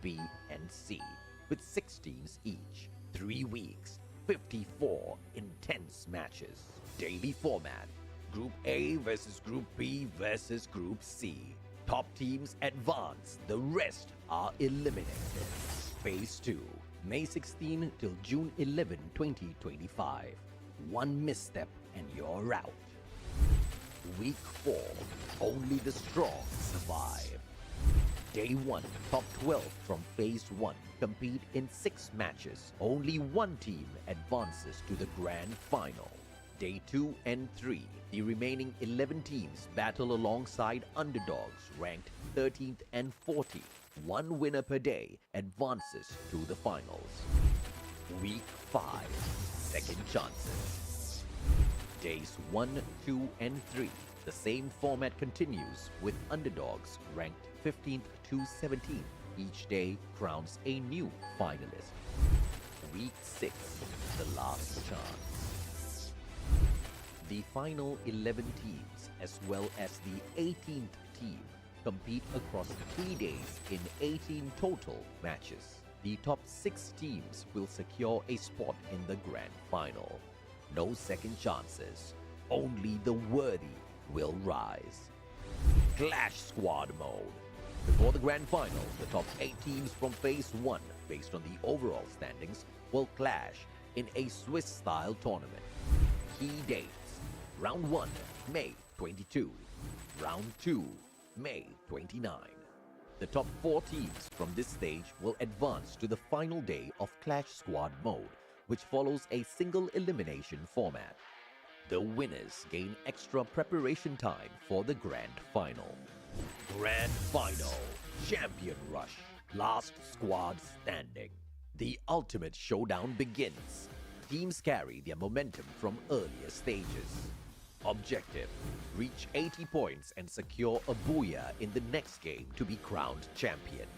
B, and C, with 6 teams each. 3 weeks, 54 intense matches. Daily format: Group A versus Group B versus Group C. Top teams advance, the rest are eliminated. Phase 2, May 16 till June 11, 2025. One misstep and you're out. Week 4, only the strong survive. Day 1, top 12 from Phase 1 compete in 6 matches. Only one team advances to the grand final. Day 2 and 3, the remaining 11 teams battle alongside underdogs ranked 13th and 14th. One winner per day advances to the finals. Week 5, second chances. Days 1, 2, and 3. The same format continues with underdogs ranked 15th to 17th. Each day crowns a new finalist. Week 6, the last chance. The final 11 teams as well as the 18th team compete across 3 days in 18 total matches. The top 6 teams will secure a spot in the grand final. No second chances, only the worthy will rise. Clash Squad mode. Before the grand final, the top 8 teams from Phase 1, based on the overall standings, will clash in a Swiss-style tournament. Key dates: Round 1, May 22. Round 2, May 29. The top 4 teams from this stage will advance to the final day of Clash Squad mode, which follows a single elimination format. The winners gain extra preparation time for the grand final. Grand Final, Champion Rush, Last Squad Standing. The ultimate showdown begins. Teams carry their momentum from earlier stages. Objective: reach 80 points and secure a booyah in the next game to be crowned champion.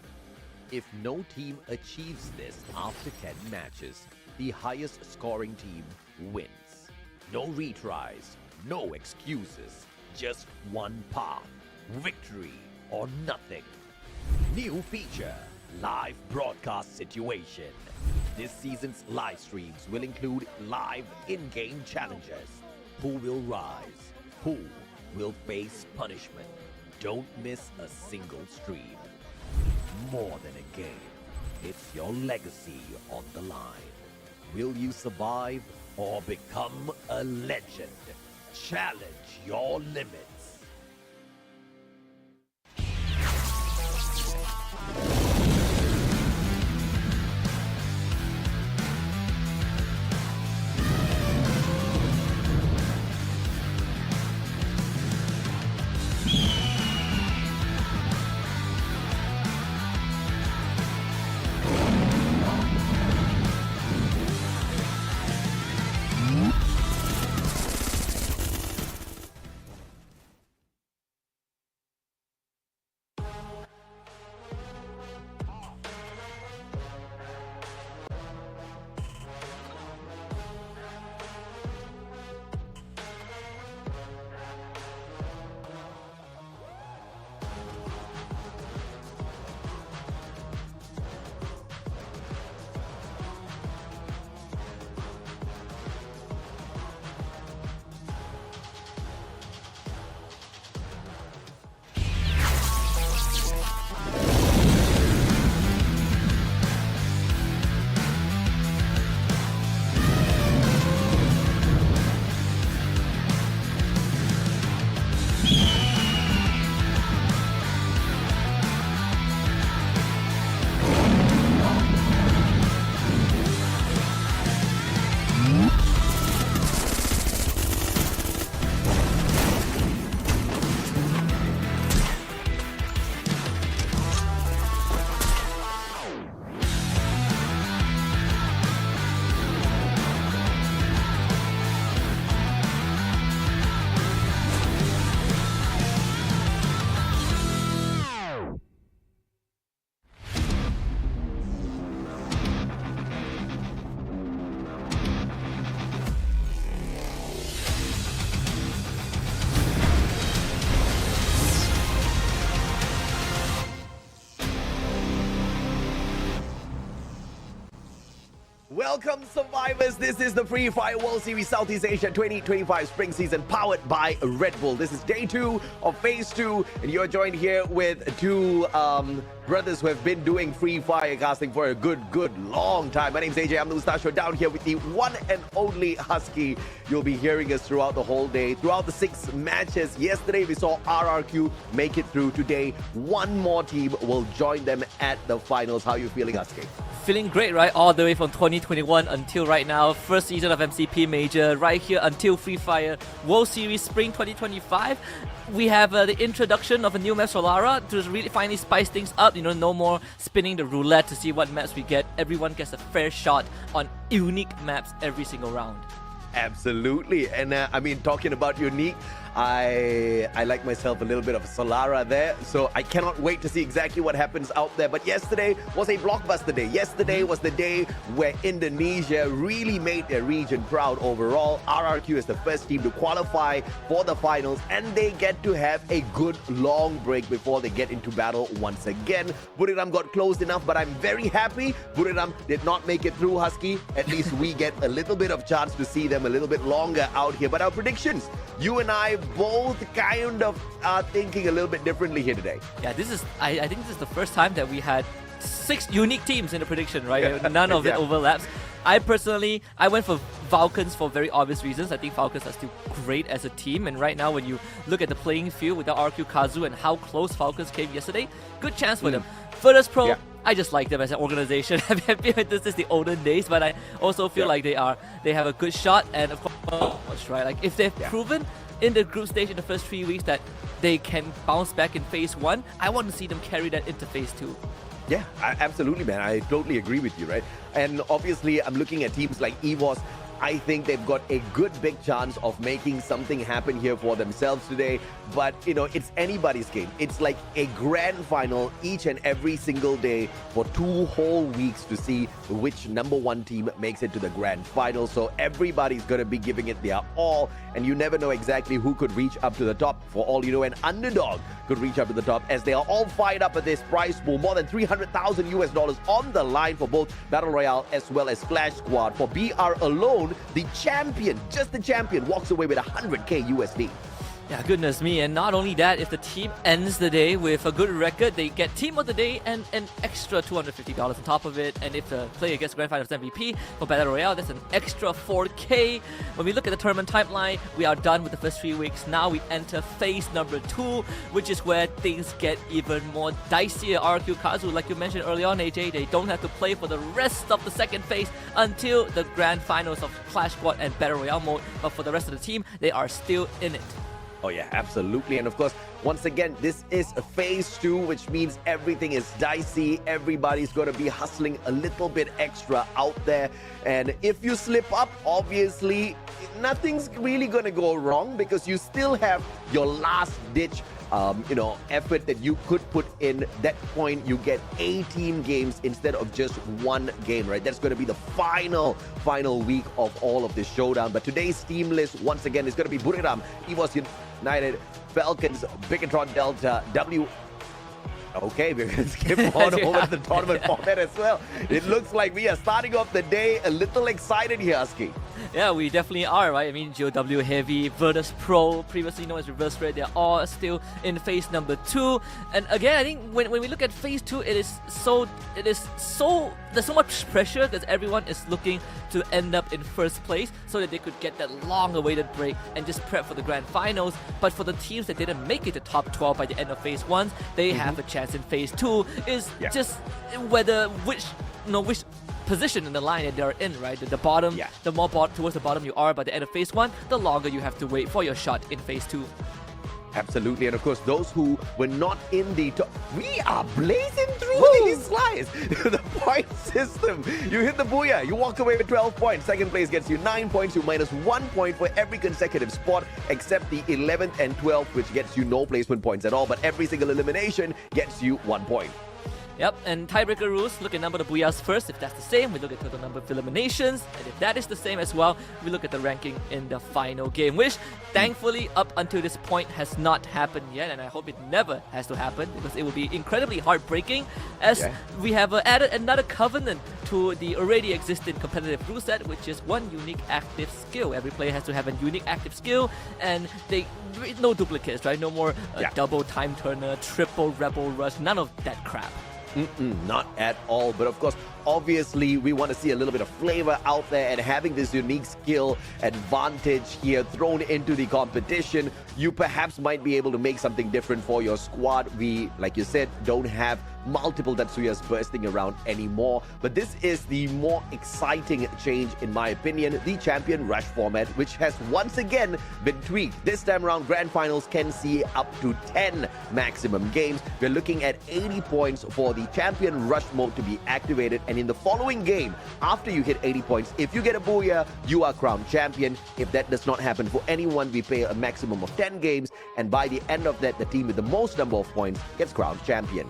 If no team achieves this after 10 matches, the highest scoring team wins. No retries, no excuses, just one path: victory or nothing. New feature: live broadcast situation. This season's live streams will include live in-game challenges. Who will rise? Who will face punishment? Don't miss a single stream. More than a game, it's your legacy on the line. Will you survive or become a legend? Challenge your limits. Welcome, survivors. This is the Free Fire World Series Southeast Asia 2025 Spring Season, powered by Red Bull. This is day 2 of Phase 2, and you're joined here with two brothers who have been doing Free Fire casting for a good long time. My name's AJ. I'm the Mustache, down here with the one and only Husky. You'll be hearing us throughout the whole day, throughout the 6 matches. Yesterday, we saw RRQ make it through. Today, one more team will join them at the finals. How are you feeling, Husky? Feeling great, right? All the way from 2021 until right now. First season of MCP Major, right here until Free Fire World Series Spring 2025. We have the introduction of a new map, Solara, to really finally spice things up. You know, no more spinning the roulette to see what maps we get. Everyone gets a fair shot on unique maps every single round. Absolutely. And I mean, talking about unique, I like myself a little bit of a Solara there, so I cannot wait to see exactly what happens out there. But yesterday was a blockbuster day. Yesterday was the day where Indonesia really made their region proud overall. RRQ is the first team to qualify for the finals, and they get to have a good long break before they get into battle once again. Buriram got closed enough, but I'm very happy Buriram did not make it through, Husky. At least we get a little bit of chance to see them a little bit longer out here. But our predictions, you and I both kind of are thinking a little bit differently here today. Yeah, this is, I think this is the first time that we had 6 unique teams in the prediction, right? None of it overlaps. I went for Falcons for very obvious reasons. I think Falcons are still great as a team, and right now when you look at the playing field with the RQ Kazu and how close Falcons came yesterday, good chance for them. Virtus Pro, I just like them as an organization. I feel like this is the olden days, but I also feel like they have a good shot, and of course, right, like if they've proven in the group stage in the first 3 weeks that they can bounce back in Phase 1, I want to see them carry that into Phase 2. Yeah, absolutely, man. I totally agree with you, right? And obviously, I'm looking at teams like EVOS. I think they've got a good big chance of making something happen here for themselves today. But, you know, it's anybody's game. It's like a grand final each and every single day for 2 whole weeks to see which #1 team makes it to the grand final. So everybody's going to be giving it their all. And you never know exactly who could reach up to the top. For all you know, an underdog could reach up to the top, as they are all fired up at this prize pool. More than $300,000 US on the line for both Battle Royale as well as Clash Squad. For BR alone, the champion, just the champion, walks away with $100K USD. Yeah, goodness me. And not only that, if the team ends the day with a good record, they get Team of the Day and an extra $250 on top of it. And if the player gets Grand Finals MVP for Battle Royale, that's an extra $4K. When we look at the tournament timeline, we are done with the first 3 weeks. Now we enter phase number 2, which is where things get even more dicier. RQ Kazu, like you mentioned early on, AJ, they don't have to play for the rest of the second phase until the Grand Finals of Clash Squad and Battle Royale mode. But for the rest of the team, they are still in it. Oh yeah, absolutely. And of course, once again, this is a phase 2, which means everything is dicey. Everybody's going to be hustling a little bit extra out there. And if you slip up, obviously, nothing's really going to go wrong, because you still have your last ditch effort that you could put in. That point, you get 18 games instead of just 1 game, right? That's going to be the final week of all of this showdown. But today's team list, once again, is going to be Buriram, EVOS United, Falcons, Bigatron Delta, Okay, we're going to skip on over to the tournament format as well. It looks like we are starting off the day a little excited here, Husky. Yeah, we definitely are, right? I mean, GOW Heavy, Virtus Pro, previously known as Reverse Red, they're all still in phase number 2. And again, I think when we look at phase 2, there's so much pressure, because everyone is looking to end up in first place so that they could get that long-awaited break and just prep for the grand finals. But for the teams that didn't make it to top 12 by the end of phase 1, they have a chance in phase 2. Is just which position in the line that they're in, right? The bottom, the more towards the bottom you are by the end of phase 1, the longer you have to wait for your shot in phase 2. Absolutely. And of course, those who were not in the top, we are blazing through these slides. The point system. You hit the booyah, you walk away with 12 points. Second place gets you 9 points. You minus 1 point for every consecutive spot, except the 11th and 12th, which gets you no placement points at all. But every single elimination gets you 1 point. Yep, and tiebreaker rules, look at number of booyahs first. If that's the same, we look at total number of eliminations. And if that is the same as well, we look at the ranking in the final game, which thankfully up until this point has not happened yet. And I hope it never has to happen, because it will be incredibly heartbreaking, as we have added another covenant to the already existing competitive rule set, which is one unique active skill. Every player has to have a unique active skill, and no duplicates, right? No more double time turner, triple rebel rush, none of that crap. Not at all. But of course, obviously, we want to see a little bit of flavor out there, and having this unique skill advantage here thrown into the competition, you perhaps might be able to make something different for your squad. We, like you said, don't have multiple Tatsuyas bursting around anymore, but this is the more exciting change, in my opinion, the Champion Rush format, which has once again been tweaked. This time around, Grand Finals can see up to 10 maximum games. We're looking at 80 points for the Champion Rush mode to be activated, and in the following game, after you hit 80 points, if you get a Booyah, you are crowned champion. If that does not happen for anyone, we play a maximum of 10 games, and by the end of that, the team with the most number of points gets crowned champion.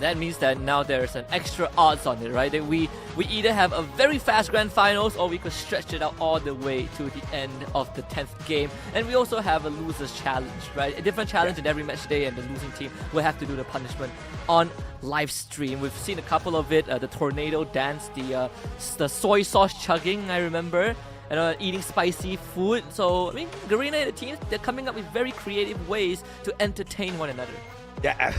That means that now there's an extra odds on it, right? That we either have a very fast Grand Finals, or we could stretch it out all the way to the end of the 10th game. And we also have a loser's challenge, right? A different challenge in every match day, and the losing team will have to do the punishment on live stream. We've seen a couple of it, the tornado dance, the soy sauce chugging, I remember, and eating spicy food. So, I mean, Garena and the team, they're coming up with very creative ways to entertain one another. Yeah.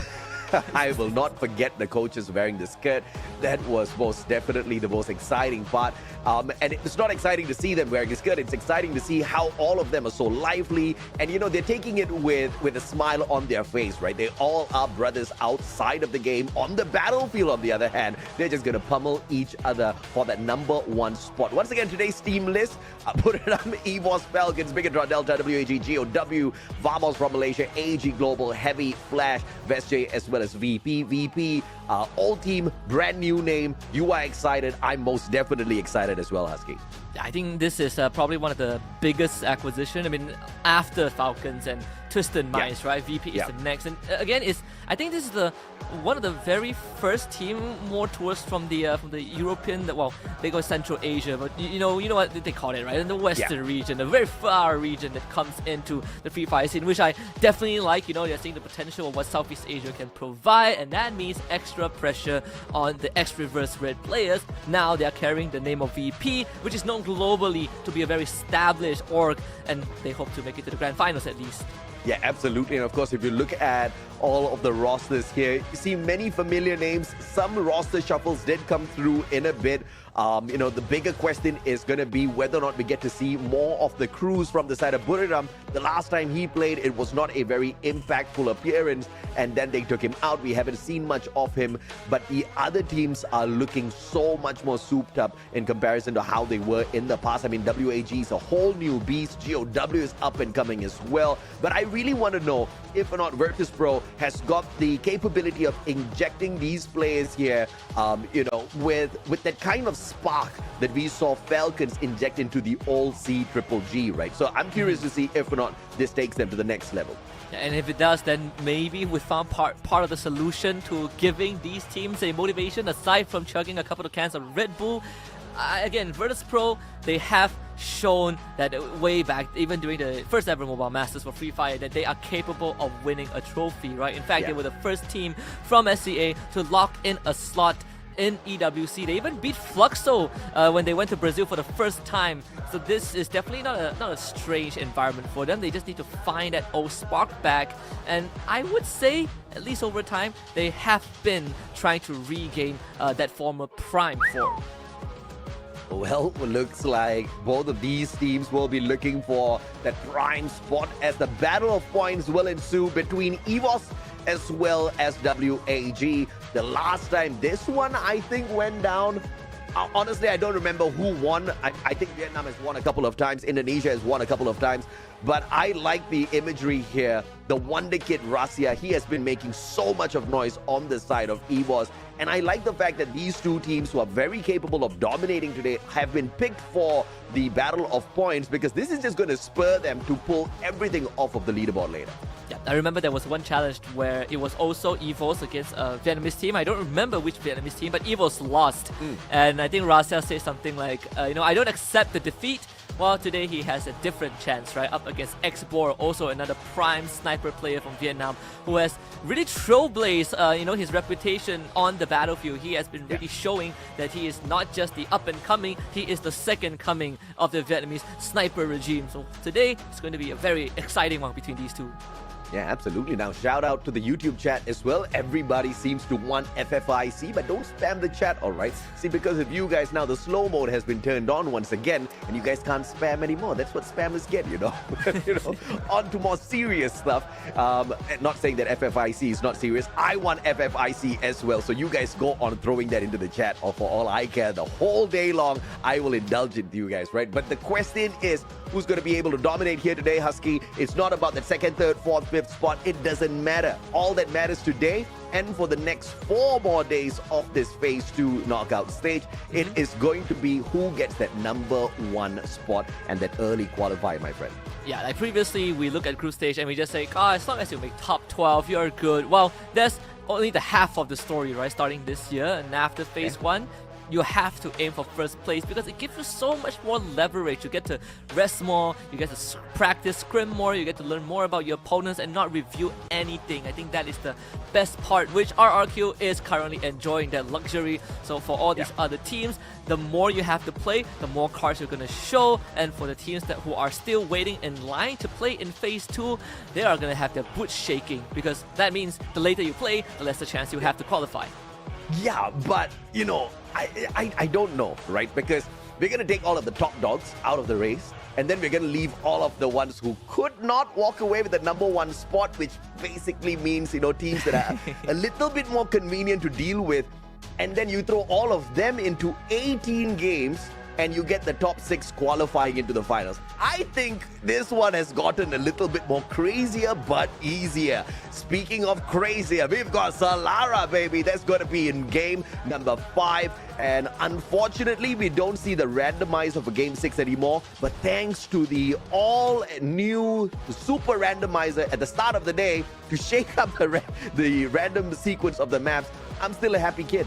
I will not forget the coaches wearing the skirt. That was most definitely the most exciting part. And it's not exciting to see them wearing a skirt. It's exciting to see how all of them are so lively. And, you know, they're taking it with a smile on their face, right? They all are brothers outside of the game. On the battlefield, on the other hand, they're just going to pummel each other for that #1 spot. Once again, today's team list, put it up: EVOS, Falcons, Big Draw, Delta, WAG, GOW, Vamos from Malaysia, AG Global, Heavy, Flash, VestJ, as well as VP, all team, brand new name. You are excited. I'm most definitely excited as well, Husky. I think this is probably one of the biggest acquisition. I mean, after Falcons and Twisted Minds, right? VP is the next, and again, I think this is one of the very first team more towards from the European, they go Central Asia, but you know what they call it, right? In the Western region, a very far region that comes into the Free Fire scene, which I definitely like. You know, they're seeing the potential of what Southeast Asia can provide, and that means extra pressure on the X-Reverse Red players. Now they are carrying the name of VP, which is known globally to be a very established org, and they hope to make it to the Grand Finals at least. Yeah, absolutely. And of course, if you look at all of the rosters here, you see many familiar names. Some roster shuffles did come through in a bit. You know, the bigger question is going to be whether or not we get to see more of the crews from the side of Buriram. The last time he played, it was not a very impactful appearance, and then they took him out. We haven't seen much of him, but the other teams are looking so much more souped up in comparison to how they were in the past. I mean, WAG is a whole new beast. GOW is up and coming as well. But I really want to know if or not Virtus.pro has got the capability of injecting these players here, you know, with that kind of spark that we saw Falcons inject into the old CGGG, right? So I'm curious to see if or not this takes them to the next level. And if it does, then maybe we found part of the solution to giving these teams a motivation, aside from chugging a couple of cans of Red Bull. Again, Virtus.pro, they have shown that way back, even during the first ever Mobile Masters for Free Fire, that they are capable of winning a trophy, right? In fact, they were the first team from SCA to lock in a slot in EWC. They even beat Fluxo when they went to Brazil for the first time. So this is definitely not a strange environment for them. They just need to find that old spark back. And I would say, at least over time, they have been trying to regain that former prime form. Well, looks like both of these teams will be looking for that prime spot as the battle of points will ensue between EVOS as well as WAG. The last time this one, I think, went down, honestly, I don't remember who won. I think Vietnam has won a couple of times. Indonesia has won a couple of times. But I like the imagery here. The Wonder Kid Rasia, he has been making so much of noise on the side of EVOS. And I like the fact that these two teams, who are very capable of dominating today, have been picked for the battle of points, because this is just going to spur them to pull everything off of the leaderboard later. Yeah, I remember there was one challenge where it was also Evos against a Vietnamese team. I don't remember which Vietnamese team, but Evos lost. And I think Rasia said something like, I don't accept the defeat. Well, today he has a different chance, right? Up against Xbor, also another prime sniper player from Vietnam, who has really trailblazed, his reputation on the battlefield. He has been really showing that he is not just the up and coming, he is the second coming of the Vietnamese sniper regime. So today, it's going to be a very exciting one between these two. Yeah, absolutely. Now, shout out to the YouTube chat as well. Everybody seems to want FFIC, but don't spam the chat, all right? See, because of you guys now, the slow mode has been turned on once again, and you guys can't spam anymore. That's what spammers get, On to more serious stuff. Not saying that FFIC is not serious. I want FFIC as well. So you guys go on throwing that into the chat, or for all I care, the whole day long, I will indulge it to you guys, right? But the question is, who's going to be able to dominate here today, Husky? It's not about the second, third, fourth, fifth spot. It doesn't matter. All that matters today and for the next 4 more days of this phase 2 knockout stage, it is going to be who gets that number 1 spot and that early qualifier, my friend. Yeah, like previously we look at group stage and we just say, as long as you make top 12, you're good. Well, that's only the half of the story, right? Starting this year, and after phase 1, you have to aim for first place because it gives you so much more leverage. You get to rest more, you get to practice scrim more, you get to learn more about your opponents and not review anything. I think that is the best part, which RRQ is currently enjoying that luxury. So for all these other teams, the more you have to play, the more cards you're going to show. And for the teams who are still waiting in line to play in phase 2, they are going to have their boots shaking because that means the later you play, the less the chance you have to qualify. Yeah, but, I don't know, right? Because we're going to take all of the top dogs out of the race, and then we're going to leave all of the ones who could not walk away with the number 1 spot, which basically means, teams that are a little bit more convenient to deal with. And then you throw all of them into 18 games, and you get the top 6 qualifying into the finals. I think this one has gotten a little bit more crazier but easier. Speaking of crazier, we've got Solara, baby. That's going to be in game number 5. And unfortunately, we don't see the randomizer for game 6 anymore. But thanks to the all-new super randomizer at the start of the day to shake up the random sequence of the maps, I'm still a happy kid.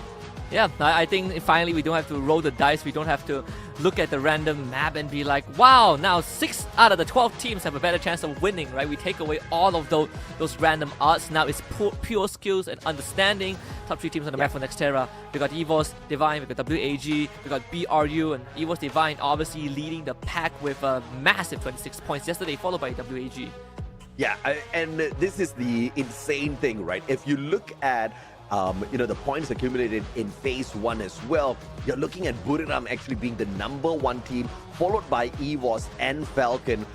Yeah, I think finally we don't have to roll the dice. We don't have to look at the random map and be like, wow, now 6 out of the 12 teams have a better chance of winning, right? We take away all of those random odds. Now it's pure skills and understanding. Top 3 teams on the map for Nextera. We got Evos, Divine, we got WAG, we got BRU, and Evos Divine obviously leading the pack with a massive 26 points yesterday, followed by WAG. Yeah, and this is the insane thing, right? If you look at the points accumulated in phase 1 as well, you're looking at Buriram actually being the number 1 team, followed by EVOS and Falcon.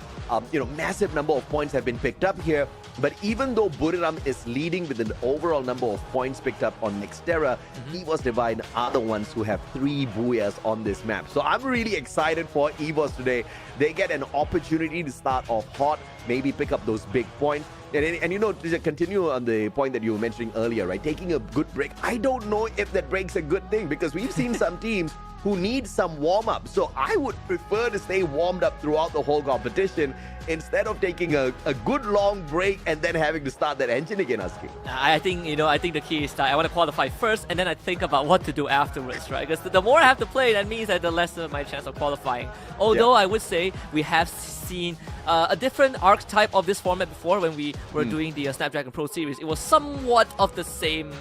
Massive number of points have been picked up here. But even though Buriram is leading with an overall number of points picked up on Nextera, EVOS Divine are the ones who have 3 Booyahs on this map. So I'm really excited for EVOS today. They get an opportunity to start off hot, maybe pick up those big points. And to continue on the point that you were mentioning earlier, right? Taking a good break. I don't know if that break's a good thing because we've seen some teams who need some warm-up. So I would prefer to stay warmed up throughout the whole competition instead of taking a good long break and then having to start that engine again, Husky. I think the key is that I want to qualify first and then I think about what to do afterwards, right? Because the more I have to play, that means that the lesser my chance of qualifying. Although I would say we have seen a different archetype of this format before when we were doing the Snapdragon Pro Series. It was somewhat of the same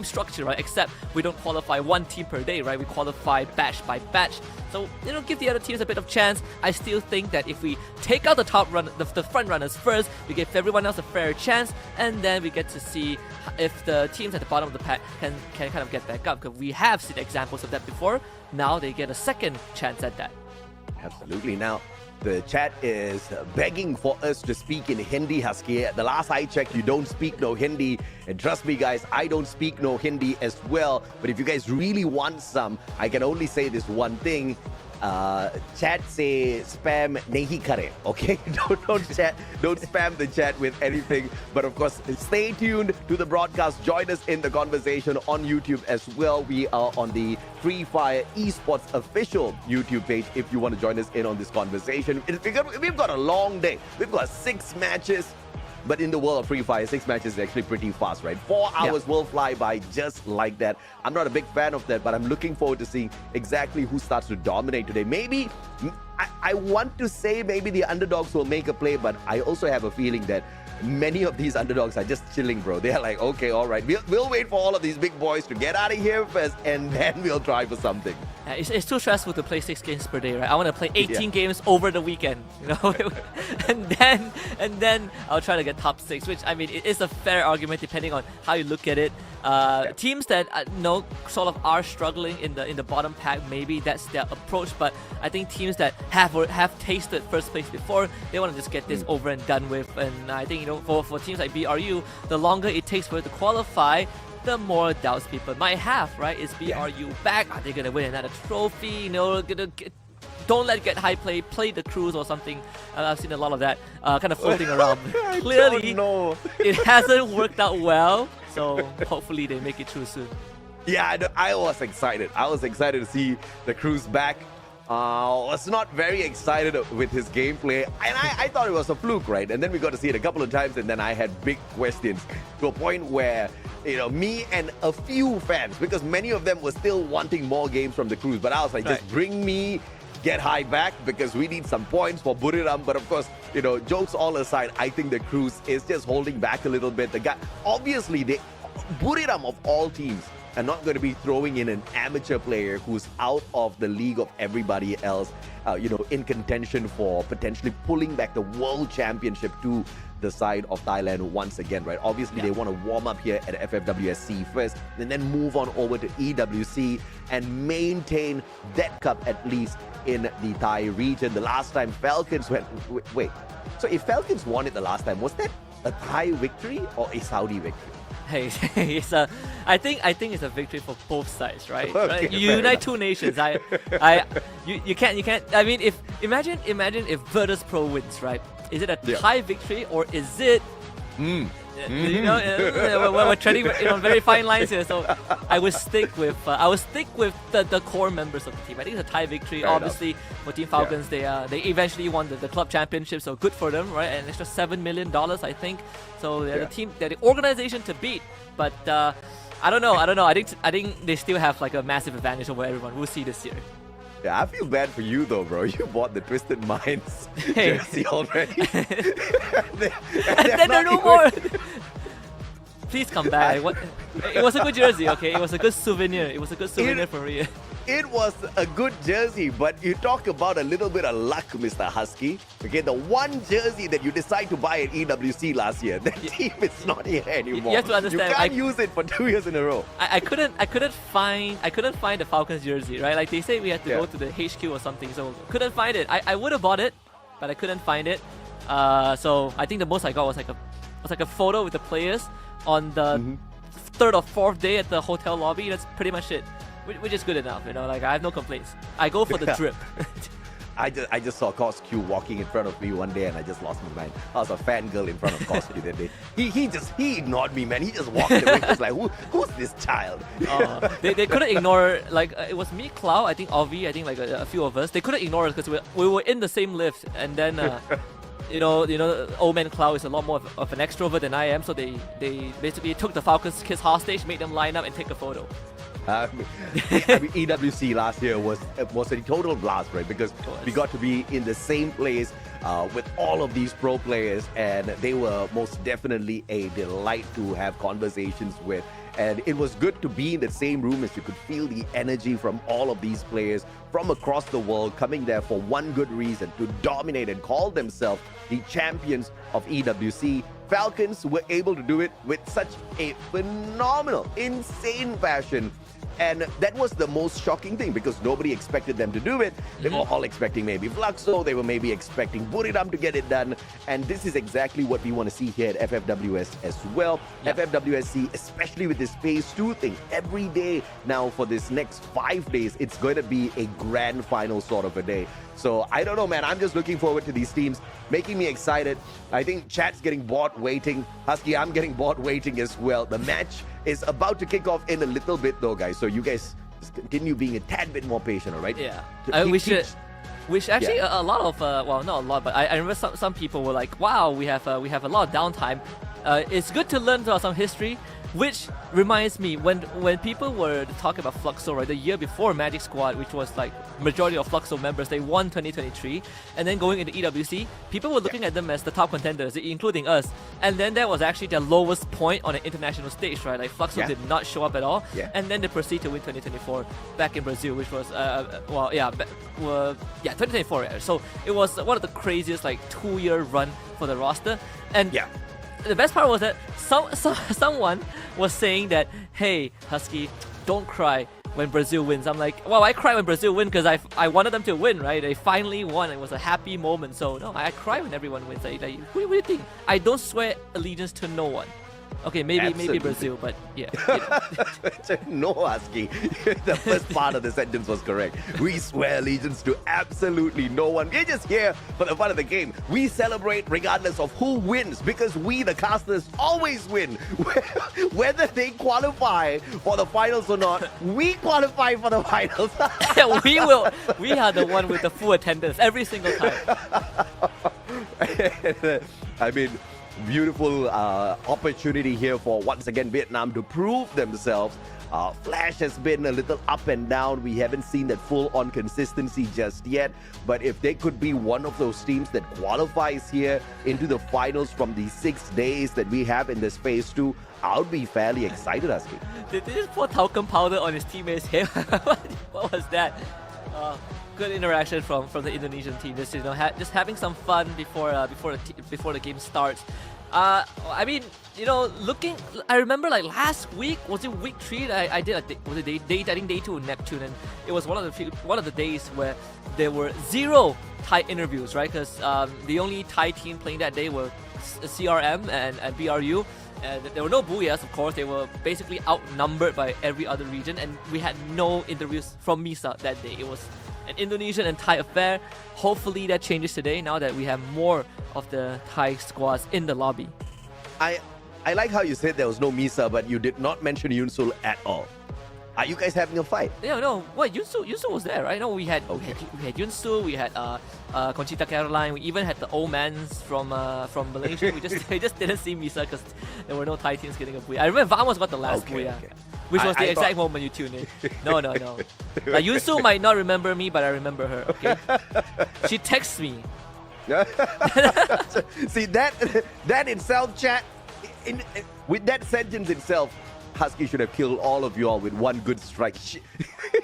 structure, right? Except we don't qualify 1 team per day, right? We qualify batch by batch. So, give the other teams a bit of chance. I still think that if we take out the front runners first, we give everyone else a fair chance, and then we get to see if the teams at the bottom of the pack can kind of get back up. Because we have seen examples of that before. Now they get a second chance at that. Absolutely. Now, the chat is begging for us to speak in Hindi, Husky. The last I checked, you don't speak no Hindi. And trust me, guys, I don't speak no Hindi as well. But if you guys really want some, I can only say this one thing. Chat say spam nahi kare, okay? Don't spam the chat with anything. But of course, stay tuned to the broadcast. Join us in the conversation on YouTube as well. We are on the Free Fire Esports official YouTube page if you want to join us in on this conversation. We've got a long day. We've got 6 matches. But in the world of Free Fire, 6 matches is actually pretty fast, right? 4 hours will fly by just like that. I'm not a big fan of that, but I'm looking forward to seeing exactly who starts to dominate today. Maybe, I want to say maybe the underdogs will make a play, but I also have a feeling that many of these underdogs are just chilling, bro. They're like, okay, all right, we'll wait for all of these big boys to get out of here first, and then we'll try for something. It's too stressful to play 6 games per day, right? I want to play 18 games over the weekend, you know, and then I'll try to get top 6, which I mean it is a fair argument depending on how you look at it. Teams that sort of are struggling in the bottom pack, maybe that's their approach. But I think teams that have tasted first place before, they want to just get this over and done with. And I think, you know, for teams like BRU, the longer it takes for it to qualify, the more doubts people might have, right? Is BRU back? Are they gonna win another trophy? You know, don't let it get high play the cruise or something. I've seen a lot of that kind of floating around. Clearly, it hasn't worked out well, so hopefully they make it through soon. Yeah, I was excited. I was excited to see the cruise back. Was not very excited with his gameplay, and I thought it was a fluke, right? And then we got to see it a couple of times, and then I had big questions to a point where, you know, me and a few fans, because many of them were still wanting more games from the cruise, but I was like, just bring me Get High back, because we need some points for Buriram. But of course, you know, jokes all aside, I think the cruise is just holding back a little bit. The guy, obviously, Buriram of all teams are not going to be throwing in an amateur player who's out of the league of everybody else, you know, in contention for potentially pulling back the world championship to the side of Thailand once again, right? Obviously, they want to warm up here at FFWS Sea first, and then move on over to EWC and maintain that cup at least in the Thai region. The last time Falcons went... Wait, so if Falcons won it the last time, was that a Thai victory or a Saudi victory? Hey, I think it's a victory for both sides, right? Okay, right? You unite two nations. You can't. I mean, imagine if Virtus Pro wins, right? Is it a Thai victory or is it? You know, we're treading very fine lines here. So I would stick with the core members of the team. I think it's a Thai victory. Fair Obviously, for Team Falcons, they eventually won the club championship, so good for them, right? And an extra $7 million, I think. So they're the organization to beat. But I don't know. I think they still have like a massive advantage over everyone. We'll see this year. Yeah, I feel bad for you though, bro. You bought the Twisted Minds jersey already. and then there are no more. Please come back. It was a good jersey, okay? It was a good souvenir. It was a good souvenir for me. It was a good jersey, but you talk about a little bit of luck, Mr. Husky. Okay, the one jersey that you decide to buy at EWC last year, that team is not here anymore. You have to understand. You can't use it for 2 years in a row. I couldn't find the Falcons jersey, right? Like they say we had to go to the HQ or something, so couldn't find it. I would have bought it, but I couldn't find it. So I think the most I got was like a photo with the players on the third or fourth day at the hotel lobby. That's pretty much it, which is good enough, you know. Like I have no complaints. I go for the drip. I just saw Cosq walking in front of me one day and I just lost my mind. I was a fangirl in front of Cosq that day. He ignored me, man. He just walked away. He was like, who's this child? They couldn't ignore, like, it was me, Cloud, I think Ovi, I think like a few of us. They couldn't ignore us because we were in the same lift, and then you know, old man Cloud is a lot more of an extrovert than I am, so they basically took the Falcons kids hostage, made them line up and take a photo. I mean, EWC last year was a total blast, right? Because we got to be in the same place with all of these pro players, and they were most definitely a delight to have conversations with. And it was good to be in the same room, as you could feel the energy from all of these players from across the world coming there for one good reason: to dominate and call themselves the champions of EWC. Falcons were able to do it with such a phenomenal, insane fashion. And that was the most shocking thing, because nobody expected them to do it. They were all expecting maybe Fluxo, they were maybe expecting Buriram to get it done. And this is exactly what we want to see here at FFWS as well. FFWS Sea, especially with this phase 2 thing, every day now for this next 5 days, it's going to be a grand final sort of a day. So I don't know, man. I'm just looking forward to these teams, making me excited. I think chat's getting bored waiting. Husky, I'm getting bored waiting as well. The match is about to kick off in a little bit though, guys. So you guys just continue being a tad bit more patient, all right? Yeah. We should which actually a lot of well, not a lot, but I remember some people were like, wow, we have a lot of downtime. It's good to learn about some history, which reminds me when people were talking about Fluxo, right, the year before Magic Squad, which was like majority of Fluxo members, they won 2023, and then going into EWC, people were looking at them as the top contenders, including us, and then that was actually their lowest point on an international stage, right? Like Fluxo did not show up at all, and then they proceed to win 2024 back in Brazil, which was 2024. Yeah. So it was one of the craziest like 2-year run for the roster, and the best part was that someone was saying that, hey, Husky, don't cry when Brazil wins. I'm like, well, I cry when Brazil win because I wanted them to win, right? They finally won. It was a happy moment. So, no, I cry when everyone wins. Like, what do you think? I don't swear allegiance to no one. Okay, maybe Brazil, but yeah. No, Husky. The first part of the sentence was correct. We swear allegiance to absolutely no one. We're just here for the fun of the game. We celebrate regardless of who wins because we, the casters, always win. Whether they qualify for the finals or not, we qualify for the finals. We will. We are the one with the full attendance every single time. I mean, beautiful opportunity here for once again Vietnam to prove themselves. Flash has been a little up and down. We haven't seen that full-on consistency just yet. But if they could be one of those teams that qualifies here into the finals from the 6 days that we have in this phase 2, I would be fairly excited, Husky. Did they just pour talcum powder on his teammate's head? What was that? Good interaction from the Indonesian team. Just just having some fun before the game starts. I mean, I remember like last week, was it week 3? I did was it day 2 in Neptune, and it was one of the days where there were 0 Thai interviews, right? Because the only Thai team playing that day were CRM and BRU. And there were no Booyahs, of course. They were basically outnumbered by every other region, and we had no interviews from MISA that day. It was an Indonesian and Thai affair. Hopefully that changes today now that we have more of the Thai squads in the lobby. I like how you said there was no Misa, but you did not mention Yunsul at all. Are you guys having a fight? No. What, Yunsul was there, right? No, we had Yunsul, we had Conchita Caroline, we even had the old mans from Malaysia. we just didn't see Misa because there were no Thai teams getting a Booyah. I remember Vamos got the last Booyah. Which was the exact moment you tuned in. No. Yunsu might not remember me, but I remember her, okay? She texts me. See, that itself, chat, with that sentence itself, Husky should have killed all of you all with one good strike.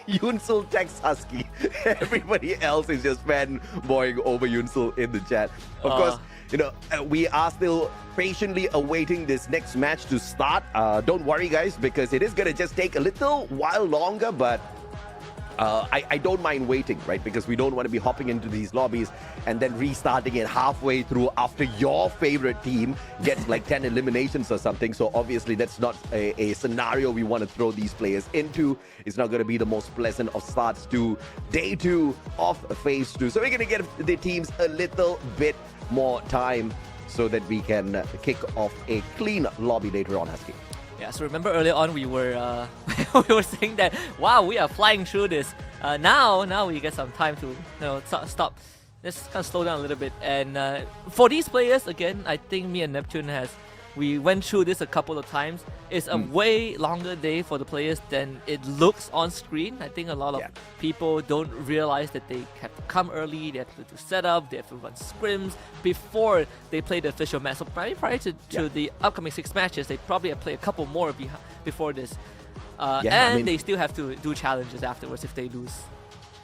Yunsul texts Husky. Everybody else is just fanboying over Yunsul in the chat. Of course, we are still patiently awaiting this next match to start. Don't worry, guys, because it is going to just take a little while longer, but I don't mind waiting, right? Because we don't want to be hopping into these lobbies and then restarting it halfway through after your favorite team gets like 10 eliminations or something. So obviously that's not a scenario we want to throw these players into. It's not going to be the most pleasant of starts to day 2 of phase 2. So we're going to get the teams a little bit more time so that we can kick off a clean lobby later on, Husky. Yeah, so remember earlier on we were we were saying that, wow, we are flying through this. Now we get some time to stop. Let's kind of slow down a little bit. And for these players, again, I think me and Neptune we went through this a couple of times. It's a way longer day for the players than it looks on screen. I think a lot of people don't realize that they have to come early, they have to set up, they have to run scrims before they play the official match. So prior to the upcoming 6 matches, they probably have played a couple more before this. They still have to do challenges afterwards if they lose.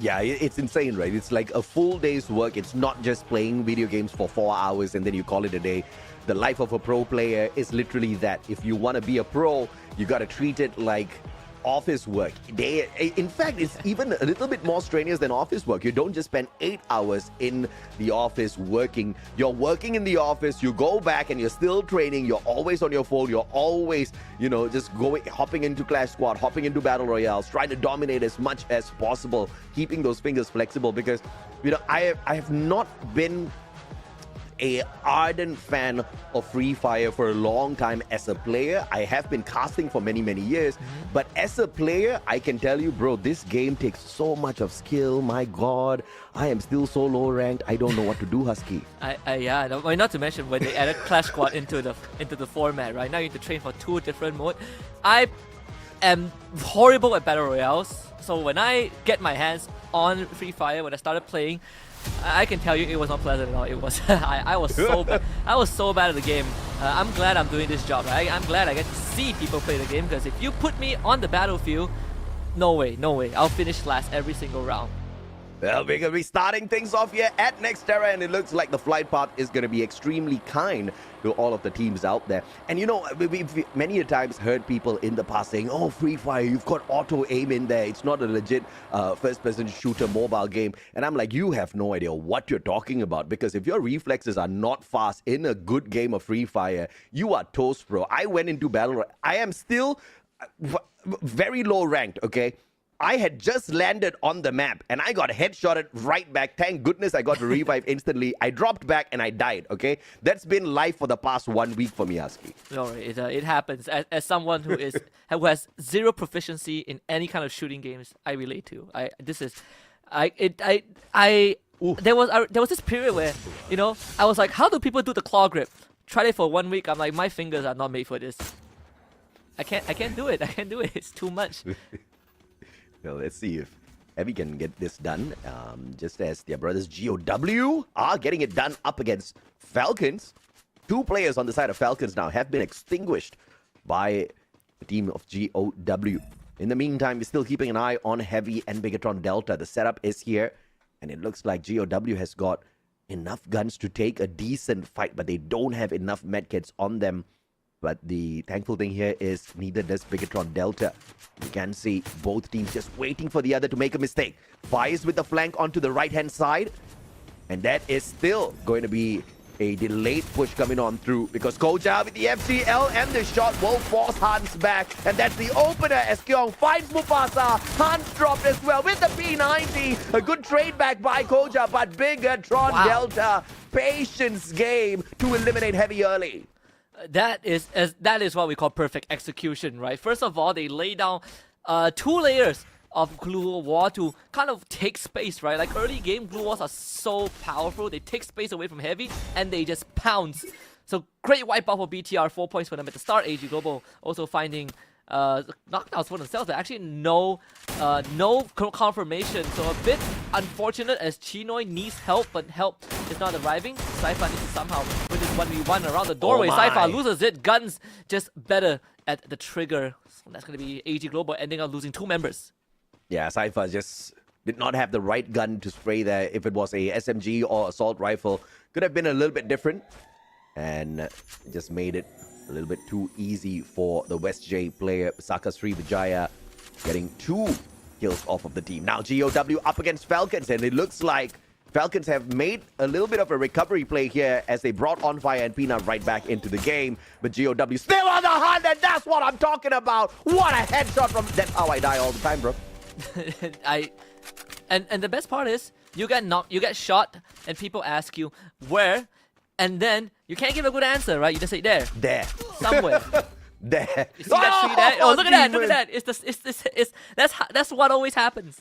Yeah, it's insane, right? It's like a full day's work. It's not just playing video games for 4 hours and then you call it a day. The life of a pro player is literally that. If you want to be a pro, you got to treat it like office work. In fact, it's even a little bit more strenuous than office work. You don't just spend 8 hours in the office working. You're working in the office, you go back and you're still training. You're always on your phone. You're always, just hopping into Clash Squad, hopping into Battle Royales, trying to dominate as much as possible, keeping those fingers flexible because, I have not been a ardent fan of Free Fire for a long time as a player. I have been casting for many years, but as a player, I can tell you, bro, this game takes so much of skill. My God, I am still so low ranked. I don't know what to do, Husky. Yeah, not to mention when they added Clash Squad into the format, right? Now you need to train for 2 different modes. I am horrible at Battle Royales, so when I get my hands on Free Fire, when I started playing, I can tell you it was not pleasant at all. It was I was so bad. I was so bad at the game. I'm glad I'm doing this job. I'm glad I get to see people play the game, because if you put me on the battlefield, no way. I'll finish last every single round. Well, we're going to be starting things off here at Nextera, and it looks like the flight path is going to be extremely kind to all of the teams out there. And you know, we've many a times heard people in the past saying, oh, Free Fire, you've got auto aim in there. It's not a legit first-person shooter mobile game. And I'm like, you have no idea what you're talking about, because if your reflexes are not fast in a good game of Free Fire, you are toast, bro. I went into battle. I am still very low ranked, okay? I had just landed on the map and I got headshotted right back. Thank goodness I got to revive instantly. I dropped back and I died, okay? That's been life for the past 1 week for me, Husky. No, it happens. As someone who has 0 proficiency in any kind of shooting games, I relate to. There was this period where, you know, I was like, how do people do the claw grip? Tried it for 1 week. I'm like, my fingers are not made for this. I can't do it. It's too much. Well, let's see if Heavy can get this done. Just as their brothers GOW are getting it done up against Falcons. 2 players on the side of Falcons now have been extinguished by the team of GOW. In the meantime, we're still keeping an eye on Heavy and Bigatron Delta. The setup is here, and it looks like GOW has got enough guns to take a decent fight, but they don't have enough medkits on them. But the thankful thing here is neither does Bigatron Delta. You can see both teams just waiting for the other to make a mistake. Fires with the flank onto the right-hand side. And that is still going to be a delayed push coming on through, because Koja with the FGL and the shot will force Hans back. And that's the opener as Kyong finds Mufasa. Hans dropped as well with the P90. A good trade back by Koja, but Bigatron Delta, patience game to eliminate Heavy early. That is what we call perfect execution, right? First of all, they lay down 2 layers of glue wall to kind of take space, right? Like early game, glue walls are so powerful. They take space away from Heavy and they just pounce. So great wipeout for BTR, 4 points for them at the start. AG Global also finding knockdowns for themselves, but actually no confirmation. So a bit unfortunate as Chinoy needs help, but help is not arriving. Saifa needs to somehow win this 1v1 around the doorway. Saifa loses it. Guns just better at the trigger. So that's going to be AG Global ending up losing 2 members. Yeah, Saifa just did not have the right gun to spray there. If it was a SMG or assault rifle, could have been a little bit different. And just made it a little bit too easy for the West J player, Saka Srivijaya, getting 2 kills off of the team. Now GOW up against Falcons, and it looks like Falcons have made a little bit of a recovery play here as they brought On Fire and Peanut right back into the game. But GOW still on the hunt, and that's what I'm talking about. What a headshot from... That's how I die all the time, bro. And the best part is, you get shot, and people ask you where, and then you can't give a good answer, right? You just say there. There. Somewhere. There. You see that tree there? Oh, look at that. That's what always happens.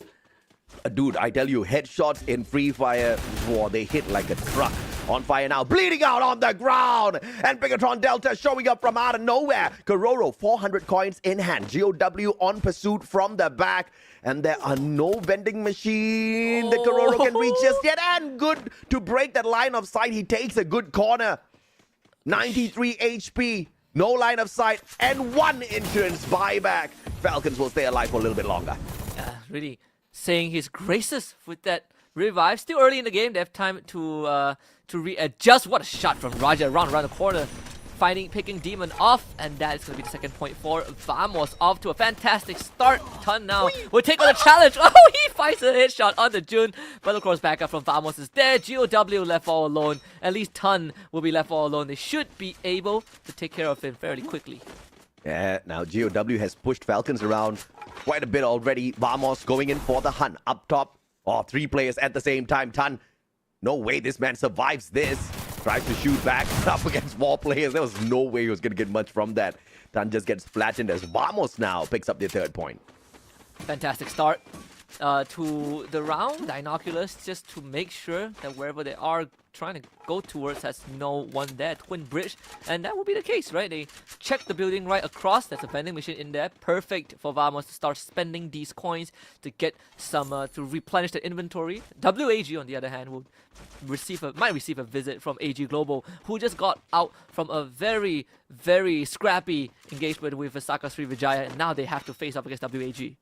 Dude, I tell you, headshots in Free Fire, whoa, they hit like a truck. On Fire now, bleeding out on the ground. And Bigatron Delta showing up from out of nowhere. Kororo, 400 coins in hand. GOW on pursuit from the back. And there are no vending machine that Kororo can reach just yet. And good to break that line of sight. He takes a good corner. 93 HP. No line of sight. And 1 insurance buyback. Falcons will stay alive for a little bit longer. Yeah, really saying his graces with that revive. Still early in the game. They have time to readjust. What a shot from Raja around the corner. Picking Demon off, and that is going to be the 2nd point for Vamos. Off to a fantastic start. Tun now will take on the challenge. Oh, he fights a headshot on the June, but of course backup from Vamos is there. GOW left all alone. At least Tun will be left all alone. They should be able to take care of him fairly quickly. Yeah, now GOW has pushed Falcons around quite a bit already. Vamos going in for the hunt. Up top, 3 players at the same time. Tun, no way this man survives this. Tries to shoot back up against 4 players. There was no way he was going to get much from that. Tan just gets flattened as Vamos now picks up their 3rd point. Fantastic start to the round. Dinoculus just to make sure that wherever they are trying to go towards has no one there. Twin bridge, and that will be the case, right? They check the building right across. There's a vending machine in there. Perfect for Vamos to start spending these coins to get some to replenish the inventory. WAG on the other hand will might receive a visit from AG Global, who just got out from a very scrappy engagement with Osaka Srivijaya, and now they have to face up against WAG.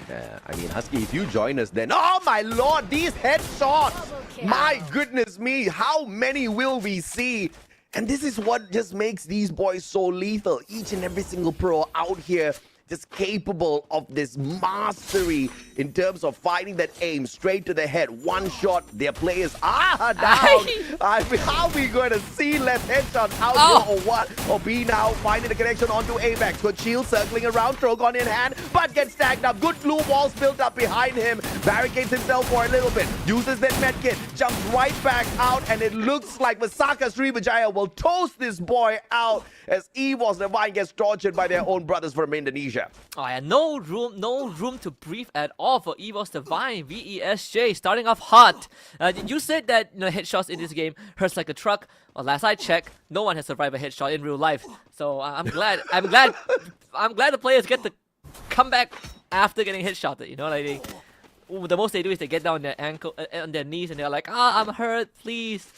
Yeah, I mean, Husky, if you join us then... Oh, my lord, these headshots! My goodness me, how many will we see? And this is what just makes these boys so lethal. Each and every single pro out here just capable of this mastery in terms of finding that aim straight to the head. One shot, their players are down. I mean, how are we going to see less headshots out here or what? Or B now finding the connection onto Avex. Good shield circling around, Trogon in hand, but gets stacked up. Good blue walls built up behind him. Barricades himself for a little bit. Uses that medkit, jumps right back out, and it looks like Vasaka Srivijaya will toast this boy out as EVOS Divine gets tortured by their own brothers from Indonesia. Oh yeah, no room to breathe at all for EVOS Divine. VESJ starting off hot. You said that headshots in this game hurts like a truck. Well, last I checked, no one has survived a headshot in real life. So I'm glad the players get to come back after getting headshotted. You know, like the most they do is they get down on their ankle, on their knees, and they're like, I'm hurt. Please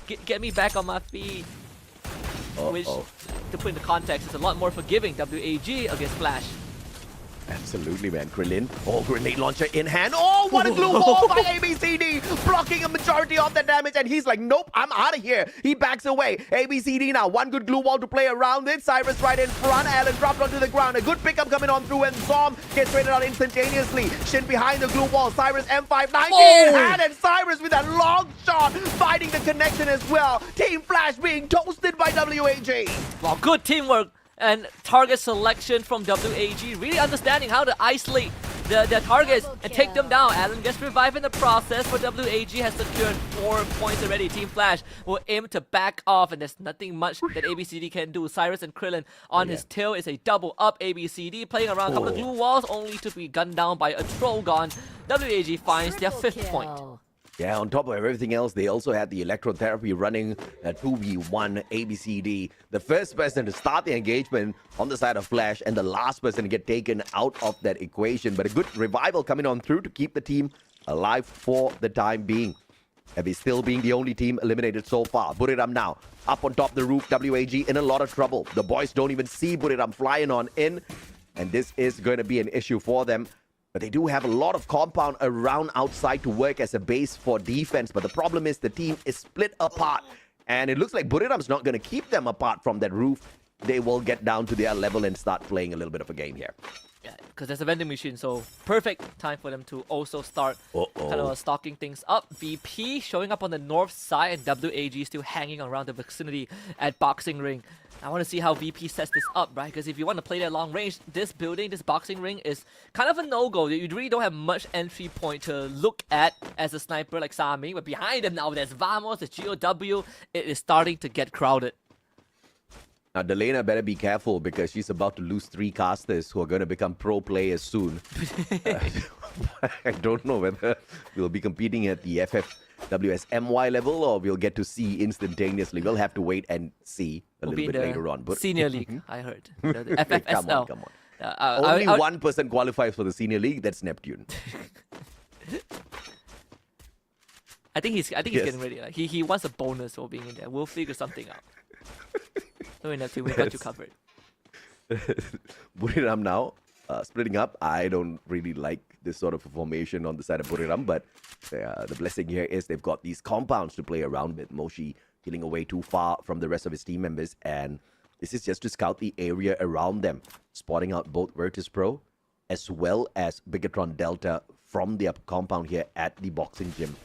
get me back on my feet. Which, to put into context, is a lot more forgiving WAG against Flash. Absolutely, man. Krillin. Oh, grenade launcher in hand. Oh, what a glue ball by ABCD. Blocking a majority of the damage. And he's like, nope, I'm out of here. He backs away. ABCD now. One good glue wall to play around it. Cyrus right in front. Allen dropped onto the ground. A good pickup coming on through. And Zom gets traded out instantaneously. Shin behind the glue wall. Cyrus M590 in hand. And Cyrus with a long shot. Finding the connection as well. Team Flash being toasted by WAG. Well, good teamwork and target selection from WAG, really understanding how to isolate their targets and take them down. Allen gets revived in the process, but WAG has secured 4 points already. Team Flash will aim to back off, and there's nothing much that ABCD can do. Cyrus and Krillin on his tail is a double up. ABCD playing around a couple of glue walls, only to be gunned down by a Trogon. WAG finds their 5th point. Yeah, on top of everything else, they also had the electrotherapy running at 2v1 ABCD. The first person to start the engagement on the side of Flash and the last person to get taken out of that equation. But a good revival coming on through to keep the team alive for the time being. Heavy still being the only team eliminated so far. Buriram now up on top of the roof. WAG in a lot of trouble. The boys don't even see Buriram flying on in. And this is going to be an issue for them. But they do have a lot of compound around outside to work as a base for defense. But the problem is the team is split apart. And it looks like Buriram's not going to keep them apart from that roof. They will get down to their level and start playing a little bit of a game here. Yeah, because there's a vending machine, so perfect time for them to also start kind of stocking things up. VP showing up on the north side, and WAG still hanging around the vicinity at Boxing Ring. I want to see how VP sets this up, right? Because if you want to play that long range, this building, this boxing ring is kind of a no-go. You really don't have much entry point to look at as a sniper like Sami. But behind them now, there's Vamos, there's GOW. It is starting to get crowded. Now, Delena better be careful because she's about to lose 3 casters who are going to become pro players soon. I don't know whether we'll be competing at the FFWS MY level or we'll get to see instantaneously. We'll have to wait and see a little bit later on. But Senior League, I heard. The FFSL. Come on. Only one person qualifies for the Senior League. That's Neptune. I think he's getting ready. Like, he wants a bonus for being in there. We'll figure something out. No, Neptune, we got you covered. Buriram now splitting up. I don't really like this sort of formation on the side of Buriram, but the blessing here is they've got these compounds to play around with. Moshi killing away too far from the rest of his team members, and this is just to scout the area around them, spotting out both Virtus Pro as well as Bigatron Delta from the compound here at the boxing gym.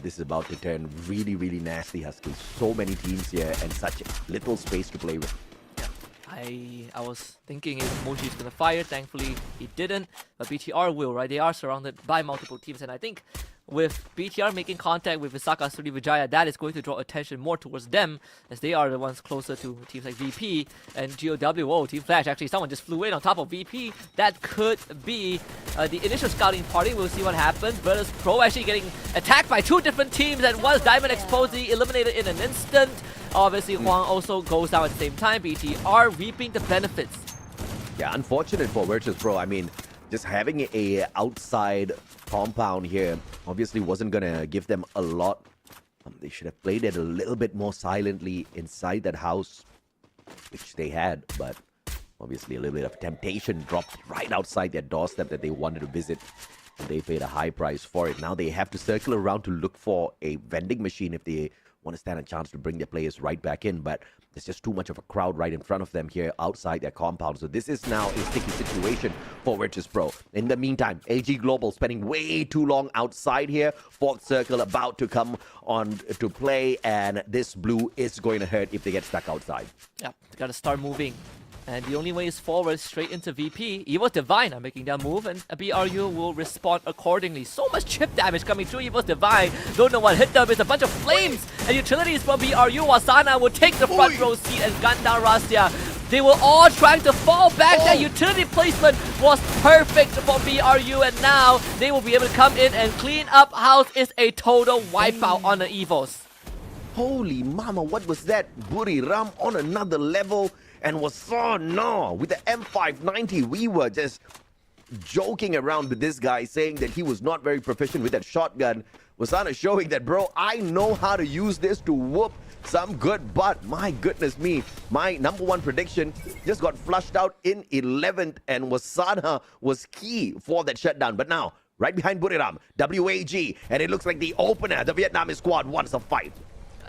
This is about to turn really, really nasty, Husky. So many teams here and such little space to play with. I was thinking if Moshi's gonna fire. Thankfully, he didn't. But BTR will, right? They are surrounded by multiple teams, and I think with BTR making contact with Visaka Srivijaya, that is going to draw attention more towards them, as they are the ones closer to teams like VP and GOW. Oh, Team Flash, actually someone just flew in on top of VP. That could be the initial scouting party. We'll see what happens. Virtus Pro actually getting attacked by 2 different teams, and was Diamond Exposed, eliminated in an instant. Obviously, Huang also goes down at the same time. BTR reaping the benefits. Yeah, unfortunate for Virtus Pro. I mean, just having a outside compound here obviously wasn't gonna give them a lot. They should have played it a little bit more silently inside that house, which they had, but obviously a little bit of temptation dropped right outside their doorstep that they wanted to visit. And they paid a high price for it. Now they have to circle around to look for a vending machine if they want to stand a chance to bring their players right back in, but there's just too much of a crowd right in front of them here outside their compound. So this is now a sticky situation for Virtus Pro. In the meantime, AG Global spending way too long outside here. 4th circle about to come on to play, and this blue is going to hurt if they get stuck outside. Yep, gotta start moving. And the only way is forward, straight into VP. Evo's Divine are making that move, and BRU will respond accordingly. So much chip damage coming through Evo's Divine. Don't know what hit them. It's a bunch of flames and utilities from BRU. Wasana will take the front row seat, and Ganda Rastia, they were all trying to fall back. That utility placement was perfect for BRU, and now they will be able to come in and clean up house. It's a total wipeout on the Evos. Holy mama, what was that? Buriram on another level. And Wasana with the M590. We were just joking around with this guy, saying that he was not very proficient with that shotgun. Wasana showing that, bro, I know how to use this to whoop some good butt. My goodness me, my number 1 prediction just got flushed out in 11th, and Wasana was key for that shutdown. But now, right behind Buriram, WAG, and it looks like the opener, the Vietnamese squad wants a fight.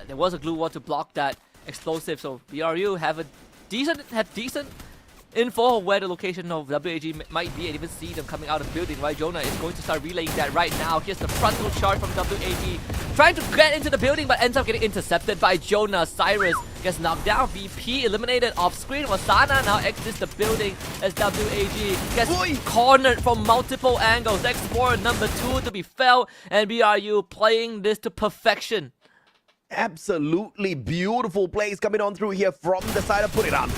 There was a glue wall to block that explosive, so BRU have decent info of where the location of WAG might be, and even see them coming out of the building, right? Jonah is going to start relaying that right now. Here's the frontal charge from WAG, trying to get into the building, but ends up getting intercepted by Jonah. Cyrus gets knocked down. VP eliminated off screen. Wasana now exits the building as WAG gets cornered from multiple angles. Explorer number 2 to be felled, and BRU playing this to perfection. Absolutely beautiful plays coming on through here from the side of Buriram.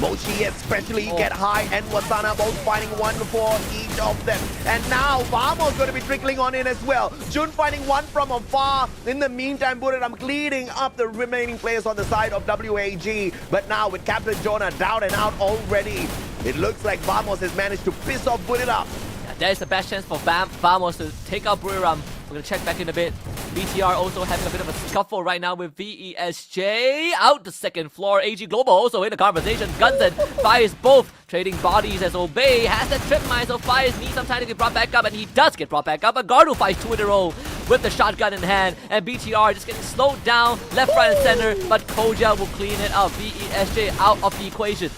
Mochi especially get high, and Wasana both finding 1 for each of them. And now Vamo's going to be trickling on in as well. Jun finding 1 from afar. In the meantime, Buriram cleaning up the remaining players on the side of WAG. But now with Captain Jonah down and out already, it looks like Vamos has managed to piss off Buriram. Yeah, there's the best chance for Vamos to take out Buriram. We're going to check back in a bit. BTR also having a bit of a scuffle right now with VESJ. Out the 2nd floor. AG Global also in the conversation. Guns and Fires both trading bodies as Obey has that trip mine, so Fires needs some time to get brought back up, and he does get brought back up. But Gardu fights 2 in a row with the shotgun in hand, and BTR just getting slowed down left, right, and center, but Koja will clean it up. VESJ out of the equation.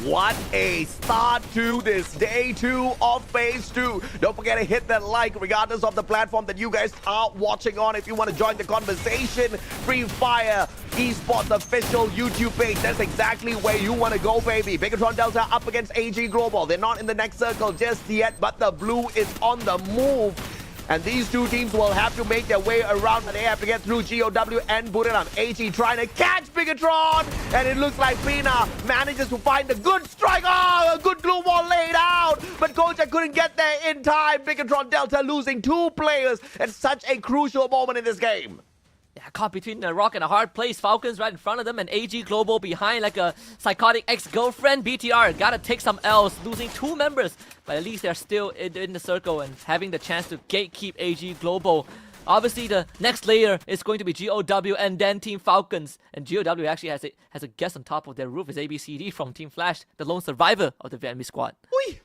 What a start to this day 2 of phase 2. Don't forget to hit that like regardless of the platform that you guys are watching on. If you want to join the conversation, Free Fire Esports official YouTube page. That's exactly where you want to go, baby. Bigatron Delta up against AG Global. They're not in the next circle just yet, but the blue is on the move. And these 2 teams will have to make their way around. They have to get through GOW and Buriram. AG trying to catch Bigatron. And it looks like Pina manages to find a good strike. Oh, a good glue wall laid out. But Koja couldn't get there in time. Bigatron Delta losing 2 players at such a crucial moment in this game. Yeah, caught between a rock and a hard place. Falcons right in front of them, and AG Global behind like a psychotic ex-girlfriend. BTR gotta take some L's, losing 2 members, but at least they're still in the circle and having the chance to gatekeep AG Global. Obviously, the next layer is going to be GOW and then Team Falcons. And GOW actually has a guest on top of their roof. Is ABCD from Team Flash, the lone survivor of the Vietnamese squad. Oi.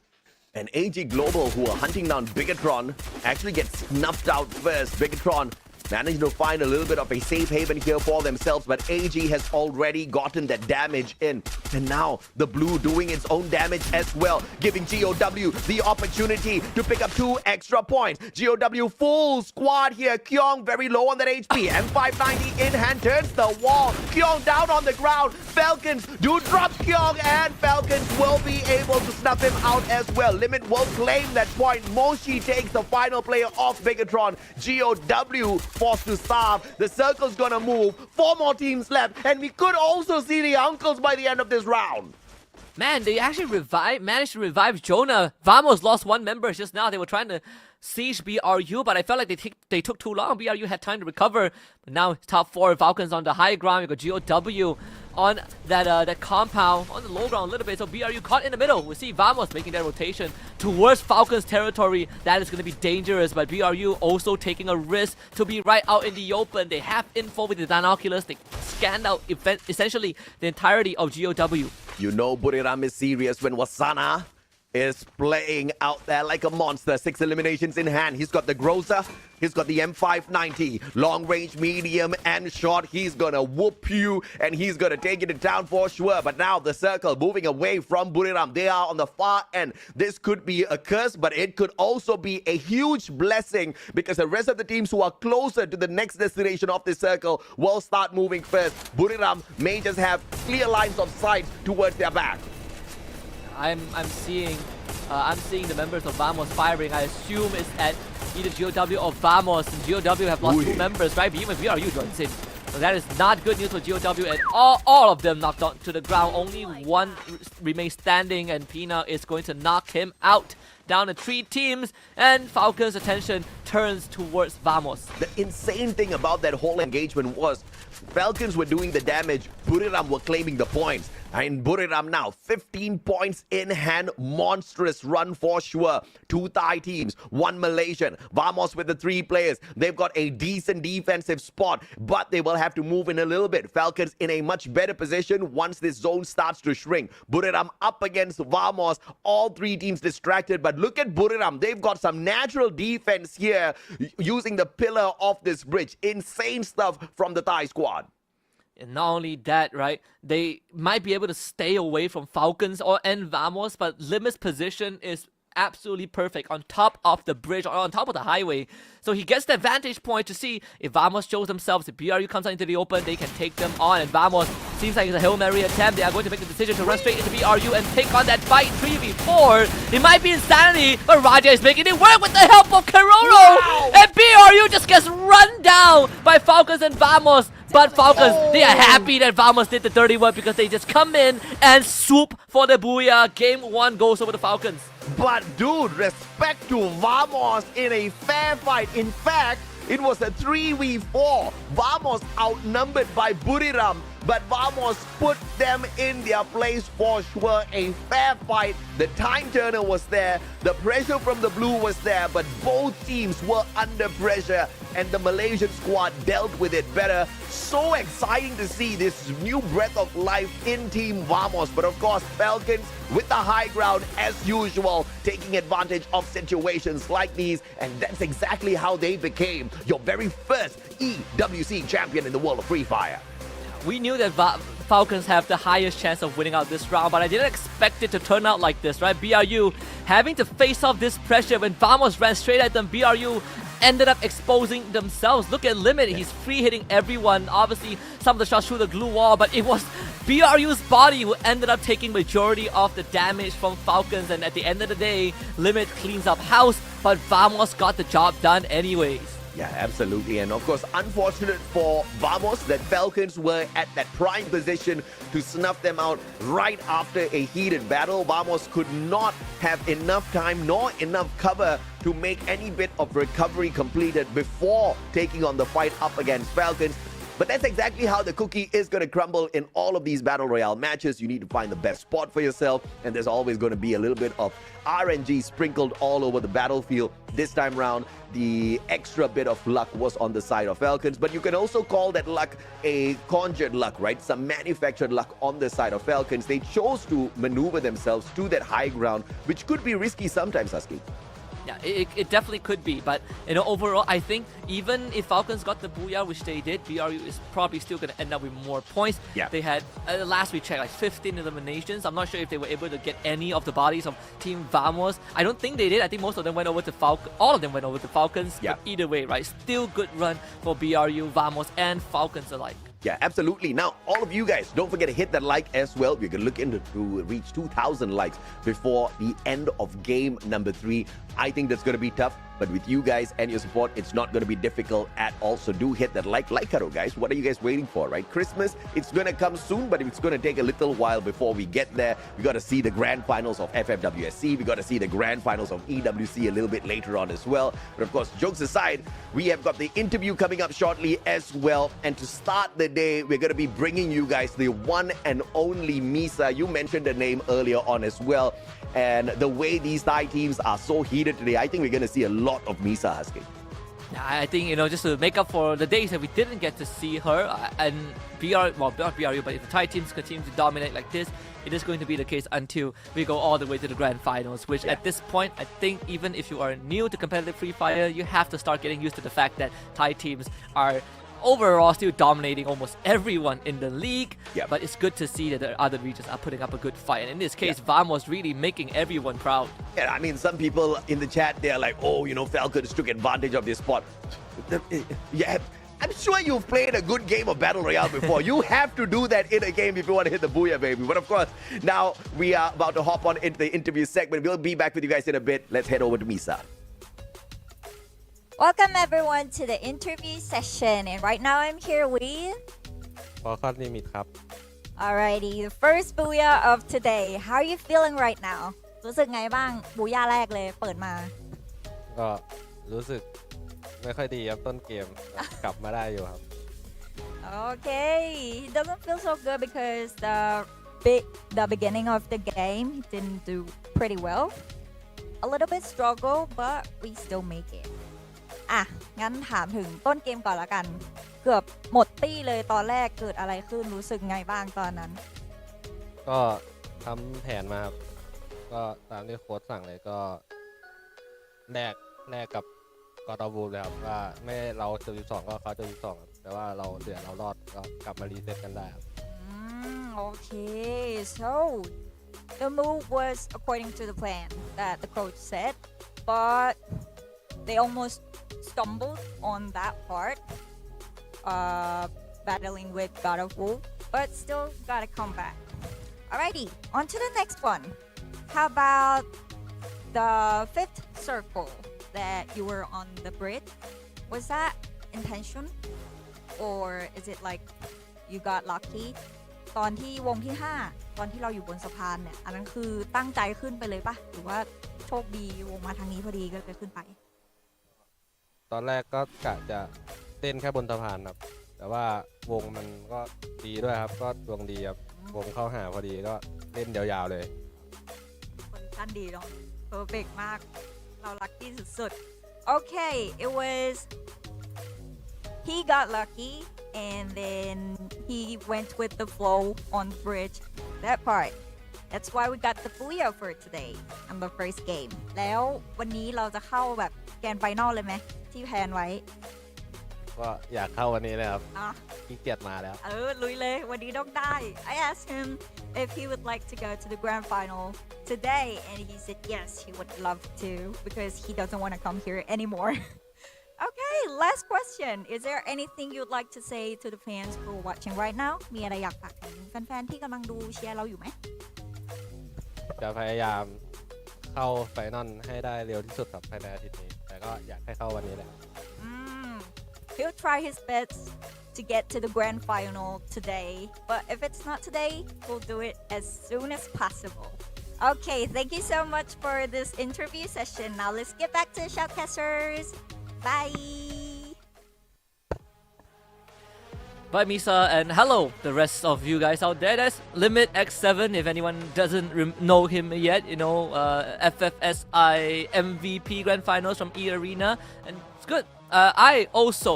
And AG Global, who are hunting down Bigatron, actually gets snuffed out first. Bigatron managed to find a little bit of a safe haven here for themselves, but AG has already gotten that damage in. And now the blue doing its own damage as well, giving GOW the opportunity to pick up 2 extra points. GOW full squad here. Kyong very low on that HP. M590 in hand, turns the wall. Kyong down on the ground. Falcons do drop Kyong, and Falcons will be able to snuff him out as well. Limit will claim that point. Moshi takes the final player off Bigatron. GOW forced to starve. The circle's gonna move. 4 more teams left, and we could also see the uncles by the end of this round. Man, they actually managed to revive Jonah. Vamos lost 1 member just now. They were trying to siege BRU, but I felt like they took too long. BRU had time to recover. But now top 4 Falcons on the high ground. We got GOW on that compound, on the low ground a little bit. So BRU caught in the middle. We see Vamos making their rotation towards Falcons territory. That is going to be dangerous, but BRU also taking a risk to be right out in the open. They have info with the binoculars. They scanned out essentially the entirety of GOW. You know Buriram is serious when Wasana is playing out there like a monster. 6 eliminations in hand. He's got the Groza. He's got the M590. Long range, medium, and short. He's gonna whoop you, and he's gonna take you to town for sure. But now the circle moving away from Buriram. They are on the far end. This could be a curse, but it could also be a huge blessing, because the rest of the teams who are closer to the next destination of this circle will start moving first. Buriram may just have clear lines of sight towards their back. I'm seeing the members of Vamos firing. I assume it's at either GOW or Vamos. And GOW have lost 2 members, right? But even BRU joins in. So that is not good news for GOW, and all of them knocked on to the ground. Only 1 remains standing, and Pina is going to knock him out. Down to 3 teams, and Falcons' attention turns towards Vamos. The insane thing about that whole engagement was Falcons were doing the damage, Buriram were claiming the points. And Buriram now 15 points in hand. Monstrous run for sure. 2 Thai teams, 1 Malaysian. Vamos with the 3 players. They've got a decent defensive spot, but they will have to move in a little bit. Falcons in a much better position once this zone starts to shrink. Buriram up against Vamos. All 3 teams distracted, but look at Buriram. They've got some natural defense here using the pillar of this bridge. Insane stuff from the Thai squad. And not only that, right, they might be able to stay away from Falcons and Vamos, but Limit's position is absolutely perfect on top of the bridge, or on top of the highway. So he gets that vantage point to see if Vamos shows themselves, if BRU comes out into the open, they can take them on. And Vamos seems like it's a Hail Mary attempt. They are going to make the decision to run straight into BRU and take on that fight 3v4. It might be insanity, but Raja is making it work with the help of Keroro. Wow. And BRU just gets run down by Falcons and Vamos. But Falcons, they are happy that Vamos did the dirty work, because they just come in and swoop for the booyah. Game 1 goes over the Falcons. But dude, respect to Vamos in a fair fight. In fact, it was a 3v4. Vamos outnumbered by Buriram, but Vamos put them in their place for sure. A fair fight. The time turner was there. The pressure from the blue was there, but both teams were under pressure, and the Malaysian squad dealt with it better. So exciting to see this new breath of life in Team Vamos. But of course, Falcons with the high ground as usual, taking advantage of situations like these, and that's exactly how they became your very first EWC champion in the world of Free Fire. We knew that Falcons have the highest chance of winning out this round, but I didn't expect it to turn out like this, right? BRU having to face off this pressure when Vamos ran straight at them. BRU ended up exposing themselves. Look at Limit, he's free hitting everyone. Obviously, some of the shots through the glue wall, but it was BRU's body who ended up taking majority of the damage from Falcons, and at the end of the day, Limit cleans up house, but Vamos got the job done anyways. Yeah, absolutely. And of course, unfortunate for Vamos that Falcons were at that prime position to snuff them out right after a heated battle. Vamos could not have enough time nor enough cover to make any bit of recovery completed before taking on the fight up against Falcons. But that's exactly how the cookie is going to crumble in all of these Battle Royale matches. You need to find the best spot for yourself, and there's always going to be a little bit of RNG sprinkled all over the battlefield. This time round, the extra bit of luck was on the side of Falcons, but you can also call that luck a conjured luck, right? Some manufactured luck on the side of Falcons. They chose to maneuver themselves to that high ground, which could be risky sometimes, Husky. Yeah, it definitely could be, but overall, I think even if Falcons got the Booyah, which they did, BRU is probably still going to end up with more points. Yeah. They had, last we checked, like 15 eliminations. I'm not sure if they were able to get any of the bodies of Team Vamos. I don't think they did. I think most of them went over to Falcons. All of them went over to Falcons. Yeah. But either way, right, still good run for BRU, Vamos, and Falcons alike. Yeah, absolutely. Now, all of you guys, don't forget to hit that like as well. We're going to look into to reach 2,000 likes before the end of game number 3. I think that's going to be tough, but with you guys and your support, it's not going to be difficult at all. So do hit that like arrow, guys. What are you guys waiting for, right? Christmas, it's going to come soon, but it's going to take a little while before we get there. We got to see the grand finals of FFWS Sea. We got to see the grand finals of EWC a little bit later on as well. But of course, jokes aside, we have got the interview coming up shortly as well. And to start the day, we're going to be bringing you guys the one and only Misa. You mentioned the name earlier on as well. And the way these Thai teams are so heated today, I think we're going to see a lot of Misa Husky. I think, just to make up for the days that we didn't get to see her and not BRU, but if the Thai teams continue to dominate like this, it is going to be the case until we go all the way to the grand finals, which at this point, I think even if you are new to competitive Free Fire, you have to start getting used to the fact that Thai teams are overall still dominating almost everyone in the league. Yep. But it's good to see that the other regions are putting up a good fight. And in this case, Vamos really making everyone proud. Yeah, I mean, some people in the chat, they're like, oh, Falcons took advantage of this spot. Yeah, I'm sure you've played a good game of Battle Royale before. You have to do that in a game if you want to hit the Booyah, baby. But of course, now we are about to hop on into the interview segment. We'll be back with you guys in a bit. Let's head over to Misa. Welcome everyone to the interview session, and right now I'm here with Falcon Limit ครับ Alrighty, the first booyah of today. How are you feeling right now? รู้สึกไงบ้างบูย่าแรกเลยเปิดมา ก็รู้สึกไม่ค่อยดีครับต้นเกม กลับมาได้อยู่ครับ Okay, he doesn't feel so good because the beginning of the game he didn't do pretty well. A little bit struggle, but we still make it. อ่ะงั้นถามถึงต้นเกมก่อนละกันเกือบหมดตี้เลยตอนแรกเกิดอะไรขึ้นรู้สึกไงบ้างตอนนั้น ก็ทำแผนมาครับก็ตามที่โค้ชสั่งเลยก็แลกกับกอร์ดบูเลยครับว่าไม่เราจุด12ก็เขาจุด12ครับแต่ว่าเราเหลือเรารอดก็กลับมารีเซ็ตกันได้ครับ Okay, so the move was according to the plan that the coach said, but they almost stumbled on that part, battling with God of War, but still gotta come back. Alrighty, on to the next one. How about the 5th circle that you were on the bridge? Was that intention, or is it like you got lucky? ตอนที่วงที่ 5 ตอนที่เราอยู่บนสะพานเนี่ยอันนั้นคือตั้งใจขึ้นไปเลยปะหรือว่าโชคดีวงมาทางนี้พอดีก็เลยขึ้นไป ตอนแรกก็กะจะเต้นแค่บนสะพานครับแต่ว่าวงมันก็ดีด้วยครับก็ดวงดีครับวงเข้าหาพอดีก็เล่นยาวๆเลย โพซิชั่นดีเนาะ perfect มากเราลัคกี้สุดๆ Okay, it was he got lucky and then he went with the flow on the bridge. That part. That's why we got the booyah for today on the first game. แล้ววันนี้เราจะเข้าแบบแกนไฟนอลเลยไหมที่แพลนไว้ ก็อยากเข้าวันนี้เลยครับ อ่ะ ขี้เกียจมาแล้ว ลุยเลยวันนี้ต้องได้ I asked him if he would like to go to the grand final today and he said yes he would love to because he doesn't want to come here anymore. Okay, last question. Is there anything you'd like to say to the fans who are watching right now? มีอะไรอยากฝากถึงแฟนๆที่กำลังดูเชียร์เราอยู่ไหม จะพยายามเข้าไฟนอลให้ได้เร็วที่สุดครับภายในอาทิตย์นี้แต่ก็อยากให้เข้าวันนี้แหละ He'll try his best to get to the grand final today, but if it's not today, we'll do it as soon as possible. Okay, thank you so much for this interview session. Now let's get back to the shoutcasters. Bye. Bye, Misa, and hello, the rest of you guys out there. That's Limit X7. If anyone doesn't know him yet, FFSI MVP Grand Finals from E Arena, and it's good. I also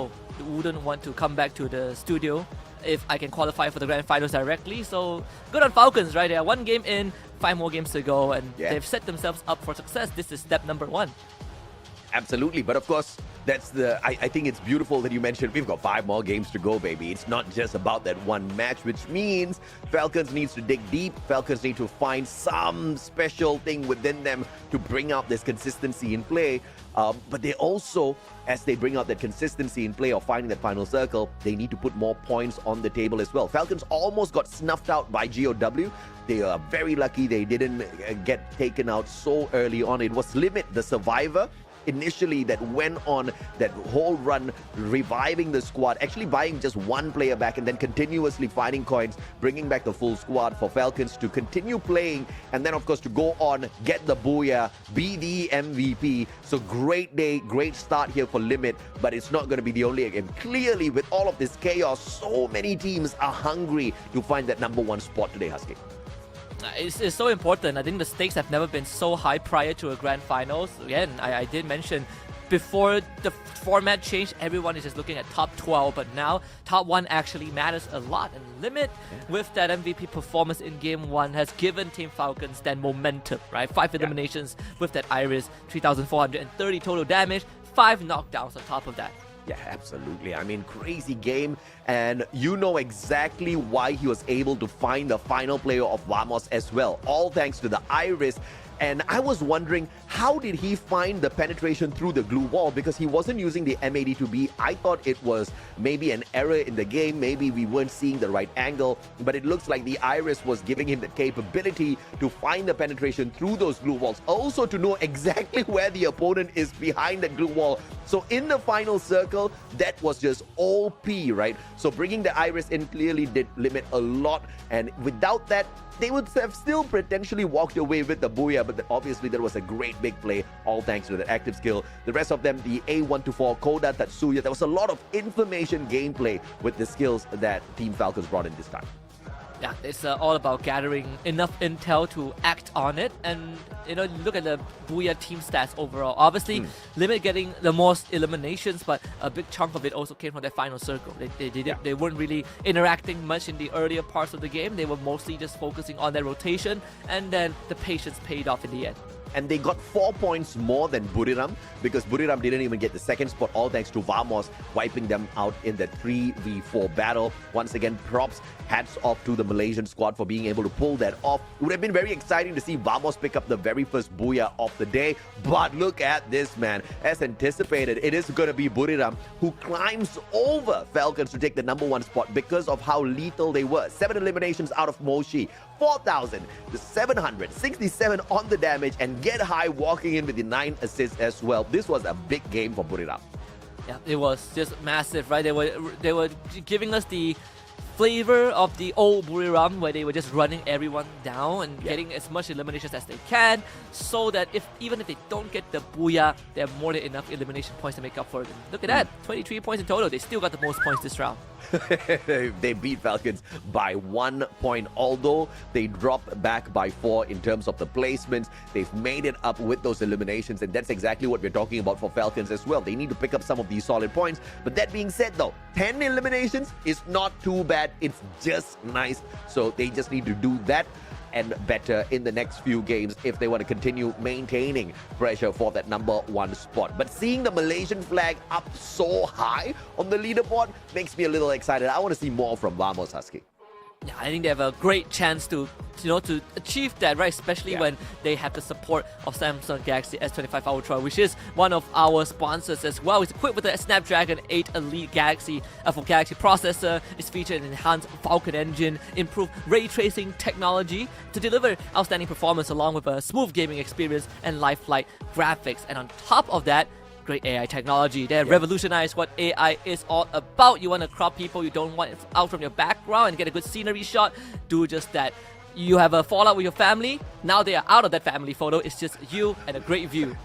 wouldn't want to come back to the studio if I can qualify for the Grand Finals directly. So good on Falcons, right? They are 1 game in, 5 more games to go, and they've set themselves up for success. This is step number 1. Absolutely. But of course, that's I think it's beautiful that you mentioned we've got 5 more games to go, baby. It's not just about that one match, which means Falcons needs to dig deep. Falcons need to find some special thing within them to bring out this consistency in play. But they also, as they bring out that consistency in play or finding that final circle, they need to put more points on the table as well. Falcons almost got snuffed out by GOW. They are very lucky they didn't get taken out so early on. It was Limit, the survivor, initially that went on that whole run, reviving the squad, actually buying just one player back and then continuously finding coins, bringing back the full squad for Falcons to continue playing, and then of course to go on, get the booyah, be the MVP. So great day, great start here for Limit, but it's not going to be the only game. Clearly, with all of this chaos, so many teams are hungry to find that #1 spot today, Husky. It's so important. I think the stakes have never been so high prior to a grand finals. Again, I did mention before the format changed, everyone is just looking at top 12, but now top 1 actually matters a lot. And Limit, with that MVP performance in game 1, has given Team Falcons that momentum, right? 5 eliminations with that Iris, 3,430 total damage, 5 knockdowns on top of that. Yeah, absolutely. I mean, crazy game. And you know exactly why he was able to find the final player of Vamos as well. All thanks to the Iris. And I was wondering, how did he find the penetration through the glue wall? Because he wasn't using the M82B. I thought it was maybe an error in the game. Maybe we weren't seeing the right angle. But it looks like the Iris was giving him the capability to find the penetration through those glue walls. Also to know exactly where the opponent is behind that glue wall. So in the final circle, that was just OP, right? So bringing the Iris in clearly did limit a lot. And without that, they would have still potentially walked away with the booyah, but obviously there was a great big play, all thanks to that active skill. The rest of them, the A124, Koda, Tatsuya, there was a lot of information gameplay with the skills that Team Falcons brought in this time. Yeah, it's all about gathering enough intel to act on it. And, you know, look at the Booyah team stats overall. Obviously, Limit getting the most eliminations, but a big chunk of it also came from that final circle. They weren't really interacting much in the earlier parts of the game. They were mostly just focusing on their rotation, and then the patience paid off in the end. And they got 4 points more than Buriram because Buriram didn't even get the second spot, all thanks to Vamos wiping them out in the 3v4 battle. Once again, props, hats off to the Malaysian squad for being able to pull that off. It would have been very exciting to see Vamos pick up the very first booyah of the day. But look at this, man. As anticipated, it is going to be Buriram who climbs over Falcons to take the #1 spot because of how lethal they were. 7 eliminations out of Moshi, 4,767 on the damage, and get high walking in with the 9 assists as well. This was a big game for Buriram. Yeah, it was just massive, right? They were giving us the flavor of the old Buriram, where they were just running everyone down and getting as much eliminations as they can, so that even if they don't get the booyah, they have more than enough elimination points to make up for it. Look at that, 23 points in total. They still got the most points this round. They beat Falcons by 1 point, although they dropped back by 4 in terms of the placements. They've made it up with those eliminations, and that's exactly what we're talking about for Falcons as well. They need to pick up some of these solid points. But that being said, though, 10 eliminations is not too bad. It's just nice. So they just need to do that and better in the next few games if they want to continue maintaining pressure for that #1 spot. But seeing the Malaysian flag up so high on the leaderboard makes me a little excited. I want to see more from Vamos, Husky. Yeah, I think they have a great chance to achieve that, right? Especially when they have the support of Samsung Galaxy S25 Ultra, which is one of our sponsors as well. It's equipped with the Snapdragon 8 Elite Galaxy processor. It's featured an enhanced Falcon engine, improved ray tracing technology to deliver outstanding performance along with a smooth gaming experience and lifelike graphics. And on top of that, great AI technology. They revolutionized what AI is all about. You want to crop people you don't want out from your background and get a good scenery shot? Do just that. You have a fallout with your family, now they are out of that family photo. It's just you and a great view.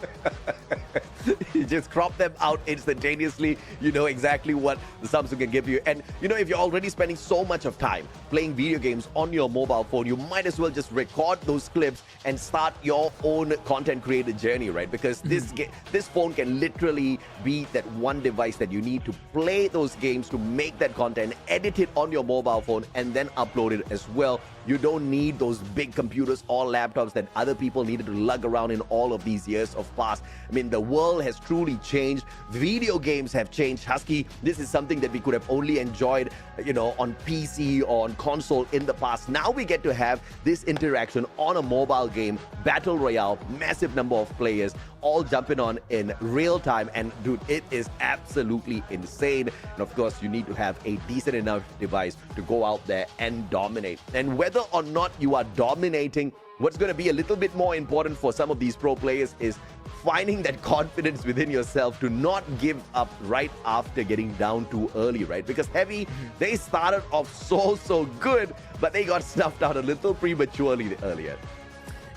You just crop them out instantaneously. You know exactly what the Samsung can give you. And you know, if you're already spending so much of time playing video games on your mobile phone, you might as well just record those clips and start your own content creator journey, right? Because this phone can literally be that one device that you need to play those games, to make that content, edit it on your mobile phone, and then upload it as well. You don't need those big computers or laptops that other people needed to lug around in all of these years of past. I mean, the world has truly changed. Video games have changed. Husky, this is something that we could have only enjoyed, on PC or on console in the past. Now we get to have this interaction on a mobile game, Battle Royale, massive number of players, all jumping on in real time. And dude, it is absolutely insane. And of course, you need to have a decent enough device to go out there and dominate. And whether or not you are dominating, what's going to be a little bit more important for some of these pro players is finding that confidence within yourself to not give up right after getting down too early, right? Because Heavy, they started off so good, but they got snuffed out a little prematurely earlier.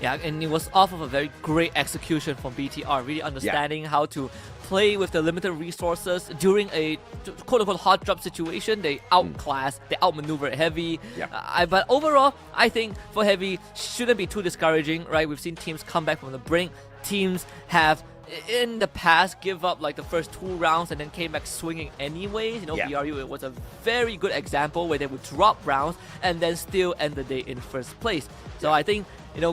Yeah, and it was off of a very great execution from BTR, really understanding how to play with the limited resources during a quote-unquote hot drop situation. They outclass, they outmaneuver Heavy. But overall, I think for Heavy, shouldn't be too discouraging, right? We've seen teams come back from the brink. Teams have in the past give up like the first 2 rounds and then came back swinging anyways. BRU, it was a very good example where they would drop rounds and then still end the day in first place. So I think,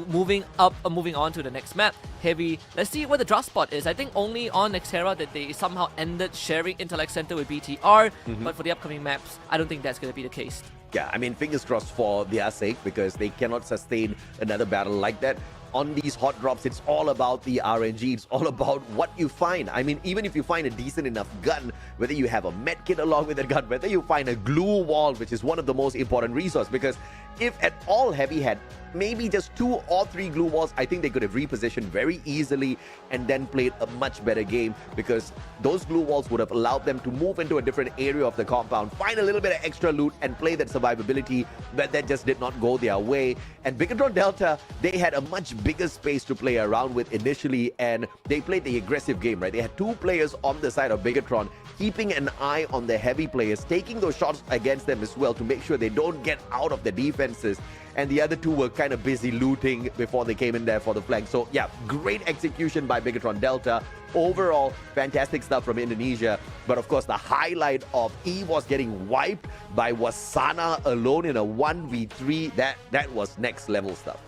moving on to the next map, Heavy, let's see where the drop spot is. I think only on Nextera that they somehow ended sharing Intellect Center with BTR, but for the upcoming maps, I don't think that's going to be the case. Yeah, I mean, fingers crossed for their sake, because they cannot sustain another battle like that. On these hot drops, it's all about the RNG. It's all about what you find. I mean, even if you find a decent enough gun, whether you have a med kit along with that gun, whether you find a glue wall, which is one of the most important resources, because if at all Heavy had maybe just 2 or 3 glue walls, I think they could have repositioned very easily and then played a much better game, because those glue walls would have allowed them to move into a different area of the compound, find a little bit of extra loot and play that survivability, but that just did not go their way. And Bigatron Delta, they had a much bigger space to play around with initially, and they played the aggressive game, right? They had 2 players on the side of Bigatron, keeping an eye on the Heavy players, taking those shots against them as well to make sure they don't get out of the defenses. And the other 2 were kind of busy looting before they came in there for the flank. So yeah, great execution by Bigatron Delta. Overall, fantastic stuff from Indonesia. But of course, the highlight of EVOS getting wiped by Wasana alone in a 1v3, that was next level stuff.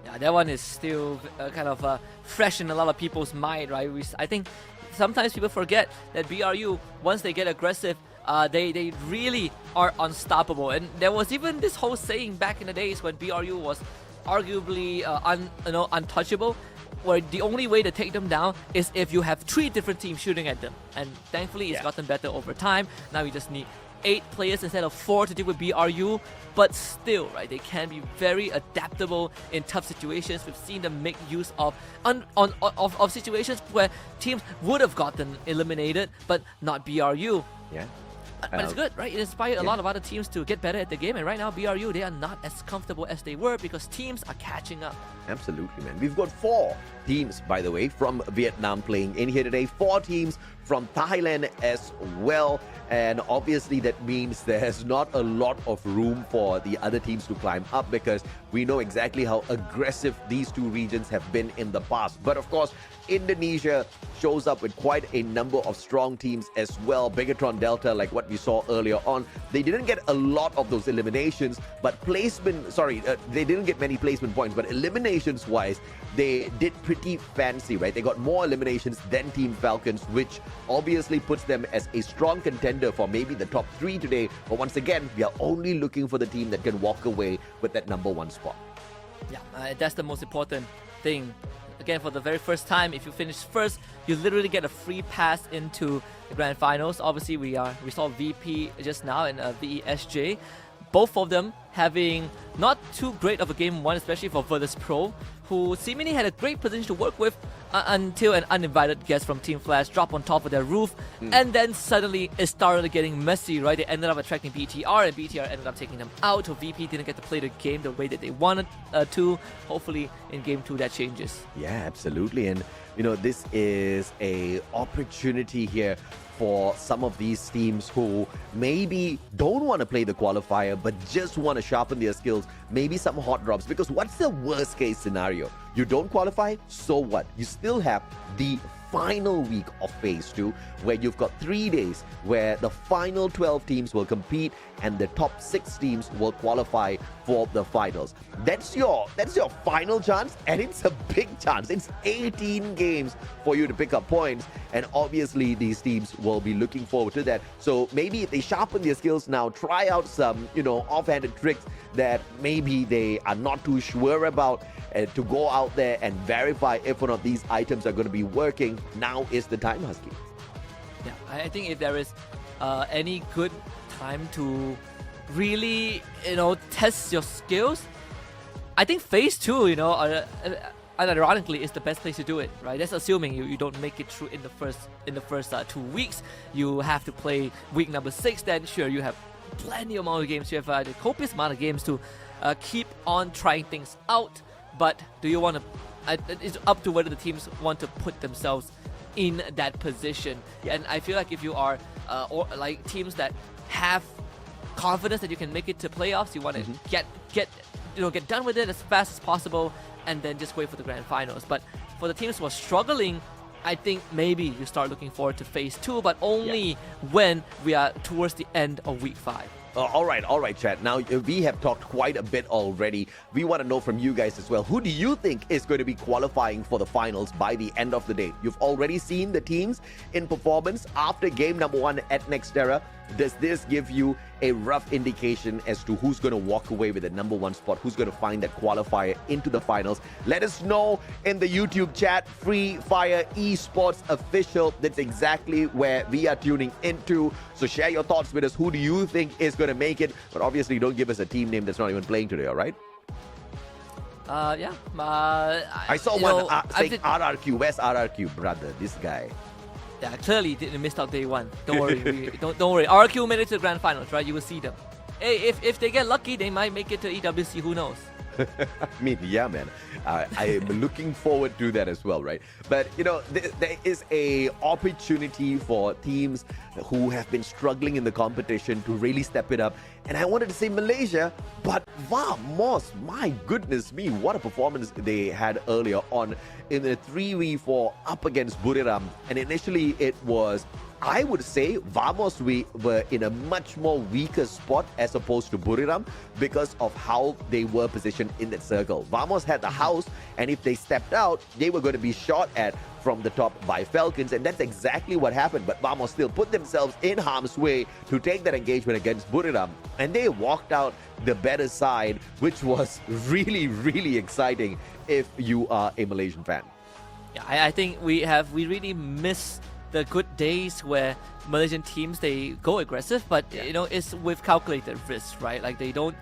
Yeah, that one is still kind of fresh in a lot of people's mind, right? I think sometimes people forget that BRU, once they get aggressive, they really are unstoppable. And there was even this whole saying back in the days when BRU was arguably untouchable, where the only way to take them down is if you have 3 different teams shooting at them. And thankfully, it's gotten better over time. Now you just need 8 players instead of 4 to deal with BRU, but still, right, they can be very adaptable in tough situations. We've seen them make use of situations where teams would have gotten eliminated, but not BRU. Yeah. But it's good, right? It inspired a lot of other teams to get better at the game, and right now BRU, they are not as comfortable as they were because teams are catching up. Absolutely, man. We've got 4 teams, by the way, from Vietnam playing in here today. 4 teams from Thailand as well. And obviously that means there's not a lot of room for the other teams to climb up, because we know exactly how aggressive these 2 regions have been in the past. But of course, Indonesia shows up with quite a number of strong teams as well. Bigatron Delta, like what we saw earlier on, they didn't get a lot of those eliminations, but they didn't get many placement points, but eliminations wise, they did pretty fancy, right? They got more eliminations than Team Falcons, which obviously puts them as a strong contender for maybe the top 3 today. But once again, we are only looking for the team that can walk away with that number 1 spot. Yeah, that's the most important thing. Again, for the very first time, if you finish first, you literally get a free pass into the grand finals. Obviously, we saw VP just now and VESJ. Both of them having not too great of a game 1, especially for Virtus Pro, who seemingly had a great position to work with until an uninvited guest from Team Flash dropped on top of their roof. And then suddenly it started getting messy, right? They ended up attracting BTR, and BTR ended up taking them out. So VP didn't get to play the game the way that they wanted to. Hopefully in game 2 that changes. Yeah, absolutely. And this is a opportunity here for some of these teams who maybe don't want to play the qualifier but just want to sharpen their skills, maybe some hot drops. Because what's the worst case scenario? You don't qualify, so what? You still have the final week of phase 2, where you've got 3 days where the final 12 teams will compete and the top 6 teams will qualify for the finals. That's your final chance, and it's a big chance. It's 18 games for you to pick up points, and obviously these teams will be looking forward to that. So maybe if they sharpen their skills now, try out some, offhanded tricks that maybe they are not too sure about, to go out there and verify if one of these items are going to be working. Now is the time, Husky. Yeah, I think if there is any good time to really, test your skills, I think phase 2, ironically, is the best place to do it, right? That's assuming you don't make it through in the first 2 weeks. You have to play week number 6. Then sure, you have plenty amount of games. You have a copious amount of games to keep on trying things out. But do you want to? It's up to whether the teams want to put themselves in that position. And I feel like if you are or like teams that have confidence that you can make it to playoffs, you want to get done with it as fast as possible, and then just wait for the grand finals. But for the teams who are struggling, I think maybe you start looking forward to phase 2, but only when we are towards the end of week 5. All right, chat. Now, we have talked quite a bit already. We want to know from you guys as well. Who do you think is going to be qualifying for the finals by the end of the day? You've already seen the teams in performance after game number 1 at Nextera. Does this give you a rough indication as to who's going to walk away with the number 1 spot? Who's going to find that qualifier into the finals? Let us know in the YouTube chat. Free Fire Esports Official. That's exactly where we are tuning into. So share your thoughts with us. Who do you think is going to make it? But obviously, don't give us a team name that's not even playing today, all right? I saw one saying RRQ. Where's RRQ, brother? This guy. Yeah, clearly didn't miss out day 1. Don't worry, don't worry. RQ made it to the grand finals, right? You will see them. Hey, if they get lucky, they might make it to EWC. Who knows? I mean, yeah, man. I am looking forward to that as well, right? But, there is a opportunity for teams who have been struggling in the competition to really step it up. And I wanted to say Malaysia, but Vamos, my goodness me, what a performance they had earlier on in the 3v4 up against Buriram. And initially it was, I would say, Vamos we were in a much more weaker spot as opposed to Buriram because of how they were positioned in that circle. Vamos had the house, and if they stepped out, they were going to be shot at from the top by Falcons, and that's exactly what happened. But Vamos still put themselves in harm's way to take that engagement against Buriram, and they walked out the better side, which was really, really exciting if you are a Malaysian fan. Yeah, I think we really miss the good days where Malaysian teams, they go aggressive, but it's with calculated risk, right? Like they don't,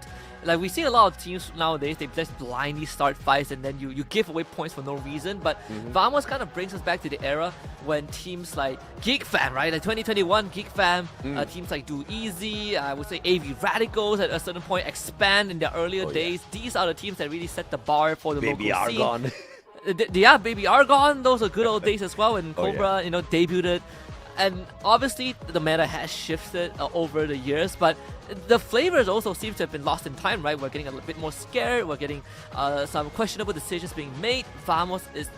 like we see a lot of teams nowadays, they just blindly start fights and then you give away points for no reason. But Vamos kind of brings us back to the era when teams like Geek Fam, right? Like 2021 Geek Fam, teams like Do Easy, I would say AV Radicals at a certain point expand in their earlier days. These are the teams that really set the bar for the Baby local scene. Argon. Yeah, Baby Argon, those are good old days as well when Cobra, debuted. And obviously the meta has shifted over the years, but the flavors also seem to have been lost in time, right? We're getting a little bit more scared, we're getting some questionable decisions being made. Vamos is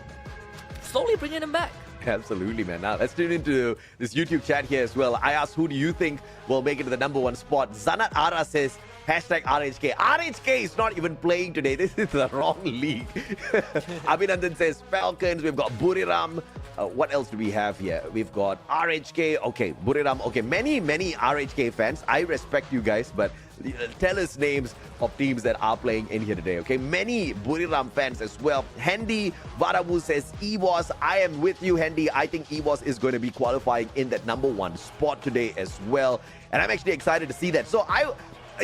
slowly bringing them back. Absolutely, man. Now, let's tune into this YouTube chat here as well. I asked, who do you think will make it to the number 1 spot? Zanat Ara says, #RHK. RHK is not even playing today. This is the wrong league. Abhinandan says Falcons. We've got Buriram. What else do we have here? We've got RHK. Okay, Buriram. Okay, many RHK fans. I respect you guys, but tell us names of teams that are playing in here today, okay? Many Buriram fans as well. Hendy Varabu says EWOS. I am with you, Hendy. I think EWOS is going to be qualifying in that number 1 spot today as well. And I'm actually excited to see that. So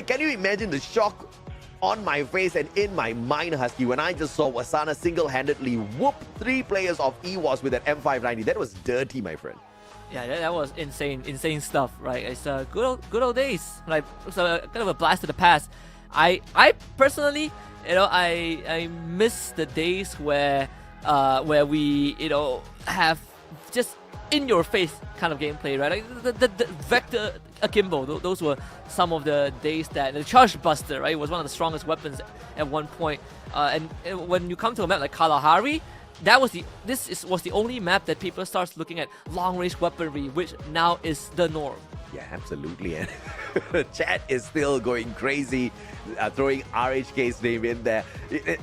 can you imagine the shock on my face and in my mind, Husky, when I just saw Wasana single-handedly whoop 3 players of EWOS with that M590? That was dirty, my friend. Yeah, that was insane stuff, right? It's good old days. Like, so kind of a blast to the past. I personally, I miss the days where we, have just in your face kind of gameplay, right? Like the Vector Akimbo, those were some of the days that the Charge Buster, right, was one of the strongest weapons at one point. And when you come to a map like Kalahari, was the only map that people start looking at long range weaponry, which now is the norm. Yeah, absolutely. And chat is still going crazy, throwing RHK's name in there.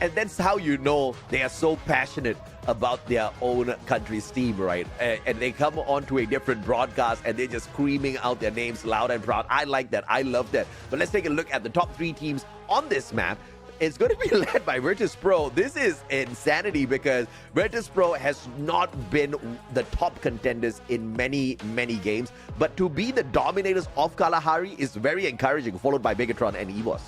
And that's how you know they are so passionate about their own country's team, right? And they come onto a different broadcast and they're just screaming out their names loud and proud. I like that. I love that. But let's take a look at the top 3 teams on this map. It's going to be led by Virtus Pro. This is insanity because Virtus Pro has not been the top contenders in many games. But to be the dominators of Kalahari is very encouraging, followed by Bigatron and EVOS.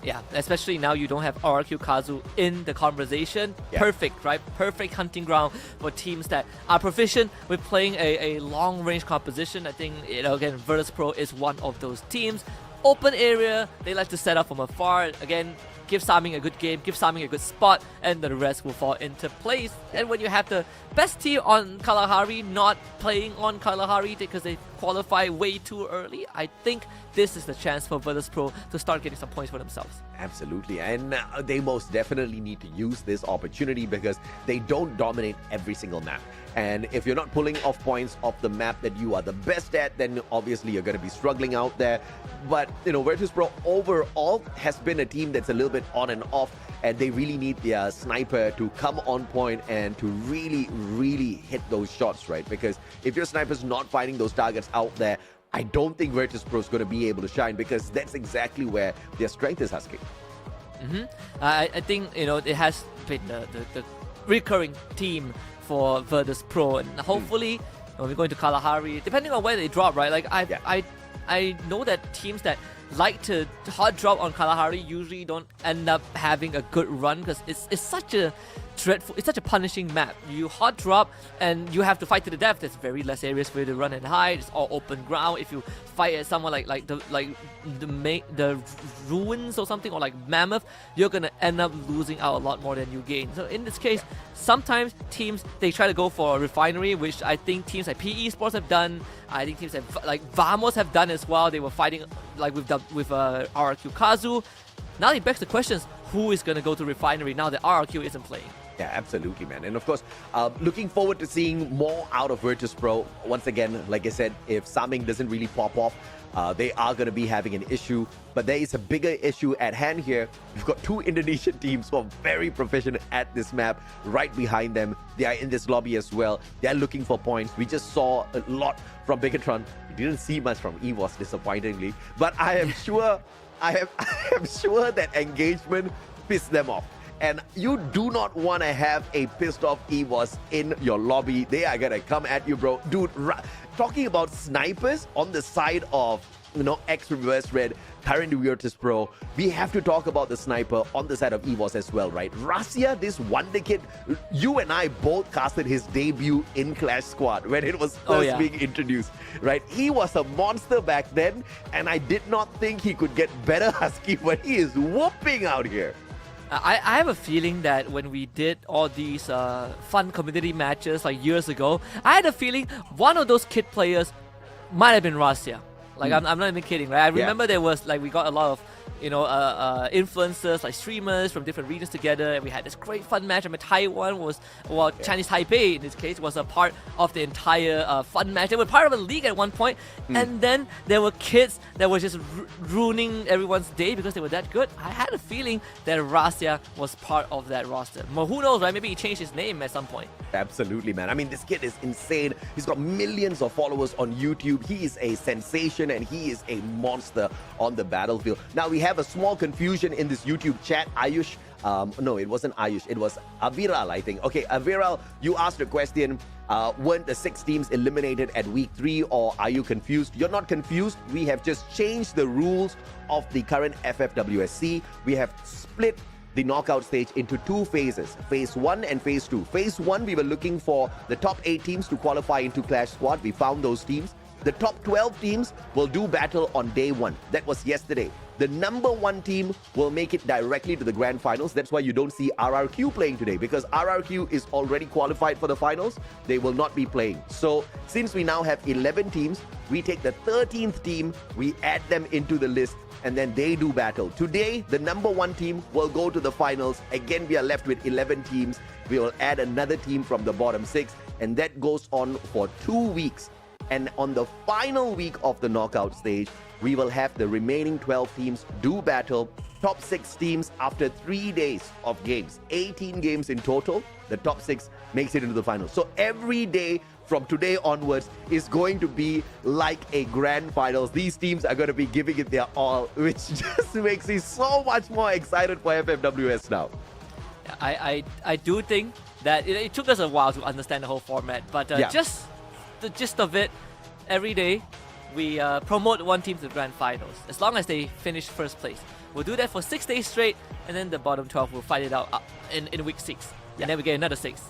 Yeah, especially now you don't have RRQ Kazu in the conversation. Yeah. Perfect, right? Perfect hunting ground for teams that are proficient with playing a long-range composition. I think, again, Virtus Pro is one of those teams. Open area, they like to set up from afar. Again, give Saming a good game, give Saming a good spot, and the rest will fall into place. And when you have the best team on Kalahari not playing on Kalahari because they qualify way too early, I think this is the chance for Virtus Pro to start getting some points for themselves. Absolutely, and they most definitely need to use this opportunity because they don't dominate every single map. And if you're not pulling off points off the map that you are the best at, then obviously you're going to be struggling out there. But, Virtus Pro overall has been a team that's a little bit on and off, and they really need their sniper to come on point and to really hit those shots, right? Because if your sniper's not finding those targets out there, I don't think Virtus Pro is going to be able to shine because that's exactly where their strength is, Husky. I think, it has been the recurring theme for Virtus Pro, and hopefully when we go into Kalahari, depending on where they drop, right? Like I know that teams that like to hard drop on Kalahari usually don't end up having a good run because it's such a dreadful, it's such a punishing map. You hard drop and you have to fight to the death. There's very less areas for you to run and hide. It's all open ground. If you fight at someone like the ruins or something, or like Mammoth, you're gonna end up losing out a lot more than you gain. So in this case, sometimes teams, they try to go for a refinery, which I think teams like PE Sports have done. I think teams like Vamos have done as well. They were fighting like with RRQ Kazu. Now it begs the questions, who is going to go to refinery now that RRQ isn't playing? Yeah, absolutely, man. And of course, looking forward to seeing more out of Virtus Pro. Once again, like I said, if Saming doesn't really pop off, they are going to be having an issue. But there is a bigger issue at hand here. We've got 2 Indonesian teams who are very proficient at this map right behind them. They are in this lobby as well. They're looking for points. We just saw a lot from Bigatron. We didn't see much from EVOS, disappointingly. But I am sure, I am sure that engagement pissed them off. And you do not want to have a pissed off EVOS in your lobby. They are going to come at you, bro. Dude, talking about snipers on the side of, X-Reverse Red, current Virtus Pro, we have to talk about the sniper on the side of EVOS as well, right? Rasia, this wonder kid, you and I both casted his debut in Clash Squad when it was first being introduced, right? He was a monster back then, and I did not think he could get better, Husky, but he is whooping out here. I have a feeling that when we did all these fun community matches like years ago, I had a feeling one of those kid players might have been Rasia. Like, I'm not even kidding, right? I remember there was, we got a lot of, influencers, like streamers from different regions together, and we had this great fun match. I mean, Taiwan was, Chinese Taipei, in this case, was a part of the entire fun match. They were part of a league at one point, and then there were kids that were just ruining everyone's day because they were that good. I had a feeling that Rasia was part of that roster. Well, who knows, right? Maybe he changed his name at some point. Absolutely, man. I mean, this kid is insane. He's got millions of followers on YouTube. He is a sensation and he is a monster on the battlefield. Now, we have a small confusion in this YouTube chat. Ayush, no, it wasn't Ayush. It was Aviral, I think. Okay, Aviral, you asked a question. Weren't the 6 teams eliminated at week 3, or are you confused? You're not confused. We have just changed the rules of the current FFWS Sea. We have split the knockout stage into 2 phases, phase 1 and phase 2. Phase 1, we were looking for the top 8 teams to qualify into Clash Squad. We found those teams. The top 12 teams will do battle on day 1. That was yesterday. The number 1 team will make it directly to the grand finals. That's why you don't see RRQ playing today, because RRQ is already qualified for the finals. They will not be playing. So since we now have 11 teams, we take the 13th team, we add them into the list, and then they do battle. Today, the number 1 team will go to the finals. Again, we are left with 11 teams. We will add another team from the bottom 6, and that goes on for 2 weeks. And on the final week of the knockout stage, we will have the remaining 12 teams do battle. Top 6 teams after 3 days of games, 18 games in total. The top 6 makes it into the final. So every day from today onwards is going to be like a grand finals. These teams are going to be giving it their all, which just makes me so much more excited for FFWS now. I do think that it took us a while to understand the whole format, but just the gist of it, every day we promote one team to the grand finals as long as they finish first place. We'll do that for 6 days straight, and then the bottom 12 will fight it out in week 6, and then we get another 6.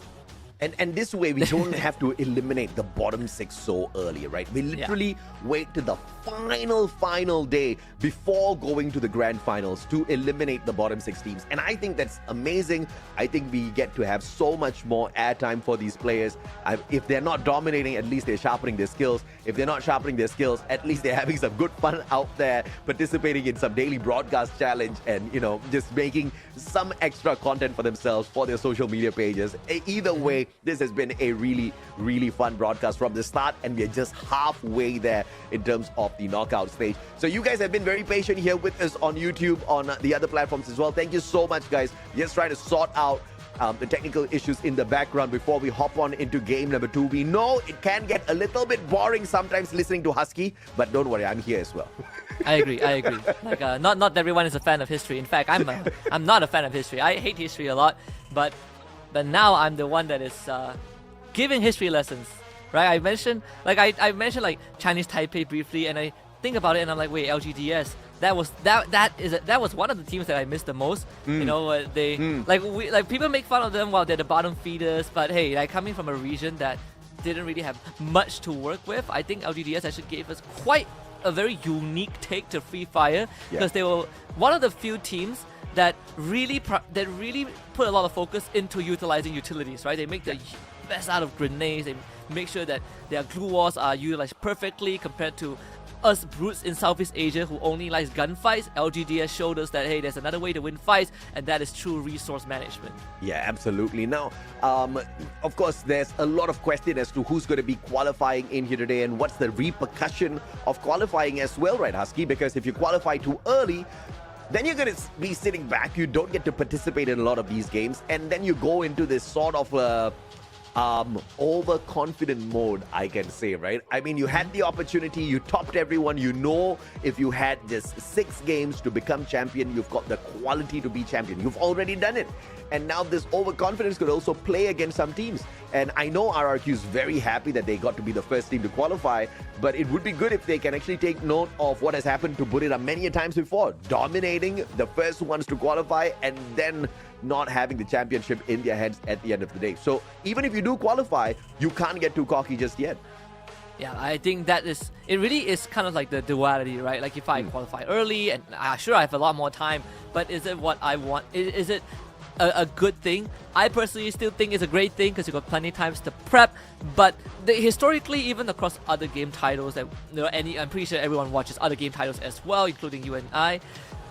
And this way, we don't have to eliminate the bottom 6 so early, right? We literally wait to the final day before going to the grand finals to eliminate the bottom 6 teams. And I think that's amazing. I think we get to have so much more airtime for these players. If they're not dominating, at least they're sharpening their skills. If they're not sharpening their skills, at least they're having some good fun out there, participating in some daily broadcast challenge and, you know, just making some extra content for themselves for their social media pages. Either way, this has been a really, really fun broadcast from the start, and we're just halfway there in terms of the knockout stage. So you guys have been very patient here with us on YouTube, on the other platforms as well. Thank you so much, guys. Just trying to sort out the technical issues in the background before we hop on into game number 2. We know it can get a little bit boring sometimes listening to Husky, but don't worry, I'm here as well. I agree. Like, not everyone is a fan of history. In fact, I'm not a fan of history. I hate history a lot, but now I'm the one that is giving history lessons, right? I mentioned like Chinese Taipei briefly, and I think about it, and I'm like, wait, LGDS. That was one of the teams that I missed the most. You know, like people make fun of them while they're the bottom feeders, but hey, like coming from a region that didn't really have much to work with, I think LGDS actually gave us quite a very unique take to Free Fire, because they were one of the few teams that really put a lot of focus into utilizing utilities, right? They make the best out of grenades. They make sure that their glue walls are utilized perfectly compared to us brutes in Southeast Asia who only likes gunfights. LGDS showed us that, hey, there's another way to win fights, and that is true resource management. Yeah, absolutely. Now, of course, there's a lot of question as to who's going to be qualifying in here today and what's the repercussion of qualifying as well, right, Husky? Because if you qualify too early, then you're going to be sitting back. You don't get to participate in a lot of these games, and then you go into this sort of overconfident mode, I can say, right? I mean, you had the opportunity, you topped everyone. You know, if you had just 6 games to become champion, you've got the quality to be champion. You've already done it. And now this overconfidence could also play against some teams. And I know RRQ is very happy that they got to be the first team to qualify, but it would be good if they can actually take note of what has happened to Burira many a times before, dominating the first ones to qualify and then not having the championship in their heads at the end of the day. So even if you do qualify, you can't get too cocky just yet. Yeah, I think it really is kind of like the duality, right? Like if I qualify early, and sure, I have a lot more time, but is it what I want? Is it a good thing? I personally still think it's a great thing because you got plenty of times to prep, but historically, even across other game titles that, you know, I'm pretty sure everyone watches other game titles as well, including you and I.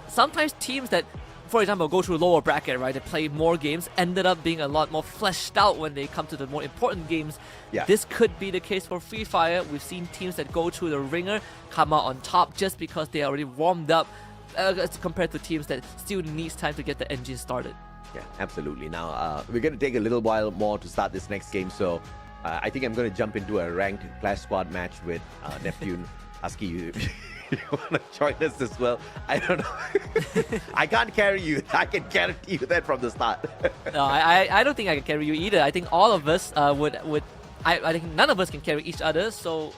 Sometimes teams that, for example, go through lower bracket, right, they play more games, ended up being a lot more fleshed out when they come to the more important games. Yeah. This could be the case for Free Fire. We've seen teams that go through the ringer come out on top just because they already warmed up, as compared to teams that still needs time to get the engine started. Yeah, absolutely. Now, we're going to take a little while more to start this next game, so I think I'm going to jump into a ranked Clash Squad match with Neptune. Husky, you want to join us as well? I don't know. I can't carry you. I can guarantee you that from the start. No, I don't think I can carry you either. I think all of us would. I think none of us can carry each other. So,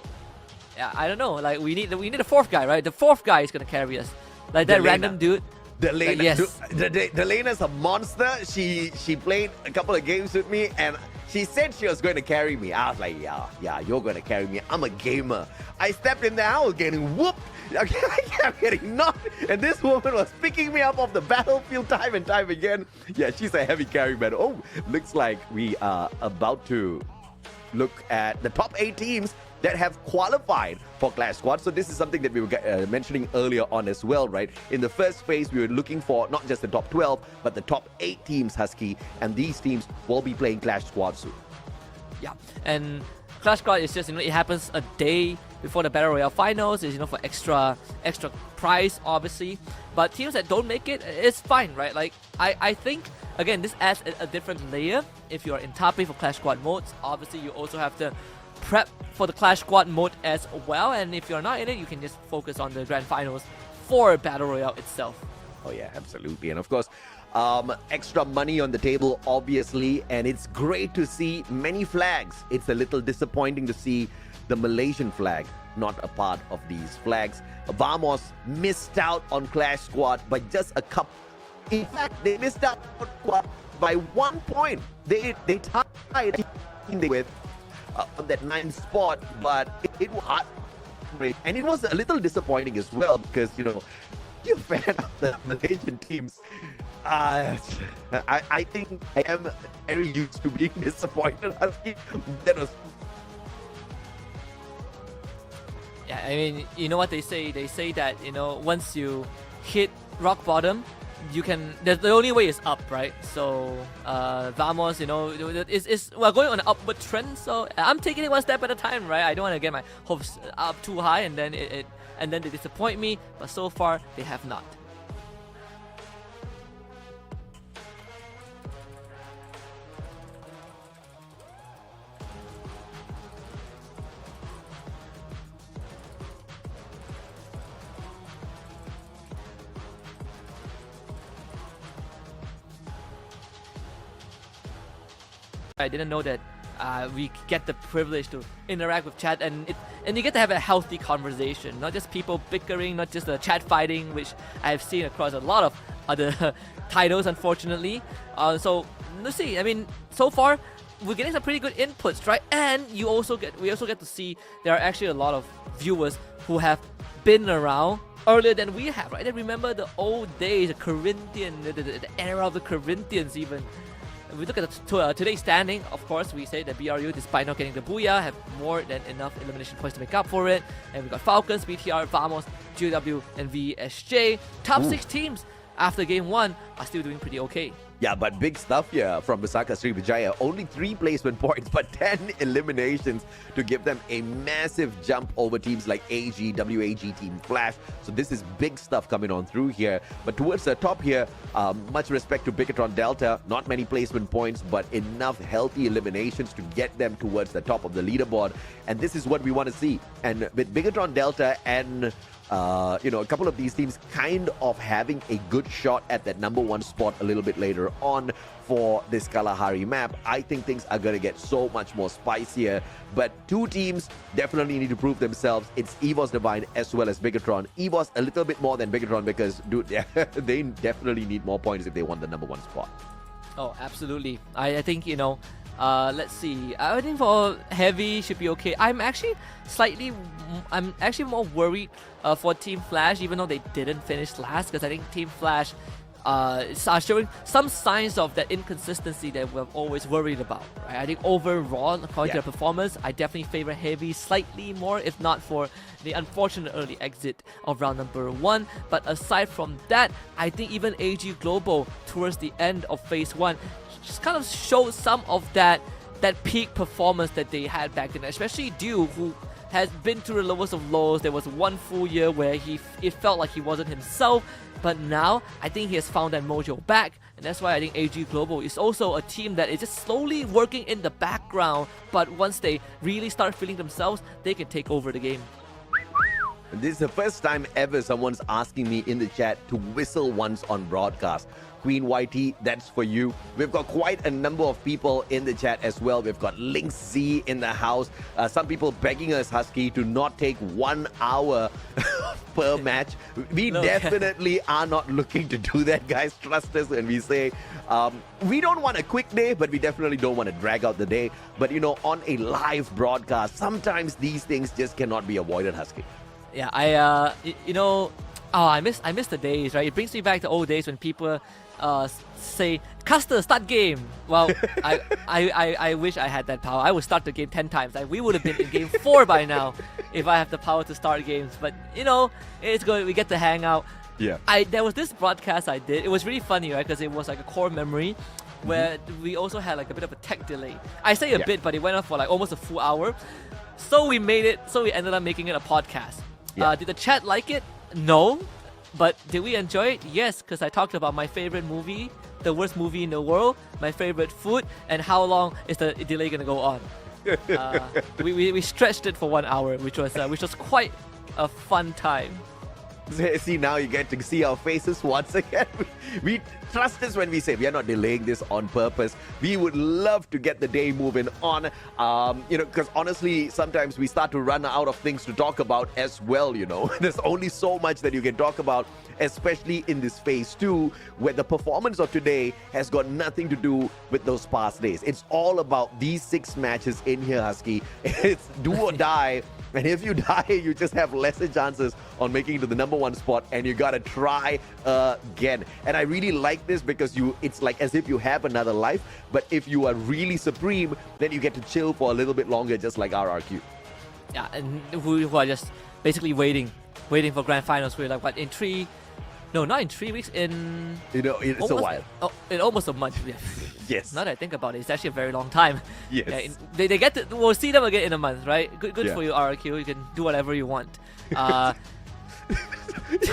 yeah, I don't know. Like we need a 4th guy, right? The 4th guy is gonna carry us. Like that random dude. Delena, yes. Delena's a monster. She played a couple of games with me, and she said she was going to carry me. I was like, yeah, you're going to carry me. I'm a gamer. I stepped in there, I was getting whooped. I kept getting knocked, and this woman was picking me up off the battlefield time and time again. Yeah, she's a heavy carry man. Oh, looks like we are about to look at the top 8 teams that have qualified for Clash Squad. So this is something that we were mentioning earlier on as well, right? In the first phase, we were looking for not just the top 12, but the top 8 teams, Husky, and these teams will be playing Clash Squad soon. Yeah, and Clash Squad is just, it happens a day before the Battle Royale finals. Is for extra prize, obviously. But teams that don't make it, it's fine, right? Like, I think, again, this adds a different layer. If you're in top 8 for Clash Squad modes, obviously you also have to prep for the Clash Squad mode as well. And if you're not in it, you can just focus on the Grand Finals for Battle Royale itself. Oh yeah, absolutely. And of course, extra money on the table, obviously, and it's great to see many flags. It's a little disappointing to see the Malaysian flag not a part of these flags. Vamos missed out on Clash Squad by just a couple. In fact, they missed out by 1 point. They tied with on that 9th spot, but it was hard. And it was a little disappointing as well because, you're a fan of the Malaysian teams. I think I am very used to being disappointed. That was. Yeah, I mean, you know what they say? They say that, once you hit rock bottom, you can. The only way is up, right? So, Vamos, we're going on an upward trend. So I'm taking it one step at a time, right? I don't want to get my hopes up too high, and then they disappoint me. But so far, they have not. I didn't know that we get the privilege to interact with chat, and you get to have a healthy conversation, not just people bickering, not just the chat fighting, which I've seen across a lot of other titles, unfortunately. So let's see. I mean, so far we're getting some pretty good inputs, right? And we also get to see there are actually a lot of viewers who have been around earlier than we have, right? They remember the old days, the Corinthian, the era of the Corinthians even. We look at today's standing. Of course, we say that BRU, despite not getting the Booyah, have more than enough elimination points to make up for it. And we got Falcons, BTR, Vamos, GW, and VSJ. Top 6 teams after game 1 are still doing pretty okay. Yeah, but big stuff here from Visaka Srivijaya. Only 3 placement points, but 10 eliminations to give them a massive jump over teams like AG, WAG, Team Flash. So this is big stuff coming on through here. But towards the top here, much respect to Bigatron Delta. Not many placement points, but enough healthy eliminations to get them towards the top of the leaderboard. And this is what we want to see. And with Bigatron Delta and a couple of these teams kind of having a good shot at that number 1 spot a little bit later on for this Kalahari map, I think things are going to get so much more spicier. But 2 teams definitely need to prove themselves. It's EVOS Divine as well as Bigatron. EVOS a little bit more than Bigatron because, dude, they definitely need more points if they want the number 1 spot. Oh, absolutely. I think, let's see. I think for Heavy should be okay. I'm actually more worried for Team Flash, even though they didn't finish last, because I think Team Flash are showing some signs of that inconsistency that we've always worried about. Right? I think overall, according to their performance, I definitely favor Heavy slightly more, if not for the unfortunate early exit of round number 1. But aside from that, I think even AG Global towards the end of phase 1 just kind of showed some of that peak performance that they had back then, especially Dew, who has been through the lowest of lows. There was one full year where it felt like he wasn't himself, but now I think he has found that mojo back, and that's why I think AG Global is also a team that is just slowly working in the background, but once they really start feeling themselves, they can take over the game. This is the first time ever someone's asking me in the chat to whistle once on broadcast. Queen YT, that's for you. We've got quite a number of people in the chat as well. We've got Lynx Z in the house. Some people begging us, Husky, to not take 1 hour per match. We definitely are not looking to do that, guys. Trust us when we say we don't want a quick day, but we definitely don't want to drag out the day. But, on a live broadcast, sometimes these things just cannot be avoided, Husky. Yeah, I miss the days, right? It brings me back to old days when people say, Custer, start game. Well, I wish I had that power. I would start the game 10 times. We would have been in game 4 by now if I have the power to start games. But, it's good. We get to hang out. Yeah. There was this broadcast I did. It was really funny, right? Because it was like a core memory where we also had like a bit of a tech delay. I say a Yeah. bit, but it went on for like almost a full hour. So we made it. So we ended up making it a podcast. Yeah. Did the chat like it? No. But did we enjoy it? Yes, because I talked about my favorite movie, the worst movie in the world, my favorite food, and how long is the delay gonna go on. We stretched it for 1 hour, which was quite a fun time. See, now you get to see our faces once again. We trust us when we say we are not delaying this on purpose. We would love to get the day moving on. Because honestly, sometimes we start to run out of things to talk about as well, There's only so much that you can talk about, especially in this phase 2, where the performance of today has got nothing to do with those past days. It's all about these 6 matches in here, Husky. It's do or die. And if you die, you just have lesser chances on making it to the number 1 spot, and you gotta try again. And I really like this because it's like as if you have another life, but if you are really supreme, then you get to chill for a little bit longer, just like RRQ. Yeah, and who are just basically waiting for grand finals. We're like, what, in 3... No, not in 3 weeks, in... It's almost, a while. Oh, in almost a month. Yeah. Yes. Now that I think about it, it's actually a very long time. Yes. Yeah, they get to... We'll see them again in a month, right? Good Yeah. for you, RRQ. You can do whatever you want.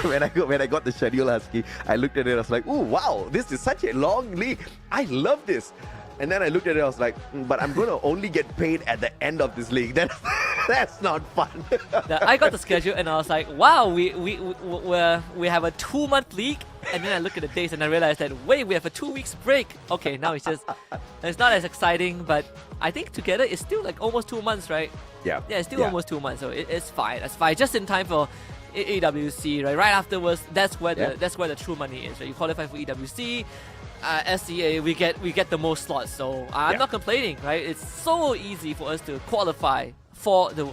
when I got the schedule, Husky, I looked at it, I was like, oh, wow, this is such a long league. I love this. And then I looked at it, I was like, but I'm going to only get paid at the end of this league. That's not fun. I got the schedule and I was like, wow, we have a 2-month league. And then I look at the dates and I realized that, wait, we have a 2 weeks break. Okay, now it's not as exciting, but I think together it's still like almost 2 months, right? Yeah. Yeah, it's still almost 2 months, so it's fine. It's fine. Just in time for EWC, right? Right afterwards, that's where the true money is. Right? You qualify for EWC, SCA, we get the most slots. So I'm not complaining, right? It's so easy for us to qualify for the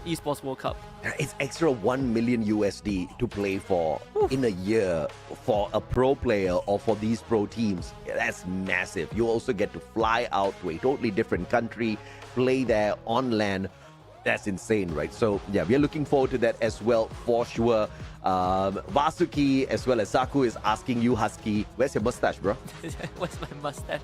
Esports World Cup. It's extra 1 million USD to play for in a year for a pro player or for these pro teams. That's massive. You also get to fly out to a totally different country, play there on land. That's insane, right? So yeah, we are looking forward to that as well for sure. Vasuki as well as Saku is asking you, Husky, where's your mustache, bro? Where's my mustache?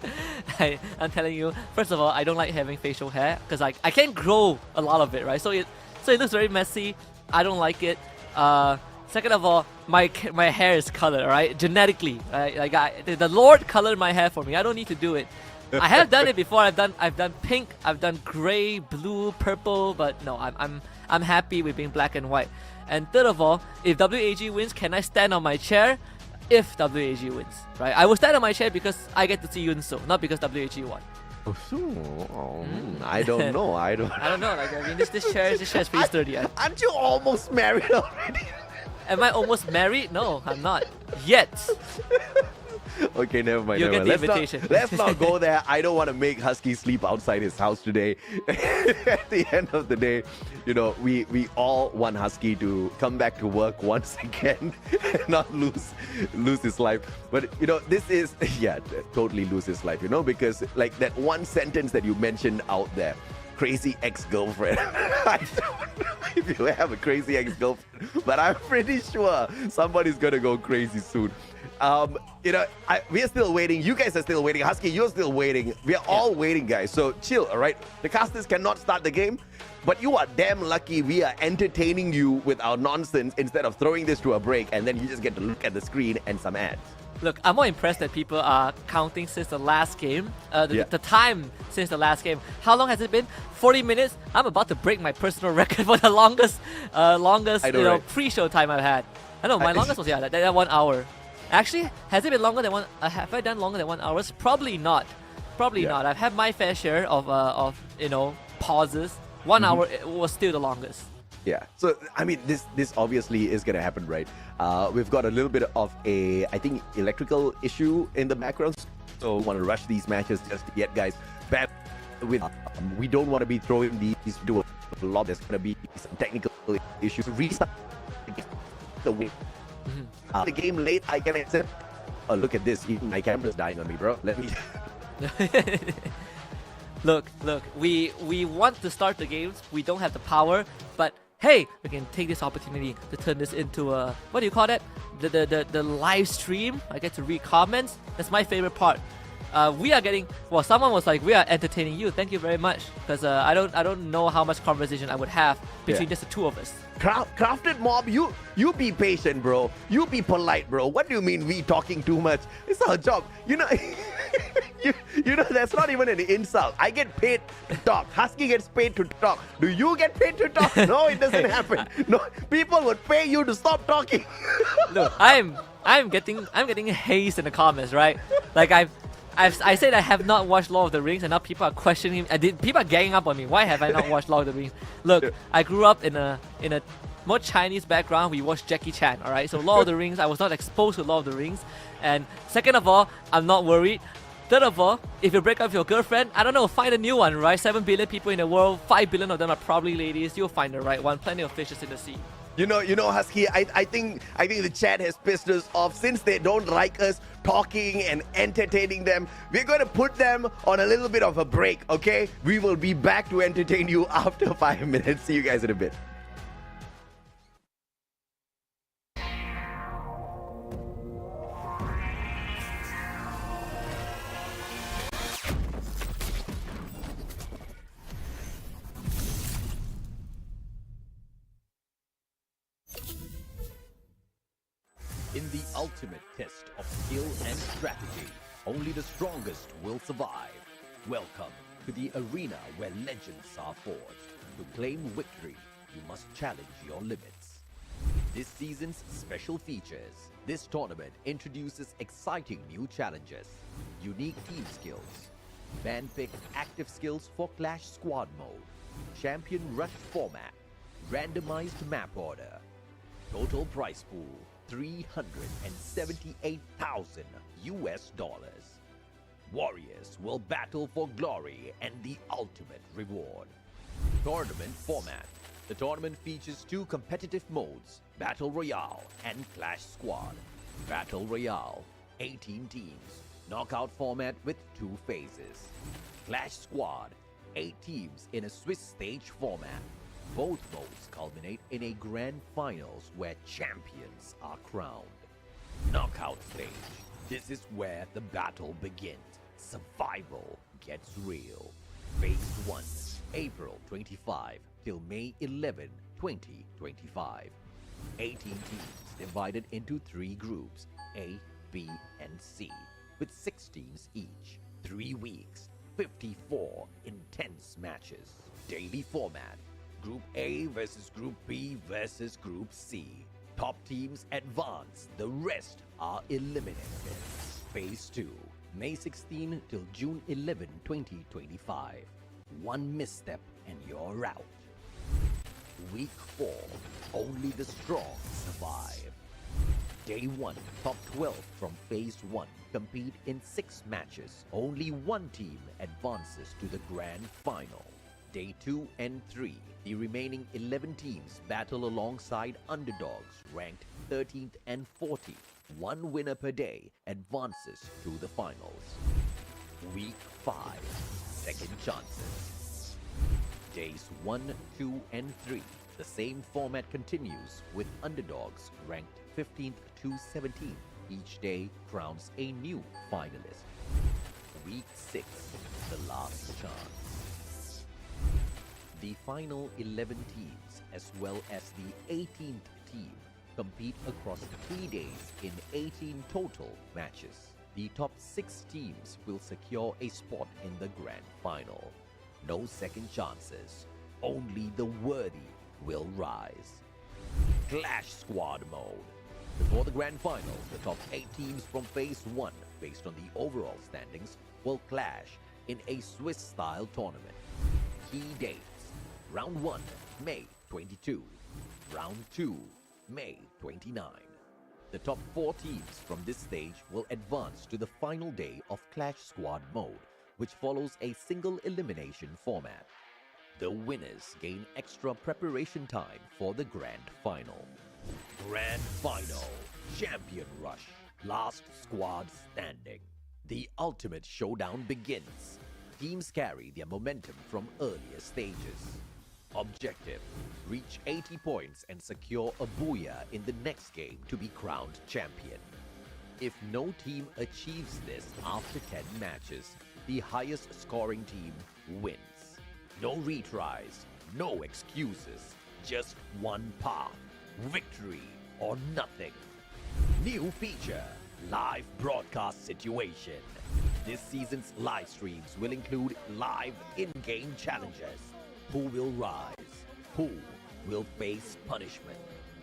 I'm telling you, first of all, I don't like having facial hair because I can't grow a lot of it, right? So it looks very messy. I don't like it. Second of all, my hair is colored, right? Genetically, right? Like the Lord colored my hair for me. I don't need to do it. I have done it before. I've done pink, I've done gray, blue, purple, but no, I'm happy with being black and white. And third of all, if WAG wins, can I stand on my chair? If WAG wins, right? I will stand on my chair because I get to see Yunso, not because WAG won. I don't know. I don't know. Like, I mean, this chair is pretty sturdy. Aren't you almost married already? Am I almost married? No, I'm not yet. Okay, never mind. You'll get the invitation. Let's not go there. I don't want to make Husky sleep outside his house today. At the end of the day, we all want Husky to come back to work once again and not lose his life. But this is totally lose his life. Because like that one sentence that you mentioned out there, crazy ex-girlfriend. I don't know if you have a crazy ex-girlfriend, but I'm pretty sure somebody's gonna go crazy soon. We are still waiting. You guys are still waiting. Husky, you're still waiting. We are all waiting, guys. So chill, all right? The casters cannot start the game, but you are damn lucky we are entertaining you with our nonsense instead of throwing this to a break, and then you just get to look at the screen and some ads. Look, I'm more impressed that people are counting since the last game, the time since the last game. How long has it been? 40 minutes? I'm about to break my personal record for the longest right? pre-show time I've had. I know, my longest was that 1 hour. Actually, has it been longer than one? Have I done longer than 1 hour? Probably not. Probably not. I've had my fair share of pauses. 1 hour was still the longest. Yeah. So I mean, this obviously is gonna happen, right? We've got a little bit of I think electrical issue in the background, so we want to rush these matches just yet, guys. Back with we don't want to be throwing these to a lot. There's gonna be some technical issues. Restart the way. The game late, I can accept. Oh, look at this. Even my camera's dying on me, bro. Let me. Look. We want to start the games. We don't have the power, but hey, we can take this opportunity to turn this into a, what do you call that? The live stream. I get to read comments. That's my favorite part. we are getting. Well, someone was like, we are entertaining you. Thank you very much. Because I don't know how much conversation I would have between just the two of us. Crafted mob, you be patient, bro. You be polite, bro. What do you mean we talking too much? It's our job. You know, you know that's not even an insult. I get paid to talk. Husky gets paid to talk. Do you get paid to talk? No, it doesn't happen. No, people would pay you to stop talking. Look, I'm getting hazed in the comments, right? Like I said I have not watched Lord of the Rings, and now people are questioning. People are ganging up on me. Why have I not watched Lord of the Rings? Look, I grew up in a more Chinese background. We watched Jackie Chan. All right, so Lord of the Rings. I was not exposed to Lord of the Rings. And second of all, I'm not worried. Third of all, if you break up with your girlfriend, I don't know, find a new one, right? 7 billion people in the world, 5 billion of them are probably ladies. You'll find the right one. Plenty of fishes in the sea. You know, Husky. I think the chat has pissed us off. Since they don't like us talking and entertaining them, we're going to put them on a little bit of a break. Okay, we will be back to entertain you after 5 minutes. See you guys in a bit. In the ultimate test of skill and strategy, only the strongest will survive. Welcome to the arena where legends are forged. To claim victory, you must challenge your limits. This season's special features. This tournament introduces exciting new challenges, unique team skills, fan-picked active skills for Clash Squad mode, champion rush format, randomized map order, total prize pool $378,000. Warriors will battle for glory and the ultimate reward. Tournament format. The tournament features 2 competitive modes, Battle Royale and Clash Squad. Battle Royale, 18 teams, knockout format with 2 phases. Clash Squad, 8 teams in a Swiss stage format. Both modes culminate in a grand finals where champions are crowned. Knockout stage. This is where the battle begins. Survival gets real. Phase 1, April 25 till May 11, 2025. 18 teams divided into 3 groups, A, B, and C, with 6 teams each. 3 weeks, 54 intense matches. Daily format. Group A versus Group B versus Group C. Top teams advance, the rest are eliminated. Phase 2, May 16 till June 11, 2025. 1 misstep and you're out. Week 4, only the strong survive. Day 1, top 12 from Phase 1 compete in 6 matches. Only 1 team advances to the grand final. Day 2 and 3, the remaining 11 teams battle alongside underdogs ranked 13th and 14th. 1 winner per day advances to the finals. Week 5, second chances. Days 1, 2, and 3, the same format continues with underdogs ranked 15th to 17th. Each day crowns a new finalist. Week 6, the last chance. The final 11 teams, as well as the 18th team, compete across 3 days in 18 total matches. The top 6 teams will secure a spot in the grand final. No second chances, only the worthy will rise. Clash Squad mode. Before the grand final, the top 8 teams from Phase 1, based on the overall standings, will clash in a Swiss-style tournament. Key dates. Round 1, May 22. Round 2, May 29. The top 4 teams from this stage will advance to the final day of Clash Squad mode, which follows a single elimination format. The winners gain extra preparation time for the grand final. Grand final, Champion Rush, last squad standing. The ultimate showdown begins. Teams carry their momentum from earlier stages. Objective: reach 80 points and secure a booyah in the next game to be crowned champion. If no team achieves this after 10 matches, the highest scoring team wins. No retries, no excuses, just one path, victory or nothing. New feature, live broadcast situation. This season's live streams will include live in-game challenges. Who will rise? Who will face punishment?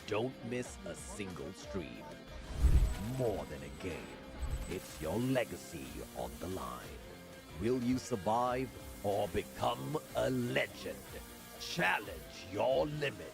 Don't miss a single stream. More than a game, it's your legacy on the line. Will you survive or become a legend? Challenge your limits.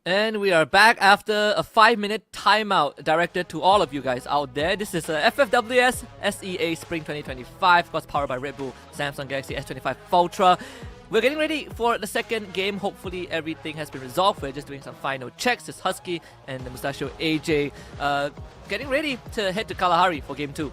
And we are back after a 5-minute timeout directed to all of you guys out there. This is FFWS SEA Spring 2025, of course powered by Red Bull Samsung Galaxy S25 Ultra. We're getting ready for the second game. Hopefully everything has been resolved. We're just doing some final checks. It's Husky and the Mustachio AJ getting ready to head to Kalahari for game 2.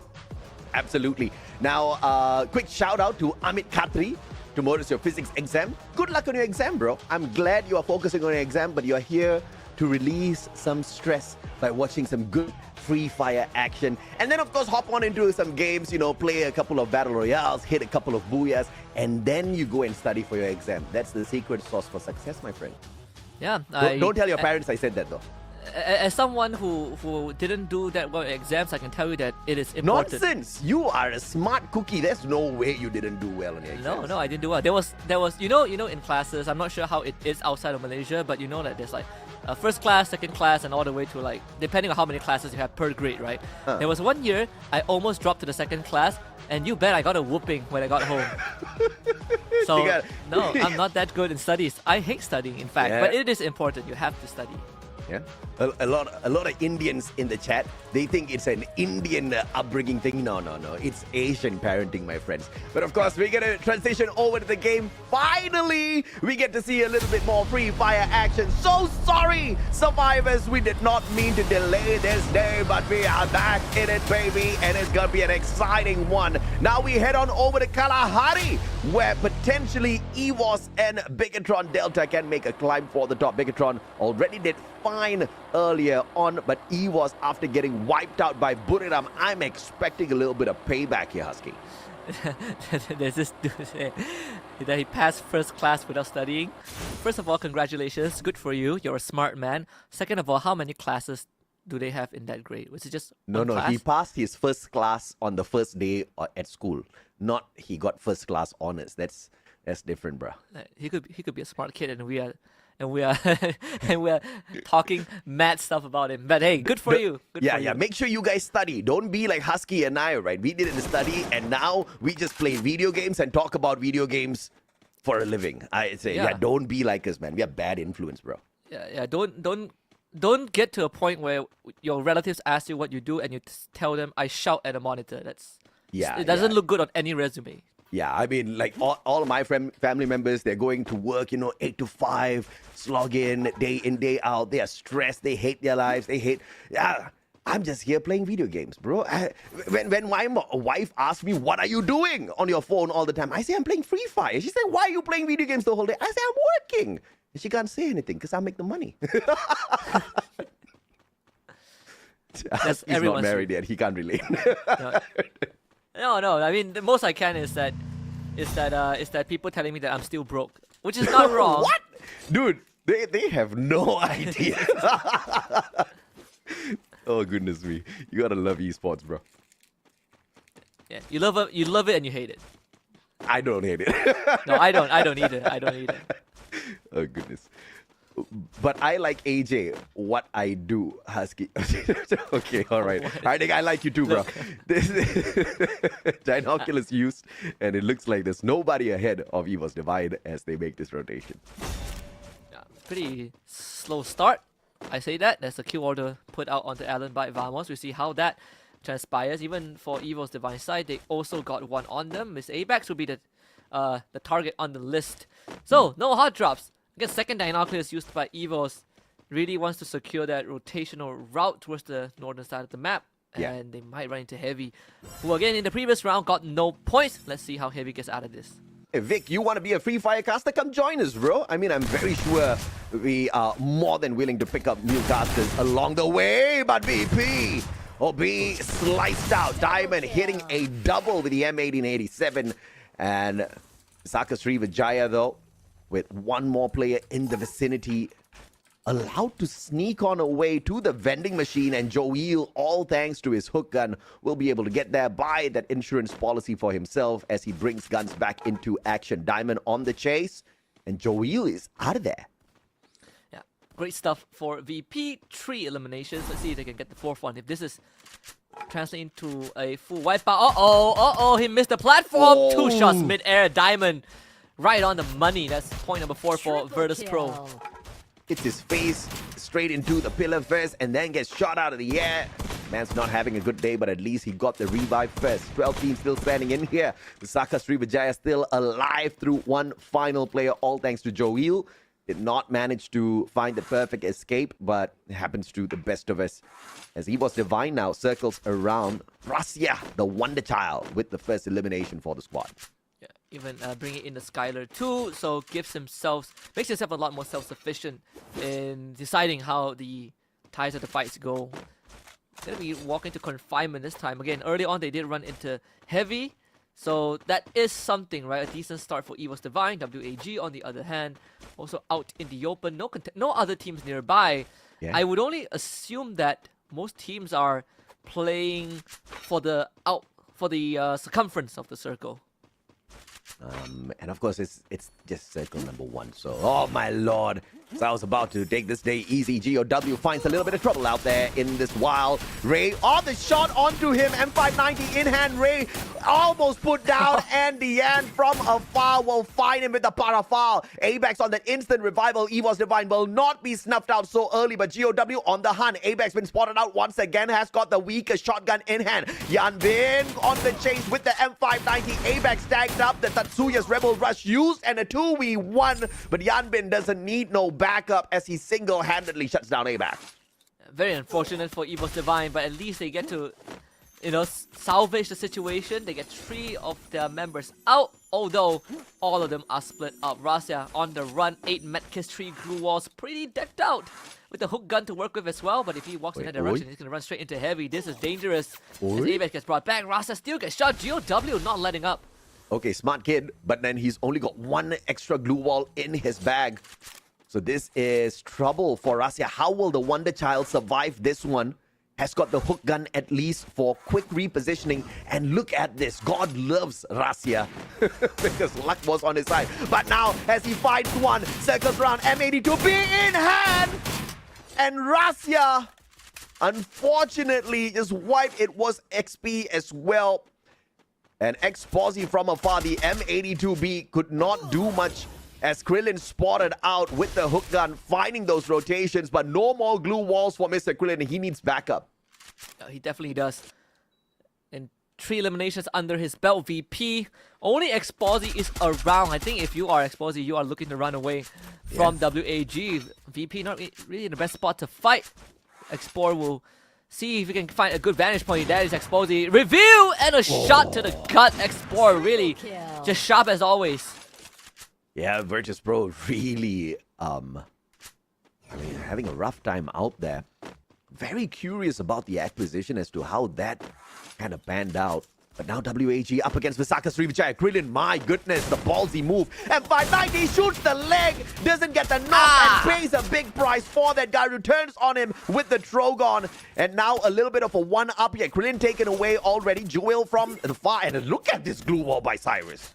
Absolutely. Now, quick shout out to Amit Khatri. Tomorrow's your physics exam. Good luck on your exam, bro. I'm glad you are focusing on your exam, but you're here to release some stress by watching some good free fire action. And then, of course, hop on into some games, you know, play a couple of battle royales, hit a couple of booyahs, and then you go and study for your exam. That's the secret sauce for success, my friend. Yeah. Don't tell your parents I said that, though. As someone who didn't do that well in exams, I can tell you that it is important. Nonsense! You are a smart cookie. There's no way you didn't do well in your exams. No, I didn't do well. There was you know in classes. I'm not sure how it is outside of Malaysia, but you know that there's like first class, second class, and all the way to like depending on how many classes you have per grade, right? There was one year I almost dropped to the second class, and you bet I got a whooping when I got home. So no, I'm not that good in studies. I hate studying, in fact, but it is important. You have to study. Yeah, a lot of Indians in the chat. They think it's an Indian upbringing thing. No, it's Asian parenting, my friends. But of course, we're gonna transition over to the game. Finally, we get to see a little bit more free fire action. So sorry, survivors. We did not mean to delay this day, but we are back in it, baby, and it's gonna be an exciting one. Now we head on over to Kalahari, where potentially EVOS and Bigatron Delta can make a climb for the top. Bigatron already did fine earlier on, but EVOS, after getting wiped out by Buriram, I'm expecting a little bit of payback here, Husky. There's this dude that he passed first class without studying. First of all, congratulations, good for you. You're a smart man. Second of all, how many classes do they have in that grade? Was it just one class? He passed his first class on the first day at school. Not he got first class honors. That's different, bro. He could be a smart kid, and we are and we are talking mad stuff about him. But hey, good for you. Good for you. Make sure you guys study. Don't be like Husky and I, right? We didn't study, and now we just play video games and talk about video games for a living. I say, don't be like us, man. We are bad influence, bro. Yeah. Don't get to a point where your relatives ask you what you do and you tell them, I shout at a monitor. It doesn't look good on any resume. Yeah, I mean, like all of my family members, they're going to work, 8 to 5, slog in, day out. They are stressed. They hate their lives. I'm just here playing video games, bro. When my wife asks me, what are you doing on your phone all the time? I say, I'm playing Free Fire. She said, why are you playing video games the whole day? I say, I'm working. And she can't say anything because I make the money. He's not married yet. He can't relate. No. I mean, the most I can is that people telling me that I'm still broke, which is not wrong. What, dude? They have no idea. Oh goodness me! You gotta love esports, bro. Yeah, you love it and you hate it. I don't hate it. No, I don't either. Oh goodness. But I like AJ. What I do, Husky. Okay, all right. I think I like you too, bro. This Dinoculus used, and it looks like there's nobody ahead of Evo's Divine as they make this rotation. Yeah, pretty slow start. I say that. There's a kill order put out onto Allen by Vamos. We see how that transpires. Even for Evo's Divine side, they also got one on them. Miss Apex will be the target on the list. So, no hot drops. I guess second Dinoculus used by Evos really wants to secure that rotational route towards the northern side of the map. Yeah. And they might run into Heavy, who again in the previous round got no points. Let's see how Heavy gets out of this. Hey, Vic, you want to be a Free Fire caster? Come join us, bro. I mean, I'm very sure we are more than willing to pick up new casters along the way. But VP will be sliced out. Diamond hitting a double with the M1887. And Saka Srivijaya, though, with one more player in the vicinity, allowed to sneak on away to the vending machine, and Joel, all thanks to his hook gun, will be able to get there, buy that insurance policy for himself as he brings guns back into action. Diamond on the chase, and Joel is out of there. Yeah, great stuff for VP. 3 eliminations. Let's see if they can get the 4th one. If this is translating into a full wipeout. He missed the platform. 2 shots mid-air. Diamond right on the money. That's point number 4 for Virtus Pro. Hits his face straight into the pillar first and then gets shot out of the air. Man's not having a good day, but at least he got the revive first. 12 teams still standing in here. The Saka Srivijaya still alive through one final player, all thanks to Joel. Did not manage to find the perfect escape, but it happens to the best of us. As Evo's Divine now circles around Rasya, the Wonder Child, with the first elimination for the squad. Yeah, even bringing in the Skylar too, so makes himself a lot more self-sufficient in deciding how the ties of the fights go. Gonna be walking to confinement this time. Again, early on they did run into Heavy, so that is something, right? A decent start for Evo's Divine. WAG, on the other hand, also out in the open. No other teams nearby. Yeah. I would only assume that most teams are playing for the circumference of the circle. And of course, it's just circle number 1. So, oh my lord. So I was about to take this day easy. GOW finds a little bit of trouble out there in this wild. Ray on the shot onto him. M590 in hand. Ray almost put down. And Deanne from afar will find him with the parafal. Abex on that instant revival. Evo's Divine will not be snuffed out so early. But GOW on the hunt. Abex been spotted out once again. Has got the weaker shotgun in hand. Yan Bin on the chase with the M590. Abex tagged up. The Tatsuya's Rebel Rush used. And a 2v1. But Yan Bin doesn't need no backup as he single-handedly shuts down ABAC. Very unfortunate for Evo's Divine, but at least they get to, salvage the situation. They get 3 of their members out, although all of them are split up. Rasya on the run, 8 medkits, 3 glue walls, pretty decked out with the hook gun to work with as well. But if he walks in that direction, he's going to run straight into Heavy. This is dangerous. As ABAC gets brought back, Rasya still gets shot. GOW not letting up. Okay, smart kid, but then he's only got 1 extra glue wall in his bag. So this is trouble for Rasya. How will the Wonder Child survive this one? Has got the hook gun at least for quick repositioning. And look at this. God loves Rasya because luck was on his side. But now as he finds one, circles around, M82 be in hand. And Rasya, unfortunately, just wiped. It was XP as well. And X-Posse from afar, the M82B could not do much as Krillin spotted out with the hook gun, finding those rotations, but no more glue walls for Mr. Krillin. He needs backup. He definitely does. And 3 eliminations under his belt. VP, only X-Posse is around. I think if you are X-Posse, you are looking to run away from WAG. VP not really in the best spot to fight. X-Por will see if he can find a good vantage point. That is X-Posse. Review and a shot to the gut. X-Por really just sharp as always. Yeah, Virtus Pro really, having a rough time out there. Very curious about the acquisition as to how that kind of panned out. But now WAG up against Visaka Srivijaya. Krillin, my goodness, the ballsy move. M590 shoots the leg, doesn't get the knock, and pays a big price for that guy. Returns on him with the Trogon. And now a little bit of a one-up here. Krillin taken away already. Joel from the far, and look at this glue wall by Cyrus.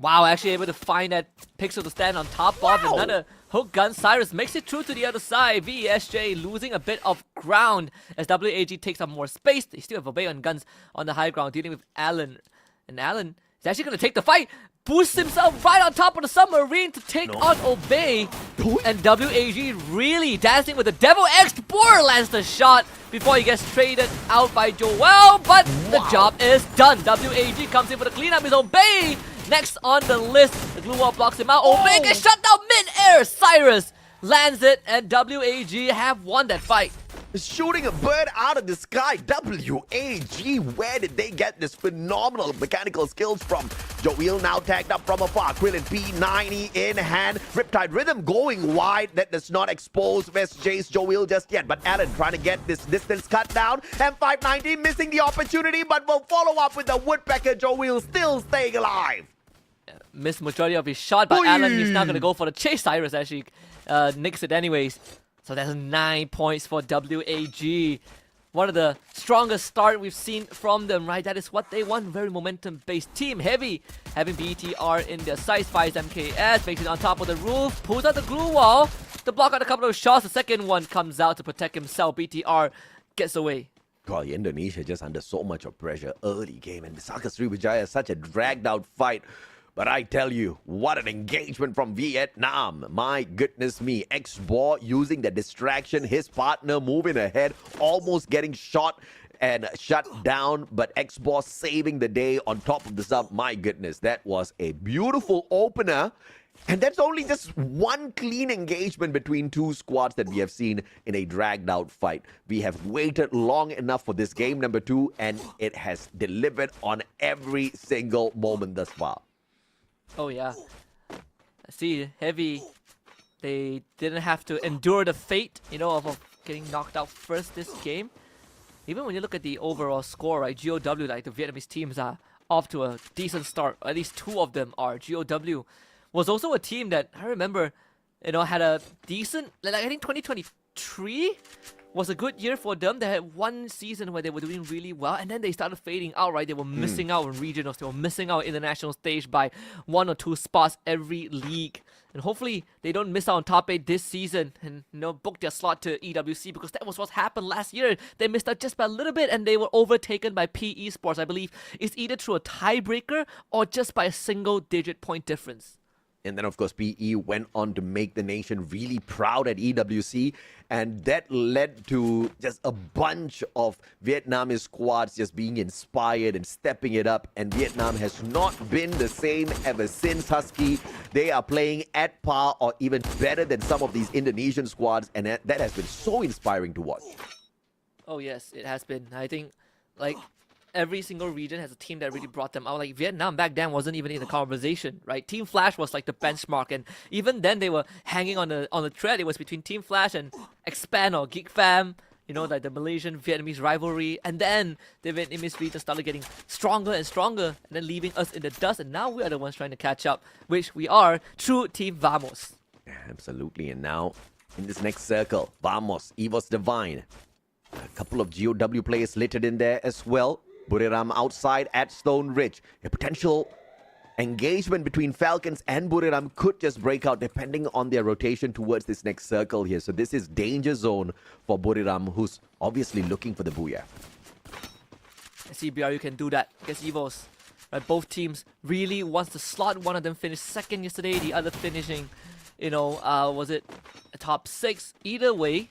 Wow, actually able to find that pixel to stand on top of. Another hook gun. Cyrus makes it through to the other side. VSJ losing a bit of ground as WAG takes up more space. They still have Obey on guns on the high ground, dealing with Allen. And Allen is actually going to take the fight. Boosts himself right on top of the submarine to take on Obey. And WAG really dancing with the Devil X. Boar lands the shot before he gets traded out by Joel. But the job is done. WAG comes in for the cleanup. Is Obey next on the list. The glue wall blocks him out. Obey gets shut down mid-air. Cyrus lands it, and WAG have won that fight. Shooting a bird out of the sky. WAG, where did they get this phenomenal mechanical skills from? Joel now tagged up from afar. Krillin P90 in hand. Riptide Rhythm going wide. That does not expose Jace Joel just yet. But Allen trying to get this distance cut down. M590 missing the opportunity, but will follow up with the Woodpecker. Joel still staying alive. Missed majority of his shot, but Allen, he's now going to go for the chase. Cyrus actually nicks it anyways. So that's 9 points for WAG. One of the strongest start we've seen from them, right? That is what they want. Very momentum-based team. Heavy, having BTR in their sights. Fires MKS, makes it on top of the roof. Pulls out the glue wall to block out a couple of shots. The second one comes out to protect himself. BTR gets away. God, Indonesia just under so much of pressure early game. And Visaka Sriwijaya is such a dragged-out fight. But I tell you, what an engagement from Vietnam. My goodness me. X-Boar using the distraction. His partner moving ahead, almost getting shot and shut down. But X-Boar saving the day on top of the sub. My goodness, that was a beautiful opener. And that's only just one clean engagement between two squads that we have seen in a dragged out fight. We have waited long enough for this game number 2, and it has delivered on every single moment thus far. Oh yeah. I see Heavy. They didn't have to endure the fate, of getting knocked out first this game. Even when you look at the overall score, right? GOW, like the Vietnamese teams are off to a decent start. At least two of them are. GOW was also a team that I remember, had a decent, I think 2023 was a good year for them. They had one season where they were doing really well, and then they started fading out, right? They were missing out on regionals. They were missing out in the national stage by 1 or 2 spots every league. And hopefully they don't miss out on top 8 this season and book their slot to EWC, because that was what happened last year. They missed out just by a little bit, and they were overtaken by PE Sports. I believe it's either through a tiebreaker or just by a single-digit point difference. And then, of course, PE went on to make the nation really proud at EWC. And that led to just a bunch of Vietnamese squads just being inspired and stepping it up. And Vietnam has not been the same ever since, Husky. They are playing at par or even better than some of these Indonesian squads. And that has been so inspiring to watch. Oh, yes, it has been. I think, every single region has a team that really brought them out. Like Vietnam back then wasn't even in the conversation, right? Team Flash was like the benchmark, and even then they were hanging on the thread. It was between Team Flash and Expand or Geek Fam, like the Malaysian Vietnamese rivalry. And then the Vietnamese region started getting stronger and stronger, and then leaving us in the dust. And now we are the ones trying to catch up, which we are through Team Vamos. Absolutely. And now in this next circle, Vamos, Evos Divine, a couple of GOW players littered in there as well. Buriram outside at Stone Ridge. A potential engagement between Falcons and Buriram could just break out depending on their rotation towards this next circle here. So this is danger zone for Buriram, who's obviously looking for the booyah. I see BRU can do that against Evos. Right, both teams really wants to slot. One of them finished second yesterday, the other finishing, was it a top 6? Either way,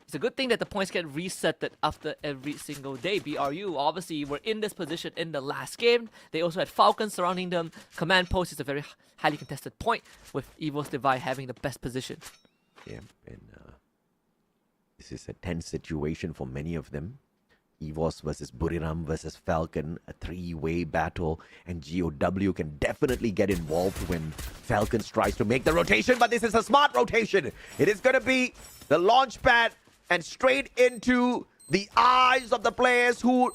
it's a good thing that the points get resetted after every single day. BRU obviously were in this position in the last game. They also had Falcons surrounding them. Command post is a very highly contested point, with Evos Divide having the best position. Yeah, and this is a tense situation for many of them. Evos versus Buriram versus Falcon, a 3-way battle, and GOW can definitely get involved when Falcons tries to make the rotation, but this is a smart rotation. It is going to be the launch pad and straight into the eyes of the players who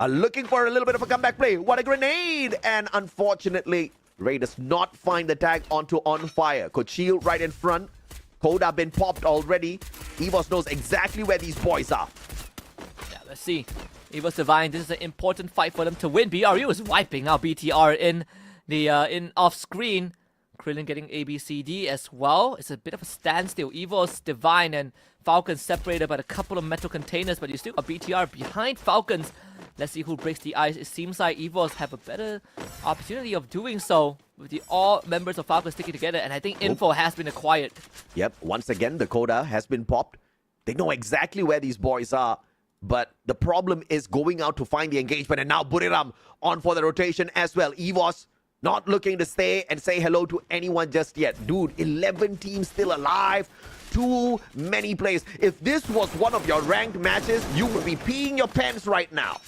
are looking for a little bit of a comeback play. What a grenade! And unfortunately, Ray does not find the tag onto On Fire. Kochil right in front. Coda been popped already. Evos knows exactly where these boys are. Yeah, let's see. Evos Divine, this is an important fight for them to win. BRU is wiping out BTR in The in off screen, Krillin getting ABCD as well. It's a bit of a standstill. Evo's Divine and Falcons separated by a couple of metal containers, but you still got BTR behind Falcons. Let's see who breaks the ice. It seems like Evos have a better opportunity of doing so with the all members of Falcons sticking together, and I think info has been acquired. Yep, once again, the coda has been popped. They know exactly where these boys are, but the problem is going out to find the engagement, and now Buriram on for the rotation as well. Evos not looking to stay and say hello to anyone just yet. Dude, 11 teams still alive. Too many players. If this was one of your ranked matches, you would be peeing your pants right now.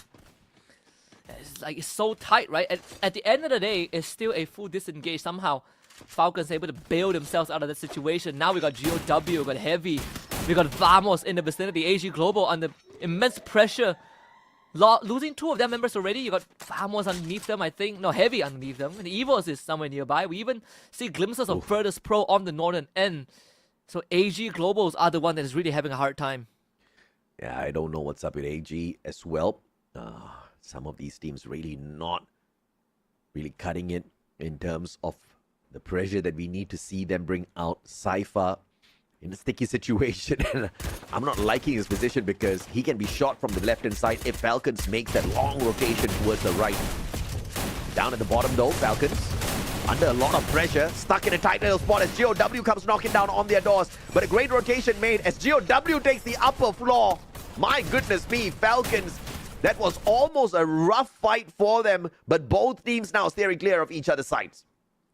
It's so tight, right? At the end of the day, it's still a full disengage. Somehow, Falcons able to bail themselves out of that situation. Now we got GOW, we got Heavy, we got Vamos in the vicinity. AG Global under immense pressure. Losing 2 of their members already. You got Vamos underneath them, I think. No, Heavy underneath them. And Evos is somewhere nearby. We even see glimpses of Virtus Pro on the northern end. So AG Globals are the one that is really having a hard time. Yeah, I don't know what's up with AG as well. Some of these teams really not really cutting it in terms of the pressure that we need to see them bring out. Cypher in a sticky situation. I'm not liking his position because he can be shot from the left-hand side if Falcons makes that long rotation towards the right. Down at the bottom though, Falcons under a lot of pressure, stuck in a tight little spot as GOW comes knocking down on their doors. But a great rotation made as GOW takes the upper floor. My goodness me, Falcons. That was almost a rough fight for them, but both teams now steering clear of each other's sides.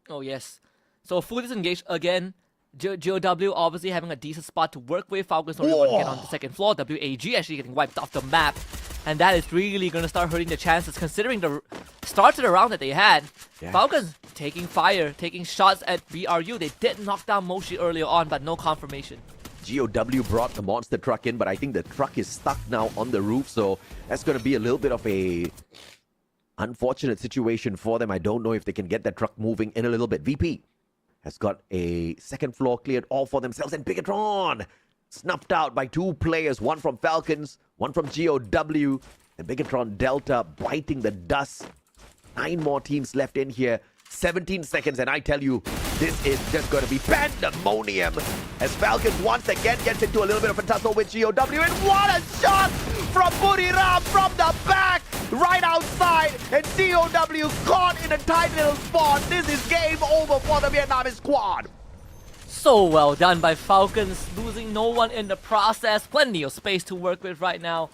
Oh, yes. So full disengage again. GOW obviously having a decent spot to work with. Falcons only want to get on the second floor. WAG actually getting wiped off the map. And that is really going to start hurting the chances considering the start to the round that they had. Yeah. Falcons taking fire, taking shots at BRU. They did knock down Moshi earlier on, but no confirmation. GOW brought the monster truck in, but I think the truck is stuck now on the roof, so that's going to be a little bit of a unfortunate situation for them. I don't know if they can get that truck moving in a little bit. VP has got a second floor cleared all for themselves, and Bigatron snuffed out by 2 players, one from Falcons, one from GOW, and Bigatron Delta biting the dust. 9 more teams left in here. 17 seconds, and I tell you, this is just going to be pandemonium as Falcons once again gets into a little bit of a tussle with GOW, and what a shot from Buriram from the back, right outside, and GOW caught in a tight little spot. This is game over for the Vietnamese squad. So well done by Falcons, losing no one in the process. Plenty of space to work with right now.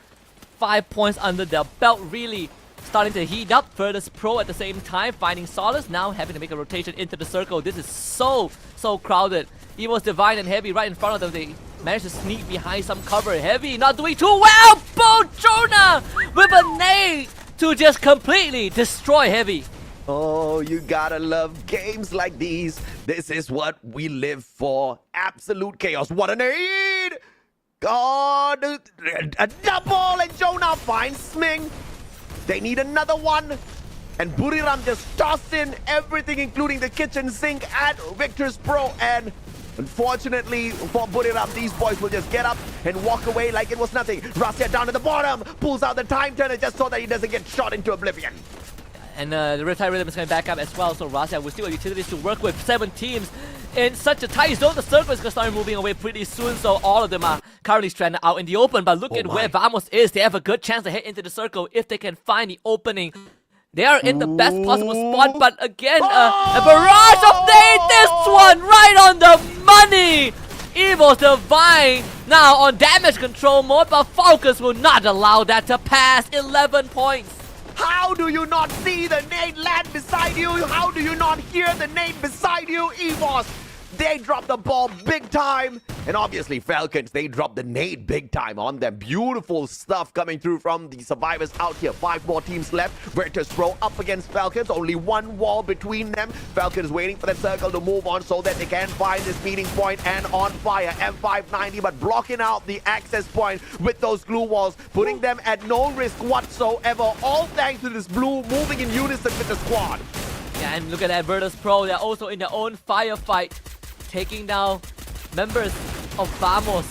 5 points under their belt, really starting to heat up. Virtus Pro at the same time, finding solace, now having to make a rotation into the circle. This is so crowded. Evo's Divine and Heavy right in front of them. They managed to sneak behind some cover. Heavy not doing too well. Bo Jonah with a nade to just completely destroy Heavy. Oh, you gotta love games like these. This is what we live for. Absolute chaos. What a nade! God, a double, and Jonah finds Sming. They need another one, and Buriram just tossed in everything, including the kitchen sink at Victor's Pro, and unfortunately for Buriram, these boys will just get up and walk away like it was nothing. Rasya down at the bottom, pulls out the time turner just so that he doesn't get shot into oblivion. And the Riptide Rhythm is coming back up as well, so Rasya will still have utilities to work with. 7 teams in such a tight zone. The circle is going to start moving away pretty soon, so all of them are currently stranded out in the open. But look at where Vamos is. They have a good chance to head into the circle if they can find the opening. They are in the best possible spot, but again, a barrage of nades. This one right on the money. Evil's Divine now on damage control mode, but Falcons will not allow that to pass. 11 points. How do you not see the nade land beside you? How do you not hear the nade beside you? EVOS, they dropped the ball big time. And obviously Falcons, they dropped the nade big time on them. Beautiful stuff coming through from the survivors out here. 5 more teams left. Virtus Pro up against Falcons. Only 1 wall between them. Falcons waiting for that circle to move on so that they can find this meeting point, and on fire. M590, but blocking out the access point with those glue walls, putting them at no risk whatsoever. All thanks to this blue moving in unison with the squad. Yeah, and look at that, Virtus Pro. They're also in their own firefight, taking down members of Vamos.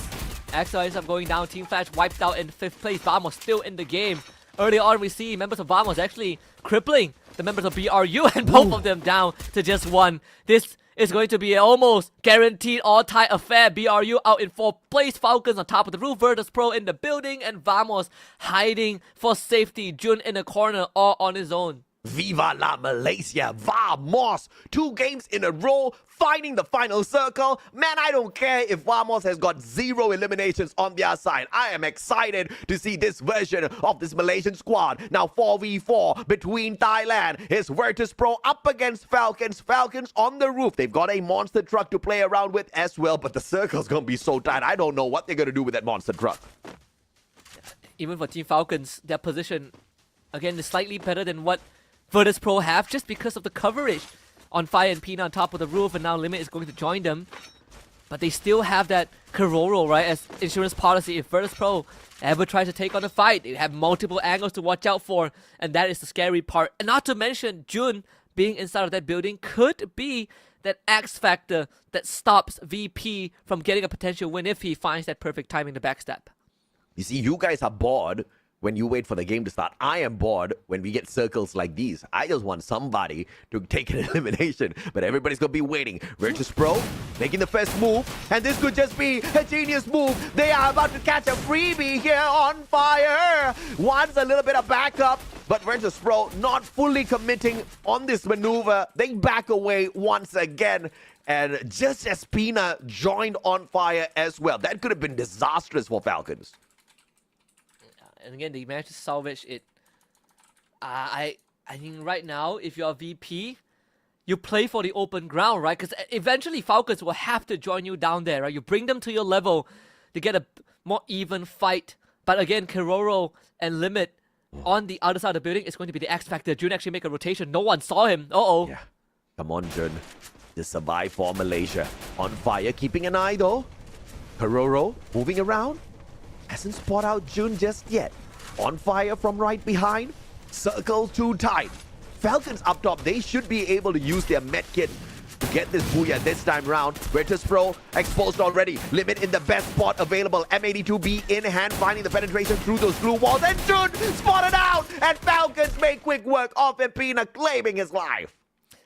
Axel ends up going down. Team Flash wiped out in 5th place. Vamos still in the game. Early on, we see members of Vamos actually crippling the members of BRU, and both of them down to just one. This is going to be an almost guaranteed all-tie affair. BRU out in 4th place, Falcons on top of the roof, Virtus Pro in the building, and Vamos hiding for safety. Jun in the corner, all on his own. Viva la Malaysia! Vamos! 2 games in a row, finding the final circle. Man, I don't care if Vamos has got 0 eliminations on their side. I am excited to see this version of this Malaysian squad. Now 4v4 between Thailand. It's Virtus Pro up against Falcons. Falcons on the roof. They've got a monster truck to play around with as well, but the circle's gonna be so tight. I don't know what they're gonna do with that monster truck. Even for Team Falcons, their position, again, is slightly better than what Virtus Pro have, just because of the coverage. On Fire and Pina on top of the roof, and now Limit is going to join them. But they still have that Karoro, right, as insurance policy. If Virtus Pro ever tries to take on a fight, they have multiple angles to watch out for, and that is the scary part. And not to mention, Jun being inside of that building could be that X factor that stops VP from getting a potential win if he finds that perfect timing to backstep. You see, you guys are bored when you wait for the game to start. I am bored when we get circles like these. I just want somebody to take an elimination, but everybody's gonna be waiting. Virtus Pro making the first move, and this could just be a genius move. They are about to catch a freebie here on Fire. Wants a little bit of backup, but Virtus Pro not fully committing on this maneuver. They back away once again. And just as Pina joined on Fire as well, that could have been disastrous for Falcons. And again, they managed to salvage it. I think right now, if you're a VP, you play for the open ground, right? Because eventually Falcons will have to join you down there, right? You bring them to your level to get a more even fight. But again, Karoro and Limit on the other side of the building is going to be the X factor. Jun actually make a rotation. No one saw him. Uh-oh. Yeah. Come on, Jun. Just survive for Malaysia. On Fire, keeping an eye though. Karoro moving around. Hasn't spotted out Jun just yet. On Fire from right behind. Circle too tight. Falcons up top, they should be able to use their medkit to get this booyah this time round. Virtus Pro exposed already. Limit in the best spot available. M82B in hand, finding the penetration through those glue walls. And Jun spotted out! And Falcons make quick work of Pina, claiming his life.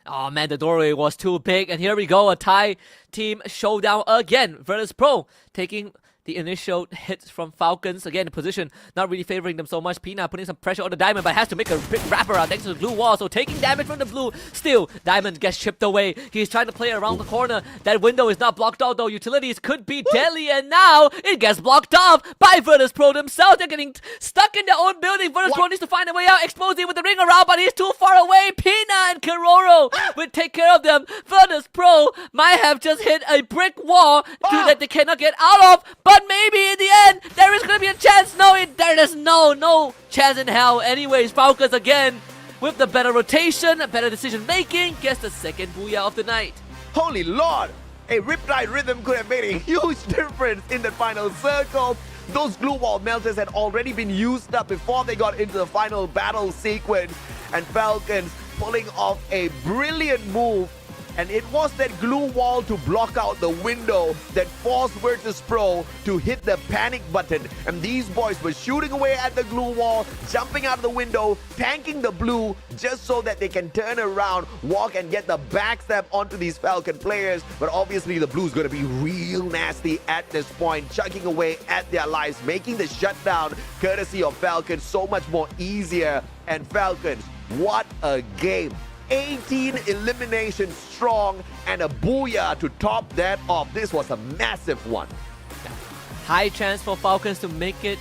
Oh man, the doorway was too big. And here we go, a Thai team showdown again. Virtus Pro taking the initial hits from Falcons. Again, the position not really favoring them so much. Pina putting some pressure on the Diamond, but has to make a big wraparound thanks to the blue wall. So taking damage from the blue. Still, Diamond gets chipped away. He's trying to play around the corner. That window is not blocked out though. Utilities could be deadly, and now it gets blocked off by Virtus Pro themselves. They're getting stuck in their own building. Virtus Pro needs to find a way out. Exposing with the ring around, but he's too far away. Pina and Karoro will take care of them. Virtus Pro might have just hit a brick wall that they cannot get out of, but maybe in the end there is going to be a chance. No, there is no chance in hell. Anyways, Falcons again with the better rotation, better decision making, gets the second booyah of the night. Holy Lord! A Riptide Rhythm could have made a huge difference in the final circle. Those glue wall melters had already been used up before they got into the final battle sequence, and Falcons pulling off a brilliant move. And it was that glue wall to block out the window that forced Virtus Pro to hit the panic button. And these boys were shooting away at the glue wall, jumping out of the window, tanking the blue just so that they can turn around, walk and get the backstab onto these Falcon players. But obviously the blue's going to be real nasty at this point, chugging away at their lives, making the shutdown courtesy of Falcons so much more easier. And Falcons, what a game. 18 eliminations strong and a booyah to top that off. This was a massive one. High chance for Falcons to make it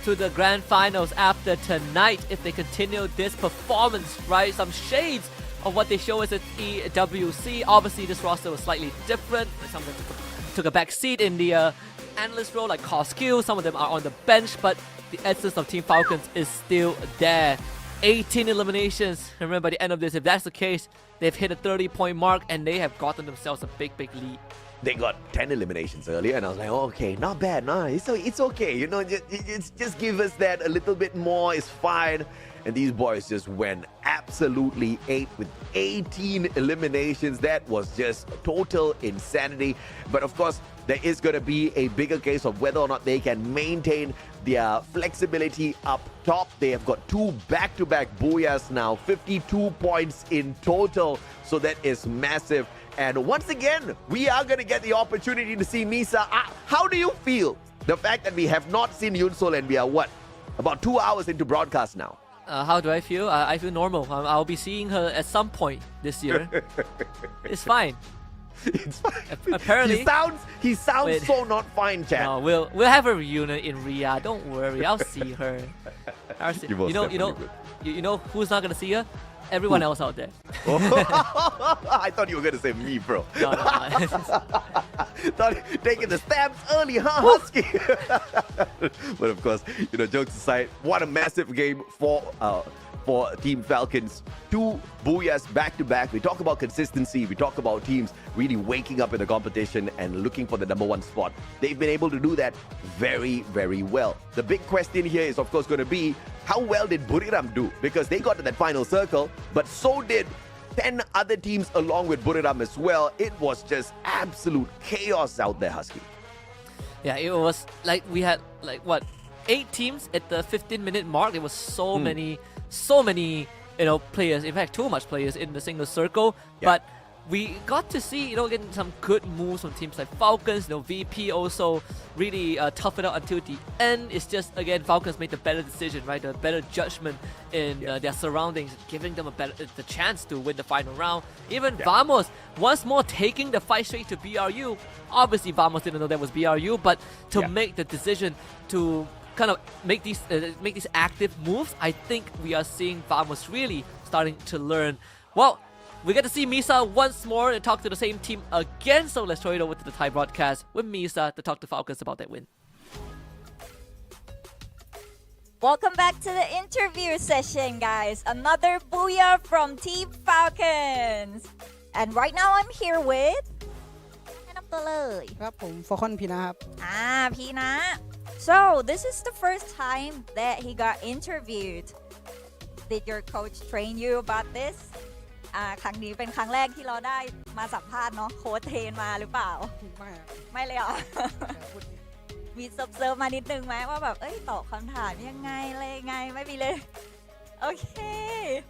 to the grand finals after tonight if they continue this performance, right? Some shades of what they show us at EWC. Obviously, this roster was slightly different. Some of them took a back seat in the analyst role, like Koskill. Some of them are on the bench, but the essence of Team Falcons is still there. 18 eliminations. Remember, by the end of this, if that's the case, they've hit a 30-point mark and they have gotten themselves a big lead. They got 10 eliminations earlier, and I was like, oh, okay, not bad. No, it's okay. You know, just give us that a little bit more. It's fine. And these boys just went absolutely ape with 18 eliminations. That was just total insanity. But of course, there is going to be a bigger case of whether or not they can maintain their flexibility up top. They have got 2 back-to-back booyahs now, 52 points in total. So that is massive. And once again, we are going to get the opportunity to see Misa. How do you feel? The fact that we have not seen Yunsol and we are what? About 2 hours into broadcast now. How do I feel? I feel normal. I'll be seeing her at some point this year. It's fine. It's fine. Apparently, he sounds Wait. so not fine, chat. no, we'll have a reunion in Riyadh. Don't worry, I'll see her. You most definitely will. You know who's not gonna see her? Everyone else out there. I thought you were going to say me, bro. No. Thought taking the stabs early, huh, Husky? But of course, jokes aside, what a massive game for Team Falcons. 2 booyahs back to back. We talk about consistency. We talk about teams really waking up in the competition and looking for the #1 spot. They've been able to do that very, very well. The big question here is, of course, going to be how well did Buriram do? Because they got to that final circle, but so did 10 other teams along with Buriram as well. It was just absolute chaos out there, Husky. Yeah, it was like we had 8 teams at the 15-minute mark. There was so many players. In fact, too much players in the single circle. Yeah. But we got to see, getting some good moves from teams like Falcons. VP also really tough it out until the end. It's just, again, Falcons made the better decision, right? The better judgment in their surroundings, giving them the chance to win the final round. Even Vamos, once more taking the fight straight to BRU. Obviously, Vamos didn't know that was BRU, but to make the decision to kind of make these active moves, I think we are seeing Vamos really starting to learn. Well, we get to see Misa once more and talk to the same team again, so let's throw it over to the Thai broadcast with Misa to talk to Falcons about that win. Welcome back to the interview session, guys. Another booyah from Team Falcons. And right now I'm here with... แนะนำตัวเลย ครับผมฟอคอนพีนะครับ พี่นะ So this is the first time that he got interviewed. Did your coach train you about this? ครั้งนี้เป็นครั้งแรกที่เราได้มาสัมภาษณ์เนาะโค้ชเทรนมาหรือเปล่า ไม่ครับ ไม่เลยเหรอ แต่พูด มีเซิร์ฟมานิดนึงไหมว่าแบบตอบคำถามยังไงอะไรยังไงไม่มีเลย Okay.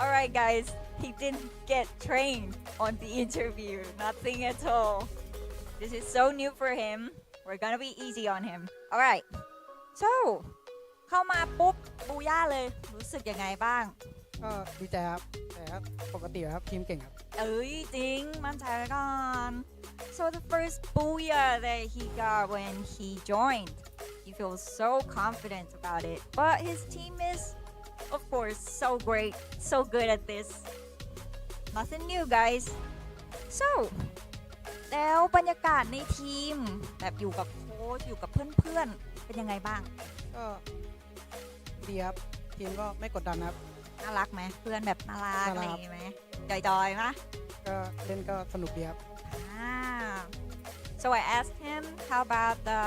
Alright guys, he didn't get trained on the interview. Nothing at all. This is so new for him. We're gonna be easy on him. Alright. So เข้ามาปุ๊บบูย่าเลยรู้สึกยังไงบ้าง ก็ดีใจครับแต่ก็ปกติครับทีมเก่งครับ จริงมั่นใจไว้ก่อน So the first booyah that he got when he joined, he feels so confident about it. But his team is, of course, so great, so good at this. Nothing new, guys. So แล้วบรรยากาศในทีมแบบอยู่กับโค้ชอยู่กับเพื่อนๆเป็นยังไงบ้าง ก็ดีครับทีมก็ไม่กดดันครับ น่ารักไหมเพื่อนแบบน่ารักอะไรอย่างงี้ไหมจอยๆไหม ก็เล่นก็สนุกดีครับ So I asked him how about the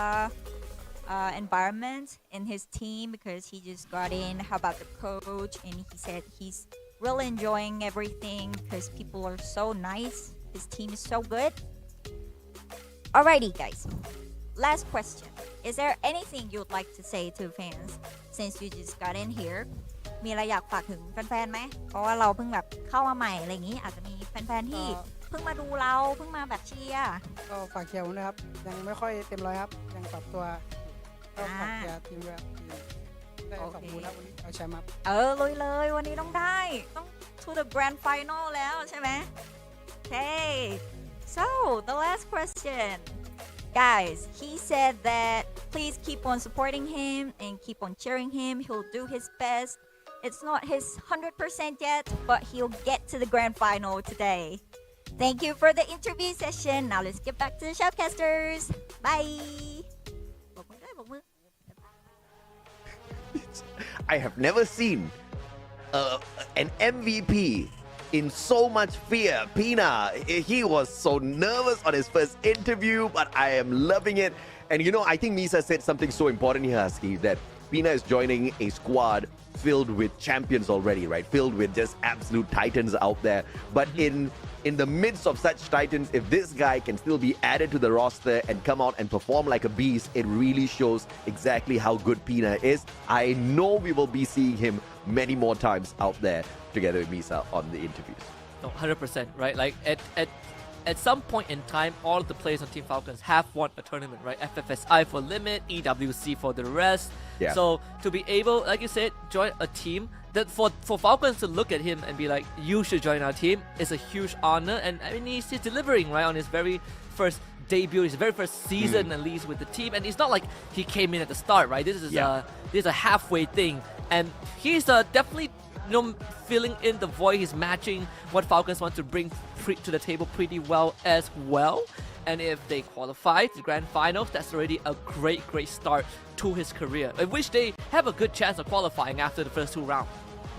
environment in his team because he just got in. How about the coach? And he said he's really enjoying everything because people are so nice. His team is so good. Alrighty, guys. Last question. Is there anything you'd like to say to fans since you just got in here? มีอะไรอยากฝากถึงแฟนๆไหมเพราะว่าเราเพิ่งแบบเข้ามาใหม่อะไรอย่างนี้อาจจะมีแฟนๆที่เพิ่งมาดูเราเพิ่งมาแบบเชียร์ ก็ฝากเชียร์ผมนะครับยังไม่ค่อยเต็มร้อยครับยังปรับตัวก็ฝากเชียร์ทีมด้วยครับได้สมบูรณ์ครับวันนี้เอาแชมป์ครับ ลุยเลยวันนี้ต้องได้ต้อง to the grand final แล้วใช่ไหม Okay so the last question guys he said that please keep on supporting him and keep on cheering him he'll do his best it's not his 100% yet but he'll get to the grand final today thank you for the interview session now let's get back to the shoutcasters bye บอกมือด้วยบอกมือ I have never seen an MVP in so much fear. Pina, he was so nervous on his first interview, but I am loving it. And I think Misa said something so important here, Husky, that Pina is joining a squad filled with champions already, right? Filled with just absolute titans out there. But in the midst of such titans, if this guy can still be added to the roster and come out and perform like a beast, it really shows exactly how good Pina is. I know we will be seeing him many more times out there together with Misa on the interviews. No, 100%, right? Like at some point in time, all of the players on Team Falcons have won a tournament, right? FFSI for Limit, EWC for the rest. Yeah. So to be able, like you said, join a team, that for Falcons to look at him and be like, you should join our team, is a huge honor. And I mean, he's delivering, right, on his very first debut, his very first season at least with the team. And it's not like he came in at the start, right? This is a halfway thing. And he's definitely filling in the void. He's matching what Falcons want to bring to the table pretty well as well. And if they qualify to the grand finals, that's already a great start to his career. I wish they have a good chance of qualifying after the first 2 rounds.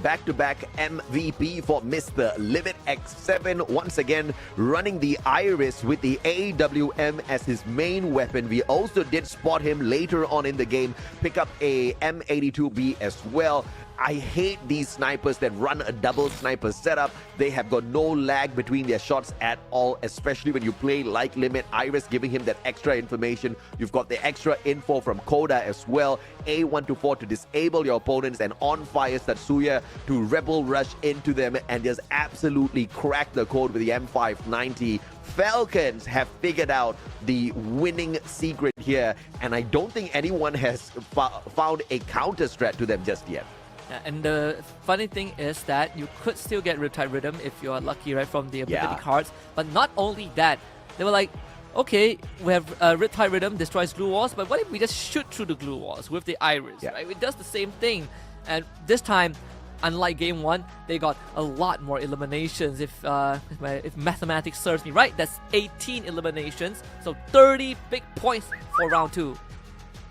Back-to-back MVP for Mr. Limit X7, once again running the Iris with the AWM as his main weapon. We also did spot him later on in the game pick up a M82B as well. I hate these snipers that run a double sniper setup. They have got no lag between their shots at all, especially when you play like Limit. Iris giving him that extra information. You've got the extra info from Koda as well. A124 to disable your opponents, and on fire Satsuya to rebel rush into them and just absolutely crack the code with the M590. Falcons have figured out the winning secret here, and I don't think anyone has found a counter strat to them just yet. And the funny thing is that you could still get Riptide Rhythm if you are lucky, right, from the ability cards. But not only that, they were like, okay, we have Riptide Rhythm destroys glue walls, but what if we just shoot through the glue walls with the Iris, right? It does the same thing. And this time, unlike game 1, they got a lot more eliminations. If mathematics serves me right, that's 18 eliminations. So 30 big points for round 2.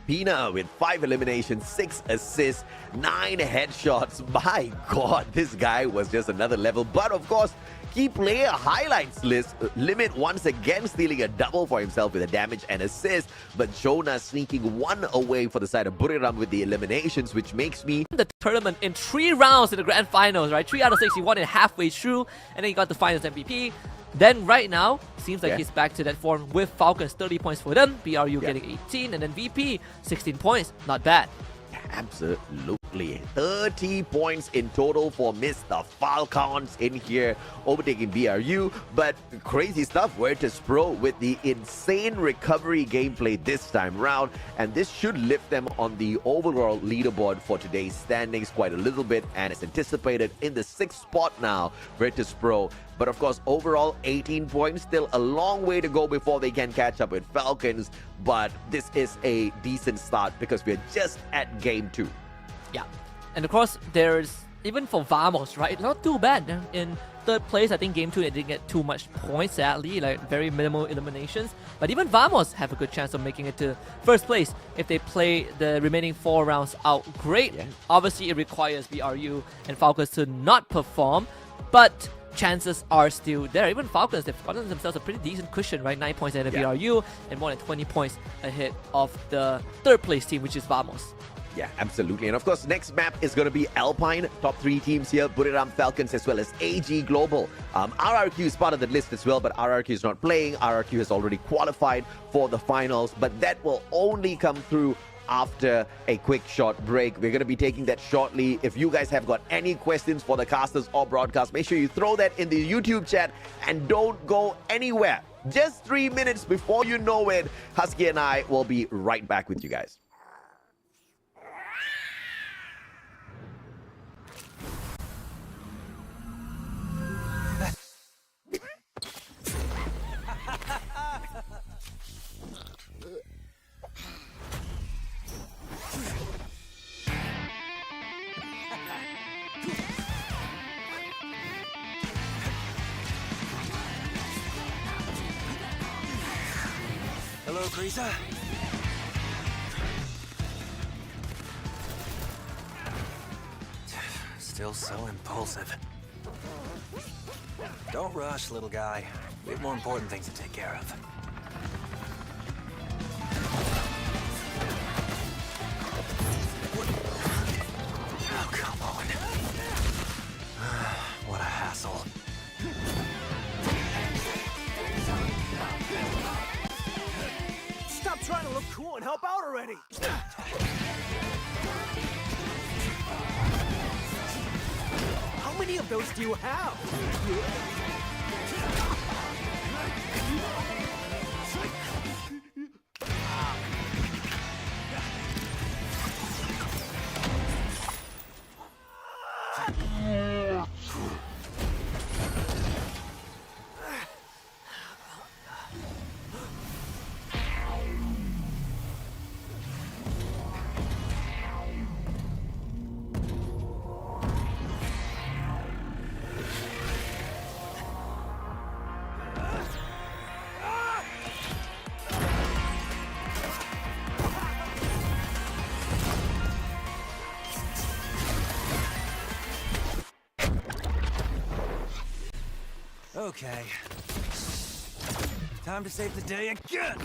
Pina with 5 eliminations, 6 assists, 9 headshots. My God, this guy was just another level. But of course, key player highlights list. Limit once again stealing a double for himself with a damage and assist. But Jonah sneaking 1 away for the side of Buriram with the eliminations, which makes me... The tournament in 3 rounds in the grand finals, right? 3 out of 6, he won it halfway through. And then he got the finals MVP. Then right now, seems like he's back to that form with Falcons, 30 points for them, BRU getting 18, and then VP, 16 points. Not bad. Absolutely. 30 points in total for Mr. Falcons in here, overtaking BRU. But crazy stuff, Virtus Pro with the insane recovery gameplay this time round. And this should lift them on the overall leaderboard for today's standings quite a little bit. And it's anticipated in the 6th spot now, Virtus Pro. But of course, overall, 18 points. Still a long way to go before they can catch up with Falcons. But this is a decent start because we're just at game 2. Yeah. And of course, there's, even for Vamos, right? Not too bad. In 3rd place, I think game 2, they didn't get too much points, sadly. Like, very minimal eliminations. But even Vamos have a good chance of making it to 1st place if they play the remaining 4 rounds out great. Yeah. Obviously, it requires BRU and Falcons to not perform. But chances are still there. Even Falcons, they've gotten themselves a pretty decent cushion, right? 9 points ahead of BRU and more than 20 points ahead of the 3rd place team, which is Vamos. Yeah, absolutely. And of course, next map is going to be Alpine. Top 3 teams here, Buriram Falcons as well as AG Global. RRQ is part of the list as well, but RRQ is not playing. RRQ has already qualified for the finals, but that will only come through after a quick short break. We're going to be taking that shortly. If you guys have got any questions for the casters or broadcast, make sure you throw that in the YouTube chat and don't go anywhere. Just 3 minutes before you know it, Husky and I will be right back with you guys. Hello, Krisa. Still so impulsive. Don't rush, little guy. We have more important things to take care of. Oh, come on. What a hassle. Stop trying to look cool and help out already! How many of those do you have? Okay. Time to save the day again!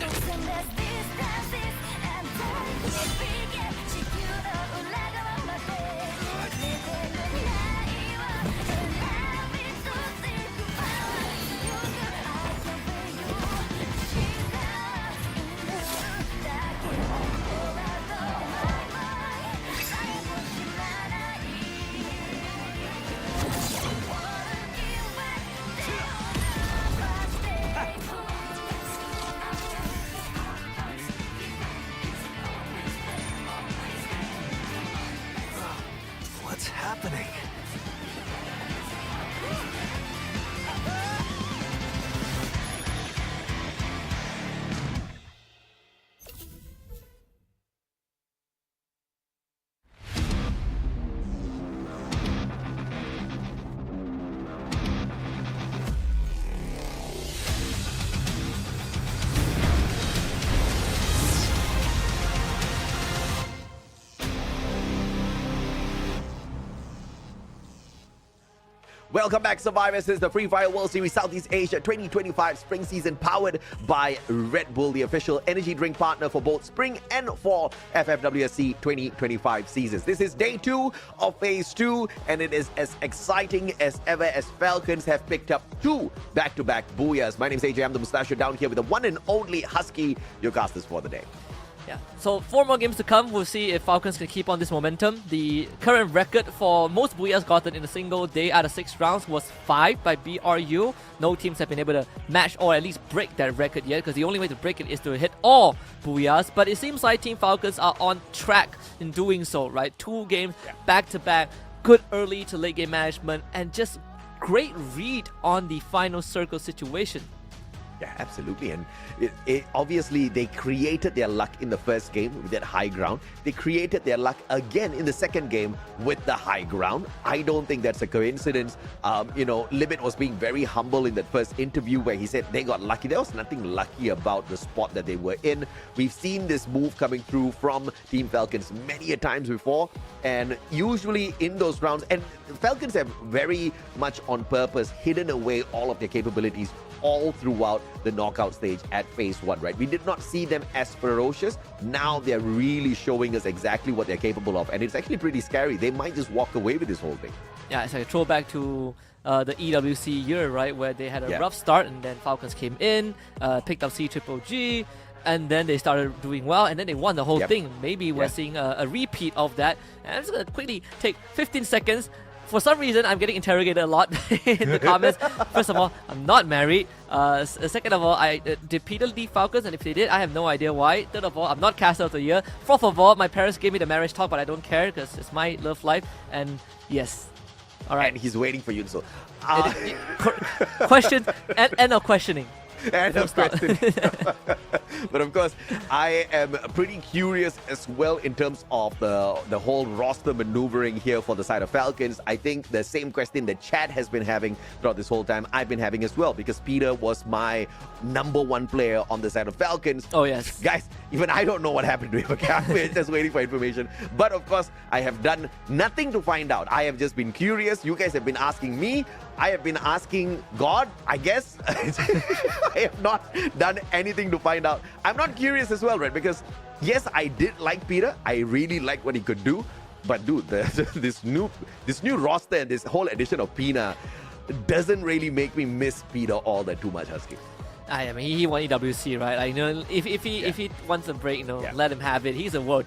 What's happening? Welcome back, survivors. This is the Free Fire World Series Southeast Asia 2025 spring season, powered by Red Bull, the official energy drink partner for both spring and fall FFWS Sea 2025 seasons. This is day 2 of phase 2, and it is as exciting as ever as Falcons have picked up 2 back-to-back booyahs. My name is AJ. I'm the Mustachio down here with the one and only Husky, your casters for the day. Yeah, so 4 more games to come. We'll see if Falcons can keep on this momentum. The current record for most booyahs gotten in a single day out of 6 rounds was 5 by BRU. No teams have been able to match or at least break that record yet, because the only way to break it is to hit all booyahs. But it seems like Team Falcons are on track in doing so, right? 2 games back-to-back, good early to late game management, and just great read on the final circle situation. Yeah, absolutely. And obviously, they created their luck in the first game with that high ground. They created their luck again in the second game with the high ground. I don't think that's a coincidence. Limit was being very humble in that first interview where he said they got lucky. There was nothing lucky about the spot that they were in. We've seen this move coming through from Team Falcons many a times before. And usually in those rounds, and Falcons have very much on purpose hidden away all of their capabilities all throughout the knockout stage at phase 1, right? We did not see them as ferocious. Now they're really showing us exactly what they're capable of, and it's actually pretty scary. They might just walk away with this whole thing. Yeah, it's like a throwback to the EWC year, right? Where they had a rough start, and then Falcons came in, picked up CGGG, and then they started doing well, and then they won the whole thing. Maybe we're seeing a repeat of that. And I'm just going to quickly take 15 seconds. For some reason, I'm getting interrogated a lot in the comments. First of all, I'm not married. Second of all, did Peter leave Falcons? And if they did, I have no idea why. Third of all, I'm not caster of the year. Fourth of all, my parents gave me the marriage talk, but I don't care because it's my love life. And yes. All right. And he's waiting for you. So, questions and end of questioning. And of questioning. But of course, I am pretty curious as well in terms of the whole roster maneuvering here for the side of Falcons. I think the same question that Chad has been having throughout this whole time, I've been having as well, because Peter was my #1 player on the side of Falcons. Oh, yes. Guys, even I don't know what happened to him. Okay, I'm just waiting for information. But of course, I have done nothing to find out. I have just been curious. You guys have been asking me. I have been asking God, I guess. I have not done anything to find out. I'm not curious as well, right? Because yes, I did like Peter. I really liked what he could do. But dude, this new roster and this whole edition of Pina doesn't really make me miss Peter all that too much, Husky. I mean, he won EWC, right? Like, you know, if he wants a break, let him have it. He's a world,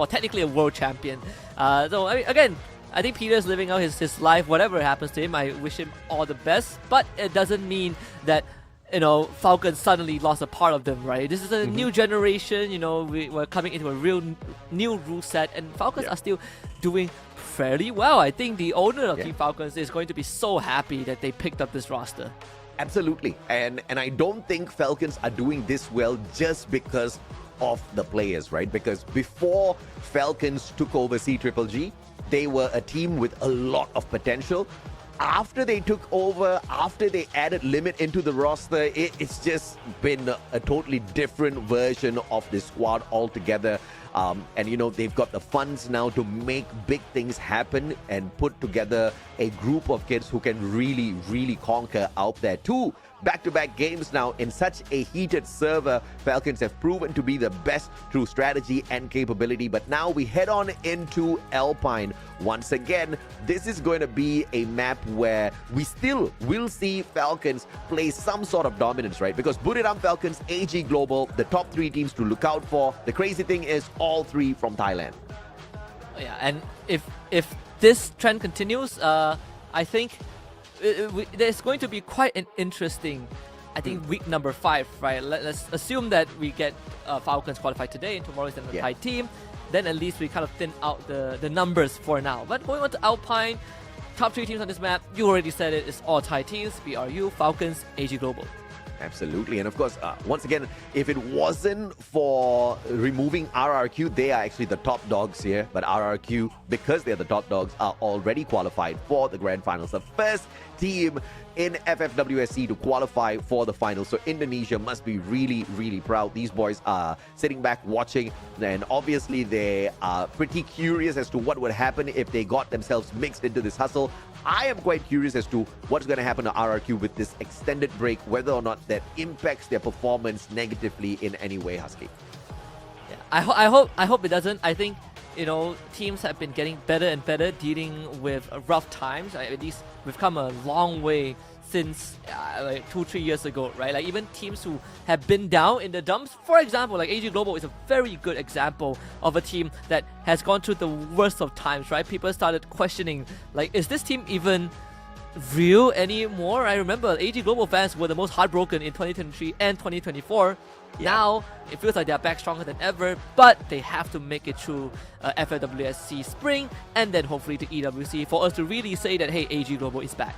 technically a world champion. So I mean, again, I think Peter's living out his life. Whatever happens to him, I wish him all the best. But it doesn't mean that, you know, Falcons suddenly lost a part of them, right? This is a new generation. You know, we're coming into a real new rule set, and Falcons are still doing fairly well. I think the owner of Team Falcons is going to be so happy that they picked up this roster. Absolutely. And I don't think Falcons are doing this well just because of the players, right? Because before Falcons took over CGGG, they were a team with a lot of potential. After they took over, after they added Limit into the roster, it's just been a totally different version of the squad altogether. And, you know, they've got the funds now to make big things happen and put together a group of kids who can really, really conquer out there. 2 back-to-back games now in such a heated server. Falcons have proven to be the best through strategy and capability. But now we head on into Alpine. Once again, this is going to be a map where we still will see Falcons play some sort of dominance, right? Because Buriram Falcons, AG Global, the top 3 teams to look out for. The crazy thing is all 3 from Thailand. Yeah, and if this trend continues, I think there's going to be quite an interesting, I think, week number 5, right? Let's assume that we get Falcons qualified today and tomorrow is an Thai team. Then at least we kind of thin out the numbers for now. But going on to Alpine, top 3 teams on this map, you already said it, it's all Thai teams, BRU, Falcons, AG Global. Absolutely. And of course, once again, if it wasn't for removing RRQ, they are actually the top dogs here. But RRQ, because they're the top dogs, are already qualified for the grand finals. The first team in FFWS Sea to qualify for the finals. So Indonesia must be really, really proud. These boys are sitting back watching, and obviously they are pretty curious as to what would happen if they got themselves mixed into this hustle. I am quite curious as to what's going to happen to RRQ with this extended break, whether or not that impacts their performance negatively in any way, Husky. Yeah, I hope it doesn't. I think, you know, teams have been getting better and better dealing with rough times. At least we've come a long way since like 2-3 years ago, right? Like even teams who have been down in the dumps, for example, like AG Global is a very good example of a team that has gone through the worst of times, right? People started questioning, like, is this team even real anymore? I remember AG Global fans were the most heartbroken in 2023 and 2024. Now it feels like they're back stronger than ever, but they have to make it through FFWS Sea Spring and then hopefully to EWC for us to really say that, hey, AG Global is back.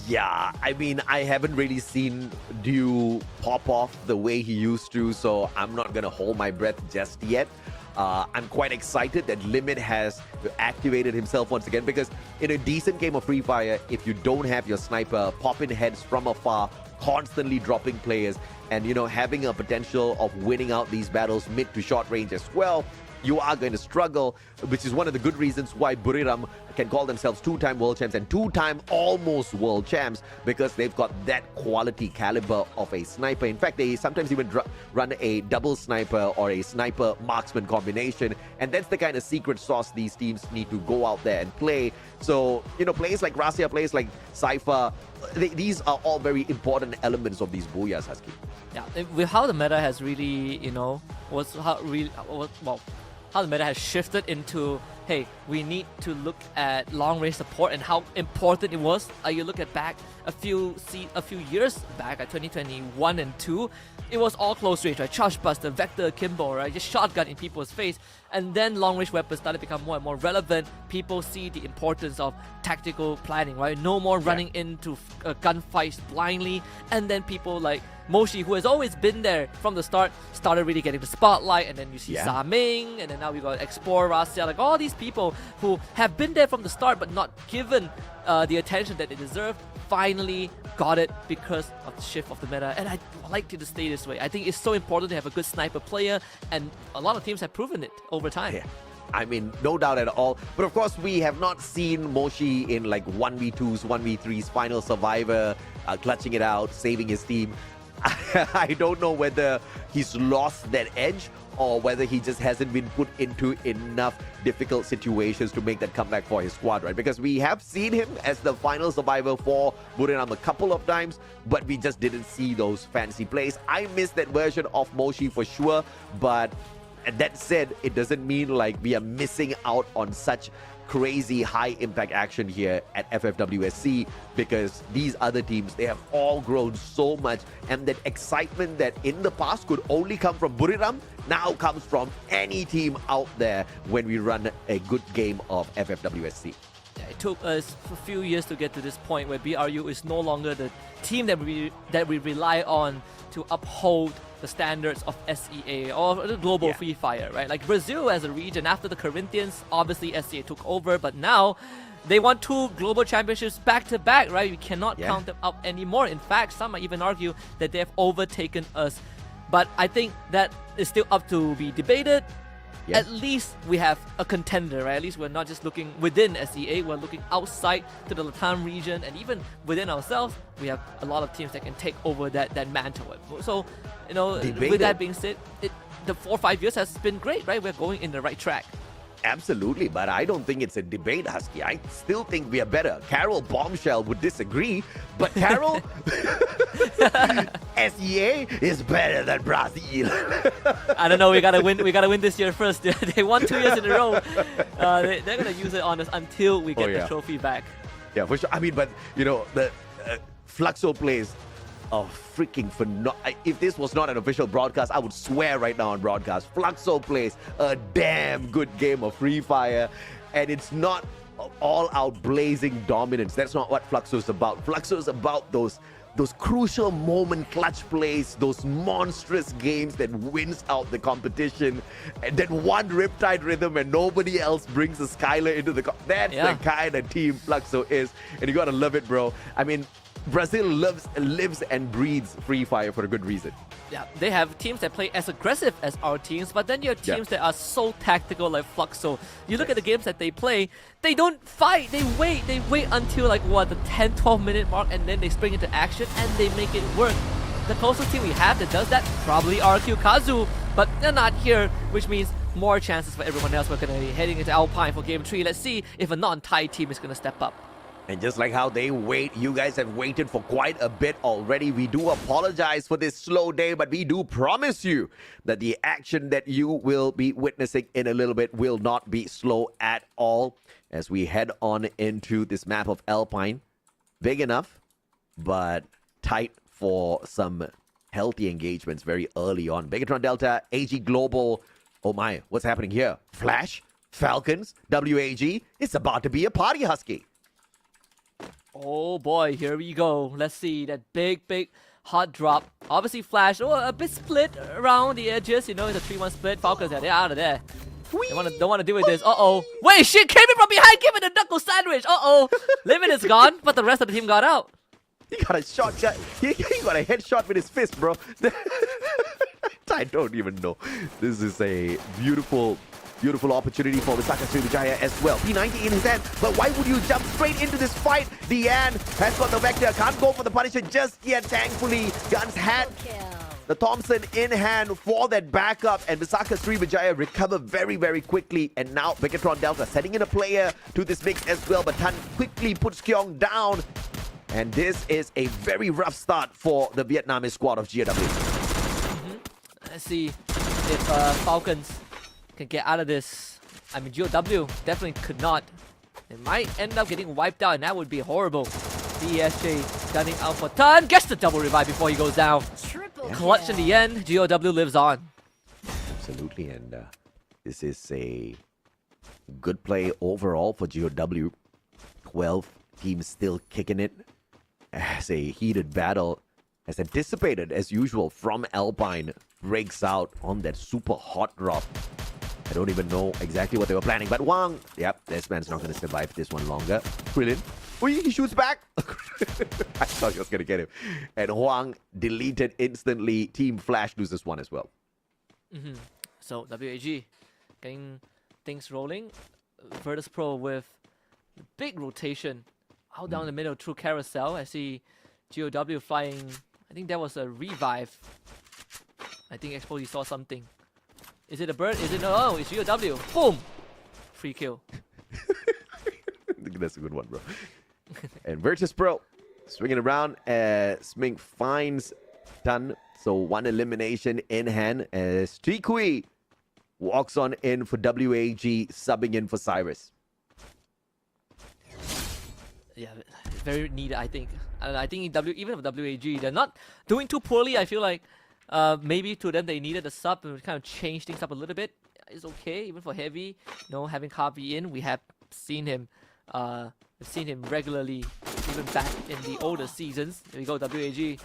Yeah, I mean, I haven't really seen Dew pop off the way he used to, so I'm not going to hold my breath just yet. I'm quite excited that Limit has activated himself once again, because in a decent game of Free Fire, if you don't have your sniper popping heads from afar, constantly dropping players, and, you know, having a potential of winning out these battles mid to short range as well, you are going to struggle, which is one of the good reasons why Buriram can call themselves 2-time world champs and 2-time almost world champs, because they've got that quality caliber of a sniper. In fact, they sometimes even run a double sniper or a sniper marksman combination, and that's the kind of secret sauce these teams need to go out there and play. So, you know, players like Rasia, players like Cypher, these are all very important elements of these Booyahs, Husky. Yeah, with how the meta has really, you know, how the meta has shifted into, hey, we need to look at long-range support and how important it was. You look at back a few years back at 2021 and 2, it was all close range, right? Charge Buster, Vector Akimbo, right? Just shotgun in people's face. And then long-range weapons started to become more and more relevant. People see the importance of tactical planning, right? No more running into gunfights blindly. And then people like Moshi, who has always been there from the start, started really getting the spotlight. And then you see Zaming, and then now we got Explore, Rasia, like all these people who have been there from the start but not given the attention that they deserve, finally got it because of the shift of the meta. And I like it to stay this way. I think it's so important to have a good sniper player, and a lot of teams have proven it over time. Yeah. I mean, no doubt at all. But of course, we have not seen Moshi in like 1v2s, 1v3s, final survivor, clutching it out, saving his team. I don't know whether he's lost that edge or whether he just hasn't been put into enough difficult situations to make that comeback for his squad, right? Because we have seen him as the final survivor for Buriram a couple of times, but we just didn't see those fancy plays. I miss that version of Moshi for sure, but that said, it doesn't mean like we are missing out on such crazy high impact action here at FFWS Sea, because these other teams, they have all grown so much, and that excitement that in the past could only come from Buriram now comes from any team out there when we run a good game of FFWS Sea. Yeah, it took us a few years to get to this point where BRU is no longer the team that we rely on to uphold the standards of SEA or the global Free Fire, right? Like Brazil as a region, after the Corinthians, obviously SEA took over, but now they won 2 global championships back to back, right? We cannot count them out anymore. In fact, some might even argue that they have overtaken us. But I think that is still up to be debated. At least we have a contender, right? At least we're not just looking within SEA, we're looking outside to the Latam region, and even within ourselves, we have a lot of teams that can take over that mantle. So, you know, with that being said, the 4 or 5 years has been great, right? We're going in the right track. Absolutely, but I don't think it's a debate, Husky. I still think we are better. Carol Bombshell would disagree, but Carol, SEA is better than Brazil. I don't know. We gotta win. We gotta win this year first. They won 2 years in a row. They're gonna use it on us until we get the trophy back. Yeah, for sure. I mean, but you know, the Fluxo plays a freaking phenomenal. If this was not an official broadcast, I would swear right now on broadcast. Fluxo plays a damn good game of Free Fire, and it's not all-out blazing dominance. That's not what Fluxo is about. Fluxo is about those crucial moment clutch plays, those monstrous games that wins out the competition, and then one Riptide rhythm and nobody else brings the Skylar into the... That's the kind of team Fluxo is, and you gotta love it, bro. I mean, Brazil lives and breathes Free Fire for a good reason. Yeah, they have teams that play as aggressive as our teams, but then you have teams that are so tactical like Fluxo. You look at the games that they play, they don't fight, they wait until like what, the 10-12 minute mark, and then they spring into action and they make it work. The closest team we have that does that, probably RQ Kazu, but they're not here, which means more chances for everyone else. We're going to be heading into Alpine for Game 3. Let's see if a non-Thai team is going to step up. And just like how they wait, you guys have waited for quite a bit already. We do apologize for this slow day, but we do promise you that the action that you will be witnessing in a little bit will not be slow at all as we head on into this map of Alpine. Big enough, but tight for some healthy engagements very early on. Begatron Delta, AG Global. Oh my, what's happening here? Flash, Falcons, WAG. It's about to be a party, Husky. Oh boy, here we go. Let's see that big hot drop. Obviously Flash, a bit split around the edges. You know, it's a 3-1 split. Falcons, they're out of there. Don't want to deal with this. Uh-oh. Wait, shit, came in from behind, give it a knuckle sandwich. Uh-oh. Limit is gone, but the rest of the team got out. He got a shot. He got a headshot with his fist, bro. I don't even know. This is a beautiful opportunity for Visaka Srivijaya as well. P90 in his hand, but why would you jump straight into this fight? Deanne has got the vector, can't go for the Punisher just yet, thankfully. Guns had the Thompson in hand for that backup, and Visaka Srivijaya recover very, very quickly, and now Begatron Delta setting in a player to this mix as well, but Tan quickly puts Kyong down, and this is a very rough start for the Vietnamese squad of GW. Let's see if Falcons can get out of this. I mean, GOW definitely could not. It might end up getting wiped out, and that would be horrible. DSJ gunning out for Tan. Gets the double revive before he goes down. Clutch in the end. GOW lives on. Absolutely, and this is a good play overall for GOW. 12 teams still kicking it as a heated battle, as anticipated as usual from Alpine, breaks out on that super hot drop. I don't even know exactly what they were planning, but Wang, yep, this man's not going to survive this one longer. Brilliant. Oh, he shoots back. I thought he was going to get him. And Huang deleted instantly. Team Flash loses one as well. So WAG getting things rolling. Virtus Pro with the big rotation out down the middle through carousel. I see GOW flying. I think that was a revive. I think Expo, you saw something. Is it a bird? Is it no? Oh, it's GOW. Boom! Free kill. That's a good one, bro. And Virtus Pro swinging around as Smink finds Done. So one elimination in hand as Tikui walks on in for WAG, subbing in for Cyrus. Yeah, very needed, I think. And I think even with WAG, they're not doing too poorly. I feel like maybe to them they needed a sub and kind of change things up a little bit. It's okay, even for Heavy. Having Harvey in, we have seen him. We've seen him regularly, even back in the older seasons. There we go, WAG.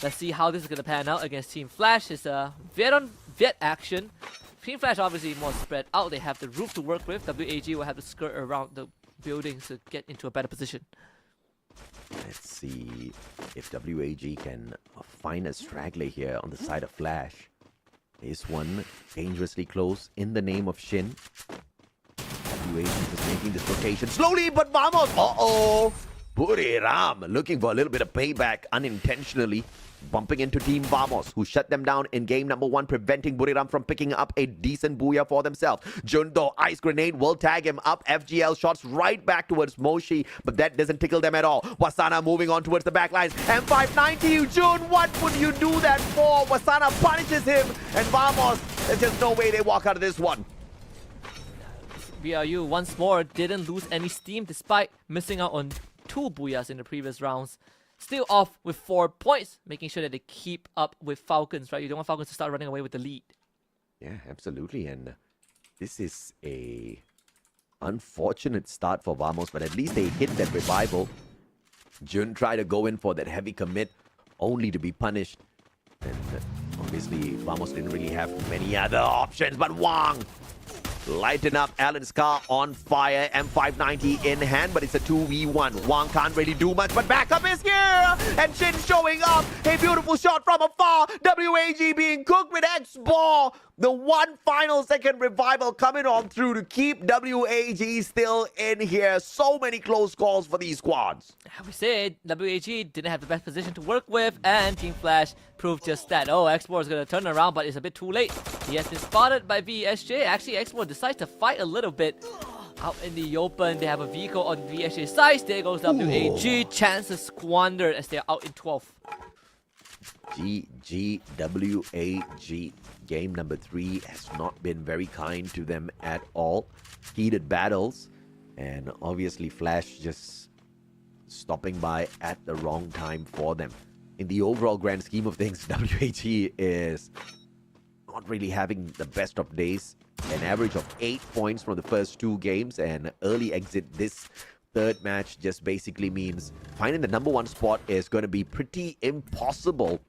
Let's see how this is gonna pan out against Team Flash. It's a vet on vet action. Team Flash obviously more spread out. They have the roof to work with. WAG will have to skirt around the buildings to get into a better position. Let's see if WAG can find a straggler here on the side of Flash. This one dangerously close in the name of Shin. WAG is making this rotation slowly, but vamos! Uh-oh! Buriram looking for a little bit of payback unintentionally. Bumping into Team Vamos, who shut them down in game number 1, preventing Buriram from picking up a decent booyah for themselves. Jundo, ice grenade will tag him up. FGL shots right back towards Moshi, but that doesn't tickle them at all. Wasana moving on towards the back lines. M590, Jun, what would you do that for? Wasana punishes him, and Vamos, there's just no way they walk out of this one. BRU once more didn't lose any steam despite missing out on 2 booyahs in the previous rounds. Still off with 4 points, making sure that they keep up with Falcons, right? You don't want Falcons to start running away with the lead. Yeah, absolutely. And this is a unfortunate start for Vamos, but at least they hit that revival. Jun tried to go in for that heavy commit, only to be punished. And obviously, Vamos didn't really have many other options, but Wang lighten up Alan's car on fire. M590 in hand, but it's a 2v1. Wang can't really do much, but backup is here! And Shin showing up. A beautiful shot from afar. WAG being cooked with X-Ball. The one final second revival coming on through to keep WAG still in here. So many close calls for these squads. We said WAG didn't have the best position to work with, and Team Flash proved just that. Oh, X-Ball is going to turn around, but it's a bit too late. He has been spotted by VSJ. Actually, X-Ball decides to fight a little bit out in the open. They have a vehicle on VSJ's side. There goes WAG. Chances squandered as they're out in 12th. WAG. Game number 3 has not been very kind to them at all. Heated battles, and obviously Flash just stopping by at the wrong time for them. In the overall grand scheme of things, WAG is not really having the best of days. An average of 8 points from the first 2 games, and early exit this third match just basically means finding the number 1 spot is going to be pretty impossible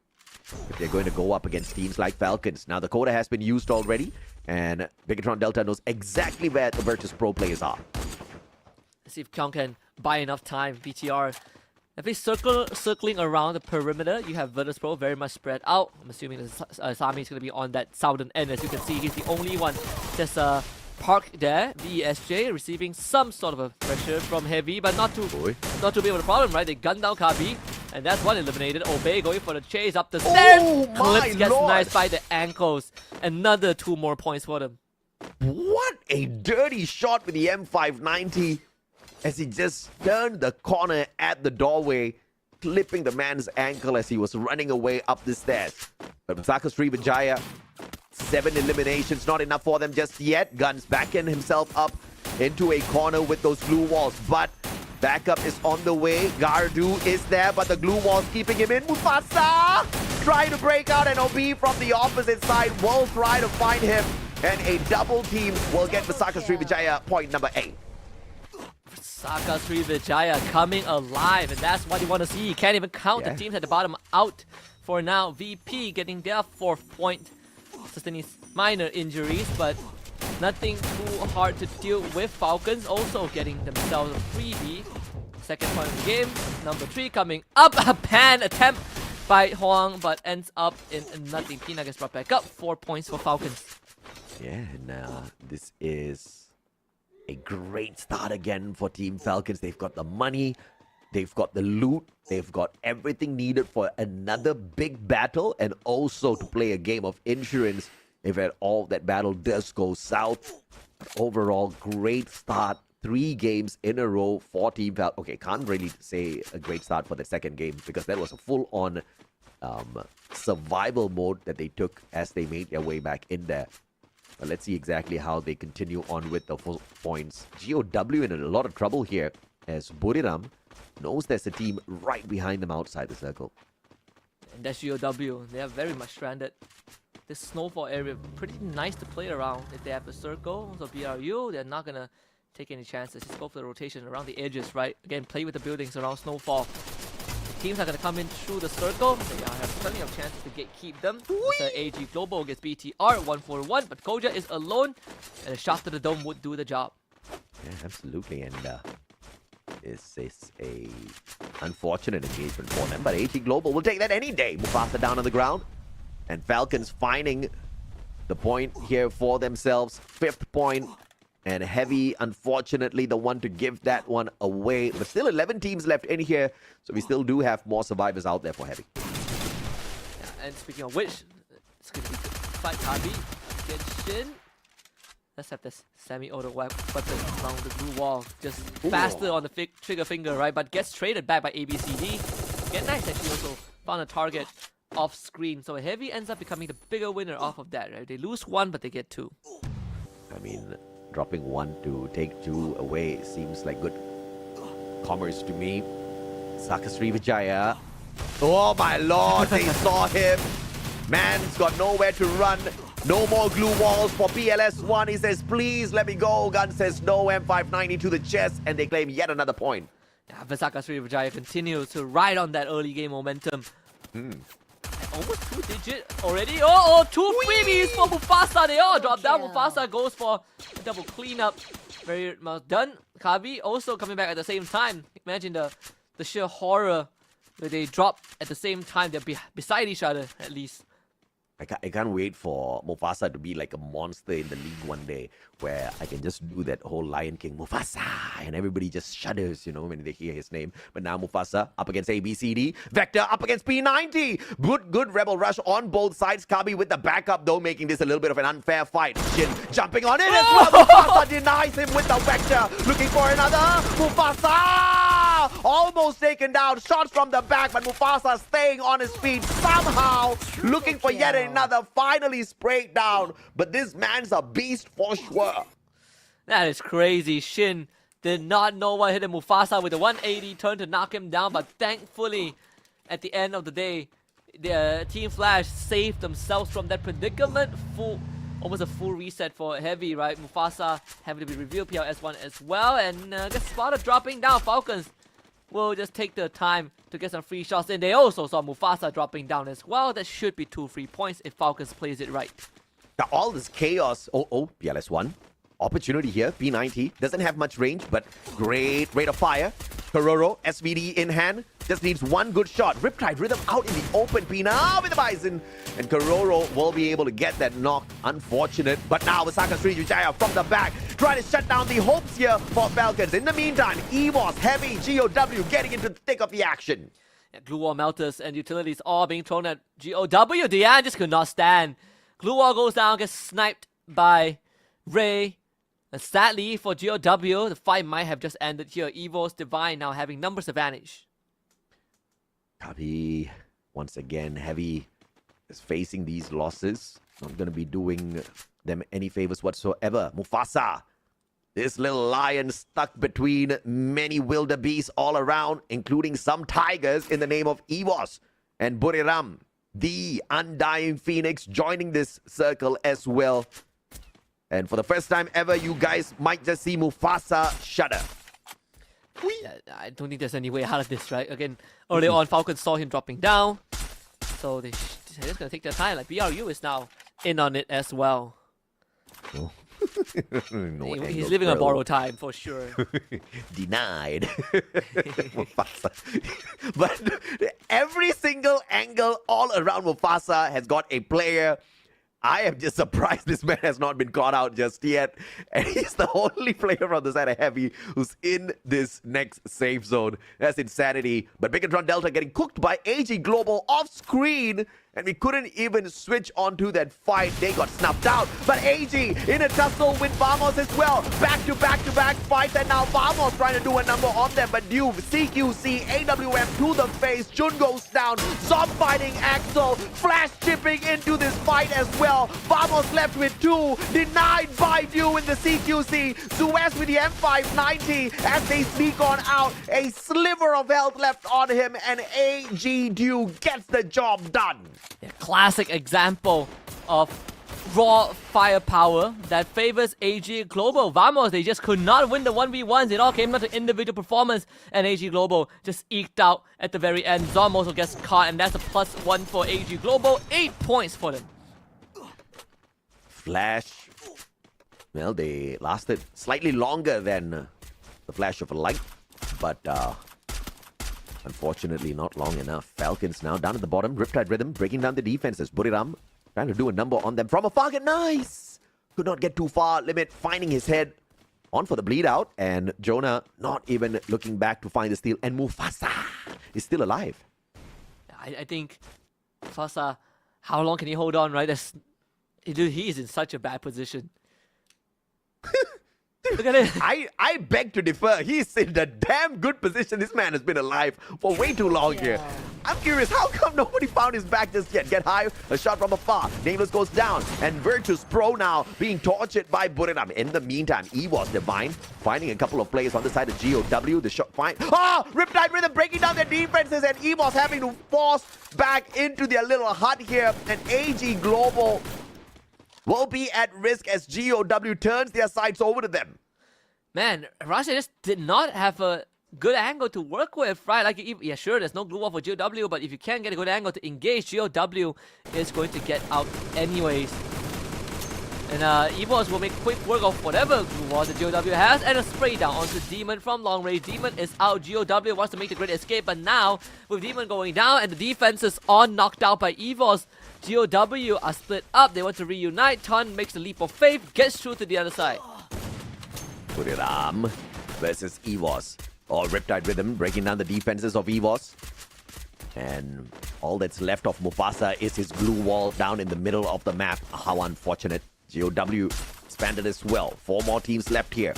if they're going to go up against teams like Falcons. Now, the quota has been used already, and Bigatron Delta knows exactly where the Virtus Pro players are. Let's see if Kyung can buy enough time. BTR, if they circling around the perimeter, you have Virtus Pro very much spread out. I'm assuming that Sami is going to be on that southern end. As you can see, he's the only one that's parked there. VSJ receiving some sort of a pressure from Heavy, but not too big of a problem, right? They gun down Kabi. And that's one eliminated. Obey going for the chase up the stairs. Clips gets knifed by the ankles. Another 2 more points for them. What a dirty shot with the M590 as he just turned the corner at the doorway, clipping the man's ankle as he was running away up the stairs. But Saka Srivijaya, 7 eliminations, not enough for them just yet. Guns backing himself up into a corner with those glue walls, but backup is on the way. Gardu is there, but the glue wall's keeping him in. Mufasa trying to break out, and OB from the opposite side will try to find him. And a double team will get Vasaka Srivijaya point number 8. Saka Srivijaya coming alive, and that's what you want to see. You can't even count the teams at the bottom out for now. VP getting their 4th point, sustaining minor injuries, but nothing too hard to deal with. Falcons also getting themselves a freebie. 2nd point of the game. Number 3 coming up. A pan attempt by Huang, but ends up in nothing. Pina gets brought back up. 4 points for Falcons. Yeah, and this is a great start again for Team Falcons. They've got the money, they've got the loot, they've got everything needed for another big battle, and also to play a game of insurance if at all that battle does go south. But overall, great start. 3 games in a row for Team Falcons. Okay, can't really say a great start for the second game because that was a full-on survival mode that they took as they made their way back in there. But let's see exactly how they continue on with the full points. GOW in a lot of trouble here as Buriram knows there's a team right behind them outside the circle. And that's GOW. They are very much stranded. This snowfall area pretty nice to play around. If they have a circle, so BRU, they're not gonna take any chances. Just go for the rotation around the edges, right? Again, play with the buildings around snowfall. Teams are gonna come in through the circle. They have plenty of chances to keep them. AG Global against BTR 1-4-1, but Koja is alone, and a shot to the dome would do the job. Yeah, absolutely, and this is a unfortunate engagement for them, but AG Global will take that any day. Mufasa down on the ground, and Falcons finding the point here for themselves. 5th point, and Heavy, unfortunately, the one to give that one away. But still 11 teams left in here, so we still do have more survivors out there for Heavy. Yeah, and speaking of which, it's going to be fight Kabi against Shin. Let's have this semi-auto weapon around the blue wall. Just faster on the trigger finger, right? But gets traded back by ABCD. Get Nice actually also found a target off screen. So Heavy ends up becoming the bigger winner off of that, right? They lose 1, but they get 2. I mean, dropping 1 to take 2 away seems like good commerce to me. Sakasri Vijaya. Oh my lord, they saw him. Man's got nowhere to run. No more glue walls for PLS1. He says, please let me go. Gun says no. M590 to the chest, and they claim yet another point. Yeah, Visaka Sri Vijaya continues to ride on that early game momentum. Almost 2-digit already. Oh, 2 freebies for Mufasa. They all drop down. Mufasa goes for a double cleanup. Very well done. Kabi also coming back at the same time. Imagine the sheer horror that they drop at the same time. They're beside each other at least. I can't wait for Mufasa to be like a monster in the league one day, where I can just do that whole Lion King Mufasa, and everybody just shudders, you know, when they hear his name. But now Mufasa up against ABCD, Vector up against P90. Good Rebel Rush on both sides. Kabi with the backup though, making this a little bit of an unfair fight. Shin jumping on it as well. Mufasa denies him with the Vector, looking for another. Mufasa almost taken down. Shots from the back, but Mufasa staying on his feet somehow, looking for yet another, finally sprayed down. But this man's a beast for sure. That is crazy. Shin did not know what hit Mufasa with a 180 turn to knock him down, but thankfully, at the end of the day, the Team Flash saved themselves from that predicament. Almost a full reset for Heavy, right? Mufasa having to be revealed PLS1 as well, and gets spotted dropping down. Falcons will just take the time to get some free shots in. They also saw Mufasa dropping down as well. That should be 2 free points if Falcons plays it right. Now all this chaos. PLS1. Opportunity here. P90 doesn't have much range, but great rate of fire. Kororo, SVD in hand. Just needs 1 good shot. Riptide Rhythm out in the open. Pina with the Bison. And Kororo will be able to get that knock. Unfortunate. But now Visaka Sri Vijaya from the back, trying to shut down the hopes here for Falcons. In the meantime, EVOS, Heavy, GOW getting into the thick of the action. Yeah, glue wall melters and utilities all being thrown at GOW. Diane just could not stand. Glue wall goes down, gets sniped by Ray. And sadly for GOW, the fight might have just ended here. EVO's Divine now having numbers advantage. Kabi, once again, Heavy is facing these losses. Not going to be doing them any favors whatsoever. Mufasa, this little lion stuck between many wildebeests all around, including some tigers in the name of EVOS and Buriram. The Undying Phoenix joining this circle as well. And for the first time ever, you guys might just see Mufasa shudder. Yeah, I don't think there's any way out of this, right? Again, earlier on, Falcons saw him dropping down. So they're just going to take their time. Like, BRU is now in on it as well. Oh. He's living on borrowed time, for sure. Denied. Mufasa. But every single angle all around Mufasa has got a player. I am just surprised this man has not been caught out just yet. And he's the only player on the side of Heavy who's in this next safe zone. That's insanity. But Bigotron Delta getting cooked by AG Global off screen. and we couldn't even switch onto that fight. They got snuffed out. But AG in a tussle with Vamos as well. Back to back fights, and now Vamos trying to do a number on them. But Duve, CQC, AWM to the face. Jun goes down. Zom fighting Axel. Flash chipping into this fight as well. Vamos left with 2. Denied by Duve in the CQC. Suez with the M590 as they sneak on out. A sliver of health left on him, and AG Duve gets the job done. Yeah, classic example of raw firepower that favors AG Global. Vamos, they just could not win the 1v1s. It all came down to individual performance, and AG Global just eked out at the very end. Zom also gets caught, and that's a +1 for AG Global. 8 points for them. Flash. Well, they lasted slightly longer than the flash of a light, but unfortunately not long enough. Falcons now down at the bottom. Riptide Rhythm breaking down the defenses. Buriram trying to do a number on them from afar. Nice! Could not get too far. Limit finding his head on for the bleed out, and Jonah not even looking back to find the steal, and Mufasa is still alive. I think Mufasa, how long can he hold on, right? Dude, he is in such a bad position. Look at it. I beg to differ. He's in a damn good position. This man has been alive for way too long here. I'm curious, how come nobody found his back just yet? Get high, a shot from afar. Nameless goes down, and Virtus Pro now being tortured by Buriram. In the meantime, Esports Divine finding a couple of players on the side of GOW. The shot fine. Riptide Rhythm breaking down their defenses, and Esports having to force back into their little hut here. And AG Global will be at risk as GOW turns their sights over to them. Man, Russia just did not have a good angle to work with, right? Like, yeah, sure, there's no glue wall for GOW, but if you can't get a good angle to engage, GOW is going to get out anyways. And Esports will make quick work of whatever glue wall the GOW has, and a spray down onto Demon from long range. Demon is out. GOW wants to make the great escape, but now with Demon going down and the defenses all knocked out by Esports, GOW are split up. They want to reunite. Ton makes the leap of faith, gets through to the other side. Buriram versus Esports. Riptide Rhythm breaking down the defenses of Esports. And all that's left of Mufasa is his glue wall down in the middle of the map. How unfortunate. GOW expanded as well. 4 more teams left here.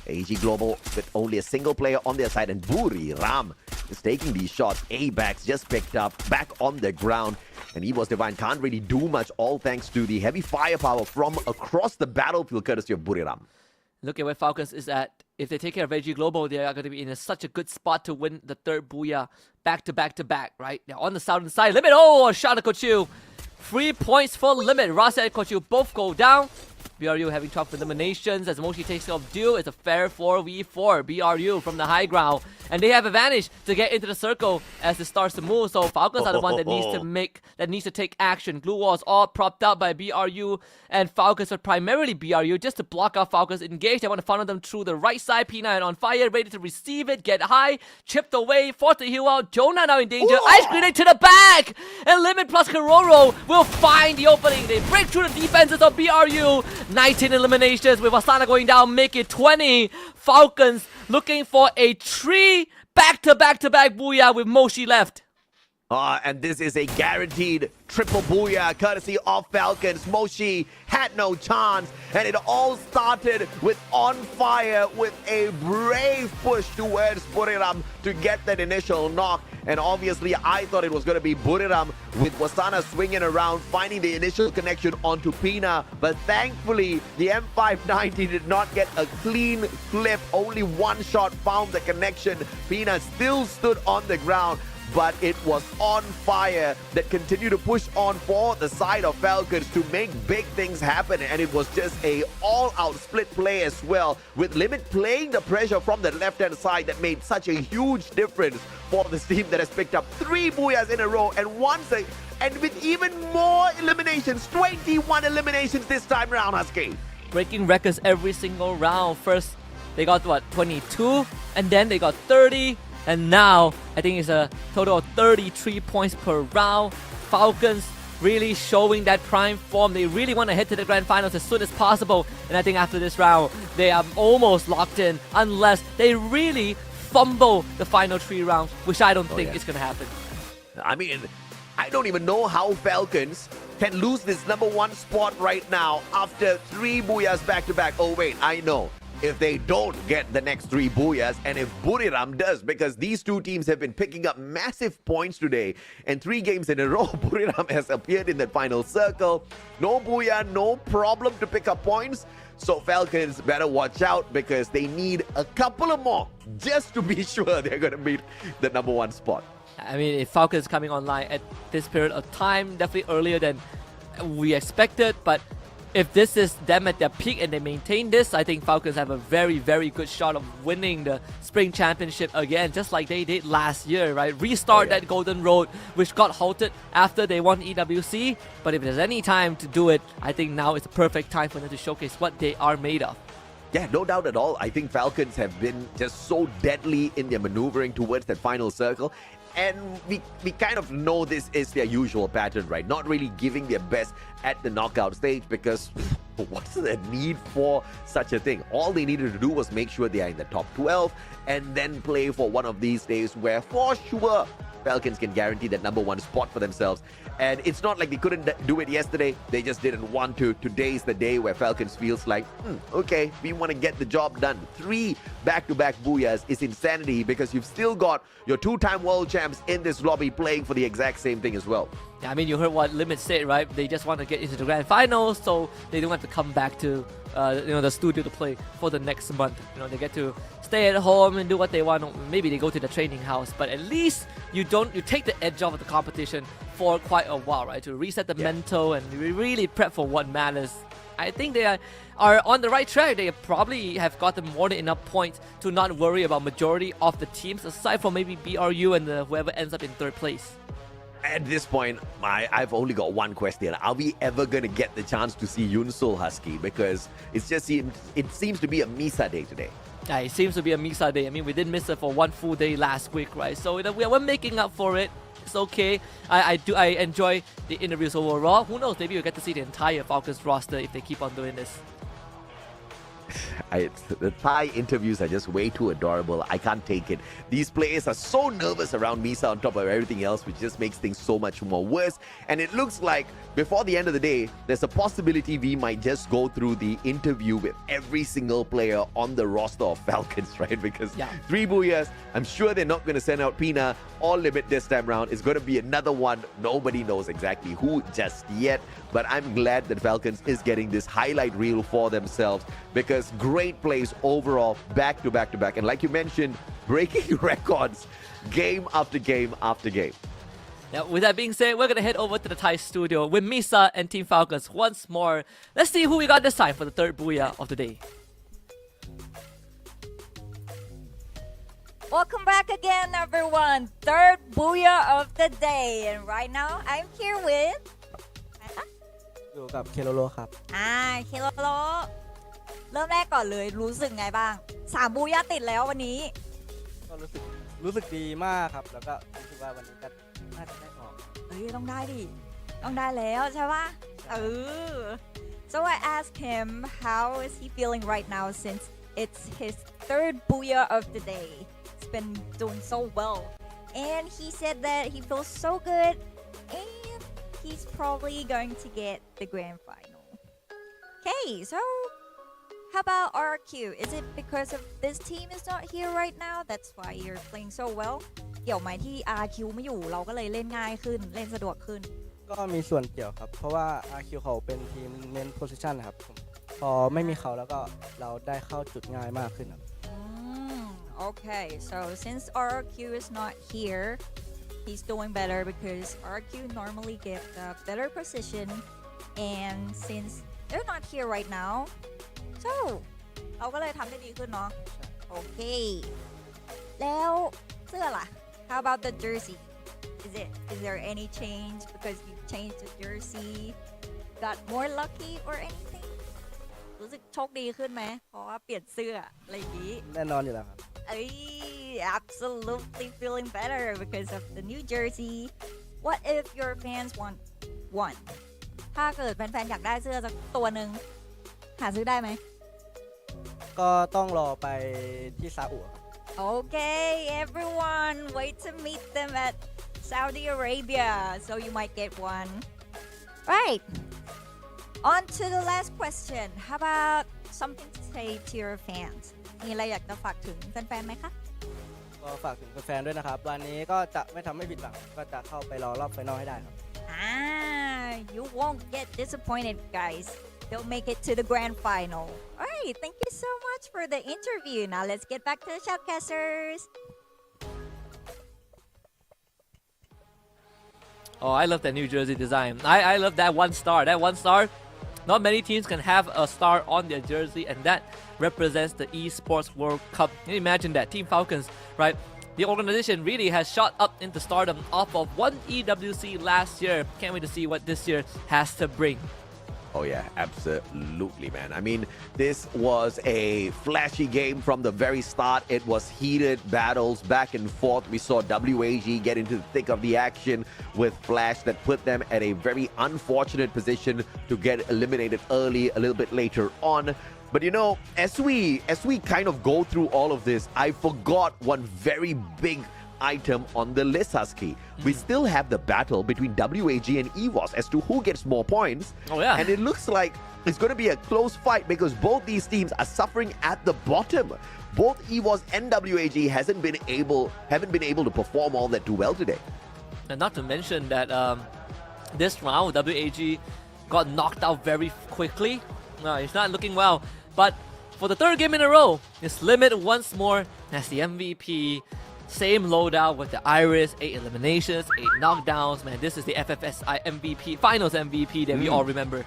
AG Global with only a single player on their side, and Buriram is taking these shots. A-backs just picked up, back on the ground, and Esports Divine can't really do much, all thanks to the heavy firepower from across the battlefield courtesy of Buriram. Look at where Falcons is at. If they take care of AG Global, they are going to be in such a good spot to win the third Booyah back to back, right? They're on the southern side. Limit, a shot at Kochu. 3 points for Limit. Rasa and Kochu both go down. BRU having tough eliminations as Moshi takes off Dew. It's a fair 4v4. BRU from the high ground. And they have advantage to get into the circle as it starts to move. So Falcons are the one that needs to take action. Glue walls all propped up by BRU, and Falcons are primarily BRU just to block out Falcons engaged. They want to funnel them through the right side. P9 on fire, ready to receive it. Get high, chipped away, forced to heal out. Jonah now in danger. Ice grenade to the back, and Limit plus Kororo will find the opening. They break through the defenses of BRU. 19 eliminations with Asana going down, make it 20. Falcons looking for a 3 back-to-back Booyah with Moshi left. And this is a guaranteed triple Booyah courtesy of Falcons. Moshi had no chance, and it all started with On Fire with a brave push towards Buriram to get that initial knock. And obviously, I thought it was going to be Buriram with Wasana swinging around, finding the initial connection onto Pina. But thankfully, the M590 did not get a clean flip. Only one shot found the connection. Pina still stood on the ground, but it was On Fire that continued to push on for the side of Falcons to make big things happen. And it was just a all-out split play as well, with Limit playing the pressure from the left-hand side that made such a huge difference for this team that has picked up 3 Booyahs in a row, and with even more eliminations, 21 eliminations this time around, Husky. Breaking records every single round. First, they got, 22, and then they got 30, and now I think it's a total of 33 points per round. Falcons really showing that prime form. They really want to head to the grand finals as soon as possible, and I think after this round, they are almost locked in unless they really fumble the final 3 rounds, which I don't think is going to happen. I mean, I don't even know how Falcons can lose this number 1 spot right now after 3 booyahs back-to-back. Oh, wait, I know. If they don't get the next 3 booyahs, and if Buriram does, because these two teams have been picking up massive points today, and 3 games in a row, Buriram has appeared in that final circle. No booyah, no problem to pick up points. So Falcons better watch out because they need a couple of more just to be sure they're going to beat the number 1 spot. I mean, if Falcons coming online at this period of time, definitely earlier than we expected, but if this is them at their peak and they maintain this, I think Falcons have a very, very good shot of winning the Spring Championship again, just like they did last year, right? Restart that golden road, which got halted after they won EWC. But if there's any time to do it, I think now is the perfect time for them to showcase what they are made of. Yeah, no doubt at all. I think Falcons have been just so deadly in their maneuvering towards that final circle. And we kind of know this is their usual pattern, right? Not really giving their best at the knockout stage because what's the need for such a thing? All they needed to do was make sure they are in the top 12 and then play for one of these days where for sure Falcons can guarantee that number 1 spot for themselves. And it's not like they couldn't do it yesterday. They just didn't want to. Today's the day where Falcons feels like, okay, we want to get the job done. 3 back-to-back booyahs is insanity because you've still got your 2-time world champs in this lobby playing for the exact same thing as well. Yeah, I mean, you heard what Limit said, right? They just want to get into the grand finals, so they don't have to come back to the studio to play for the next month. They get to stay at home and do what they want. Maybe they go to the training house, but at least you take the edge off of the competition for quite a while, right? To reset the mental and really prep for what matters. I think they are on the right track. They probably have gotten more than enough points to not worry about majority of the teams, aside from maybe BRU and whoever ends up in 3rd place. At this point, I've only got one question. Are we ever going to get the chance to see Yunsul Husky? Because it seems to be a Misa day today. Yeah, it seems to be a Misa day. I mean, we did miss it for 1 full day last week, right? So we're making up for it. It's okay. I enjoy the interviews overall. Who knows? Maybe we'll get to see the entire Falcons roster if they keep on doing this. The Thai interviews are just way too adorable. I can't take it. These players are so nervous around Misa on top of everything else, which just makes things so much more worse. And it looks like before the end of the day, there's a possibility we might just go through the interview with every single player on the roster of Falcons, right? Because 3 booyahs, I'm sure they're not going to send out Pina or Limit this time around. It's going to be another one. Nobody knows exactly who just yet. But I'm glad that Falcons is getting this highlight reel for themselves because great plays overall, back to back to back. And like you mentioned, breaking records game after game after game. Now, with that being said, we're going to head over to the Thai studio with Misa and Team Falcons once more. Let's see who we got this time for the 3rd booyah of the day. Welcome back again, everyone. 3rd booyah of the day. And right now, I'm here with... อยู่กับเคโลโลครับ เคโลโลเริ่มแรกก่อนเลยรู้สึกไงบ้าง3บูย่าติดแล้ววันนี้ ก็รู้สึกดีมากครับแล้วก็รู้สึกว่าวันนี้ก็น่าจะได้ออก ต้องได้ดิต้องได้แล้วใช่ปะSo I asked him how is he feeling right now since it's his 3rd booyah of the day. He's been doing so well and he said that he feels so good and he's probably going to get the grand final. Okay, so how about RQ? Is it because of this team is not here right now? That's why you're playing so well? เกี่ยวไหมที่ RQ ไม่อยู่เราก็เลยเล่นง่ายขึ้นเล่นสะดวกขึ้น ก็มีส่วนเกี่ยวครับเพราะว่า RQ เขาเป็นทีมเน้นโพสิชันนะครับพอไม่มีเขาแล้วก็เราได้เข้าจุดง่ายมากขึ้นครับ Okay, so since RQ is not here, he's doing better because RQ normally get a better position, and since they're not here right now, so เราก็เลยทำได้ดีขึ้นเนาะโอเคแล้วเสื้อล่ะ How about the jersey? Is there any change because you changed the jersey? Got more lucky or anything? รู้สึกโชคดีขึ้นไหมเพราะว่าเปลี่ยนเสื้ออะไรอย่างนี้แน่นอนอยู่แล้วครับ Absolutely feeling better because of the new jersey. What if your fans want one? ถ้าเกิดแฟนๆอยากได้เสื้อสักตัวหนึ่งหาซื้อได้ไหมก็ต้องรอไปที่ซาอุ Okay, everyone, wait to meet them at Saudi Arabia. So you might get one. Right. On to the last question. How about something to say to your fans? มีอะไรอยากจะฝากถึงแฟนๆไหมคะ ก็ฝากถึงแฟนๆด้วยนะครับวันนี้ก็จะไม่ทำให้ผิดหวังก็จะเข้าไปรอรอบไฟนอลให้ได้ครับ You won't get disappointed, guys. They'll make it to the grand final. All right, thank you so much for the interview. Now let's get back to the shoutcasters. Oh, I love that New Jersey design. I love that one star. That one star, not many teams can have a star on their jersey, and that represents the Esports World Cup. Can you imagine that? Team Falcons, right? The organization really has shot up into stardom off of one EWC last year. Can't wait to see what this year has to bring. Oh yeah, absolutely, man. I mean, this was a flashy game from the very start. It was heated battles back and forth. We saw WAG get into the thick of the action with Flash that put them at a very unfortunate position to get eliminated early, a little bit later on. But you know, as we kind of go through all of this, I forgot one very big item on the list, Husky. We still have the battle between WAG and EVOS as to who gets more points. Oh yeah. And it looks like it's going to be a close fight because both these teams are suffering at the bottom. Both EVOS and WAG haven't been able to perform all that too well today. And not to mention that this round, WAG got knocked out very quickly. It's not looking well. But for the third game in a row, it's Limit once more as the MVP. Same loadout with the Iris, 8 eliminations, 8 knockdowns. Man, this is the FFSI MVP, Finals MVP that we all remember.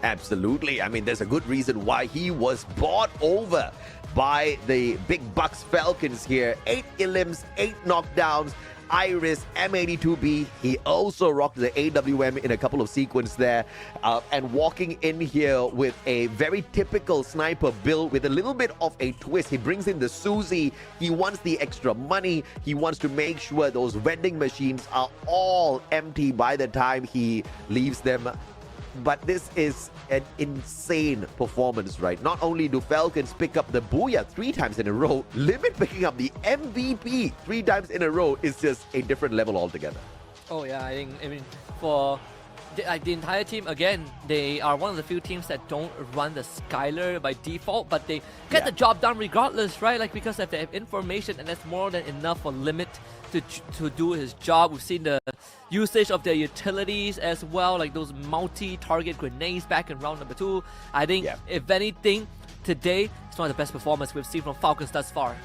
Absolutely. I mean, there's a good reason why he was bought over by the Big Bucks Falcons here. 8 elims, 8 knockdowns. Iris, M82B, he also rocked the AWM in a couple of sequences there, and walking in here with a very typical sniper build with a little bit of a twist. He brings in the Susie, he wants the extra money, he wants to make sure those vending machines are all empty by the time he leaves them. But this is an insane performance, right? Not only do Falcons pick up the Booyah 3 times in a row, Limit picking up the MVP 3 times in a row is just a different level altogether. Oh yeah, I mean, for the entire team, again, they are one of the few teams that don't run the Skylar by default, but they get the job done regardless, right? Like, because they have information, and that's more than enough for Limit to do his job. We've seen the usage of their utilities as well, like those multi-target grenades back in round number 2. I think, if anything, today it's one of the best performances we've seen from Falcons thus far.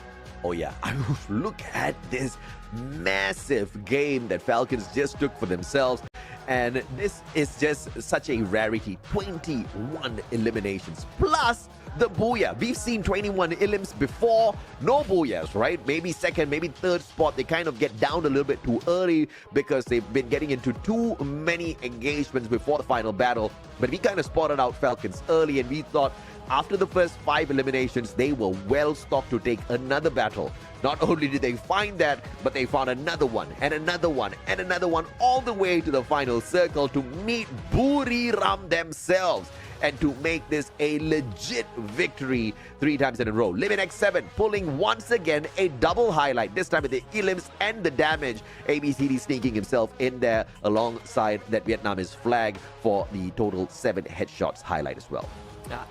Oh yeah, I mean, look at this massive game that Falcons just took for themselves. And this is just such a rarity. 21 eliminations plus the Booyah. We've seen 21 elims before, no Booyahs, right? Maybe second, maybe third spot. They kind of get down a little bit too early because they've been getting into too many engagements before the final battle. But we kind of spotted out Falcons early, and we thought after the first 5 eliminations, they were well stocked to take another battle. Not only did they find that, but they found another one, and another one, and another one, all the way to the final circle to meet Buriram themselves and to make this a legit victory 3 times in a row. Limit X7 pulling once again a double highlight, this time with the elims and the damage. ABCD sneaking himself in there alongside that Vietnamese flag for the total 7 headshots highlight as well.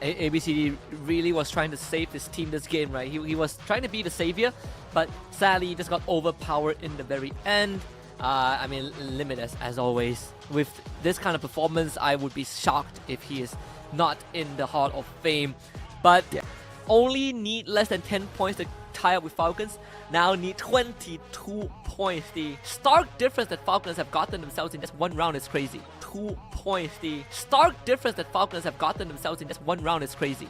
ABCD really was trying to save his team this game, right? He was trying to be the savior, but sadly he just got overpowered in the very end. I mean, Limit as always. With this kind of performance, I would be shocked if he is not in the Hall of Fame. But only need less than 10 points to tie up with Falcons. Now need 22 points. The stark difference that Falcons have gotten themselves in just one round is crazy. 2 points. The stark difference that Falcons have gotten themselves in just one round is crazy.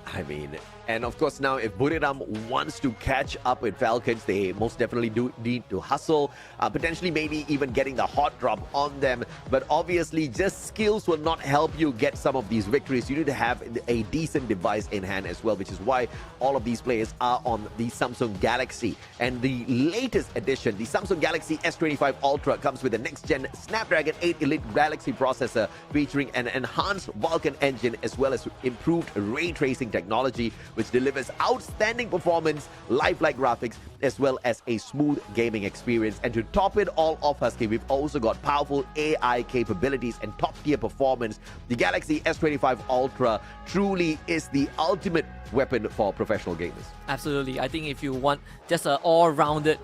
I mean, and of course now if Buriram wants to catch up with Falcons, they most definitely do need to hustle, potentially maybe even getting the hot drop on them. But obviously just skills will not help you get some of these victories. You need to have a decent device in hand as well, which is why all of these players are on the Samsung Galaxy. And the latest edition, the Samsung Galaxy S25 Ultra, comes with a next-gen Snapdragon 8 Elite Galaxy processor featuring an enhanced Vulkan engine as well as improved ray tracing technology, which delivers outstanding performance, lifelike graphics, as well as a smooth gaming experience. And to top it all off, Husky, we've also got powerful AI capabilities and top-tier performance. The Galaxy S25 Ultra truly is the ultimate weapon for professional gamers. Absolutely. I think if you want just an all-rounded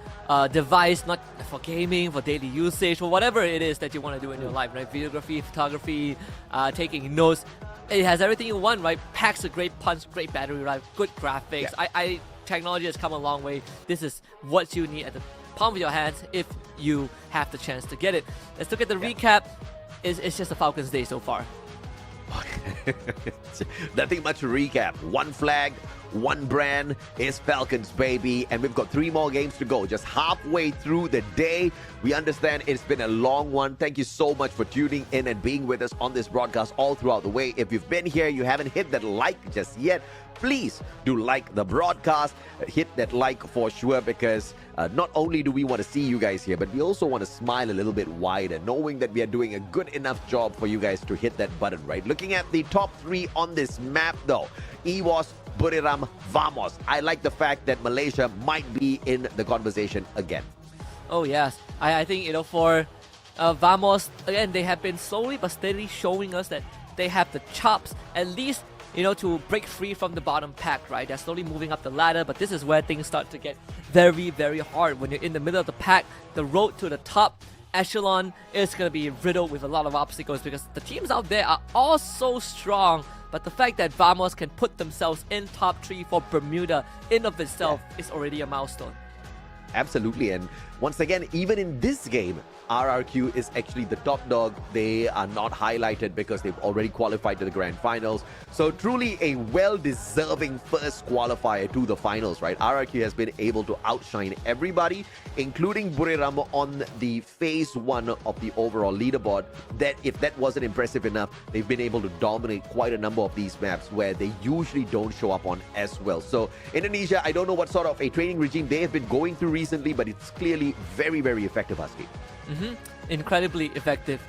device, not for gaming, for daily usage, for whatever it is that you want to do in your life, right? Videography, photography, taking notes. It has everything you want, right? Packs a great punch, great battery life, good graphics. Yeah. Technology has come a long way. This is what you need at the palm of your hands if you have the chance to get it. Let's look at the recap. It's just a Falcons day so far. Nothing much to recap. One flag, one brand is Falcons, baby. And we've got 3 more games to go. Just halfway through the day. We understand it's been a long one. Thank you so much for tuning in and being with us on this broadcast all throughout the way. If you've been here, you haven't hit that like just yet, please do like the broadcast. Hit that like for sure, because not only do we want to see you guys here, but we also want to smile a little bit wider, knowing that we are doing a good enough job for you guys to hit that button, right? Looking at the top 3 on this map, though, EVOS, Buriram, Vamos. I like the fact that Malaysia might be in the conversation again. Oh yes, I think, you know, for Vamos, again, they have been slowly but steadily showing us that they have the chops, at least, you know, to break free from the bottom pack, right? They're slowly moving up the ladder, but this is where things start to get very, very hard. When you're in the middle of the pack, the road to the top echelon is going to be riddled with a lot of obstacles, because the teams out there are all so strong. But the fact that Vamos can put themselves in top 3 for Bermuda in of itself is already a milestone. Absolutely. And once again, even in this game, RRQ is actually the top dog. They are not highlighted because they've already qualified to the grand finals. So truly a well-deserving first qualifier to the finals, right? RRQ has been able to outshine everybody, including Buriram on the phase 1 of the overall leaderboard. That if that wasn't impressive enough, they've been able to dominate quite a number of these maps where they usually don't show up on as well. So Indonesia, I don't know what sort of a training regime they have been going through recently, but it's clearly very, very effective, Husky. Incredibly effective.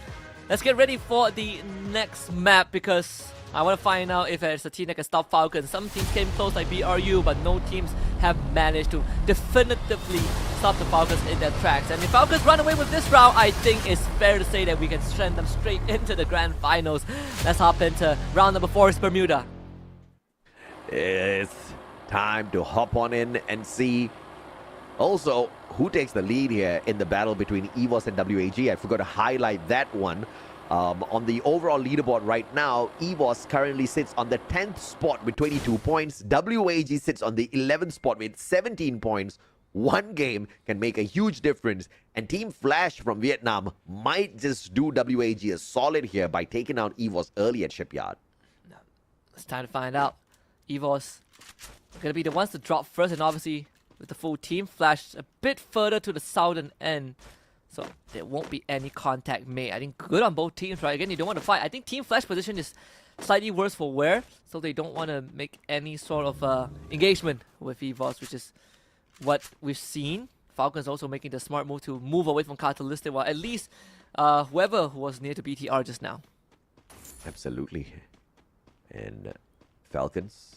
Let's get ready for the next map, because I want to find out if there's a team that can stop Falcons. Some teams came close like BRU, but no teams have managed to definitively stop the Falcons in their tracks. And if Falcons run away with this round, I think it's fair to say that we can send them straight into the grand finals. Let's hop into round number 4, is Bermuda. It's time to hop on in and see also who takes the lead here in the battle between EVOS and WAG. I forgot to highlight that one. On the overall leaderboard right now, EVOS currently sits on the 10th spot with 22 points. WAG sits on the 11th spot with 17 points. One game can make a huge difference, and Team Flash from Vietnam might just do WAG a solid here by taking out EVOS early at Shipyard. It's time to find out. EVOS are going to be the ones to drop first, and obviously with the full team, Flash a bit further to the southern end, so there won't be any contact made. I think good on both teams, right? Again, you don't want to fight. I think Team Flash position is slightly worse for wear, so they don't want to make any sort of engagement with EVOS, which is what we've seen. Falcons also making the smart move to move away from Catalyst, while at least whoever was near to BTR just now. Absolutely. And Falcons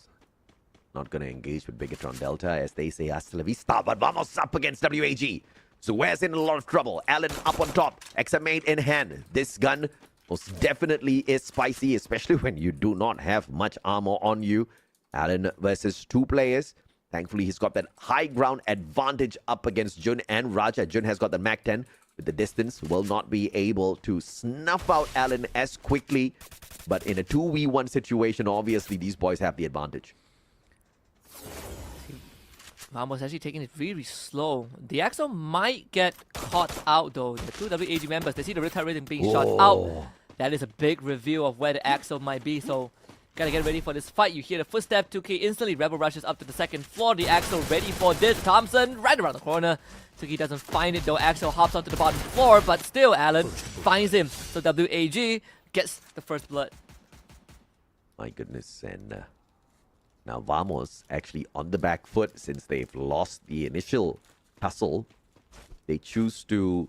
not going to engage with Bigatron Delta, as they say hasta la vista, but vamos up against WAG. So where's in a lot of trouble? Allen up on top, XM8 in hand. This gun most definitely is spicy, especially when you do not have much armor on you. Allen versus 2 players. Thankfully, he's got that high ground advantage up against Jun and Raja. Jun has got the Mac 10 with the distance, will not be able to snuff out Allen as quickly. But in a 2v1 situation, obviously, these boys have the advantage. Vamos actually taking it really slow. The Axel might get caught out though. The 2 WAG members, they see the retard rhythm being shot out. That is a big reveal of where the Axel might be, so gotta get ready for this fight. You hear the footstep, 2K instantly Rebel rushes up to the second floor. The Axel ready for this. Thompson right around the corner. 2K doesn't find it though. Axel hops onto the bottom floor, but still Allen finds him. So WAG gets the first blood. My goodness, and now Vamos actually on the back foot since they've lost the initial tussle. They choose to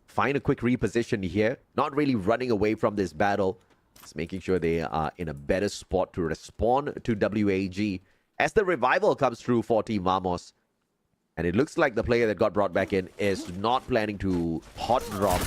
find a quick reposition here, not really running away from this battle. Just making sure they are in a better spot to respond to WAG. as the revival comes through for Team Vamos. And it looks like the player that got brought back in is not planning to hot drop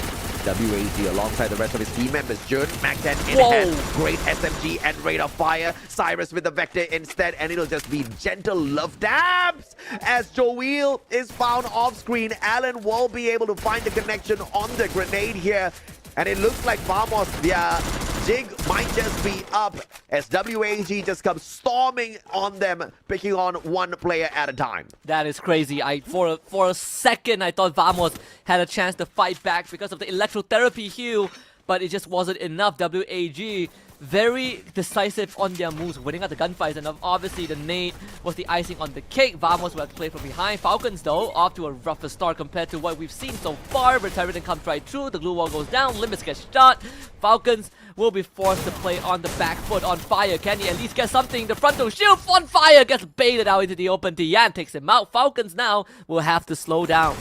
WAG alongside the rest of his team members. Jun, Mac 10 in hand, great SMG and rate of fire. Cyrus with the Vector instead, and it'll just be gentle love dabs. As Joel is found off screen, Alan will be able to find the connection on the grenade here. And it looks like Vamos, their jig might just be up as WAG just comes storming on them, picking on one player at a time. That is crazy. For a second, I thought Vamos had a chance to fight back because of the electrotherapy heal, but it just wasn't enough. WAG very decisive on their moves, winning out the gunfights, and obviously the nade was the icing on the cake. Vamos will have to play from behind. Falcons, though, off to a rougher start compared to what we've seen so far. Retarian comes right through, the glue wall goes down, Limits gets shot. Falcons will be forced to play on the back foot, on fire. Can he at least get something? The frontal shield on fire gets baited out into the open. Tian takes him out. Falcons now will have to slow down.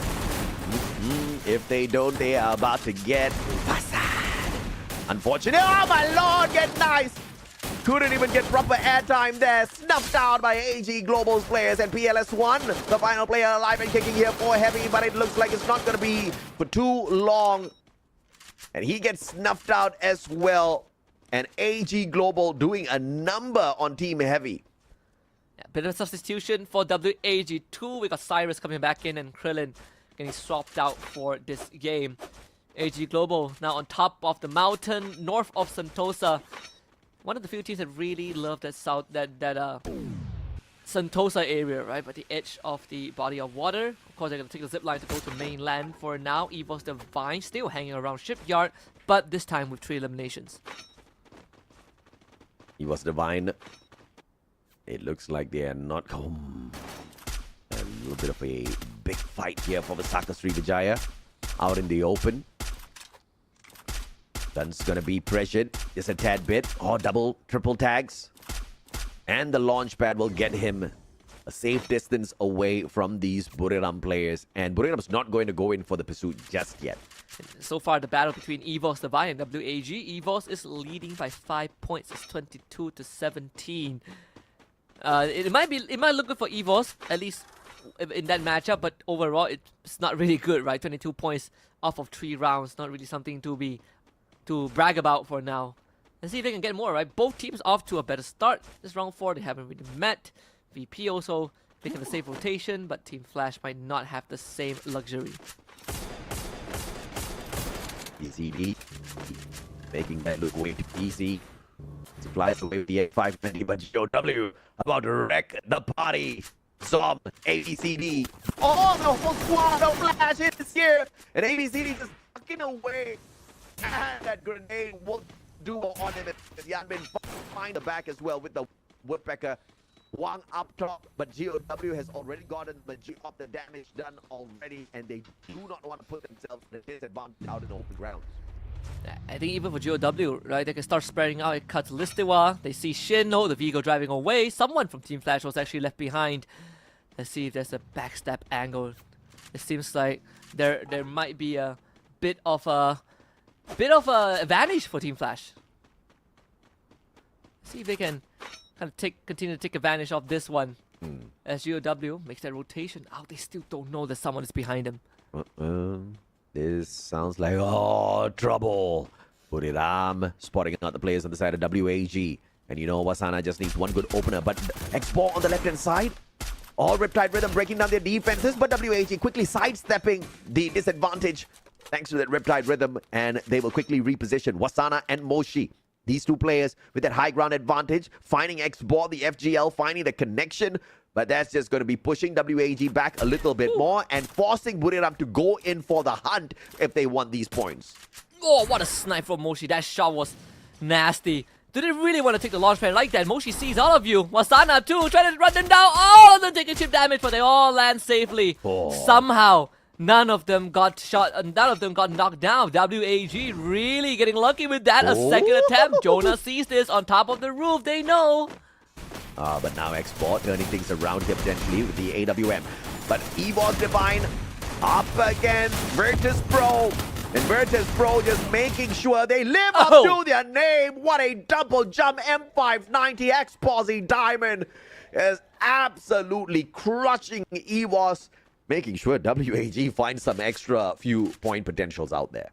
If they don't, they are about to get unfortunate. Oh my lord, get nice. Couldn't even get proper airtime there. Snuffed out by AG Global's players, and PLS1, the final player alive and kicking here for Heavy, but it looks like it's not going to be for too long. And he gets snuffed out as well. And AG Global doing a number on Team Heavy. Yeah, bit of a substitution for WAG2. We got Cyrus coming back in and Krillin getting swapped out for this game. AG Global now on top of the mountain, north of Sentosa. One of the few teams that really love that Sentosa area, right? But the edge of the body of water. Of course, they're going to take the zip line to go to mainland for now. Evos Divine still hanging around Shipyard, but this time with 3 eliminations. Evos Divine. It looks like they are not home. A little bit of a big fight here for Visaka Srivijaya out in the open. Dun's gonna be pressured just a tad bit. Oh, double, triple tags. And the launch pad will get him a safe distance away from these Buriram players. And Buriram's not going to go in for the pursuit just yet. So far, the battle between Evos Divine and WAG. Evos is leading by 5 points. It's 22-17. It might look good for Evos, at least in that matchup, but overall it's not really good, right? 22 points off of 3 rounds, not really something to brag about for now. Let's see if they can get more, right? Both teams off to a better start. This round 4, they haven't really met. VP also making the safe rotation, but Team Flash might not have the same luxury. ECD making that look way too easy. Supplies away with the 520, but GOW about to wreck the party. Zom, ABCD. Oh, the whole squad of Flash is here. And ABCD just fucking away. And that grenade will do on him. Yanbin find the back as well with the Woodpecker. Wang up top, but GOW has already gotten the majority of the damage done already, and they do not want to put themselves at a disadvantage out in the open ground. I think even for GOW, right, they can start spreading out. It cuts Listiwa. They see Shinno, the Vigo driving away. Someone from Team Flash was actually left behind. Let's see if there's a backstab angle. It seems like there might be a bit of a advantage for Team Flash. See if they can kind of continue to take advantage of this one. As GOW makes that rotation. Oh, they still don't know that someone is behind them. This sounds like, oh, trouble. Buriram spotting out the players on the side of WAG. And you know, Wasana just needs one good opener. But X-Ball on the left-hand side. All Riptide Rhythm breaking down their defenses. But WAG quickly sidestepping the disadvantage thanks to that Riptide Rhythm. And they will quickly reposition Wasana and Moshi. These two players with that high ground advantage. Finding X-Ball, the FGL, finding the connection. But that's just going to be pushing WAG back a little bit more and forcing Buriram to go in for the hunt if they want these points. Oh, what a snipe from Moshi. That shot was nasty. Do they really want to take the launch pad like that? Moshi sees all of you. Wasana too, trying to run them down. All of them taking chip damage, but they all land safely. Somehow, none of them got shot, none of them got knocked down. WAG really getting lucky with that. A second attempt. Jonah sees this on top of the roof. They know. But now Export turning things around here potentially with the AWM. But Evos Divine up against Virtus Pro. And Virtus Pro just making sure they live up to their name. What a double jump M590 X-Posse Diamond. is absolutely crushing EVOS, making sure WAG finds some extra few point potentials out there.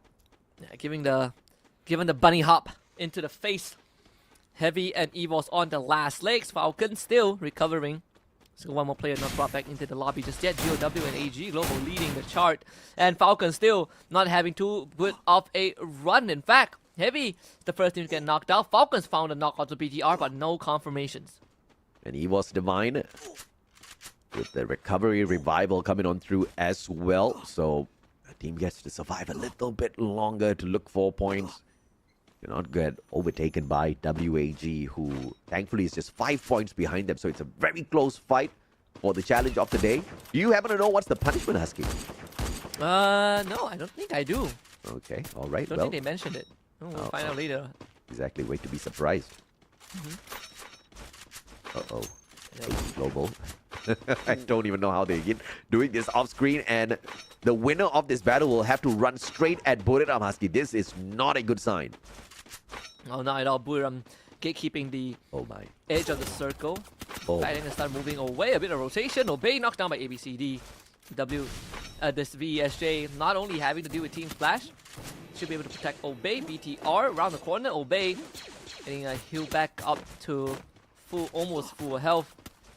Yeah, giving the bunny hop into the face. Heavy and EVOS on the last legs. Falcons still recovering. So one more player not brought back into the lobby just yet. GOW and AG Global leading the chart. And Falcons still not having too good of a run. In fact, Heavy, the first team to get knocked out. Falcons found a knockout to BTR, but no confirmations. And EVOS Divine with the recovery revival coming on through as well. So the team gets to survive a little bit longer to look for points. Do not get overtaken by WAG, who thankfully is just 5 points behind them. So it's a very close fight for the challenge of the day. Do you happen to know what's the punishment, Husky? No, I don't think I do. Okay, all right. Don't think they mentioned it. Oh, we'll find out later. Exactly. Wait to be surprised. Uh-oh. Global. I don't even know how they're doing this off screen, and the winner of this battle will have to run straight at Buriram, Husky. This is not a good sign. Oh, not at all. Buriram gatekeeping the edge of the circle. Fighting and start moving away. A bit of rotation. Obey knocked down by ABCD. This VSJ not only having to deal with Team Flash, should be able to protect Obey. BTR around the corner. Obey getting a heal back up to almost full health.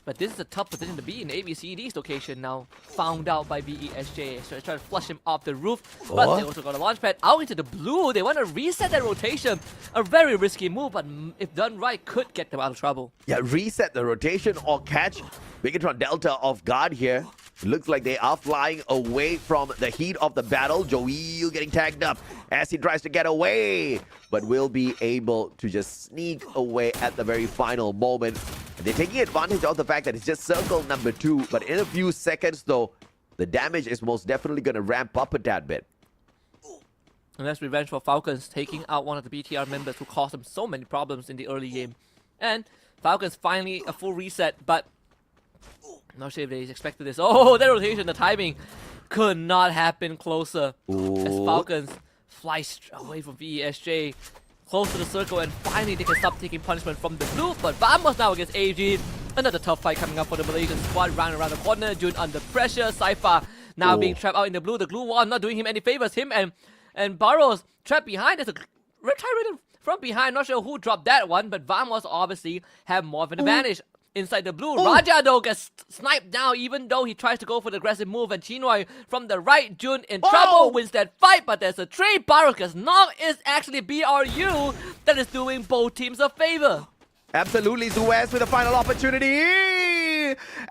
But this is a tough position to be in. ABCD's location now found out by VESJ. So they try to flush him off the roof. But they also got a launch pad out into the blue. They want to reset that rotation. A very risky move, but if done right, could get them out of trouble. Yeah, reset the rotation or catch Bigatron Delta off guard here. It looks like they are flying away from the heat of the battle. Joel getting tagged up as he tries to get away, but will be able to just sneak away at the very final moment. And they're taking advantage of the fact that it's just circle number 2, but in a few seconds though, the damage is most definitely going to ramp up a tad bit. And that's revenge for Falcons, taking out one of the BTR members who caused them so many problems in the early game. And Falcons finally a full reset, but not sure if they expected this. Oh, that rotation, the timing could not happen closer. As Falcons fly away from VESJ, close to the circle, and finally they can stop taking punishment from the blue. But Vamos now against AG. Another tough fight coming up for the Malaysian squad. Round around the corner, Jun under pressure. Cypher now being trapped out in the blue. The glue wall not doing him any favors. Him and Burrows trapped behind. There's a retired from behind. Not sure who dropped that one, but Vamos obviously have more of an advantage. Inside the blue, Raja though gets sniped down even though he tries to go for the aggressive move, and Chinoi from the right, Jun in trouble, wins that fight, but there's a trade. Baruch gets knocked. It's actually BRU that is doing both teams a favor. Absolutely, Zuez with a final opportunity,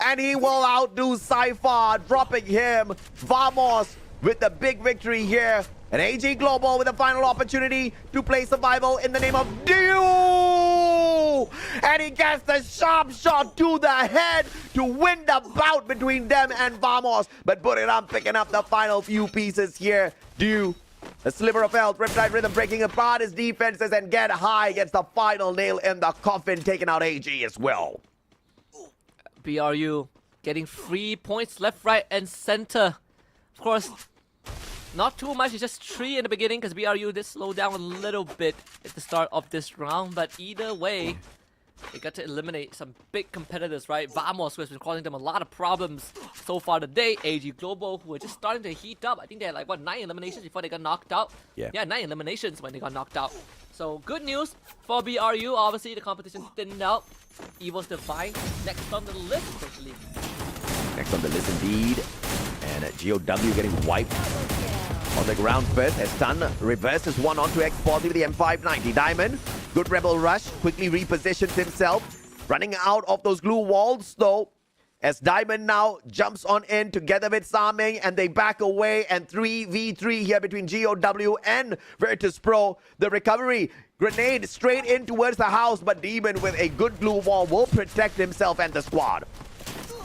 and he will outdo Cypher, dropping him. Vamos with the big victory here. And AG Global with a final opportunity to play survival in the name of Dio! And he gets the sharp shot to the head to win the bout between them and Vamos. But Buriram picking up the final few pieces here. Dio, a sliver of health, Riptide Rhythm breaking apart his defenses and get high against the final nail in the coffin, taking out AG as well. BRU getting 3 points left, right, and center. Of course, not too much, it's just 3 in the beginning because BRU did slow down a little bit at the start of this round, but either way, they got to eliminate some big competitors, right? Vamos, who has been causing them a lot of problems so far today. AG Global, who are just starting to heat up. I think they had like, 9 eliminations before they got knocked out? Yeah, 9 eliminations when they got knocked out. So, good news for BRU. Obviously, the competition thinned out. Evil's Divine next on the list, essentially. Next on the list, indeed. And GOW getting wiped on the ground first as Stun reverses one onto X40 with the M590. Diamond, good rebel rush, quickly repositions himself, running out of those glue walls though, as Diamond now jumps on in together with Saming, and they back away, and 3v3 here between GOW and Virtus Pro. The recovery grenade straight in towards the house, but Demon with a good glue wall will protect himself and the squad.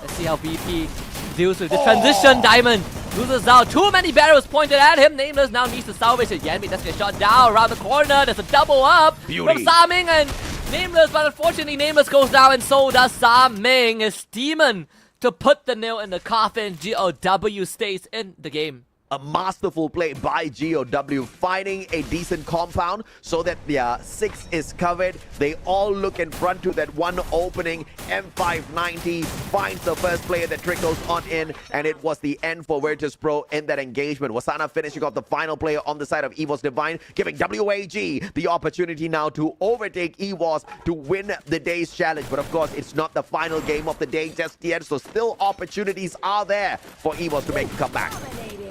Let's see how BP deals with the transition. Diamond loses out. Too many barrels pointed at him. Nameless now needs to salvage it. Yanmi does get shot down around the corner. There's a double up from Saming and Nameless, but unfortunately Nameless goes down, and so does Saming. It's Demon to put the nail in the coffin. GOW stays in the game. A masterful play by GOW, finding a decent compound so that their 6 is covered. They all look in front to that one opening. M590 finds the first player that trickles on in, and it was the end for Virtus Pro in that engagement. Wasana finishing off the final player on the side of EVOS Divine, giving WAG the opportunity now to overtake EVOS to win the day's challenge. But of course, it's not the final game of the day just yet, so still opportunities are there for EVOS to make a comeback.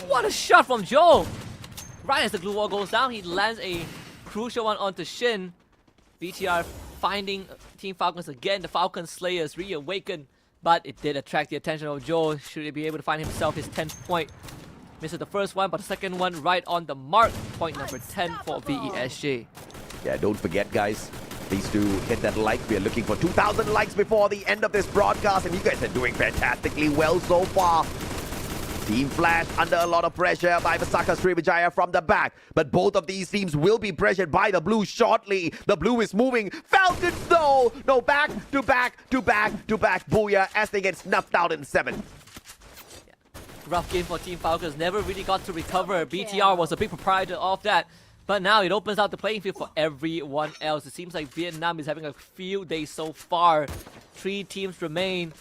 What a shot from Joe! Right as the glue wall goes down, he lands a crucial one onto Shin. BTR finding Team Falcons again. The Falcon Slayers reawaken, but it did attract the attention of Joe. Should he be able to find himself his 10th point? Misses the first one, but the second one right on the mark. Point number 10 for VESJ. Yeah, don't forget, guys. Please do hit that like. We are looking for 2,000 likes before the end of this broadcast, and you guys are doing fantastically well so far. Team Flash under a lot of pressure by Vasaka Srivijaya from the back. But both of these teams will be pressured by the blue shortly. The blue is moving. Falcons though! No, back to back to back to back. Booyah as they get snuffed out in 7. Rough game for Team Falcons. Never really got to recover. BTR was a big proprietor of that. But now it opens out the playing field for everyone else. It seems like Vietnam is having a field day so far. 3 teams remain.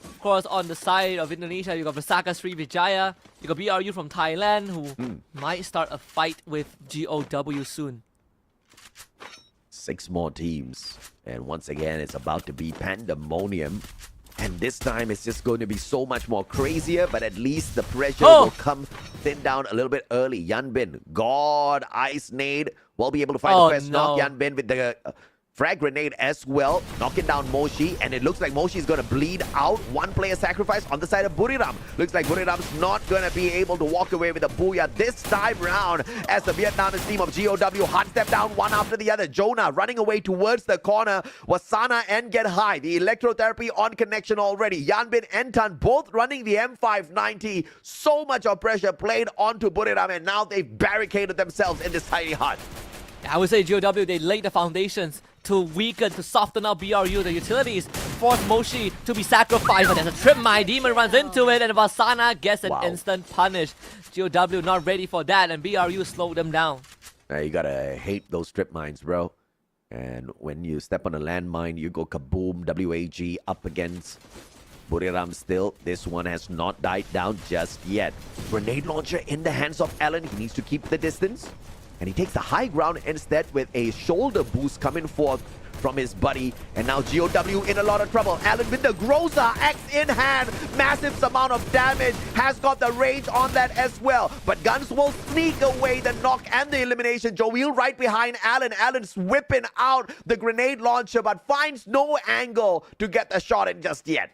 Of course, on the side of Indonesia, you got Vasaka Srivijaya. You got BRU from Thailand, who might start a fight with GOW soon. 6 more teams. And once again, it's about to be pandemonium. And this time, it's just going to be so much more crazier, but at least the pressure will come thin down a little bit early. Yan Bin, God, Ice Nade will be able to find the first knock. Yan Bin with the frag grenade as well, knocking down Moshi, and it looks like Moshi is going to bleed out. 1 player sacrifice on the side of Buriram. Looks like Buriram's not going to be able to walk away with a booyah this time round as the Vietnamese team of GOW hard step down one after the other. Jonah running away towards the corner. Wasana and Get High. The electrotherapy on connection already. Yanbin and Tan both running the M590. So much of pressure played onto Buriram, and now they've barricaded themselves in this tiny hut. I would say GOW, they laid the foundations to weaken, to soften up BRU. The utilities force Moshi to be sacrificed, but there's a trip mine. Demon runs into it, and Vasana gets an instant punish. GOW not ready for that, and BRU slowed them down. You gotta hate those strip mines, bro. And when you step on a landmine, you go kaboom. WAG up against Buriram still. This one has not died down just yet. Grenade launcher in the hands of Allen. He needs to keep the distance. And he takes the high ground instead with a shoulder boost coming forth from his buddy. And now GOW in a lot of trouble. Allen with the Groza, X in hand. Massive amount of damage. Has got the range on that as well. But Guns will sneak away the knock and the elimination. Joel right behind Allen. Allen's whipping out the grenade launcher, but finds no angle to get the shot in just yet.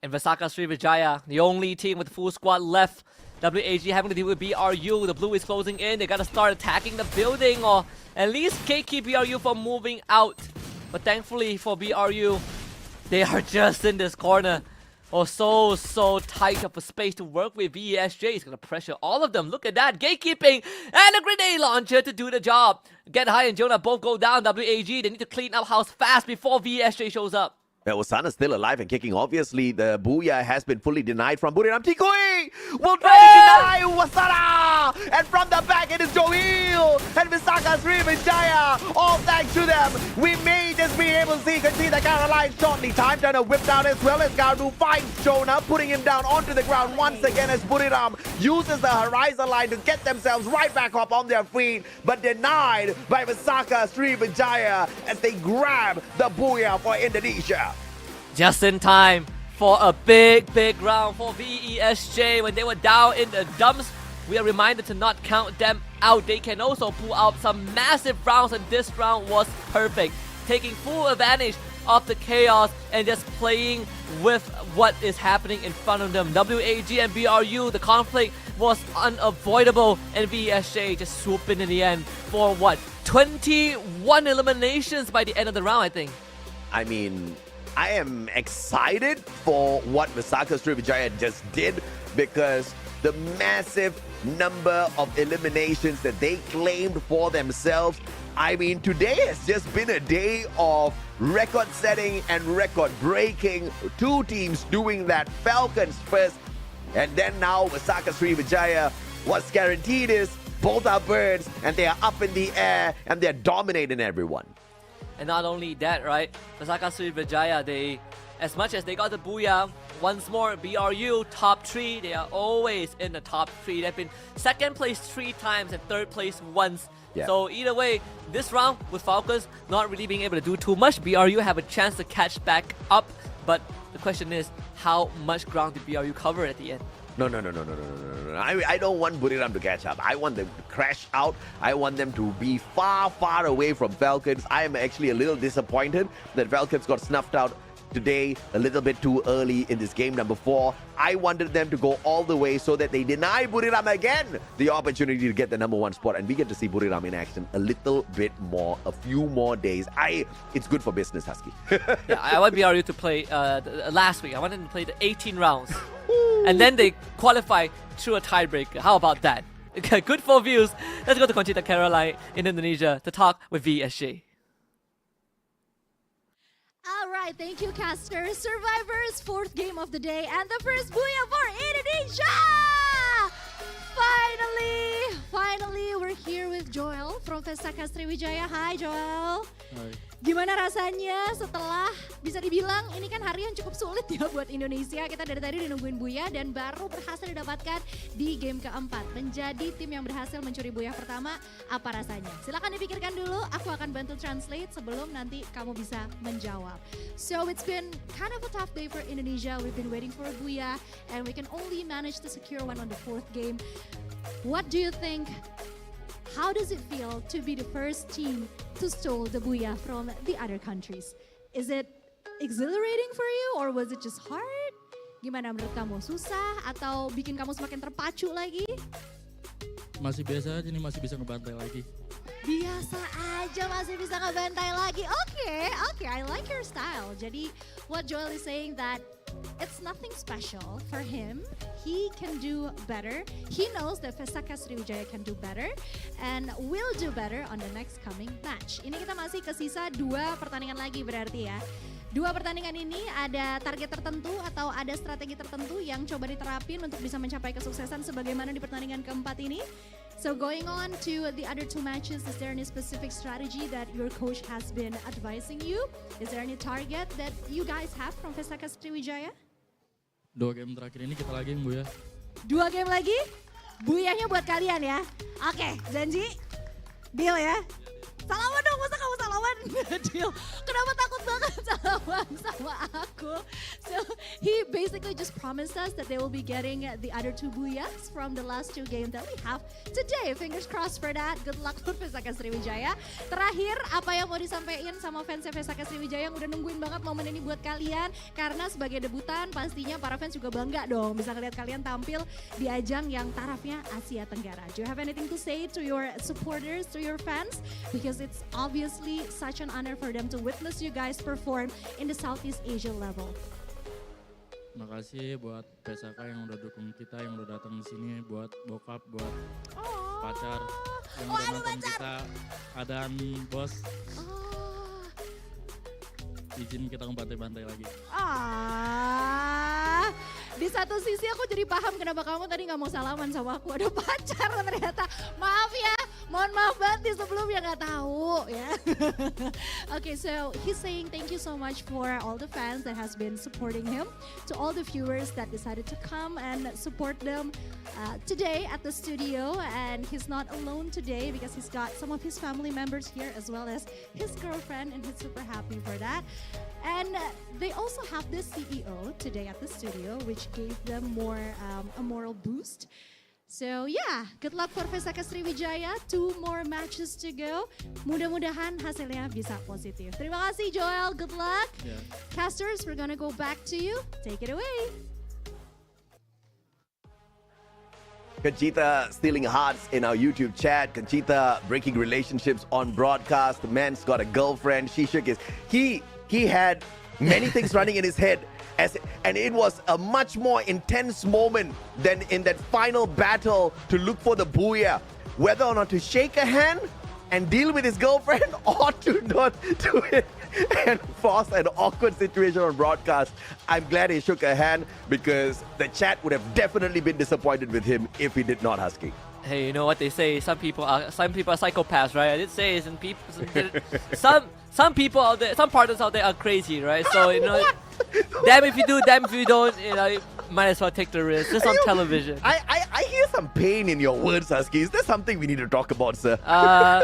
And Vasaka Srivijaya, the only team with full squad left. WAG having to deal with BRU. The blue is closing in. They gotta start attacking the building, or at least keep BRU from moving out. But thankfully for BRU, they are just in this corner. Oh, so tight of a space to work with. VESJ is gonna pressure all of them. Look at that. Gatekeeping and a grenade launcher to do the job. Get High and Jonah both go down. WAG, they need to clean up house fast before VESJ shows up. Wasana's still alive and kicking. Obviously, the booyah has been fully denied from Buriram. Tikui will try to deny Wasana! And from the back, it is Joel and Visaka Srivijaya. All thanks to them, we may just be able to see the Caroline shortly. Time turner whip down as well as Gardu finds Jonah, putting him down onto the ground once again as Buriram uses the horizon line to get themselves right back up on their feet, but denied by Visaka Srivijaya as they grab the booyah for Indonesia. Just in time for a big round for VESJ. When they were down in the dumps, we are reminded to not count them out. They can also pull out some massive rounds, and this round was perfect. Taking full advantage of the chaos and just playing with what is happening in front of them. WAG and BRU, the conflict was unavoidable, and VESJ just swooped in the end for what? 21 eliminations by the end of the round, I think. I mean, I am excited for what Visaka Srivijaya just did, because the massive number of eliminations that they claimed for themselves. I mean, today has just been a day of record setting and record breaking. 2 teams doing that. Falcons first, and then now Visaka Srivijaya What's guaranteed is both are birds and they are up in the air and they're dominating everyone. And not only that, right? Pesaka Sriwijaya, they, as much as they got the booyah, once more, BRU top 3, they are always in the top 3. They've been second place 3 times and third place once. Yeah. So either way, this round with Falcons not really being able to do too much, BRU have a chance to catch back up. But the question is, how much ground did BRU cover at the end? No. I don't want Buriram to catch up. I want them to crash out. I want them to be far, far away from Falcons. I am actually a little disappointed that Falcons got snuffed out today a little bit too early in this game number 4. I wanted them to go all the way so that they deny Buriram again the opportunity to get the number 1 spot, and we get to see Buriram in action a little bit more, a few more days. It's good for business, Husky. Yeah, I want BRU to play last week. I wanted them to play the 18 rounds. And then they qualify through a tiebreaker. How about that? Good for views. Let's go to Conchita Caroline in Indonesia to talk with VSG. All right, thank you, casters. Survivors, 4th game of the day, and the first booyah for Indonesia! Finally, we're here with Joel from Pesaka Sriwijaya. Hi, Joel. Hai. Gimana rasanya setelah bisa dibilang ini kan hari yang cukup sulit ya buat Indonesia. Kita dari tadi udah nungguin booyah dan baru berhasil didapatkan di game keempat. Menjadi tim yang berhasil mencuri booyah pertama, apa rasanya? Silakan dipikirkan dulu, aku akan bantu translate sebelum nanti kamu bisa menjawab. So it's been kind of a tough day for Indonesia. We've been waiting for a booyah and we can only manage to secure one on the 4th game. What do you think? How does it feel to be the first team to steal the booyah from the other countries? Is it exhilarating for you or was it just hard? Gimana menurut kamu? Susah atau bikin kamu semakin terpacu lagi? Masih biasa aja nih, masih bisa ngebantai lagi. Biasa aja masih bisa ngebantai lagi. Okay, I like your style. Jadi what Joel is saying that it's nothing special for him. He can do better. He knows that Pesaka Sriwijaya can do better and will do better on the next coming match. Ini kita masih ke sisa 2 pertandingan lagi berarti ya. 2 pertandingan ini ada target tertentu atau ada strategi tertentu yang coba diterapin untuk bisa mencapai kesuksesan sebagaimana di pertandingan keempat ini. So going on to the other 2 matches, is there any specific strategy that your coach has been advising you? Is there any target that you guys have from Pesaka Sriwijaya? 2 game terakhir ini kita lagi booyah. 2 game lagi? Booyahnya buat kalian ya? Oke, janji? Deal ya? Salaman dong, masa kamu salaman? Deal. Kenapa takut banget salaman sama aku? So he basically just promised us that they will be getting the other 2 booyahs from the last 2 games that we have today. Fingers crossed for that. Good luck for Pesaka Sriwijaya. Terakhir, apa yang mau disampaikan sama fans Pesaka Sriwijaya yang udah nungguin banget momen ini buat kalian? Karena sebagai debutan pastinya para fans juga bangga dong bisa ngeliat kalian tampil di ajang yang tarafnya Asia Tenggara. Do you have anything to say to your supporters, to your fans? Because it's obviously such an honor for them to witness you guys perform in the Southeast Asia level. Makasih buat Pesaka yang udah dukung kita, yang udah datang di sini, buat bokap, buat pacar yang udah nonton kita, adaan bos. Izin kita bantai-bantai lagi. Di satu sisi aku jadi paham kenapa kamu tadi nggak mau salaman sama aku. Ada pacar ternyata. Maaf ya, mohon maaf banget di sebelumnya nggak tahu ya. Okay, so he's saying thank you so much for all the fans that has been supporting him, to all the viewers that decided to come and support them today at the studio. And he's not alone today because he's got some of his family members here as well as his girlfriend, and he's super happy for that. And they also have the CEO today at the studio, which gave them more a moral boost. So yeah, good luck for Pesaka Sriwijaya. 2 more matches to go. Mudah-mudahan hasilnya bisa positif. Terima kasih Joel, good luck. Yeah. Casters, we're gonna go back to you. Take it away. Conchita stealing hearts in our YouTube chat. Conchita breaking relationships on broadcast. The man's got a girlfriend. She shook his... He had many things running in his head. And it was a much more intense moment than in that final battle to look for the booyah. Whether or not to shake a hand and deal with his girlfriend or to not do it and force an awkward situation on broadcast. I'm glad he shook her hand because the chat would have definitely been disappointed with him if he did not, Husky. Hey, you know what they say? Some people are psychopaths, right? I did say it, and people, some people out there, some partners out there are crazy, right? So you know, damn if you do, damn if you don't. You know, you might as well take the risk. Just on television. I hear some pain in your words, Husky. Is there something we need to talk about, sir?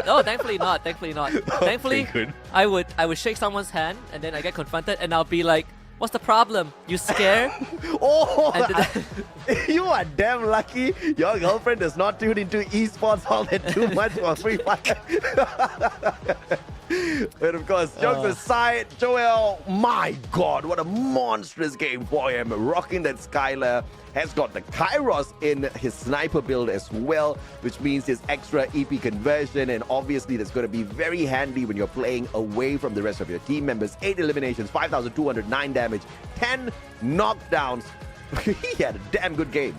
No, thankfully not. Thankfully not. Thankfully, good. I would shake someone's hand, and then I get confronted, and I'll be like, "What's the problem? You scared?" Oh, you are damn lucky your girlfriend does not tune into esports all that too much for Free Fire. But of course, jokes aside, Joel, my God, what a monstrous game for him. Rocking that Skylar, has got the Kairos in his sniper build as well, which means his extra EP conversion, and obviously that's going to be very handy when you're playing away from the rest of your team members. 8 eliminations, 5,209 damage, 10 knockdowns. He had a damn good game.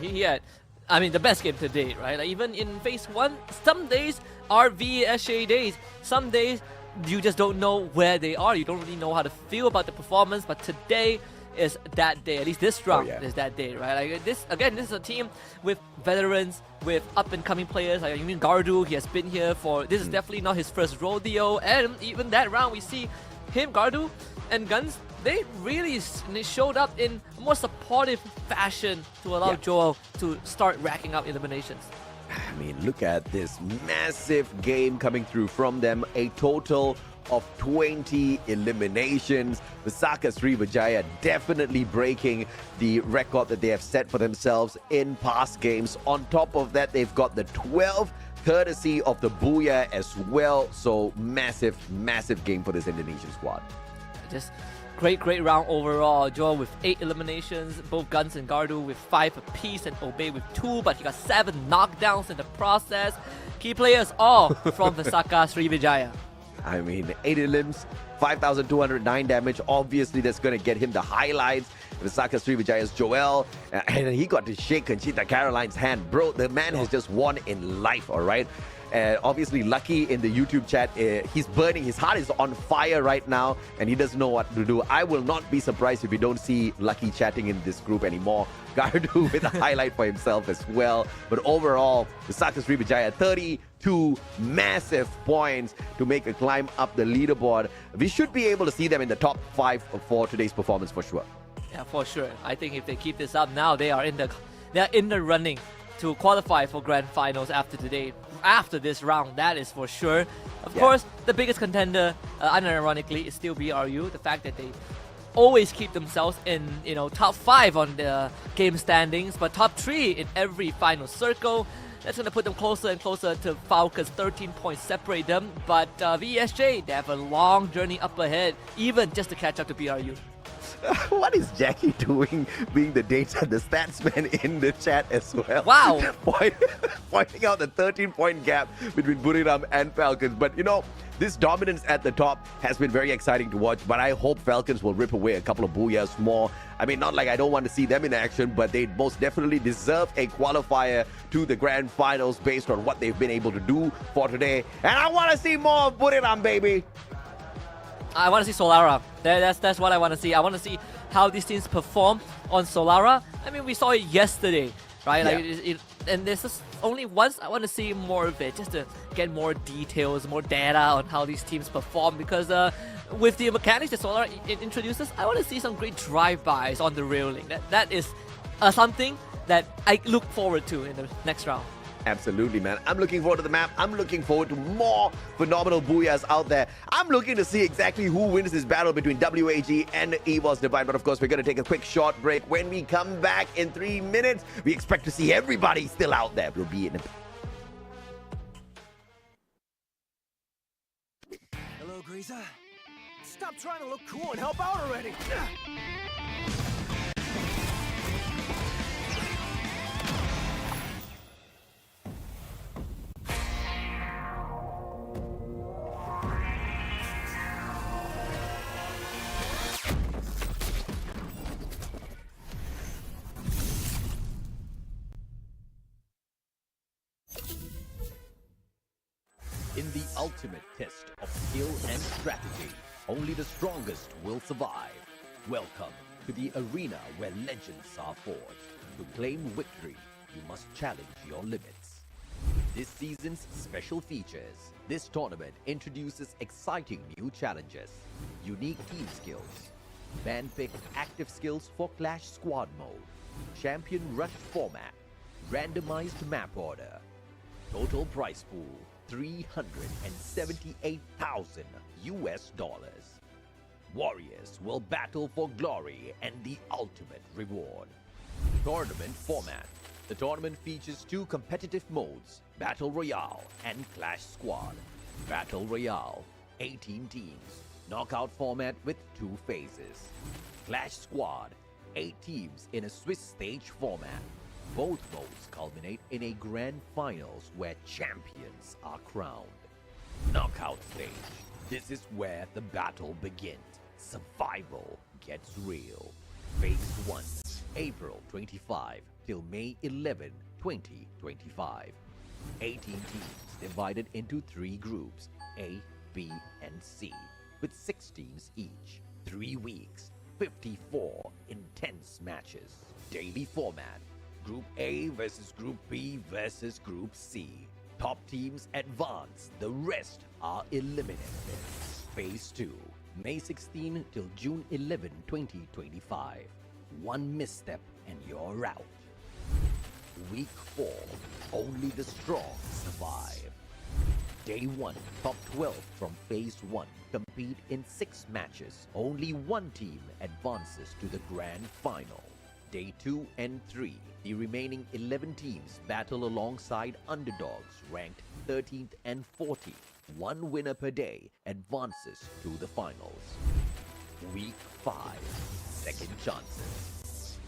He had, I mean, the best game to date, right? Like even in phase 1, some days are VSA days. Some days you just don't know where they are. You don't really know how to feel about the performance, but today is that day. At least this round is that day, right? Like this is a team with veterans, with up-and-coming players. Like, you mean Gardu, he has been here for, this is definitely not his first rodeo, and even that round we see him, Gardu, and Guns, they really showed up in a more supportive fashion to allow Joel to start racking up eliminations. I mean, look at this massive game coming through from them. A total of 20 eliminations. Visaka Srivijaya definitely breaking the record that they have set for themselves in past games. On top of that, they've got the 12 courtesy of the Booyah as well. So massive, massive game for this Indonesian squad. Just great round overall. Joel with 8 eliminations, both Guns and Gardu with 5 apiece, and Obey with 2, but he got 7 knockdowns in the process. Key players all from Visaka Srivijaya. I mean, 8 elims, 5,209 damage. Obviously, that's going to get him the highlights. Visaka Srivijaya's Joel, and he got to shake Conchita Caroline's hand. Bro, the man has just won in life, all right? Obviously, Lucky in the YouTube chat, he's burning. His heart is on fire right now, and he doesn't know what to do. I will not be surprised if we don't see Lucky chatting in this group anymore. Gardu with a highlight for himself as well. But overall, Visaka Srivijaya, 32 massive points to make a climb up the leaderboard. We should be able to see them in the top 5 for today's performance for sure. Yeah, for sure. I think if they keep this up now, they are in the running to qualify for grand finals after today. After this round, that is for sure. Of course, the biggest contender, unironically, is still BRU. The fact that they always keep themselves in, top 5 on the game standings, but top 3 in every final circle. That's going to put them closer and closer to Falcons. 13 points separate them, but VSJ, they have a long journey up ahead, even just to catch up to BRU. What is Jackie doing being the data, the stats man in the chat as well? Wow. Pointing out the 13-point gap between Buriram and Falcons. But, this dominance at the top has been very exciting to watch, but I hope Falcons will rip away a couple of Booyahs more. I mean, not like I don't want to see them in action, but they most definitely deserve a qualifier to the grand finals based on what they've been able to do for today. And I want to see more of Buriram, baby. I want to see Solara. That's what I want to see. I want to see how these teams perform on Solara. I mean, we saw it yesterday, right? Like, and this is only once. I want to see more of it, just to get more details, more data on how these teams perform. Because with the mechanics that Solara introduces, I want to see some great drive-bys on the railing. That is something that I look forward to in the next round. Absolutely, man. I'm looking forward to the map. I'm looking forward to more phenomenal Booyahs out there. I'm looking to see exactly who wins this battle between WAG and EVOS Divine. But of course, we're going to take a quick short break. When we come back in 3 minutes, we expect to see everybody still out there. We'll be in a... Hello, Greaser. Stop trying to look cool and help out already. In the ultimate test of skill and strategy, only the strongest will survive. Welcome to the arena where legends are forged. To claim victory, you must challenge your limits. This season's special features. This tournament introduces exciting new challenges, unique team skills, man-picked active skills for Clash Squad mode, champion rush format, randomized map order, total prize pool $378,000 US. Warriors will battle for glory and the ultimate reward. Tournament format. The tournament features two competitive modes, Battle Royale and Clash Squad. Battle Royale, 18 teams, knockout format with 2 phases. Clash Squad, 8 teams in a Swiss stage format. Both modes culminate in a grand finals where champions are crowned. Knockout stage. This is where the battle begins. Survival gets real. Phase 1, April 25 till May 11, 2025. 18 teams divided into 3 groups, A, B, and C, with 6 teams each. 3 weeks, 54 intense matches. Daily format. Group A versus Group B versus Group C. Top teams advance, the rest are eliminated. Phase 2, May 16 till June 11, 2025. 1 misstep and you're out. Week 4, only the strong survive. Day 1, top 12 from Phase 1 compete in 6 matches. Only 1 team advances to the grand final. Day 2 and 3, the remaining 11 teams battle alongside underdogs ranked 13th and 14th. 1 winner per day advances to the finals. Week 5, second chances.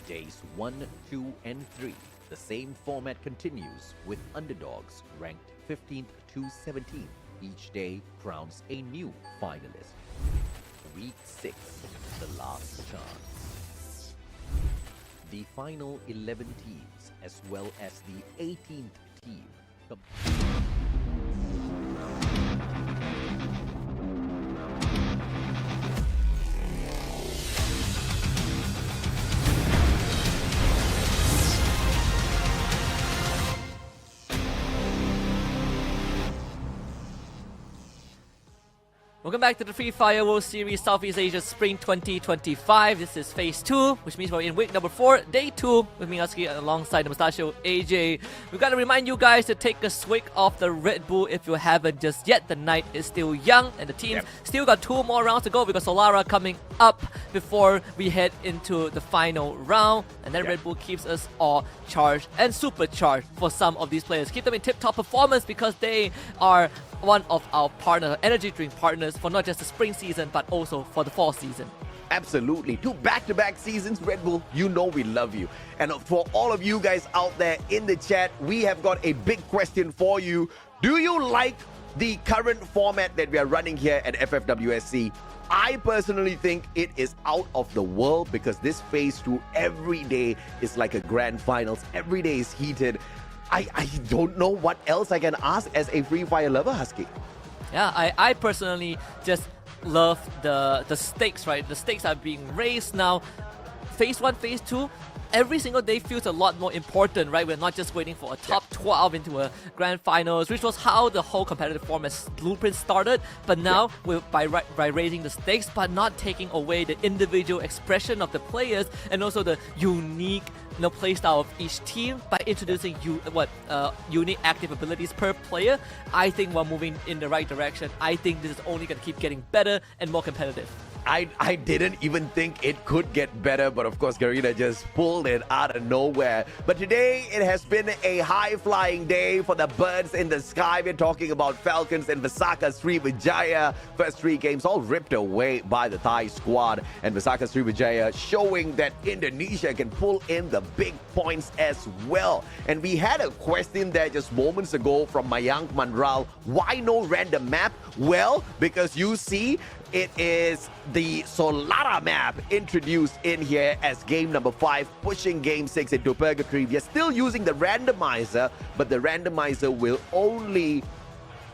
Days 1, 2, and 3, the same format continues with underdogs ranked 15th to 17th. Each day crowns a new finalist. Week 6, the last chance. The final 11 teams, as well as the 18th team, Welcome back to the Free Fire World Series Southeast Asia Spring 2025. This is Phase 2, which means we're in week number 4, Day 2, with me, Husky, alongside the Mustachio AJ. We've got to remind you guys to take a swig of the Red Bull if you haven't just yet. The night is still young, and the teams still got 2 more rounds to go because Solara coming up before we head into the final round. And then Red Bull keeps us all charged and supercharged for some of these players. Keep them in tip-top performance because they are one of our energy drink partners for not just the spring season but also for the fall season. Absolutely. 2 back-to-back seasons, Red Bull. You know we love you. And for all of you guys out there in the chat, we have got a big question for you. Do you like the current format that we are running here at FFWS Sea? I personally think it is out of the world because this Phase 2 every day is like a grand finals. Every day is heated. I don't know what else I can ask as a Free Fire lover, Husky. Yeah, I personally just love the stakes, right? The stakes are being raised now. Phase 1, Phase 2, every single day feels a lot more important, right? We're not just waiting for a top 12 into a grand finals, which was how the whole competitive format blueprint started. But now, by raising the stakes, but not taking away the individual expression of the players and also the unique playstyle of each team by introducing unique active abilities per player. I think we're moving in the right direction. I think this is only going to keep getting better and more competitive. I didn't even think it could get better, but of course Garena just pulled it out of nowhere. But today it has been a high-flying day for the birds in the sky. We're talking about Falcons and Visaka Sriwijaya. First 3 games all ripped away by the Thai squad, and Visaka Sriwijaya showing that Indonesia can pull in the big points as well. And we had a question there just moments ago from Mayank Mandral. Why no random map? Well, because you see, it is the Solara map introduced in here as game number 5, pushing game 6 into purgatory. We are still using the randomizer, but the randomizer will only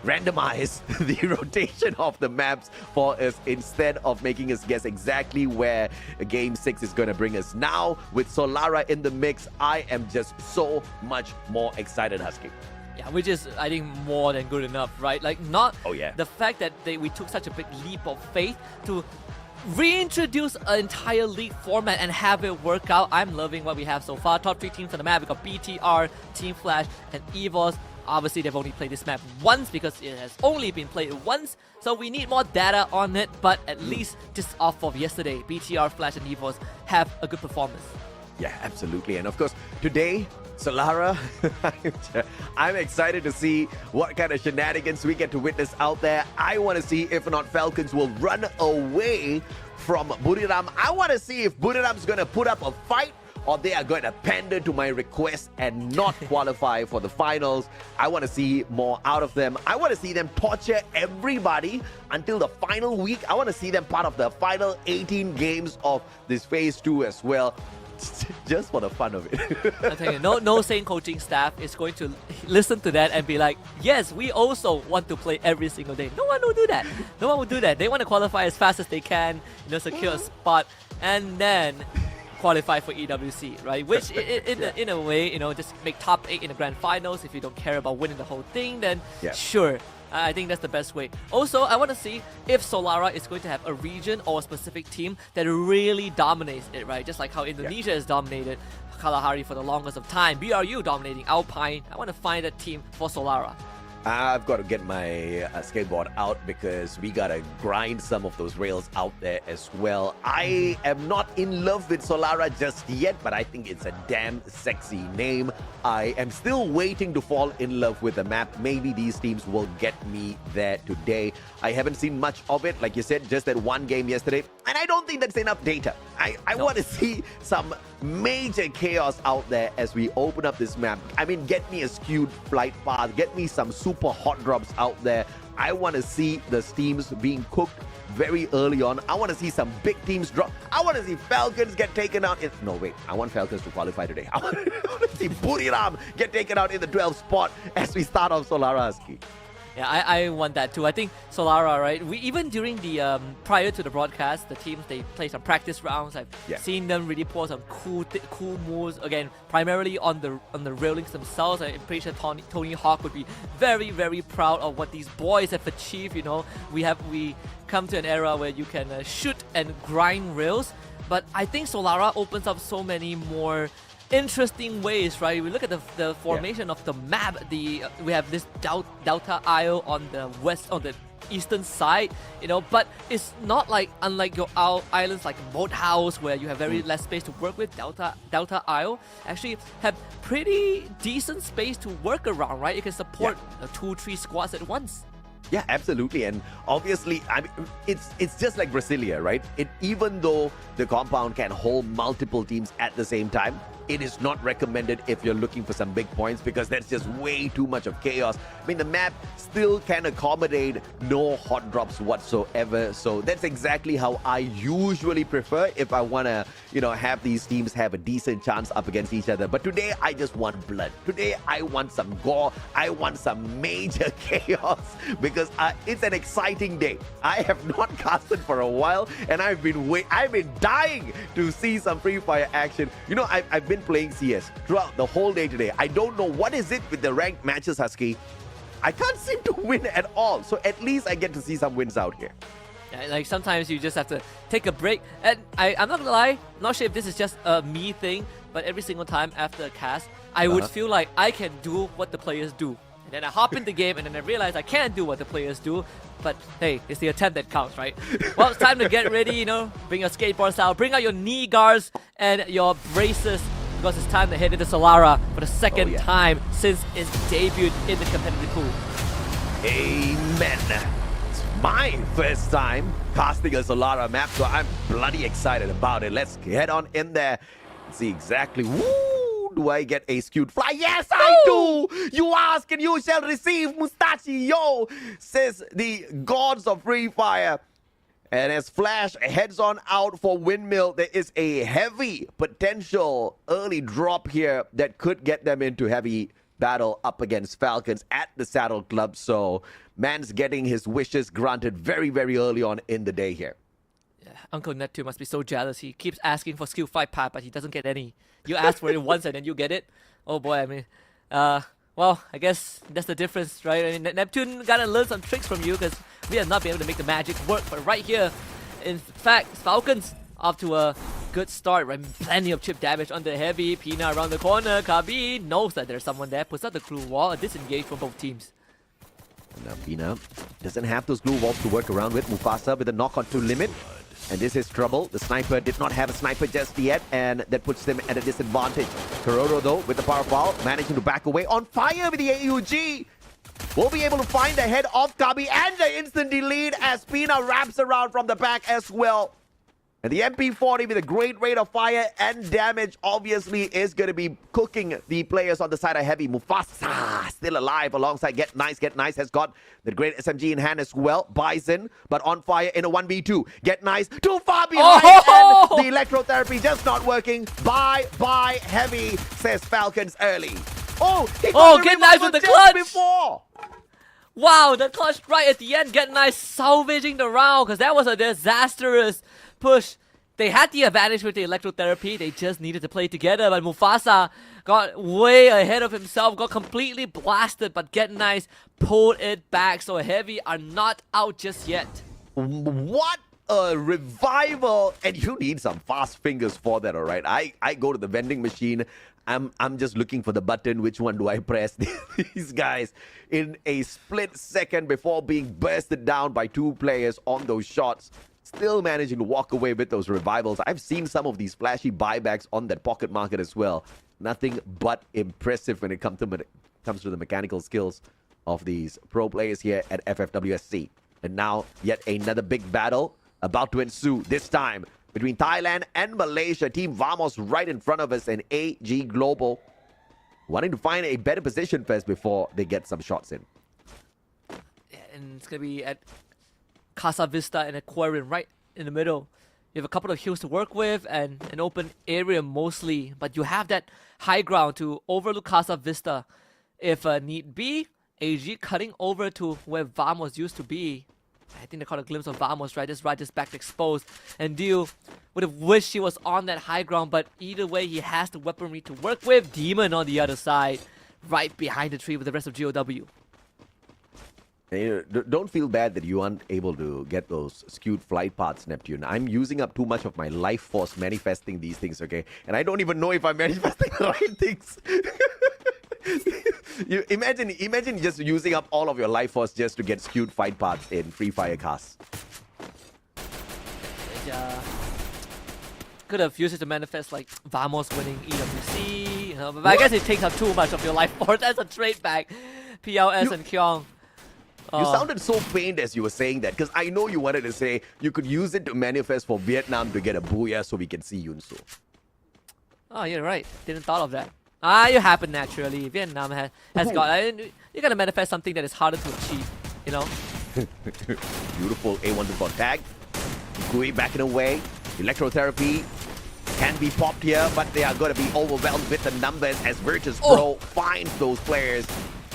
randomize the rotation of the maps for us instead of making us guess exactly where Game 6 is going to bring us. Now, with Solara in the mix, I am just so much more excited, Husky. Yeah, which is, I think, more than good enough, right? Like, not Oh, yeah. the fact that we took such a big leap of faith to reintroduce an entire league format and have it work out. I'm loving what we have so far. Top 3 teams on the map. We got BTR, Team Flash, and EVOS. Obviously, they've only played this map once because it has only been played once. So we need more data on it. But at least just off of yesterday, BTR, Flash, and EVOS have a good performance. Yeah, absolutely. And of course, today, Solara, I'm excited to see what kind of shenanigans we get to witness out there. I want to see if or not Falcons will run away from Buriram. I want to see if Buriram's going to put up a fight or they are going to pander to my request and not qualify for the finals. I want to see more out of them. I want to see them torture everybody until the final week. I want to see them part of the final 18 games of this phase 2 as well. Just for the fun of it. I'm telling you, no sane coaching staff is going to listen to that and be like, yes, we also want to play every single day. No one will do that. No one will do that. They want to qualify as fast as they can, secure a spot, and then qualify for EWC, right? Which in a way, just make top 8 in the grand finals. If you don't care about winning the whole thing, then sure. I think that's the best way. Also, I want to see if Solara is going to have a region or a specific team that really dominates it, right? Just like how Indonesia has dominated Kalahari for the longest of time. BRU dominating Alpine. I want to find a team for Solara. I've got to get my skateboard out because we got to grind some of those rails out there as well. I am not in love with Solara just yet, but I think it's a damn sexy name. I am still waiting to fall in love with the map. Maybe these teams will get me there today. I haven't seen much of it. Like you said, just that one game yesterday. And I don't think that's enough data. I want to see some major chaos out there as we open up this map. I mean, get me a skewed flight path. Get me some super hot drops out there. I want to see the teams being cooked very early on. I want to see some big teams drop. I want to see Falcons get taken out. No, wait. I want Falcons to qualify today. I want to see Buriram get taken out in the 12th spot as we start off Solara Husky. Yeah, I want that too. I think Solara, right? We even during the prior to the broadcast, the teams they play some practice rounds. I've seen them really pour some cool moves. Again, primarily on the railings themselves. I'm pretty sure Tony Hawk would be very, very proud of what these boys have achieved. We come to an era where you can shoot and grind rails, but I think Solara opens up so many more interesting ways, right? We look at the formation of the map. We have this Delta Isle on the eastern side, but it's not like unlike your islands like Boathouse where you have very less space to work with. Delta Isle actually have pretty decent space to work around, right? You can support 2-3 squads at once. Yeah, absolutely. And obviously, I mean, it's just like Brasilia, right? Even though the compound can hold multiple teams at the same time, it is not recommended if you're looking for some big points because that's just way too much of chaos. I mean, the map still can accommodate no hot drops whatsoever. So that's exactly how I usually prefer if I want to, have these teams have a decent chance up against each other. But today, I just want blood. Today, I want some gore. I want some major chaos because it's an exciting day. I have not casted for a while and I've been dying to see some Free Fire action. I've been playing CS throughout the whole day today. I don't know what is it with the ranked matches, Husky. I can't seem to win at all. So at least I get to see some wins out here. Yeah, like sometimes you just have to take a break. And I'm not gonna lie, not sure if this is just a me thing, but every single time after a cast, I would feel like I can do what the players do. And then I hop in the game and then I realize I can't do what the players do. But hey, it's the attempt that counts, right? Well, it's time to get ready, bring your skateboards out, bring out your knee guards and your braces because it's time to head into Solara for the second time since its debut in the competitive pool. Amen. It's my first time casting a Solara map, so I'm bloody excited about it. Let's head on in there and see exactly. Woo! Do I get a skewed fly? Yes, I do! You ask and you shall receive, Mustachi, yo! Says the gods of Free Fire. And as Flash heads on out for Windmill, there is a heavy potential early drop here that could get them into heavy battle up against Falcons at the Saddle Club. So man's getting his wishes granted very, very early on in the day here. Yeah, Uncle Neptune must be so jealous. He keeps asking for skill 5 path, but he doesn't get any. You ask for it once and then you get it. Oh boy, I mean, well, I guess that's the difference, right? I mean, Neptune gotta learn some tricks from you because we have not been able to make the magic work. But right here, in fact, Falcons off to a good start, right? Plenty of chip damage on the heavy. Pina around the corner. Kabi knows that there's someone there. Puts out the glue wall. A disengage from both teams. Now Pina doesn't have those glue walls to work around with. Mufasa with a knock on to limit. And this is trouble. The sniper did not have a sniper just yet, and that puts them at a disadvantage. Kurodo, though, with the power foul, managing to back away. On fire with the AUG. Will be able to find the head of Kabi and the instant delete as Pina wraps around from the back as well. And the MP40 with a great rate of fire and damage obviously is going to be cooking the players on the side of heavy. Mufasa still alive alongside Get Nice. Get Nice has got the great SMG in hand as well. Bison, but on fire in a 1v2. Get Nice too far behind and the electrotherapy just not working. Bye, heavy, says Falcons early. Oh, Get Nice with the clutch! Before. Wow, the clutch right at the end. Get Nice salvaging the round because that was a disastrous push. They had the advantage with the electrotherapy. They just needed to play together. But Mufasa got way ahead of himself, got completely blasted. But Get Nice pulled it back. So Heavy are not out just yet. What a revival! And you need some fast fingers for that, all right? I go to the vending machine. I'm just looking for the button. Which one do I press? These guys in a split second before being bursted down by 2 players on those shots. Still managing to walk away with those revivals. I've seen some of these flashy buybacks on that pocket market as well. Nothing but impressive when it comes to the mechanical skills of these pro players here at FFWS Sea. And now, yet another big battle about to ensue, this time between Thailand and Malaysia. Team Vamos right in front of us, and AG Global wanting to find a better position first before they get some shots in. And it's going to be at Casa Vista and Aquarium right in the middle. You have a couple of hills to work with and an open area mostly, but you have that high ground to overlook Casa Vista if need be. AG cutting over to where Vamos used to be. I think they caught a glimpse of Vamos, right? Just back exposed. And Dio would have wished he was on that high ground, but either way, he has the weaponry to work with. Demon on the other side, right behind the tree with the rest of GOW. Don't feel bad that you aren't able to get those skewed flight paths, Neptune. I'm using up too much of my life force manifesting these things, okay? And I don't even know if I'm manifesting the right things. You imagine just using up all of your life force just to get skewed fight paths in Free Fire casts. Could have used it to manifest like Vamos winning EWC, you know, but I guess it takes up too much of your life force as a trade back. PLS and Kyong. You sounded so pained as you were saying that, because I know you wanted to say you could use it to manifest for Vietnam to get a booyah so we can see Yunsu. Oh, you're right. Didn't thought of that. It happened naturally. Vietnam has got... you gotta manifest something that is harder to achieve, you know? Beautiful A1 to tag. Gui backing away. Electrotherapy can be popped here, but they are going to be overwhelmed with the numbers as Virtus Pro finds those players.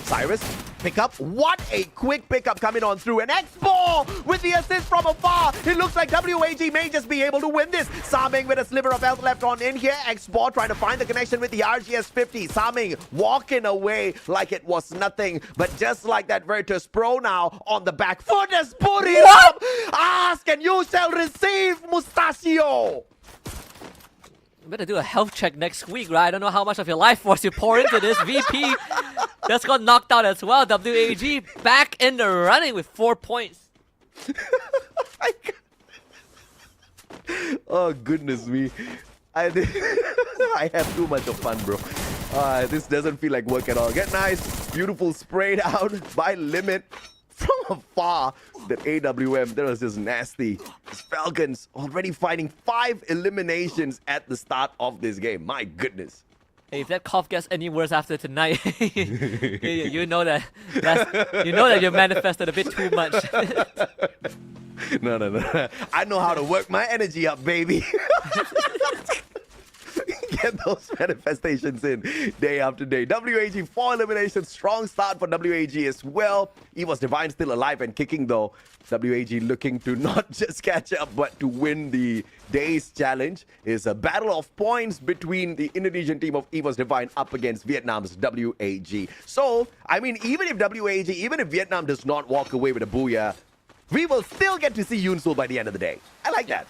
Cyrus, pick up. What a quick pickup coming on through. And X4 with the assist from afar. It looks like WAG may just be able to win this. Saming with a sliver of health left on in here. X4 trying to find the connection with the RGS-50. Saming walking away like it was nothing. But just like that, Virtus Pro now on the back foot has put it up. Ask and you shall receive, Mustachio. Better do a health check next week, right? I don't know how much of your life force you pour into this. VP just got knocked out as well. WAG back in the running with 4 points. Oh, goodness me. I have too much of fun, bro. This doesn't feel like work at all. Get nice. Beautiful sprayed out by Limit. From afar, that AWM, that was just nasty. These Falcons already finding 5 eliminations at the start of this game. My goodness. Hey, if that cough gets any worse after tonight, you know that you manifested a bit too much. No. I know how to work my energy up, baby. get those manifestations in day after day. WAG 4 eliminations. Strong start for WAG as well. Esports Divine still alive and kicking though. WAG looking to not just catch up but to win the day's challenge. Is a battle of points between the Indonesian team of Esports Divine up against Vietnam's WAG. So, I mean, even if Vietnam does not walk away with a booyah, we will still get to see Yunsul by the end of the day. I like that.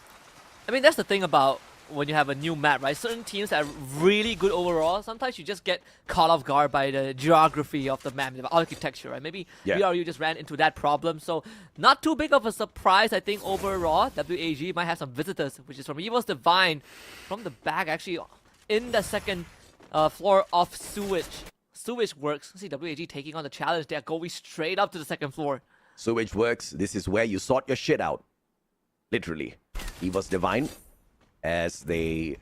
I mean, that's the thing about when you have a new map, right? Certain teams that are really good overall, sometimes you just get caught off guard by the geography of the map, the architecture, right? Maybe BRU just ran into that problem. So not too big of a surprise, I think, overall. WAG might have some visitors, which is from Evil's Divine, from the back, actually, in the second floor of Sewage. Sewage works. See WAG taking on the challenge. They're going straight up to the second floor. Sewage works. This is where you sort your shit out. Literally. Evil's Divine, as they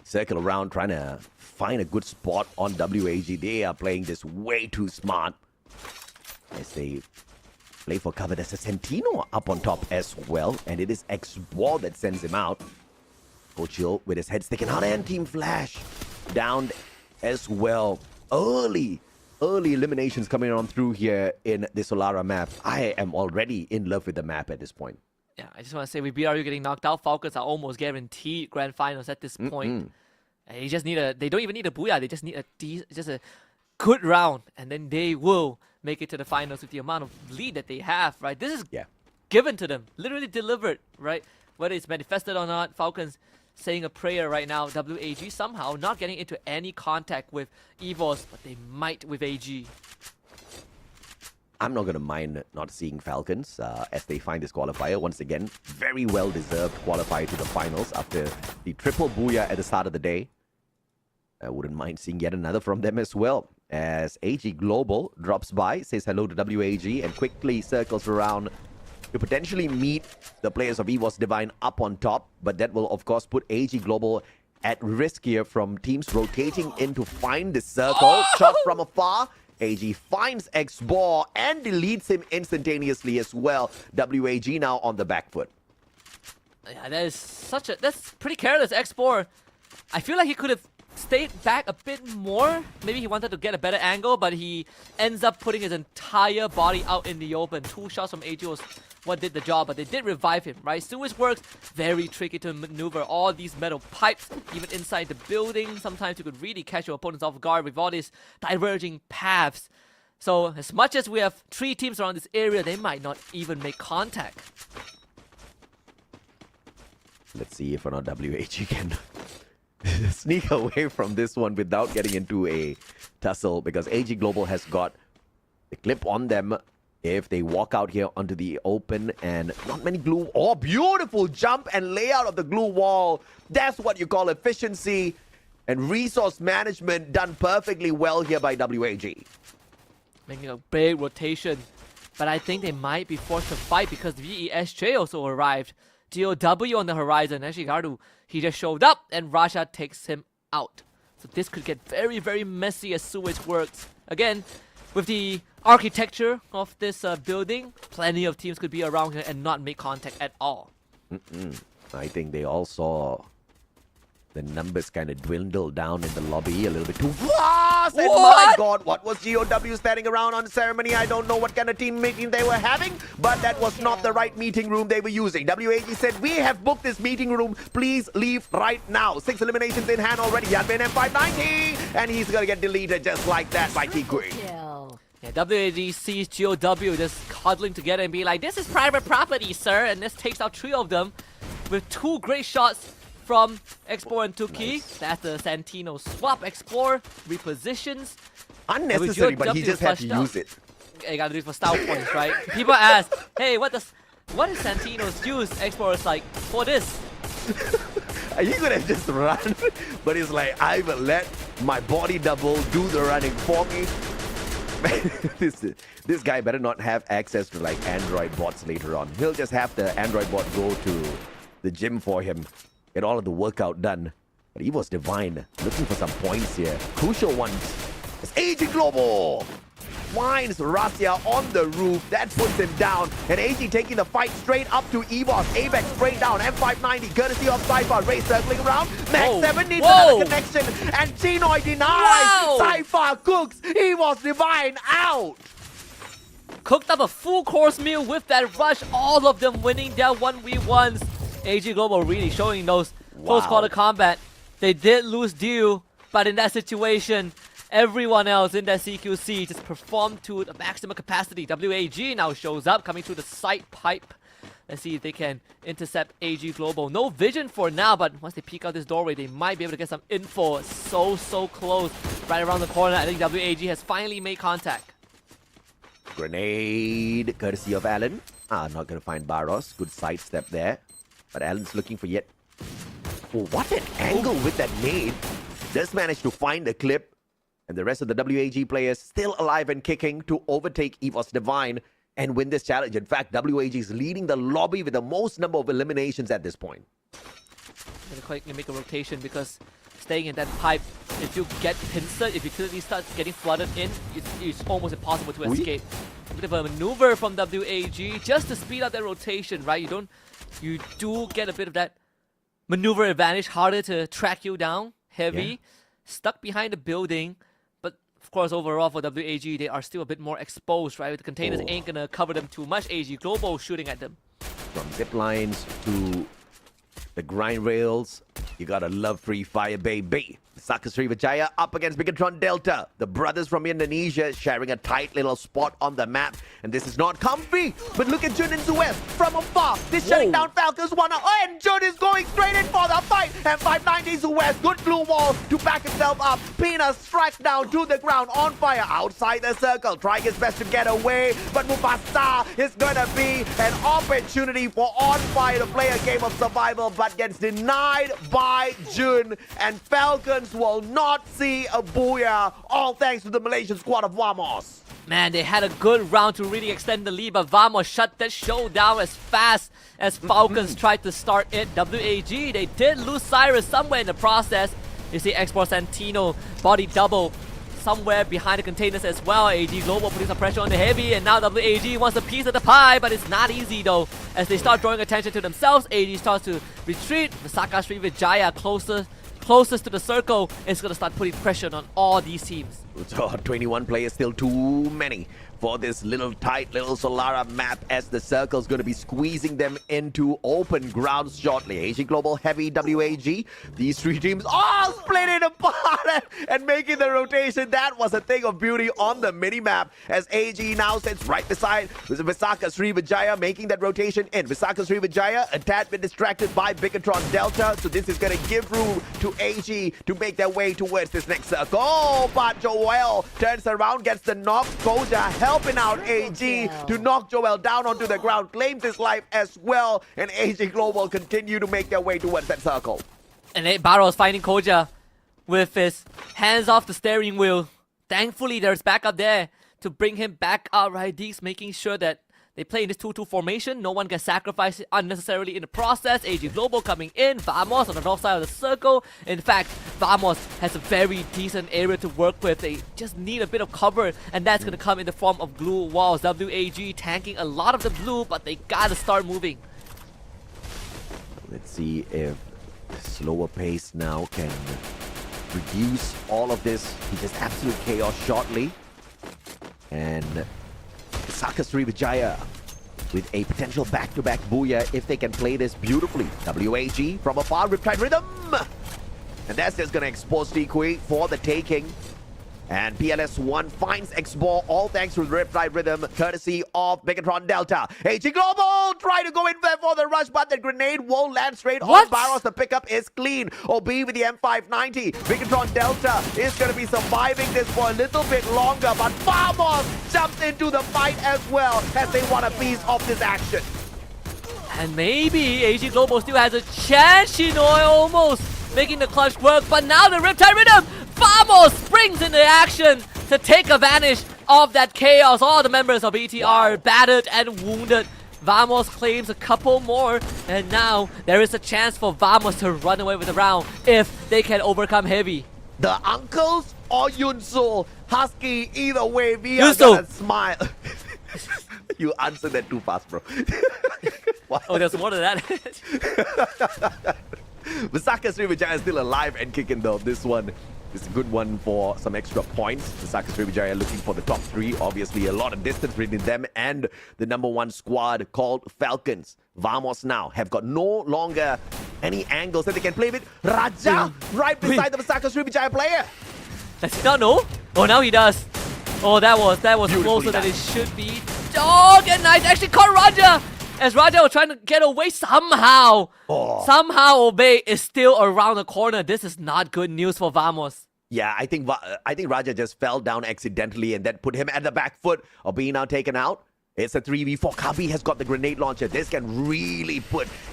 circle around trying to find a good spot on WAG. They are playing this way too smart as they play for cover. There's a Sentino up on top as well, and it is X-Ball that sends him out. Coachil with his head sticking out, and Team Flash down as well. Early eliminations coming on through here in the Solara map. I am already in love with the map at this point. Yeah, I just want to say with BRU getting knocked out, Falcons are almost guaranteed grand finals at this point. And they don't even need a booyah, they just need a good round, and then they will make it to the finals with the amount of lead that they have, right? This is given to them, literally delivered, right? Whether it's manifested or not, Falcons saying a prayer right now. WAG somehow not getting into any contact with EVOS, but they might with AG. I'm not going to mind not seeing Falcons as they find this qualifier. Once again, very well-deserved qualifier to the finals after the triple booyah at the start of the day. I wouldn't mind seeing yet another from them as well. As AG Global drops by, says hello to WAG, and quickly circles around to potentially meet the players of EVOS Divine up on top. But that will, of course, put AG Global at risk here from teams rotating in to find the circle. Shot from afar. AG finds X-Ball and deletes him instantaneously as well. WAG now on the back foot. Yeah, that's pretty careless. X-Ball, I feel like he could have stayed back a bit more. Maybe he wanted to get a better angle, but he ends up putting his entire body out in the open. 2 shots from AG was what did the job, but they did revive him, right? Sewage works, very tricky to maneuver all these metal pipes, even inside the building. Sometimes you could really catch your opponents off guard with all these diverging paths. So as much as we have 3 teams around this area, they might not even make contact. Let's see if or not WAG can sneak away from this one without getting into a tussle, because AG Global has got the clip on them if they walk out here onto the open, and not many glue. Oh, beautiful jump and layout of the glue wall. That's what you call efficiency and resource management, done perfectly well here by WAG. Making a big rotation, but I think they might be forced to fight because VESJ also arrived. GOW on the horizon. Actually, Gardu, he just showed up and Raja takes him out. So this could get very, very messy as Sewage works. Again, with the architecture of this building, plenty of teams could be around here and not make contact at all. I think they all saw the numbers kind of dwindle down in the lobby a little bit too fast. And my God, what was GOW standing around on the ceremony? I don't know what kind of team meeting they were having, but that was not the right meeting room they were using. WAG said, we have booked this meeting room. Please leave right now. 6 eliminations in hand already. Yanbin M590, and he's going to get deleted just like that by T-Queen. Yeah, WAG sees GOW just cuddling together and be like, this is private property, sir. And this takes out 3 of them with 2 great shots from Explore and Tuki. Nice. That's the Santino swap. Explore, repositions. Unnecessary, but he just had to use it. You gotta do it for style points, right? People ask, hey, what is Santino's use? Explore is like, for this. He could have just run, but he's like, I will let my body double do the running for me. This guy better not have access to like Android bots later on. He'll just have the Android bot go to the gym for him, get all of the workout done. But he was divine, looking for some points here. Crucial ones. It's AG Global. finds Rasia on the roof. That puts him down. And AG taking the fight straight up to EVOS. Abex straight down. M590 courtesy of Cypher. Ray circling around. Max 7 needs another connection. And Chinoy denies. Cypher cooks EVOS Divine out. Cooked up a full course meal with that rush. All of them winning their 1v1s. AG Global really showing those close quarter combat. They did lose due, but in that situation, everyone else in that CQC just performed to the maximum capacity. WAG now shows up, coming through the side pipe. Let's see if they can intercept AG Global. No vision for now, but once they peek out this doorway, they might be able to get some info. So close, right around the corner. I think WAG has finally made contact. Grenade, courtesy of Allen. Not gonna find Barros. Good sidestep there. But Allen's looking for yet... Oh, what an angle with that nade. Just managed to find the clip. And the rest of the WAG players still alive and kicking to overtake EVOS Divine and win this challenge. In fact, WAG is leading the lobby with the most number of eliminations at this point. They're make a rotation because staying in that pipe, if you get pincered, if utility starts getting flooded in, it's almost impossible to escape. A bit of a maneuver from WAG just to speed up that rotation, right? You do get a bit of that maneuver advantage, harder to track you down, heavy, stuck behind the building. But of course, overall for WAG, they are still a bit more exposed, right? The containers ain't gonna cover them too much. AG Global shooting at them. From zip lines to the grind rails, you gotta love free fire, baby. Visaka Srivijaya up against Bigatron Delta. The brothers from Indonesia sharing a tight little spot on the map. And this is not comfy. But look at Jun and Zuez from afar. This shutting down Falcons 1. And Jun is going straight in for the fight. And 590 Zuez. Good blue wall to back himself up. Pina strikes down to the ground on fire outside the circle. Trying his best to get away. But Mufasa is gonna be an opportunity for on fire to play a game of survival. But gets denied by Jun. And Falcons will not see a booyah, all thanks to the Malaysian squad of Vamos. Man, they had a good round to really extend the lead, but Vamos shut that showdown as fast as Falcons tried to start it. WAG, they did lose Cyrus somewhere in the process. You see Export Santino body double somewhere behind the containers as well. AG Global putting some pressure on the heavy, and now WAG wants a piece of the pie, but it's not easy though. As they start drawing attention to themselves, AG starts to retreat. Visaka Srivijaya closest to the circle is going to start putting pressure on all these teams. So 21 players, still too many for this little tight little Solara map, as the circle's going to be squeezing them into open ground shortly. AG Global, Heavy, WAG. These three teams all split it apart and making the rotation. That was a thing of beauty on the mini-map, as AG now sits right beside Visaka Srivijaya, making that rotation in. Visaka Srivijaya a tad bit distracted by Bigatron Delta, so this is going to give room to AG to make their way towards this next circle. Oh, but Joel turns around, gets the knock. Koja helping out AG to knock Joel down onto the ground, claims his life as well, and AG Global continue to make their way towards that circle. And Barros finding Koja with his hands off the steering wheel. Thankfully, there's backup there to bring him back up, right? Deeks making sure that they play in this 2-2 formation. No one gets sacrificed unnecessarily in the process. AG Global coming in. Vamos on the north side of the circle. In fact, Vamos has a very decent area to work with. They just need a bit of cover, and that's going to come in the form of blue walls. WAG tanking a lot of the blue, but they got to start moving. Let's see if slower pace now can reduce all of this to just absolute chaos shortly. And Visaka Srivijaya with a potential back-to-back booyah if they can play this beautifully. WAG from afar, Riptide Rhythm! And that's just going to expose Tikui for the taking. And PLS1 finds X-Ball, all thanks to Riptide Rhythm, courtesy of Megatron Delta. AG Global try to go in there for the rush, but the grenade won't land straight on Barros. The pickup is clean. OB with the M590. Megatron Delta is going to be surviving this for a little bit longer, but Vamos jumps into the fight as well, as they want a piece of this action. And maybe AG Global still has a chance, Shinoy, almost making the clutch work, but now the Riptide Rhythm, Vamos springs into action to take advantage of that chaos. All the members of ETR battered and wounded. Vamos claims a couple more, and now there is a chance for Vamos to run away with the round if they can overcome Heavy. The uncles or Yunsul. Husky, either way, we are Yunsul. gonna smile. You answered that too fast, bro. Oh, there's more than that. Visaka Srivijaya is still alive and kicking though. This one is a good one for some extra points. Visaka Srivijaya looking for the top 3. Obviously, a lot of distance between them and the number 1 squad called Falcons. Vamos now have got no longer any angles that they can play with. Raja right beside the Visaka Srivijaya player. Does he not know? Oh, now he does. Oh, that was Beautifully closer than done. it should be. Oh, get nice. Actually caught Raja. As Raja was trying to get away somehow. Oh. Somehow Obey is still around the corner. This is not good news for Vamos. Yeah, I think Raja just fell down accidentally and that put him at the back foot of being now taken out. It's a 3v4. Kabi has got the grenade launcher. This can really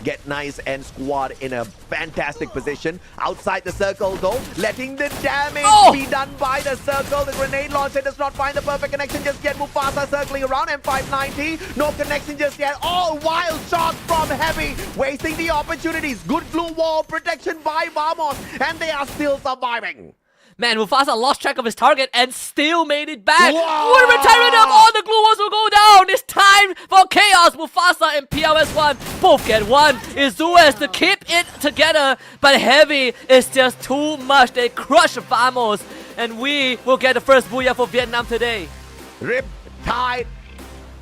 Get Nice and squad in a fantastic position. Outside the circle though, letting the damage be done by the circle. The grenade launcher does not find the perfect connection just yet. Mufasa circling around M590. No connection just yet. All wild shots from Heavy. Wasting the opportunities. Good glue wall protection by Vamos. And they are still surviving. Man, Mufasa lost track of his target and still made it back. Wow. Would return it up. All the glue walls will go down. It's time for chaos. Mufasa and PLS1 both get one. It's Zuez to keep it together. But Heavy is just too much. They crush Vamos. And we will get the first booyah for Vietnam today. Riptide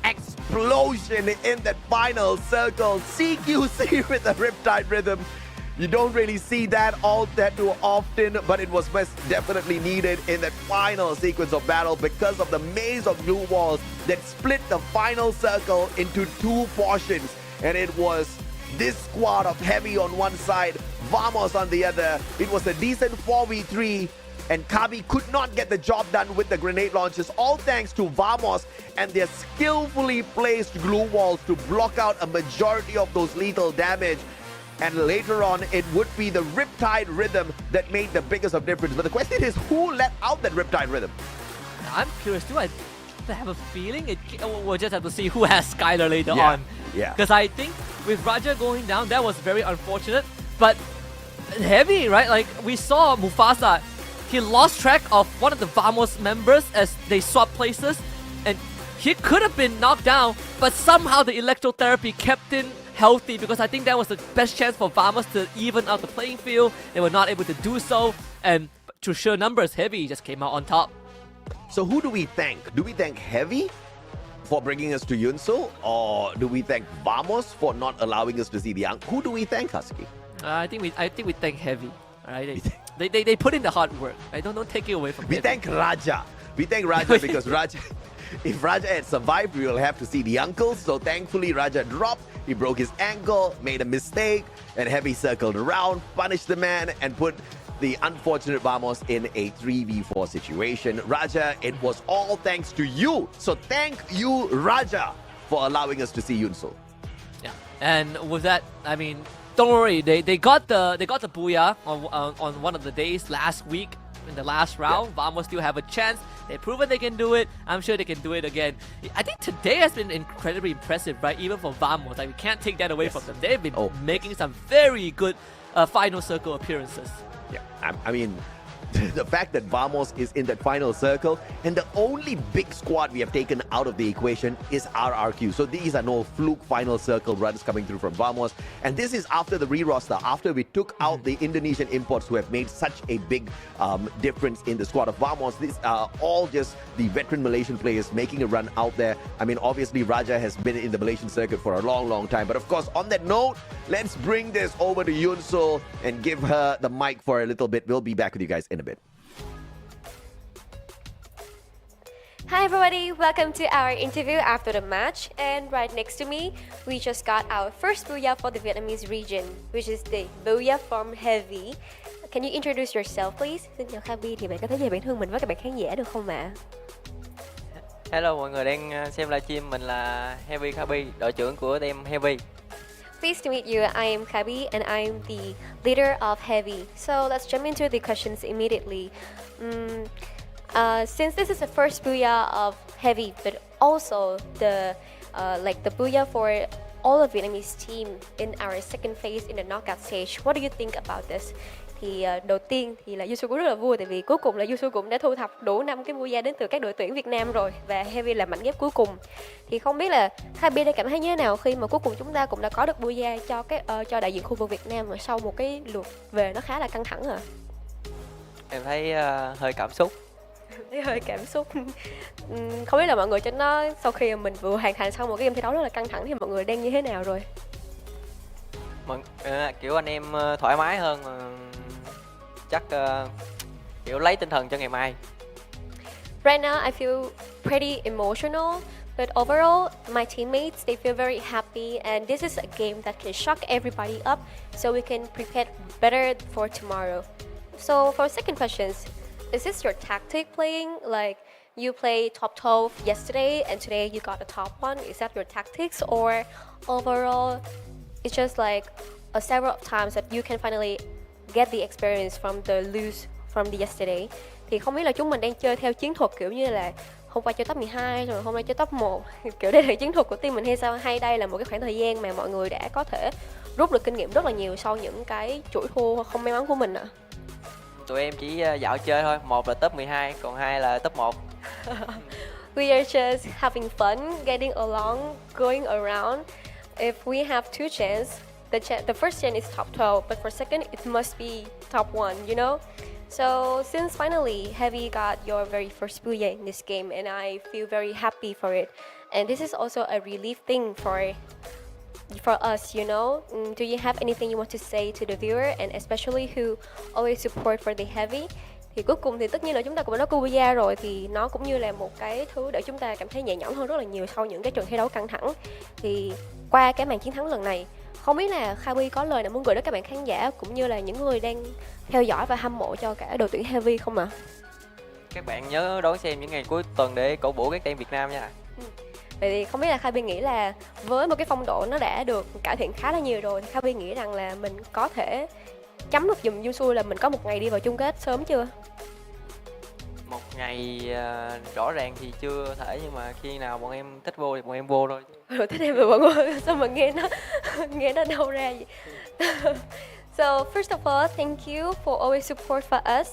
explosion in that final circle. CQC with the Riptide rhythm. You don't really see that all that too often, but it was most definitely needed in that final sequence of battle because of the maze of glue walls that split the final circle into 2 portions. And it was this squad of Heavy on one side, Vamos on the other. It was a decent 4v3, and Kabi could not get the job done with the grenade launches, all thanks to Vamos and their skillfully placed glue walls to block out a majority of those lethal damage. And later on, it would be the Riptide rhythm that made the biggest of difference. But the question is, who let out that Riptide rhythm? I'm curious too. I have a feeling we'll just have to see who has Skylar later on. Yeah. Because I think with Raja going down, that was very unfortunate. But Heavy, right? Like we saw Mufasa, he lost track of one of the Vamos members as they swapped places. And he could have been knocked down, but somehow the electrotherapy kept him healthy because I think that was the best chance for Vamos to even out the playing field. They were not able to do so, and to sheer numbers, Heavy just came out on top. So who do we thank? Do we thank Heavy for bringing us to Yunsul, or do we thank Vamos for not allowing us to see the young? Who do we thank, Husky? I think we thank Heavy. Alright, they put in the hard work. I don't take it away from We Heavy. thank Raja. We thank Raja because Raja, if Raja had survived, we will have to see the uncles. So thankfully, Raja dropped. He broke his ankle, made a mistake, and Heavy circled around, punished the man, and put the unfortunate Vamos in a 3v4 situation. Raja, it was all thanks to you. So thank you, Raja, for allowing us to see Yunsul. Yeah, and with that, I mean, don't worry. They got the booyah on one of the days last week. In the last round, Vamos still have a chance. They've proven they can do it. I'm sure they can do it again. I think today has been incredibly impressive, right? Even for Vamos, like we can't take that away from them. They've been making some very good final circle appearances. Yeah, I mean, the fact that Vamos is in that final circle and the only big squad we have taken out of the equation is RRQ. So these are no fluke final circle runs coming through from Vamos. And this is after the re-roster, after we took out the Indonesian imports who have made such a big difference in the squad of Vamos. These are all just the veteran Malaysian players making a run out there. I mean, obviously Raja has been in the Malaysian circuit for a long time. But of course, on that note, let's bring this over to Yunsul and give her the mic for a little bit. We'll be back with you guys in a bit. Hi everybody, welcome to our interview after the match, and right next to me we just got our first booyah for the Vietnamese region, which is the booyah from Heavy. Can you introduce yourself please? Xin chào Khabi, thì bạn có thể giới thiệu bản thân mình với các bạn khán giả được không ạ? Hello mọi người đang xem livestream, mình là Heavy Khabi, đội trưởng của team Heavy. Pleased to meet you. I am Khabi and I am the leader of Heavy. So let's jump into the questions immediately. Since this is the first booyah of Heavy, but also the booyah for all of Vietnamese team in our second phase in the knockout stage, what do you think about this? Thì đầu tiên thì là Yusu cũng rất là vui, tại vì cuối cùng là Yusu cũng đã thu thập đủ 5 cái Booyah đến từ các đội tuyển Việt Nam rồi, và Heavy là mảnh ghép cuối cùng. Thì không biết là hai bên đã cảm thấy như thế nào khi mà cuối cùng chúng ta cũng đã có được Booyah cho đại diện khu vực Việt Nam, và sau một cái lượt về nó khá là căng thẳng à? Em thấy hơi cảm xúc. Thấy hơi cảm xúc. Không biết là mọi người cho nó sau khi mình vừa hoàn thành xong một cái game thi đấu rất là căng thẳng thì mọi người đang như thế nào rồi? Kiểu anh em thoải mái hơn, chắc kiểu lấy tinh thần cho ngày mai. Right now I feel pretty emotional, but overall my teammates, they feel very happy, and this is a game that can shock everybody up, so we can prepare better for tomorrow. So for second questions, is this your tactic playing? Like you played top 12 yesterday and today you got a top 1. Is that your tactics, or overall it's just like several times that you can finally get the experience from the lose from the yesterday? Thì không biết là chúng mình đang chơi theo chiến thuật kiểu như là hôm qua chơi top 12 rồi hôm nay chơi top 1, kiểu đây là chiến thuật của team mình hay sao, hay đây là một cái khoảng thời gian mà mọi người đã có thể rút được kinh nghiệm rất là nhiều sau những cái chuỗi thua không may mắn của mình ạ? Tụi em chỉ dạo chơi thôi, một là top 12, còn hai là top 1. We are just having fun, getting along, going around. If we have two chances, the first chance is top 12, but for second it must be top 1, you know? So since finally Heavy got your very first Booyah in this game, and I feel very happy for it. And this is also a relief thing for us, you know. Do you have anything you want to say to the viewer, and especially who always support for the Heavy? Thì cuối cùng thì tất nhiên là chúng ta cũng đã có Booyah rồi, thì nó cũng như là một cái thứ để chúng ta cảm thấy nhẹ nhõm hơn rất là nhiều sau những cái trận thi đấu căng thẳng. Thì qua cái màn chiến thắng lần này, không biết là Khaby có lời nào muốn gửi đến các bạn khán giả cũng như là những người đang theo dõi và hâm mộ cho cả đội tuyển Heavy không ạ? Các bạn nhớ đón xem những ngày cuối tuần để cổ vũ các team Việt Nam nha. Vậy thì không biết là Khaby nghĩ là với một cái phong độ nó đã được cải thiện khá là nhiều rồi, thì Khaby nghĩ rằng là mình có thể chấm được giùm Yusu là mình có một ngày đi vào chung kết sớm chưa? Một ngày rõ ràng thì chưa thể, nhưng mà khi nào bọn em thích vô thì bọn em vô thôi. Thích em rồi bọn ơi, sao mà nghe nó đâu ra vậy? So first of all, thank you for always support for us.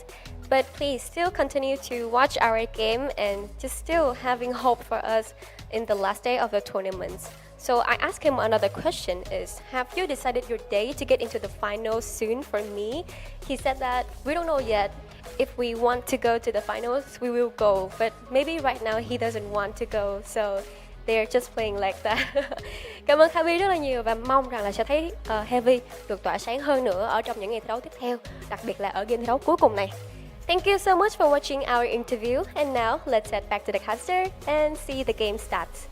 But please still continue to watch our game and just still having hope for us in the last day of the tournaments. So I asked him another question is, have you decided your day to get into the finals soon for me? He said that we don't know yet. If we want to go to the finals, we will go. But maybe right now he doesn't want to go. So they're just playing like that. Cảm ơn Khaby rất là nhiều và mong rằng là sẽ thấy Heavy được tỏa sáng hơn nữa ở trong những ngày thi đấu tiếp theo, đặc biệt là ở game thi đấu cuối cùng này. Thank you so much for watching our interview, and now let's head back to the caster and see the game stats.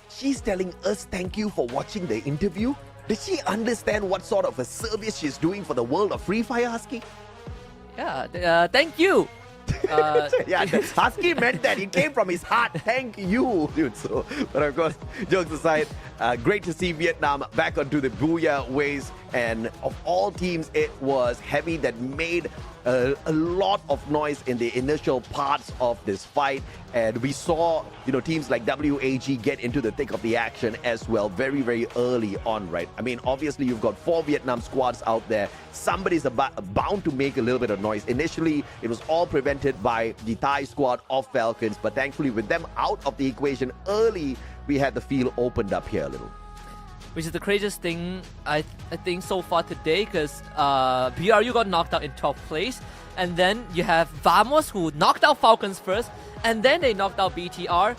She's telling us thank you for watching the interview. Does she understand what sort of a service she's doing for the world of Free Fire, Husky? Yeah, thank you. Yeah, Husky meant that. It came from his heart. Thank you, dude. So, but of course, jokes aside, great to see Vietnam back onto the Booyah ways. And of all teams, it was Heavy that made a lot of noise in the initial parts of this fight. And we saw, teams like WAG get into the thick of the action as well very, very early on, right? I mean, obviously, you've got 4 Vietnam squads out there. Somebody's bound to make a little bit of noise. Initially, it was all prevented by the Thai squad of Falcons. But thankfully, with them out of the equation early, we had the field opened up here a little. Which is the craziest thing I think so far today, because BRU got knocked out in 12th place, and then you have Vamos who knocked out Falcons first, and then they knocked out BTR.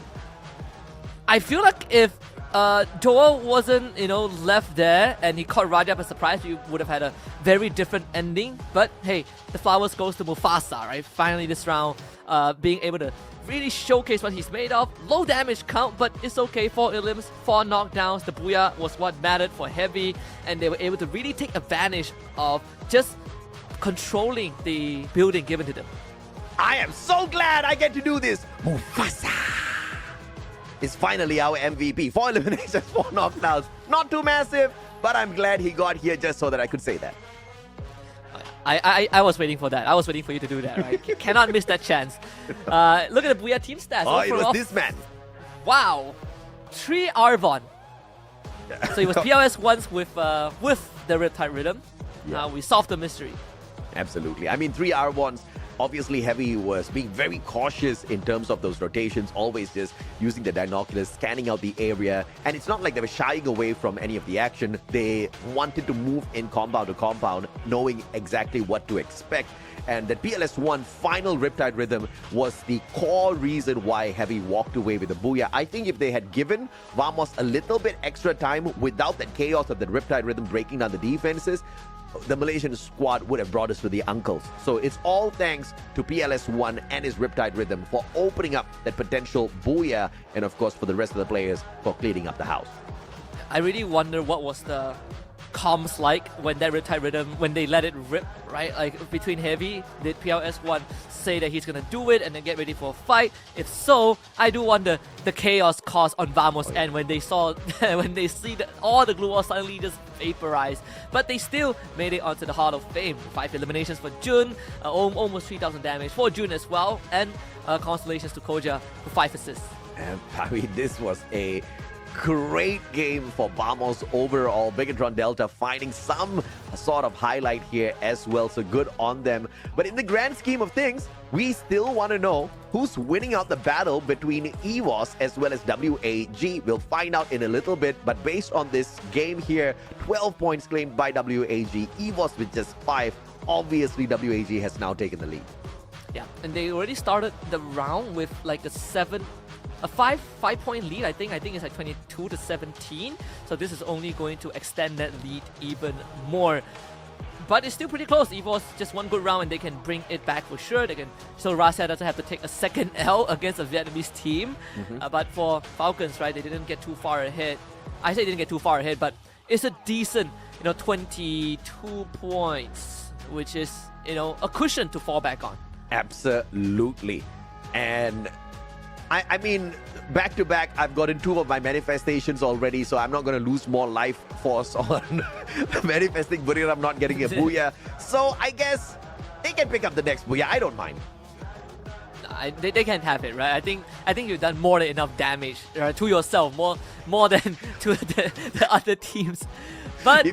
I feel like if Doa wasn't left there and he caught Raja by surprise, we would have had a very different ending. But hey, the flowers goes to Mufasa, right? Finally this round, being able to really showcase what he's made of. Low damage count, but it's okay. 4 elims, 4 knockdowns. The Booyah was what mattered for Heavy, and they were able to really take advantage of just controlling the building given to them. I am so glad I get to do this. Mufasa is finally our MVP. 4 eliminations, 4 knockdowns. Not too massive, but I'm glad he got here just so that I could say that. I was waiting for that. I was waiting for you to do that, right? Cannot miss that chance. Look at the Booyah team stats. Oh, it was this man. Wow. 3 Arvon. So it was PLS once with the Riptide Rhythm. We solved the mystery. Absolutely. I mean, 3R1s, obviously Heavy was being very cautious in terms of those rotations, always just using the binoculars, scanning out the area. And it's not like they were shying away from any of the action. They wanted to move in compound to compound, knowing exactly what to expect. And that PLS1 final Riptide Rhythm was the core reason why Heavy walked away with the Booyah. I think if they had given Vamos a little bit extra time without that chaos of the Riptide Rhythm breaking down the defenses, the Malaysian squad would have brought us to the uncles. So it's all thanks to PLS1 and his Riptide Rhythm for opening up that potential Booyah, and of course for the rest of the players for cleaning up the house. I really wonder what was the comms like when that Riptide Rhythm, when they let it rip, right? Like between Heavy, did PLS1 say that he's gonna do it and then get ready for a fight? If so, I do wonder the chaos caused on Vamos and when they saw, when they see that all the glue walls suddenly just vaporized. But they still made it onto the Hall of Fame. 5 eliminations for Jun, almost 3,000 damage for Jun as well, and constellations to Koja for 5 assists. And I mean, this was a great game for Vamos overall. Bigatron Delta finding some sort of highlight here as well, so good on them. But in the grand scheme of things, we still want to know who's winning out the battle between EVOS as well as WAG. We'll find out in a little bit, but based on this game here, 12 points claimed by WAG, EVOS with just 5. Obviously, WAG has now taken the lead. Yeah, and they already started the round with like a 5-point lead. I think it's like 22-17. So this is only going to extend that lead even more. But it's still pretty close. EVOS just one good round and they can bring it back for sure. They can, so Russia doesn't have to take a second L against a Vietnamese team. But for Falcons, right, they didn't get too far ahead. I say they didn't get too far ahead, but it's a decent, 22 points, which is, a cushion to fall back on. Absolutely. And I mean, back to back, I've gotten 2 of my manifestations already, so I'm not going to lose more life force on manifesting Buriram not getting a Booyah. So I guess they can pick up the next Booyah. I don't mind. They can't have it, right? I think you've done more than enough damage to yourself, more than to the other teams. But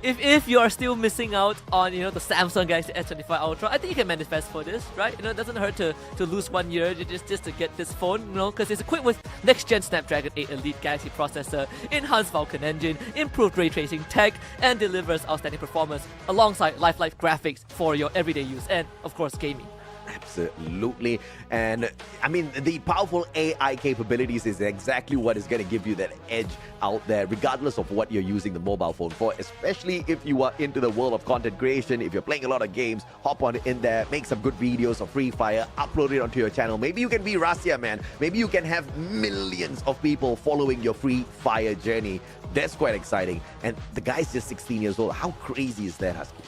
if you are still missing out on the Samsung Galaxy S25 Ultra, I think you can manifest for this, right? It doesn't hurt to lose 1 year just to get this phone, because it's equipped with next-gen Snapdragon 8 Elite Galaxy processor, enhanced Falcon engine, improved ray tracing tech, and delivers outstanding performance alongside lifelike graphics for your everyday use and, of course, gaming. Absolutely. And I mean, the powerful AI capabilities is exactly what is going to give you that edge out there, regardless of what you're using the mobile phone for, especially if you are into the world of content creation. If you're playing a lot of games, hop on in there, make some good videos of Free Fire, upload it onto your channel. Maybe you can be Rasya, man. Maybe you can have millions of people following your Free Fire journey. That's quite exciting. And the guy's just 16 years old. How crazy is that, Husky?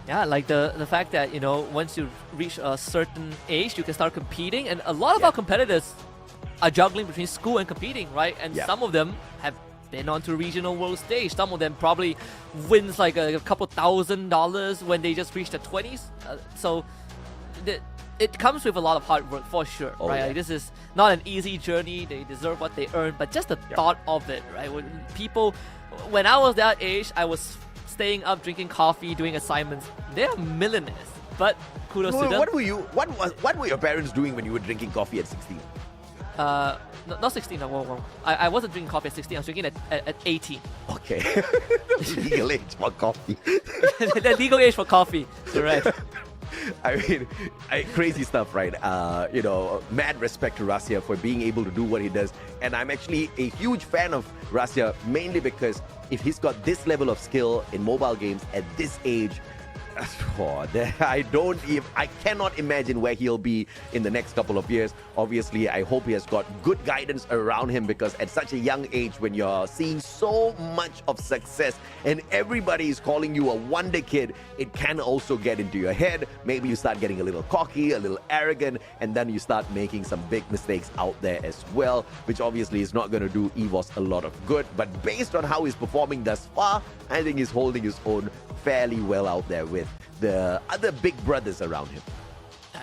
Yeah, like the fact that, once you reach a certain age, you can start competing. And a lot of our competitors are juggling between school and competing, right? And some of them have been onto regional world stage. Some of them probably wins like a couple $1,000s when they just reach the 20s. So it comes with a lot of hard work for sure, right? Yeah. Like, this is not an easy journey. They deserve what they earn. But just the thought of it, right? When I was that age, I was staying up, drinking coffee, doing assignments. They're millionaires, but kudos to them. What were your parents doing when you were drinking coffee at 16? Not 16. No, I wasn't drinking coffee at 16. I was drinking at 18. Okay, legal age for coffee. The legal age for coffee, correct. I mean, crazy stuff, right? Mad respect to Rasya for being able to do what he does. And I'm actually a huge fan of Rasya, mainly because if he's got this level of skill in mobile games at this age, I cannot imagine where he'll be in the next couple of years. Obviously, I hope he has got good guidance around him, because at such a young age, when you're seeing so much of success and everybody is calling you a wonder kid, it can also get into your head. Maybe you start getting a little cocky, a little arrogant, and then you start making some big mistakes out there as well, which obviously is not going to do EVOS a lot of good. But based on how he's performing thus far, I think he's holding his own fairly well out there with the other big brothers around him.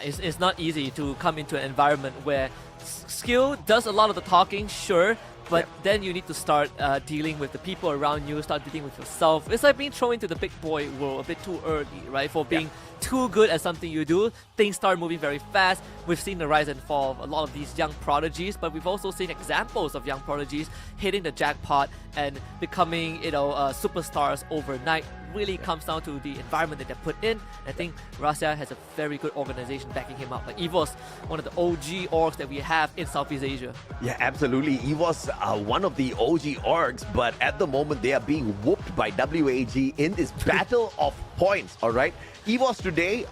It's not easy to come into an environment where skill does a lot of the talking, sure, But then you need to start dealing with the people around you, start dealing with yourself. It's like being thrown into the big boy world a bit too early, right? For being too good at something you do, things start moving very fast. We've seen the rise and fall of a lot of these young prodigies, but we've also seen examples of young prodigies hitting the jackpot and becoming, superstars overnight. Really comes down to the environment that they're put in. I think Russia has a very good organization backing him up. Like EVOS, one of the OG orgs that we have in Southeast Asia. Yeah, absolutely. EVOS are one of the OG orgs, but at the moment they are being whooped by WAG in this battle of points, all right? EVOS today,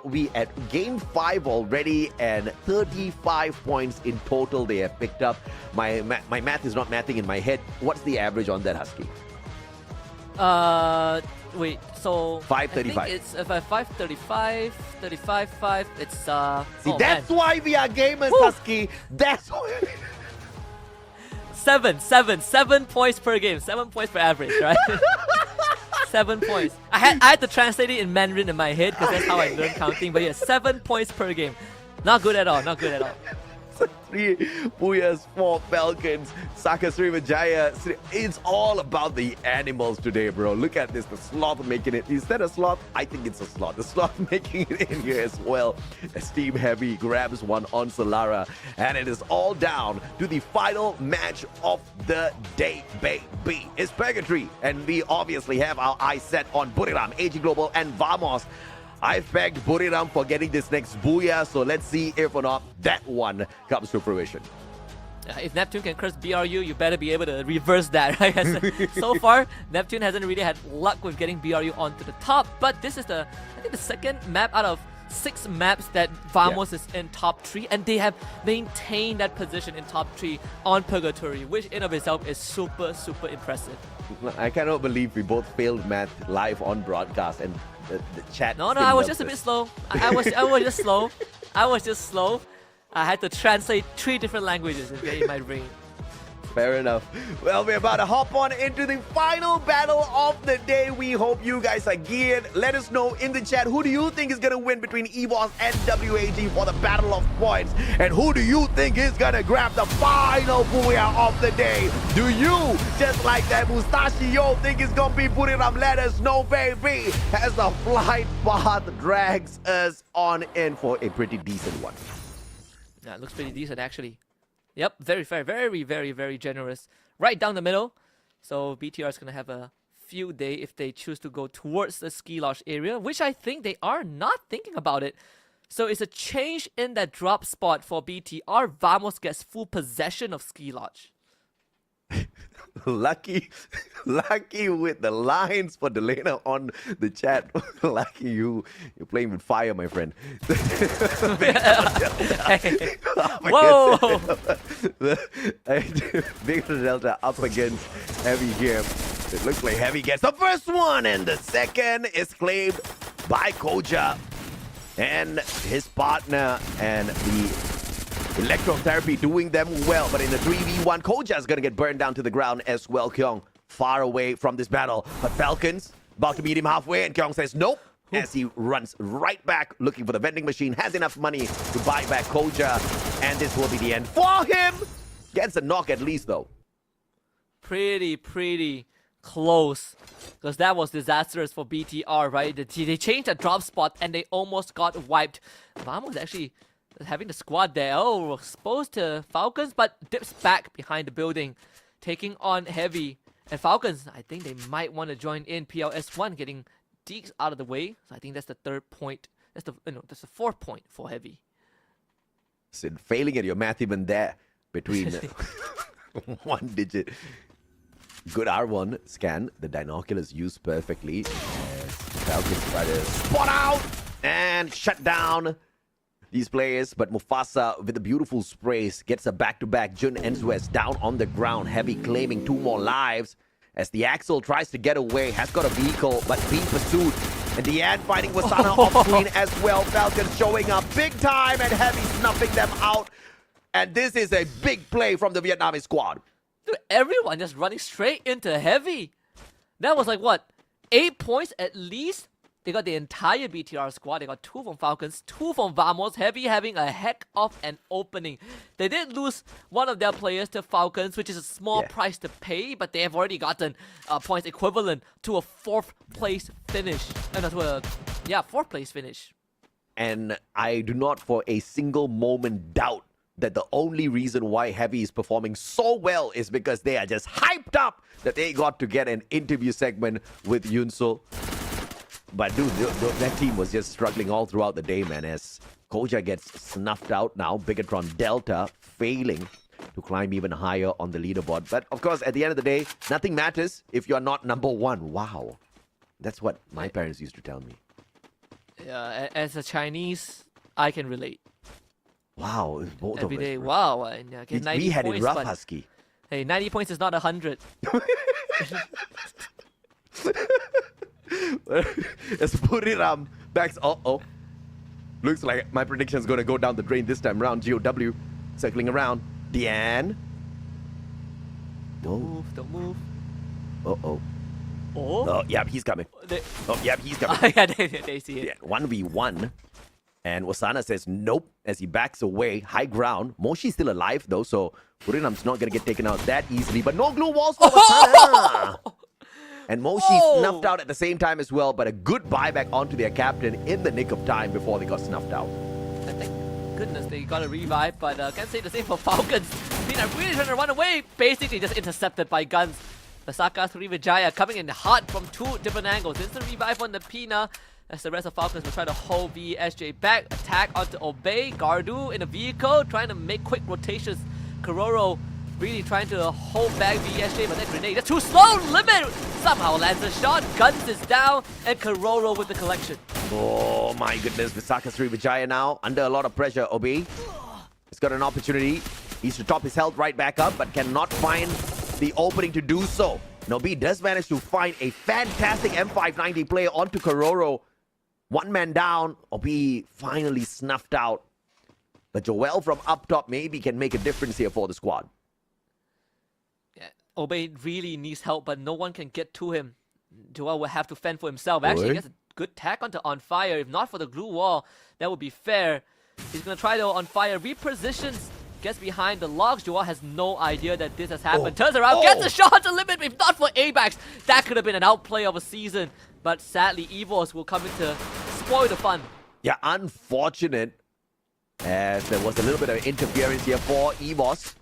we at game 5 already, and 35 points in total they have picked up. My math is not mathing in my head. What's the average on that, Husky? Wait, so 535. I think it's 535, 5. It's See, that's why we are gamers, Husky. That's why. 7 points per game, 7 points per average, right? 7 points. I had to translate it in Mandarin in my head because that's how I learned counting. But yeah, 7 points per game. Not good at all. Not good at all. 3 Booyahs, 4 Falcons, Saka Srivijaya. It's all about the animals today, bro. Look at this. The sloth making it. Is that a sloth? I think it's a sloth. The sloth making it in here as well. As Team Heavy grabs one on Solara. And it is all down to the final match of the day, baby. It's Purgatory. And we obviously have our eyes set on Buriram, AG Global, and Vamos. I've pegged Buriram for getting this next Booyah, so let's see if or not that one comes to fruition. If Neptune can curse BRU, you better be able to reverse that, right? So far, Neptune hasn't really had luck with getting BRU onto the top, but this is I think the second map out of 6 maps that Vamos is in top 3, and they have maintained that position in top 3 on Purgatory, which in of itself is super, super impressive. I cannot believe we both failed math live on broadcast, and the chat. No, I was just a bit slow. I was just slow. I was just slow. I had to translate 3 different languages in my brain. Fair enough. Well, we're about to hop on into the final battle of the day. We hope you guys are geared. Let us know in the chat, who do you think is going to win between EVOS and WAG for the battle of points? And who do you think is going to grab the final Booyah of the day? Do you, just like that Mustachio, think it's going to be Buriram? Let us know, baby, as the flight path drags us on in for a pretty decent one. Yeah, it looks pretty decent, actually. Yep, very fair, very, very, very generous. Right down the middle. So BTR is going to have a field day if they choose to go towards the ski lodge area, which I think they are not thinking about it. So it's a change in that drop spot for BTR. Vamos gets full possession of ski lodge. Lucky with the lines for Delena on the chat. Lucky you. You're playing with fire, my friend. Whoa! Victor Delta up against Heavy here. It looks like Heavy gets the first one, and the second is claimed by Koja and his partner, and the electrotherapy doing them well, but in the 3v1, Koja is going to get burned down to the ground as well. Kyung far away from this battle, but Falcons about to meet him halfway, and Kyung says nope, as he runs right back looking for the vending machine, has enough money to buy back Koja, and this will be the end for him. Gets a knock at least, though. Pretty close, because that was disastrous for BTR, right? They changed the drop spot and they almost got wiped. Vamos actually having the squad there. Oh, exposed to Falcons, but dips back behind the building, taking on Heavy. And Falcons, I think they might want to join in. PLS1 getting Deeks out of the way. So I think that's the 3rd point. That's the 4th point for Heavy. Sid, failing at your math even there between 1 digit. Good R1 scan. The binoculars used perfectly. Falcons try to spot out and shut down these players, but Mufasa with the beautiful sprays gets a back-to-back. Jun and Suez down on the ground. Heavy claiming 2 more lives as the Axel tries to get away. Has got a vehicle, but being pursued. In the end, fighting Wasana off screen as well. Falcons showing up big time, and Heavy snuffing them out. And this is a big play from the Vietnamese squad. Dude, everyone just running straight into Heavy. That was like, what, 8 points at least They got the entire BTR squad. They got 2 from Falcons, 2 from Vamos. Heavy having a heck of an opening. They did lose one of their players to Falcons, which is a small price to pay, but they have already gotten points equivalent to a 4th place finish. And to a 4th place finish. And I do not for a single moment doubt that the only reason why Heavy is performing so well is because they are just hyped up that they got to get an interview segment with Yunsul. But dude, that team was just struggling all throughout the day, man, as Koja gets snuffed out now. Bigatron Delta failing to climb even higher on the leaderboard. But of course, at the end of the day, nothing matters if you're not number 1. Wow. That's what my parents used to tell me. Yeah, as a Chinese, I can relate. Wow, both Every of us. day, wow. And, get 90 we had points, it rough, but, Husky. Hey, 90 points is not 100. As Buriram backs. Looks like my prediction is going to go down the drain this time round. GOW circling around. Diane. Don't move. Oh, yep, he's coming. Yep, he's coming. Yeah, they see it. Yeah, 1v1. And Wasana says nope as he backs away. High ground. Moshi's still alive though, so Buriram's not going to get taken out that easily. But no glue walls for Wasana. And Moshi snuffed out at the same time as well, but a good buyback onto their captain in the nick of time before they got snuffed out. And thank goodness they got a revive, but can't say the same for Falcons. They're really trying to run away, basically just intercepted by guns. The Saka 3 Vijaya coming in hot from 2 different angles. Instant revive on the Pina, as the rest of Falcons will try to hold VSJ back. Attack onto Obey. Gardu in a vehicle, trying to make quick rotations. Kororo really trying to hold back VSJ, but that grenade, that's too slow. Limit somehow lands a shot. Guns is down, and Kororo with the collection. Oh my goodness, Visaka Srivijaya now under a lot of pressure. Obi has got an opportunity. He's to top his health right back up, but cannot find the opening to do so. Nobi does manage to find a fantastic M590 player onto Kororo. 1 man down. Obi finally snuffed out. But Joel from up top maybe can make a difference here for the squad. Obey really needs help, but no one can get to him. Joel will have to fend for himself. Actually, he gets a good tag onto On Fire. If not for the glue wall, that would be fair. He's going to try to On Fire. Repositions. Gets behind the logs. Joel has no idea that this has happened. Turns around. Gets a shot to limit. If not for ABAX, that could have been an outplay of a season. But sadly, Evos will come in to spoil the fun. Yeah, unfortunate. As there was a little bit of interference here for Evos.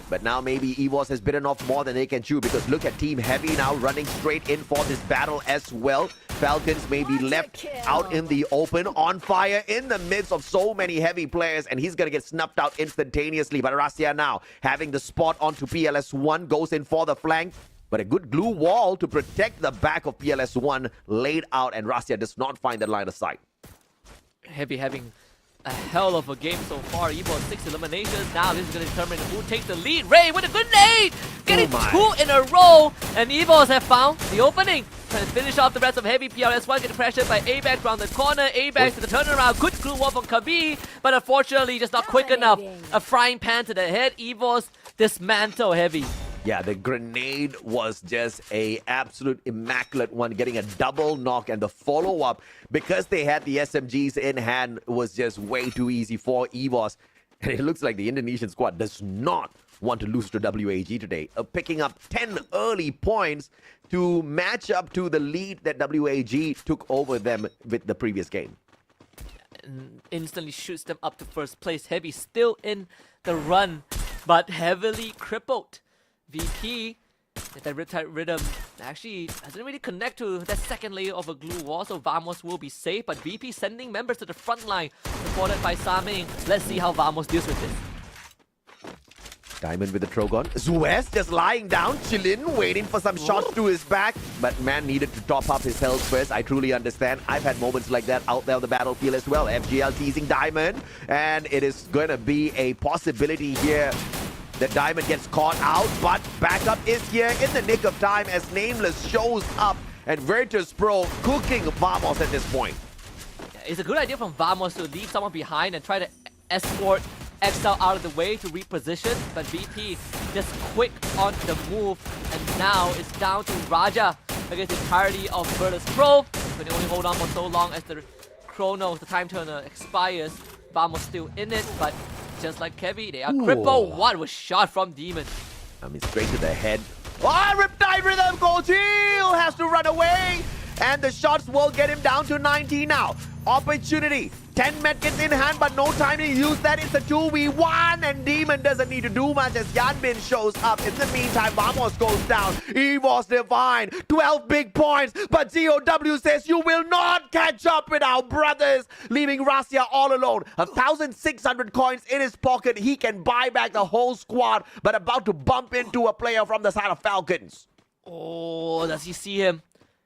But now maybe Evos has bitten off more than they can chew, because look at Team Heavy now running straight in for this battle as well. Falcons may be left out in the open, On Fire in the midst of so many Heavy players, and he's going to get snuffed out instantaneously. But Rasia now having the spot onto PLS1, goes in for the flank. But a good glue wall to protect the back of PLS1 laid out, and Rasia does not find that line of sight. Heavy having a hell of a game so far. Evo 6 eliminations. Now this is going to determine who takes the lead. Ray with a grenade! Getting 2 in a row. And Evos have found the opening. Trying to finish off the rest of Heavy. PRS1 getting pressured by ABAX around the corner. ABAX to the turnaround. Good glue wall from Kabi. But unfortunately just not quick enough. A frying pan to the head. Evos dismantle Heavy. Yeah, the grenade was just a absolute immaculate one, getting a double knock, and the follow-up, because they had the SMGs in hand, was just way too easy for Evos. And it looks like the Indonesian squad does not want to lose to WAG today, picking up 10 early points to match up to the lead that WAG took over them with the previous game. And instantly shoots them up to first place. Heavy still in the run, but heavily crippled. VP, that Riptide Rhythm actually doesn't really connect to that second layer of a glue wall, so Vamos will be safe. But VP sending members to the front line, supported by Saming. Let's see how Vamos deals with this. Diamond with the Trogon. Zuez just lying down, chillin', waiting for some shots to his back. But man needed to top up his health first. I truly understand. I've had moments like that out there on the battlefield as well. FGL teasing Diamond, and it is going to be a possibility here. The Diamond gets caught out, but backup is here in the nick of time as Nameless shows up, and Virtus Pro cooking Vamos at this point. It's a good idea from Vamos to leave someone behind and try to escort XL out of the way to reposition, but VP just quick on the move, and now it's down to Raja against the entirety of Virtus Pro. Can only hold on for so long as the chrono, the time turner expires. Vamos still in it, but just like Kevy, they are crippled. What was shot from Demon? I mean, straight to the head. Oh, Riptide Rhythm! Gochil has to run away. And the shots will get him down to 90 now. Opportunity. 10 medkits in hand, but no time to use that. It's a 2v1, and Demon doesn't need to do much as Yanbin shows up. In the meantime, Vamos goes down. Evo's Divine, 12 big points, but GOW says you will not catch up with our brothers, leaving Rasia all alone. 1,600 coins in his pocket. He can buy back the whole squad, but about to bump into a player from the side of Falcons. Oh, does he see him?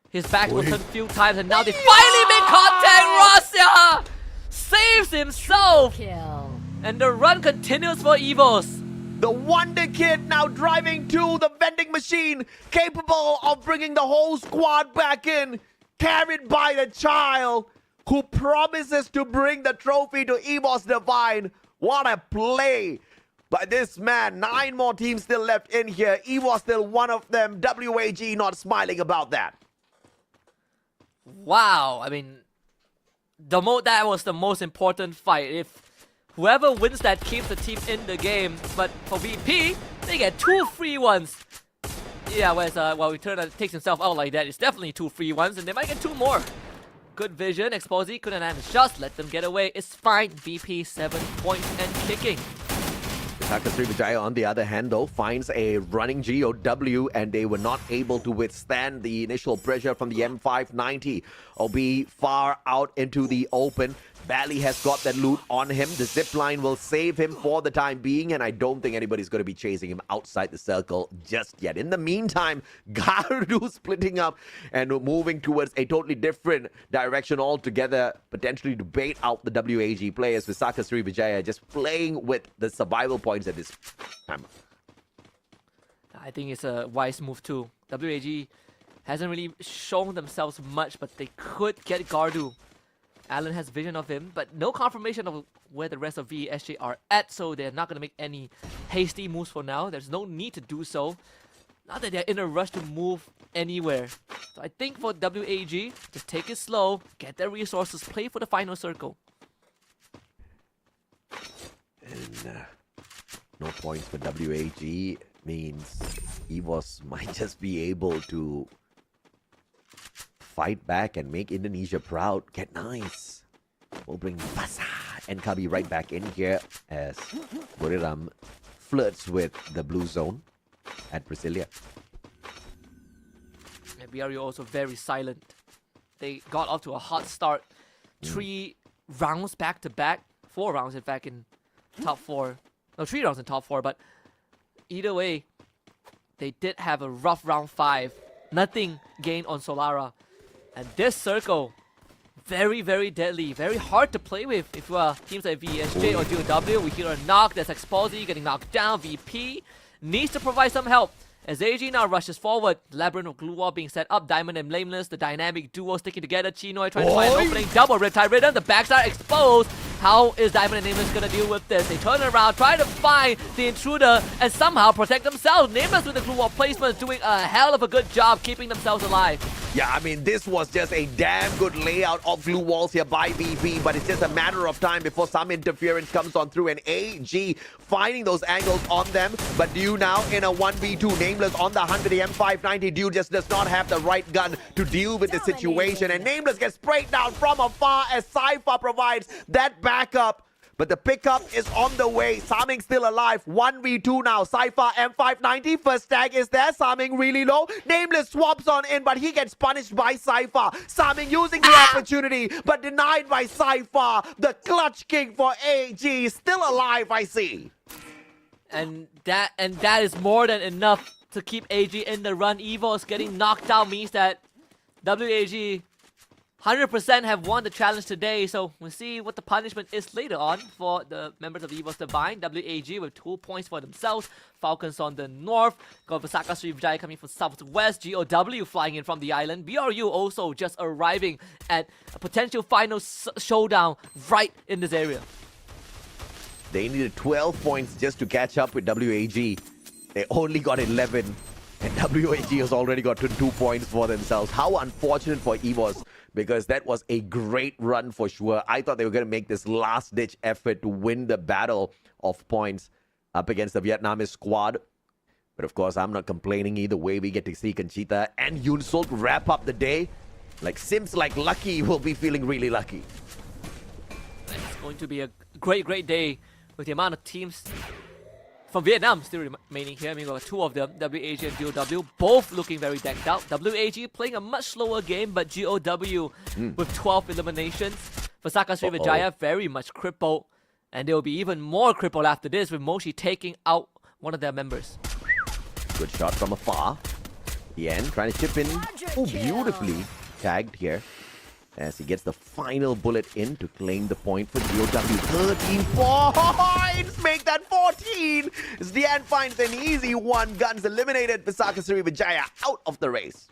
His back was turned a few times, and now they finally make contact. Rasia saves himself. Kill. And the run continues for Evos. The Wonder Kid now driving to the vending machine, capable of bringing the whole squad back in, carried by the child who promises to bring the trophy to Evos Divine. What a play by this man. 9 more teams still left in here. Evos still one of them. WAG not smiling about that. Wow, I mean, that was the most important fight. If whoever wins that keeps the team in the game, but for VP, they get 2 free ones. Yeah, whereas Returner takes himself out like that, it's definitely 2 free ones, and they might get 2 more. Good vision, Exposy couldn't land the shots, let them get away. It's fine. VP 7 points and kicking. Taka Srivijaya, on the other hand, though, finds a running GOW, and they were not able to withstand the initial pressure from the M590 or be far out into the open. Bally has got that loot on him. The zip line will save him for the time being, and I don't think anybody's going to be chasing him outside the circle just yet. In the meantime, Gardu splitting up and moving towards a totally different direction altogether, potentially to bait out the WAG players, with Saka Srivijaya just playing with the survival points at this time. I think it's a wise move too. WAG hasn't really shown themselves much, but they could get Gardu. Alan has vision of him, but no confirmation of where the rest of VSJ are at, so they're not going to make any hasty moves for now. There's no need to do so. Not that they're in a rush to move anywhere. So I think for WAG, just take it slow, get their resources, play for the final circle. And no points for WAG means Evos might just be able to fight back and make Indonesia proud. Get nice. We'll bring Basa and Kabi right back in here as Buriram flirts with the blue zone at Brasilia. And BRU also very silent. They got off to a hot start. 3 rounds back to back. 4 rounds in fact in top 4. No, 3 rounds in top 4, but either way, they did have a rough round 5. Nothing gained on Solara. And this circle, very, very deadly, very hard to play with if you are teams like VSJ or GOW. We hear a knock, there's Exposy getting knocked down. VP needs to provide some help. As AG now rushes forward, Labyrinth of Glue Wall being set up, Diamond and Blameless, the dynamic duo sticking together. Chinoy trying to find an opening, double Riptide Rhythm, the backside exposed. How is Diamond and Nameless gonna deal with this? They turn around, try to find the intruder, and somehow protect themselves. Nameless with the Glue Wall placement doing a hell of a good job keeping themselves alive. Yeah, I mean, this was just a damn good layout of glue walls here by VP, but it's just a matter of time before some interference comes on through, and AG finding those angles on them. But Dew now in a 1v2, Nameless on the hunt with the M590. Dew just does not have the right gun to deal with the situation, and Nameless gets sprayed down from afar as Cypher provides that backup. But the pickup is on the way. Saming still alive. 1v2 now. Cypher M590. First tag is there. Saming really low. Nameless swaps on in, but he gets punished by Cypher. Saming using the opportunity, but denied by Cypher. The clutch king for AG. Still alive, I see. And that is more than enough to keep AG in the run. Evos getting knocked out means that WAG 100% have won the challenge today, so we'll see what the punishment is later on for the members of Evos Divine. WAG with 2 points for themselves. Falcons on the north. Got Saka Srivijaya coming from southwest. GOW flying in from the island. BRU also just arriving at a potential final showdown right in this area. They needed 12 points just to catch up with WAG. They only got 11. And WAG has already got 2 points for themselves. How unfortunate for Evos, because that was a great run for sure. I thought they were going to make this last-ditch effort to win the battle of points up against the Vietnamese squad. But of course, I'm not complaining either way. We get to see Conchita and Yunsol wrap up the day. Like, Sims like Lucky will be feeling really lucky. It's going to be a great day with the amount of teams from Vietnam still remaining here. I mean, we've got two of them, WAG and GOW, both looking very decked out. WAG playing a much slower game, but GOW with 12 eliminations. Vasaka Srivijaya very much crippled, and they will be even more crippled after this with Moshi taking out one of their members. Good shot from afar. Tien trying to chip in. Oh, beautifully tagged here as he gets the final bullet in to claim the point for GOW. 13 points! Make that 14! As Dian finds an easy one. Guns eliminated. Visaka Srivijaya out of the race.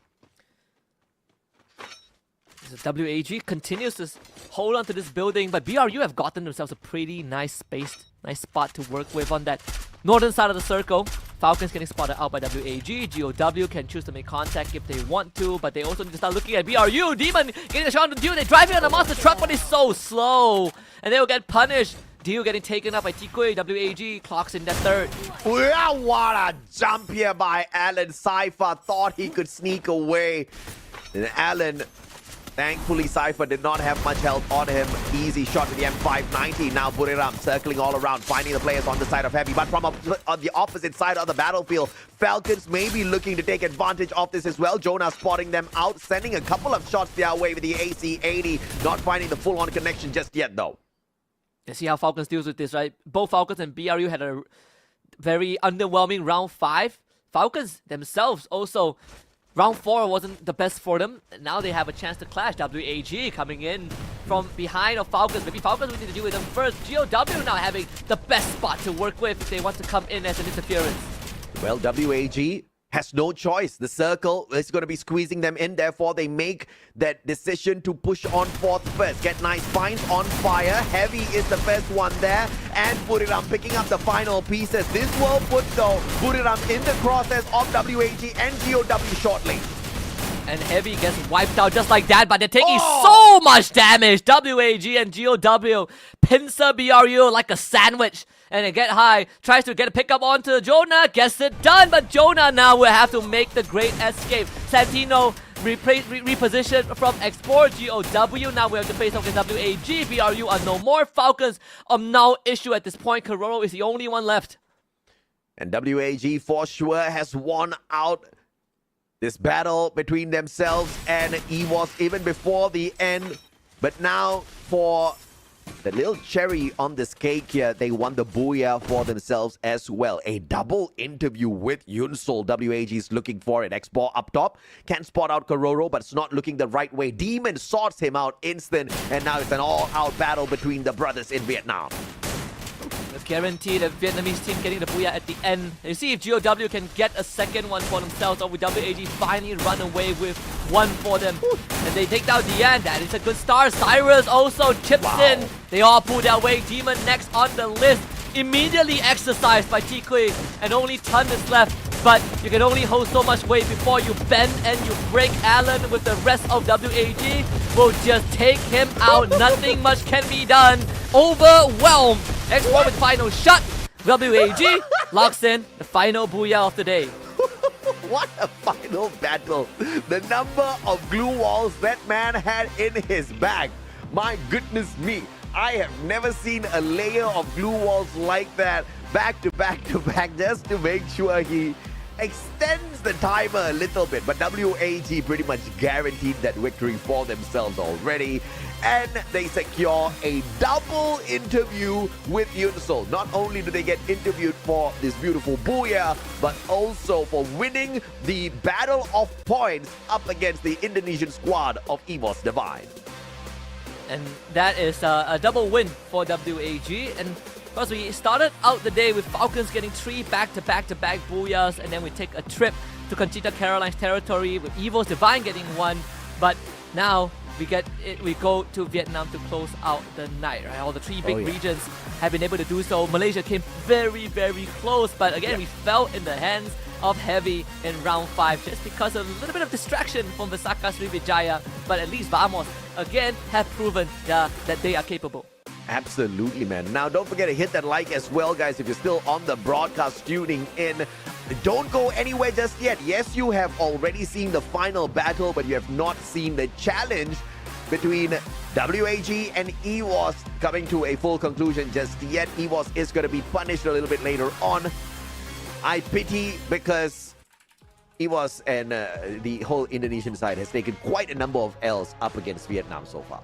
So WAG continues to hold on to this building, but BRU have gotten themselves a pretty nice space, nice spot to work with on that northern side of the circle. Falcons getting spotted out by WAG. GOW can choose to make contact if they want to, but they also need to start looking at BRU. Demon getting a shot on the dude. They drive in on the monster truck, but it's so slow, and they will get punished. Dio getting taken up by Tikui. WAG clocks in that third. Well, what a jump here by Alan. Cypher thought he could sneak away. And Alan, thankfully, Cypher did not have much health on him. Easy shot to the M590. Now Buriram circling all around, finding the players on the side of Heavy. But from on the opposite side of the battlefield, Falcons may be looking to take advantage of this as well. Jonah spotting them out, sending a couple of shots their way with the AC-80. Not finding the full-on connection just yet, though. Let's see how Falcons deals with this, right? Both Falcons and BRU had a very underwhelming round 5. Falcons themselves also, round 4 wasn't the best for them. Now they have a chance to clash. WAG coming in from behind of Falcons. Maybe Falcons will need to deal with them first. GOW now having the best spot to work with if they want to come in as an interference. Well, WAG has no choice. The circle is going to be squeezing them in. Therefore, they make that decision to push on fourth first. Get nice finds on fire. Heavy is the first one there. And Buriram picking up the final pieces. This will put, though, Buriram in the crosshairs of WAG and GOW shortly. And Heavy gets wiped out just like that, but they're taking so much damage. WAG and GOW pincer BRU like a sandwich. And they get high, tries to get a pickup onto Jonah, gets it done, but Jonah now will have to make the great escape. Santino repositioned from Esports. GOW now we have to face off against WAG. BRU are no more. Falcons are no issue at this point. Kororo is the only one left. And WAG for sure has won out this battle between themselves and EVOS even before the end. But now for the little cherry on this cake here, they won the Booyah for themselves as well. A double interview with Yunsol. WAG is looking for it. Expo up top. Can spot out Kororo, but it's not looking the right way. Demon sorts him out instant. And now it's an all-out battle between the brothers in Vietnam. Let's guarantee the Vietnamese team getting the Booyah at the end. You see if GOW can get a second one for themselves, or will WAG finally run away with one for them. And they take down Dian. That is a good start. Cyrus also chips in. They all pull their way. Demon next on the list. Immediately exercised by Tikui. And only Ton is left. But you can only hold so much weight before you bend and you break. Alan with the rest of WAG will just take him out. Nothing much can be done. Overwhelmed. X1 with final shot. WAG locks in the final Booyah of the day. What a final battle. The number of glue walls that man had in his bag. My goodness me. I have never seen a layer of glue walls like that. Back to back to back just to make sure he extends the timer a little bit. But WAG pretty much guaranteed that victory for themselves already. And they secure a double interview with Yunsol. Not only do they get interviewed for this beautiful Booyah, but also for winning the Battle of Points up against the Indonesian squad of EVOS Divine. And that is a double win for WAG. And of course, we started out the day with Falcons getting 3 back-to-back Booyahs, and then we take a trip to Conchita Caroline's territory with EVOS Divine getting 1. But now we go to Vietnam to close out the night, right? All the 3 big regions have been able to do so. Malaysia came very, very close, but again, we fell in the hands of Heavy in round 5 just because of a little bit of distraction from Visaka Srivijaya. but at least Vamos again have proven that they are capable. Absolutely, man. Now, don't forget to hit that like as well, guys, if you're still on the broadcast tuning in. Don't go anywhere just yet. Yes, you have already seen the final battle, but you have not seen the challenge between WAG and EWOS coming to a full conclusion just yet. EWOS is going to be punished a little bit later on. I pity because EWOS and the whole Indonesian side has taken quite a number of L's up against Vietnam so far.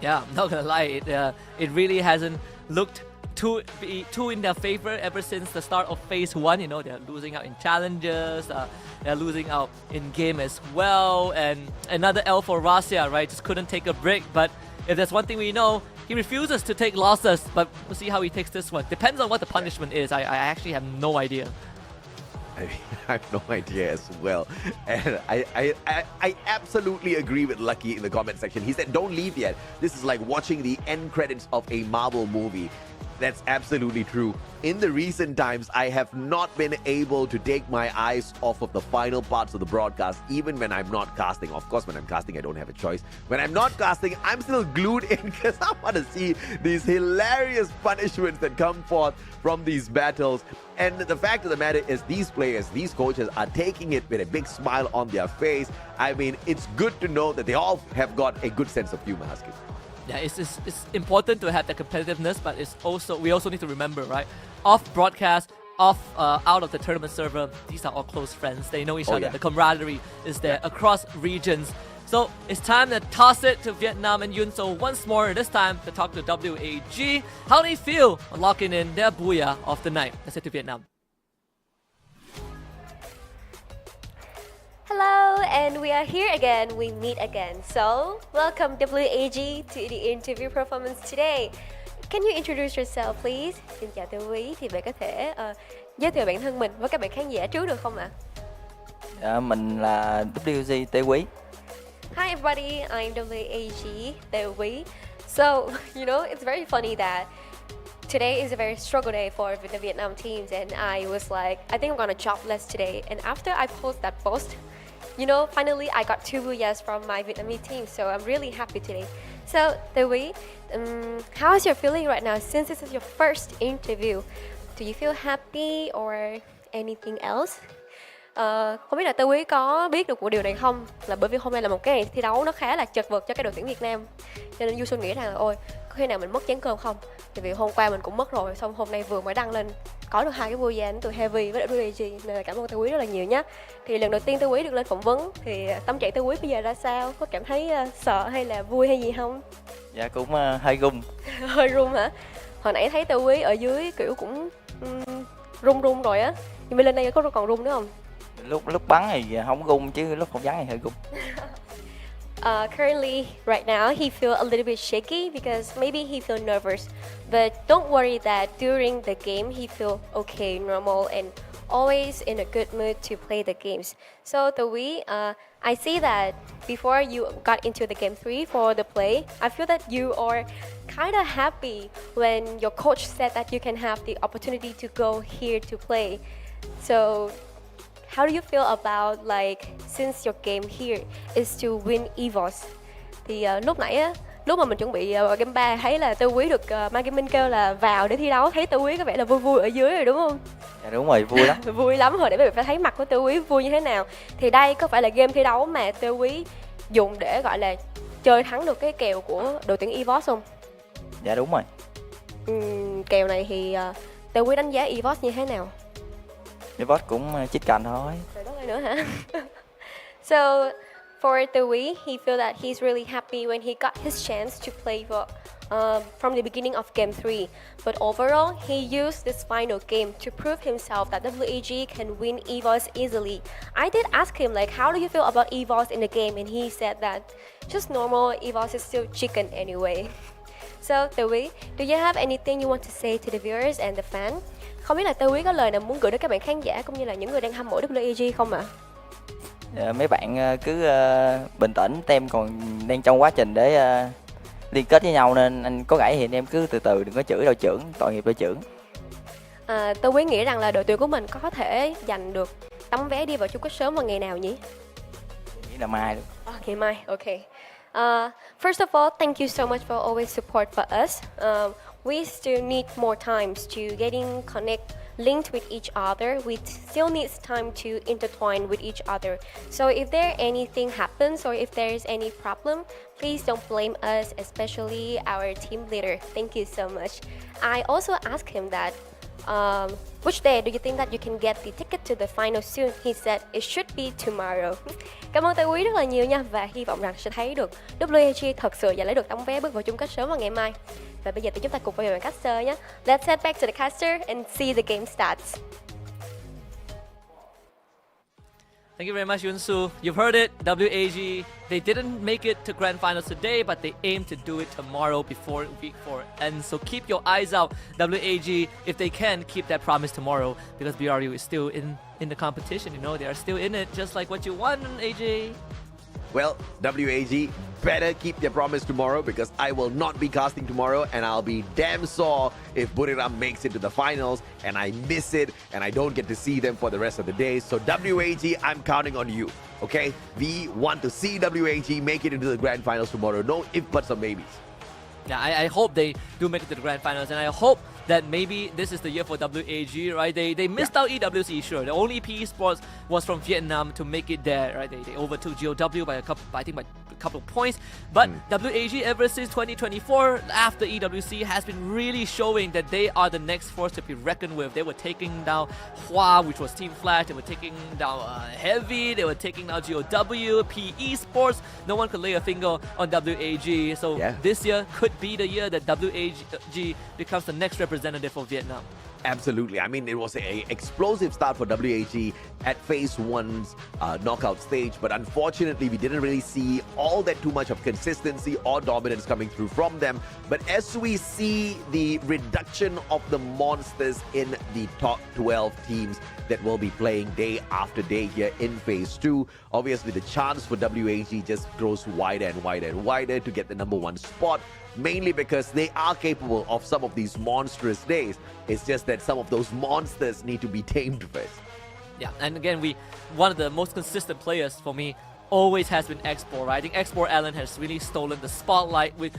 Yeah, I'm not gonna lie, it really hasn't looked too in their favor ever since the start of phase 1. You know, they're losing out in challenges, they're losing out in game as well, and another L for Rasia, right? Just couldn't take a break. But if there's one thing we know, he refuses to take losses, but we'll see how he takes this one. Depends on what the punishment is. I actually have no idea. I have no idea as well. And I absolutely agree with Lucky in the comment section. He said, don't leave yet. This is like watching the end credits of a Marvel movie. That's absolutely true. In the recent times, I have not been able to take my eyes off of the final parts of the broadcast, even when I'm not casting. Of course, when I'm casting, I don't have a choice. When I'm not casting, I'm still glued in because I want to see these hilarious punishments that come forth from these battles. And the fact of the matter is these players, these coaches are taking it with a big smile on their face. I mean, it's good to know that they all have got a good sense of humor, Husky. Yeah, it's important to have the competitiveness, but we also need to remember, right? Off broadcast, out of the tournament server, these are all close friends. They know each other. Yeah. The camaraderie is there across regions. So it's time to toss it to Vietnam and Yunso once more, this time to talk to WAG. How do they feel locking in their booyah of the night? Let's head to Vietnam. Hello, and we are here again. We meet again. So, welcome WAG to the interview performance today. Can you introduce yourself, please? Xin chào Tư Quý, thì bạn có thể giới thiệu bản thân mình với các bạn khán giả trước được không ạ? Mình là WG Tê Quý. Hi everybody, I'm WAG Tê Quý. So, it's very funny that today is a very struggle day for the Vietnam teams, and I was like, I think I'm gonna job less today. And after I post that post, finally I got 2 booyahs from my Vietnamese team, so I'm really happy today. So, Tê Quý, how is your feeling right now since this is your first interview? Do you feel happy or anything else? Không biết là Tê Quý có biết được một điều này không, là bởi vì hôm nay là một cái ngày thi đấu nó khá là chật vật cho cái đội tuyển Việt Nam, cho nên Du Xuân nghĩ rằng là ôi có khi nào mình mất chén cơm không, tại vì hôm qua mình cũng mất rồi, xong hôm nay vừa mới đăng lên có được 2 cái booyah đến từ Heavy với lại WAG, nên là cảm ơn Tê Quý rất là nhiều nhé. Thì lần đầu tiên Tê Quý được lên phỏng vấn thì tâm trạng Tê Quý bây giờ ra sao, có cảm thấy sợ hay là vui hay gì không? Dạ cũng hơi run. Hơi run hả? Hồi nãy thấy Tê Quý ở dưới kiểu cũng run rồi á, nhưng mà lên đây có còn run nữa không? Lúc bắn thì không run, chứ lúc không bắn thì hơi run. Currently, right now, he feels a little bit shaky because maybe he feels nervous. But don't worry that during the game, he feels okay, normal, and always in a good mood to play the games. So, Tê Quý, I see that before you got into the game 3 for the play, I feel that you are kind of happy when your coach said that you can have the opportunity to go here to play. So, how do you feel about since your game here is to win EVOS? Thì lúc nãy á, lúc mà mình chuẩn bị game 3 thấy là Tê Quý được Mai Kim Minh kêu là vào để thi đấu, thấy Tê Quý có vẻ là vui vui ở dưới rồi đúng không? Dạ đúng rồi, vui lắm. Vui lắm rồi, để mình phải thấy mặt của Tê Quý vui như thế nào. Thì đây có phải là game thi đấu mà Tê Quý dùng để gọi là chơi thắng được cái kèo của đội tuyển EVOS không? Dạ đúng rồi. Kèo này thì Tê Quý đánh giá EVOS như thế nào? EVOS cũng chích cành thôi. Trời đất ơi nữa hả? So, for Tê Quý, he feel that he's really happy when he got his chance to play from the beginning of game 3. But overall, he used this final game to prove himself that WAG can win EVOS easily. I did ask him how do you feel about EVOS in the game, and he said that just normal, EVOS is still chicken anyway. So, Tê Quý, do you have anything you want to say to the viewers and the fans? Không biết là Tê Quý có lời nào muốn gửi đến các bạn khán giả cũng như là những người đang hâm mộ WAG không ạ? Mấy bạn cứ bình tĩnh, tem còn đang trong quá trình để liên kết với nhau, nên anh có gãy thì anh em cứ từ từ, đừng có chửi đội trưởng, tội nghiệp đội trưởng. Tê Quý nghĩ rằng là đội tuyển của mình có thể giành được tấm vé đi vào chung kết sớm vào ngày nào nhỉ? Nghĩ là mai luôn. Ngày mai, ok. First of all, thank you so much for always support for us. We still need more times to getting linked with each other. We still need time to intertwine with each other. So if there anything happens or if there is any problem, please don't blame us, especially our team leader. Thank you so much. I also asked him that which day do you think that you can get the ticket to the final soon? He said it should be tomorrow. Cảm ơn Tài Quý rất là nhiều nha, và hy vọng rằng sẽ thấy được WAG thật sự và lấy được tấm vé bước vào chung kết sớm vào ngày mai. Và bây giờ thì chúng ta cùng vào bàn caster nhé. Let's head back to the caster and see the game starts. Thank you very much, Yunsu. You've heard it, WAG. They didn't make it to Grand Finals today, but they aim to do it tomorrow before Week 4 ends. So keep your eyes out, WAG. If they can, keep that promise tomorrow, because BRU is still in the competition. You know, they are still in it, just like what you won, AJ. Well, WAG better keep their promise tomorrow, because I will not be casting tomorrow, and I'll be damn sore if Buriram makes it to the finals and I miss it and I don't get to see them for the rest of the day. So WAG, I'm counting on you, okay? We want to see WAG make it into the grand finals tomorrow. No ifs, buts, or maybes. Yeah, I hope they do make it to the grand finals, and I hope that maybe this is the year for WAG, right? They missed out EWC, sure. The only PE Sports was from Vietnam to make it there, right? They overtook GOW by a couple of points. But WAG ever since 2024, after EWC, has been really showing that they are the next force to be reckoned with. They were taking down Hua, which was Team Flash. They were taking down Heavy. They were taking down GOW, PE Sports. No one could lay a finger on WAG. So this year could be the year that WAG becomes the next representative of Vietnam. Absolutely. I mean, it was an explosive start for WAG at Phase 1's knockout stage, but unfortunately, we didn't really see all that too much of consistency or dominance coming through from them. But as we see the reduction of the monsters in the top 12 teams that will be playing day after day here in Phase 2, obviously the chance for WAG just grows wider and wider and wider to get the #1 spot, mainly because they are capable of some of these monstrous days. It's just that some of those monsters need to be tamed first. Yeah, and again, one of the most consistent players for me always has been Export, right? I think Export Allen has really stolen the spotlight with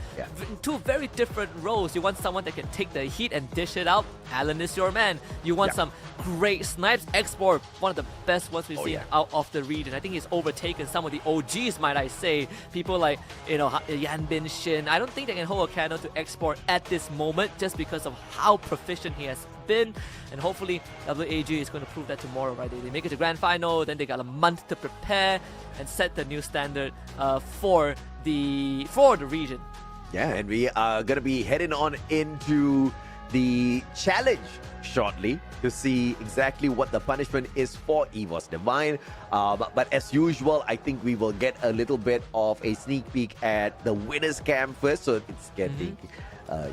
two very different roles. You want someone that can take the heat and dish it out, Allen is your man. You want some great snipes, Export, one of the best ones we've seen out of the region. I think he's overtaken some of the OGs, might I say. People like, Yan Bin Shin. I don't think they can hold a candle to Export at this moment, just because of how proficient he has been. And hopefully WAG is going to prove that tomorrow, right? They make it to grand final, then they got a month to prepare and set the new standard for the region. Yeah, and we are going to be heading on into the challenge shortly to see exactly what the punishment is for EVOS Divine. But as usual, I think we will get a little bit of a sneak peek at the winners camp first. So it's getting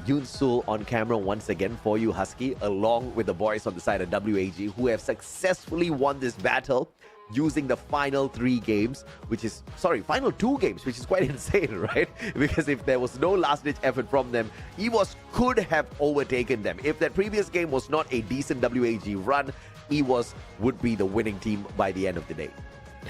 Yoon Sul on camera once again for you, Husky, along with the boys on the side of WAG, who have successfully won this battle using the final 3 games, final 2 games, which is quite insane, right? Because if there was no last-ditch effort from them, EVOS could have overtaken them. If that previous game was not a decent WAG run, EVOS would be the winning team by the end of the day.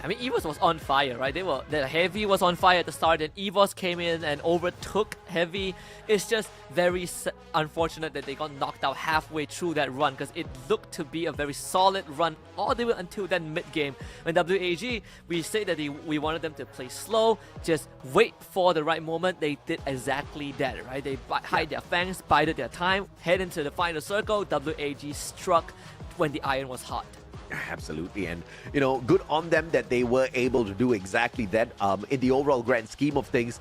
I mean, EVOS was on fire, right? The Heavy was on fire at the start, and EVOS came in and overtook Heavy. It's just very unfortunate that they got knocked out halfway through that run, because it looked to be a very solid run all the way until that mid-game. When WAG, we say that we wanted them to play slow, just wait for the right moment. They did exactly that, right? They hide their fangs, bided their time, head into the final circle. WAG struck when the iron was hot. Absolutely, and good on them that they were able to do exactly that. In the overall grand scheme of things,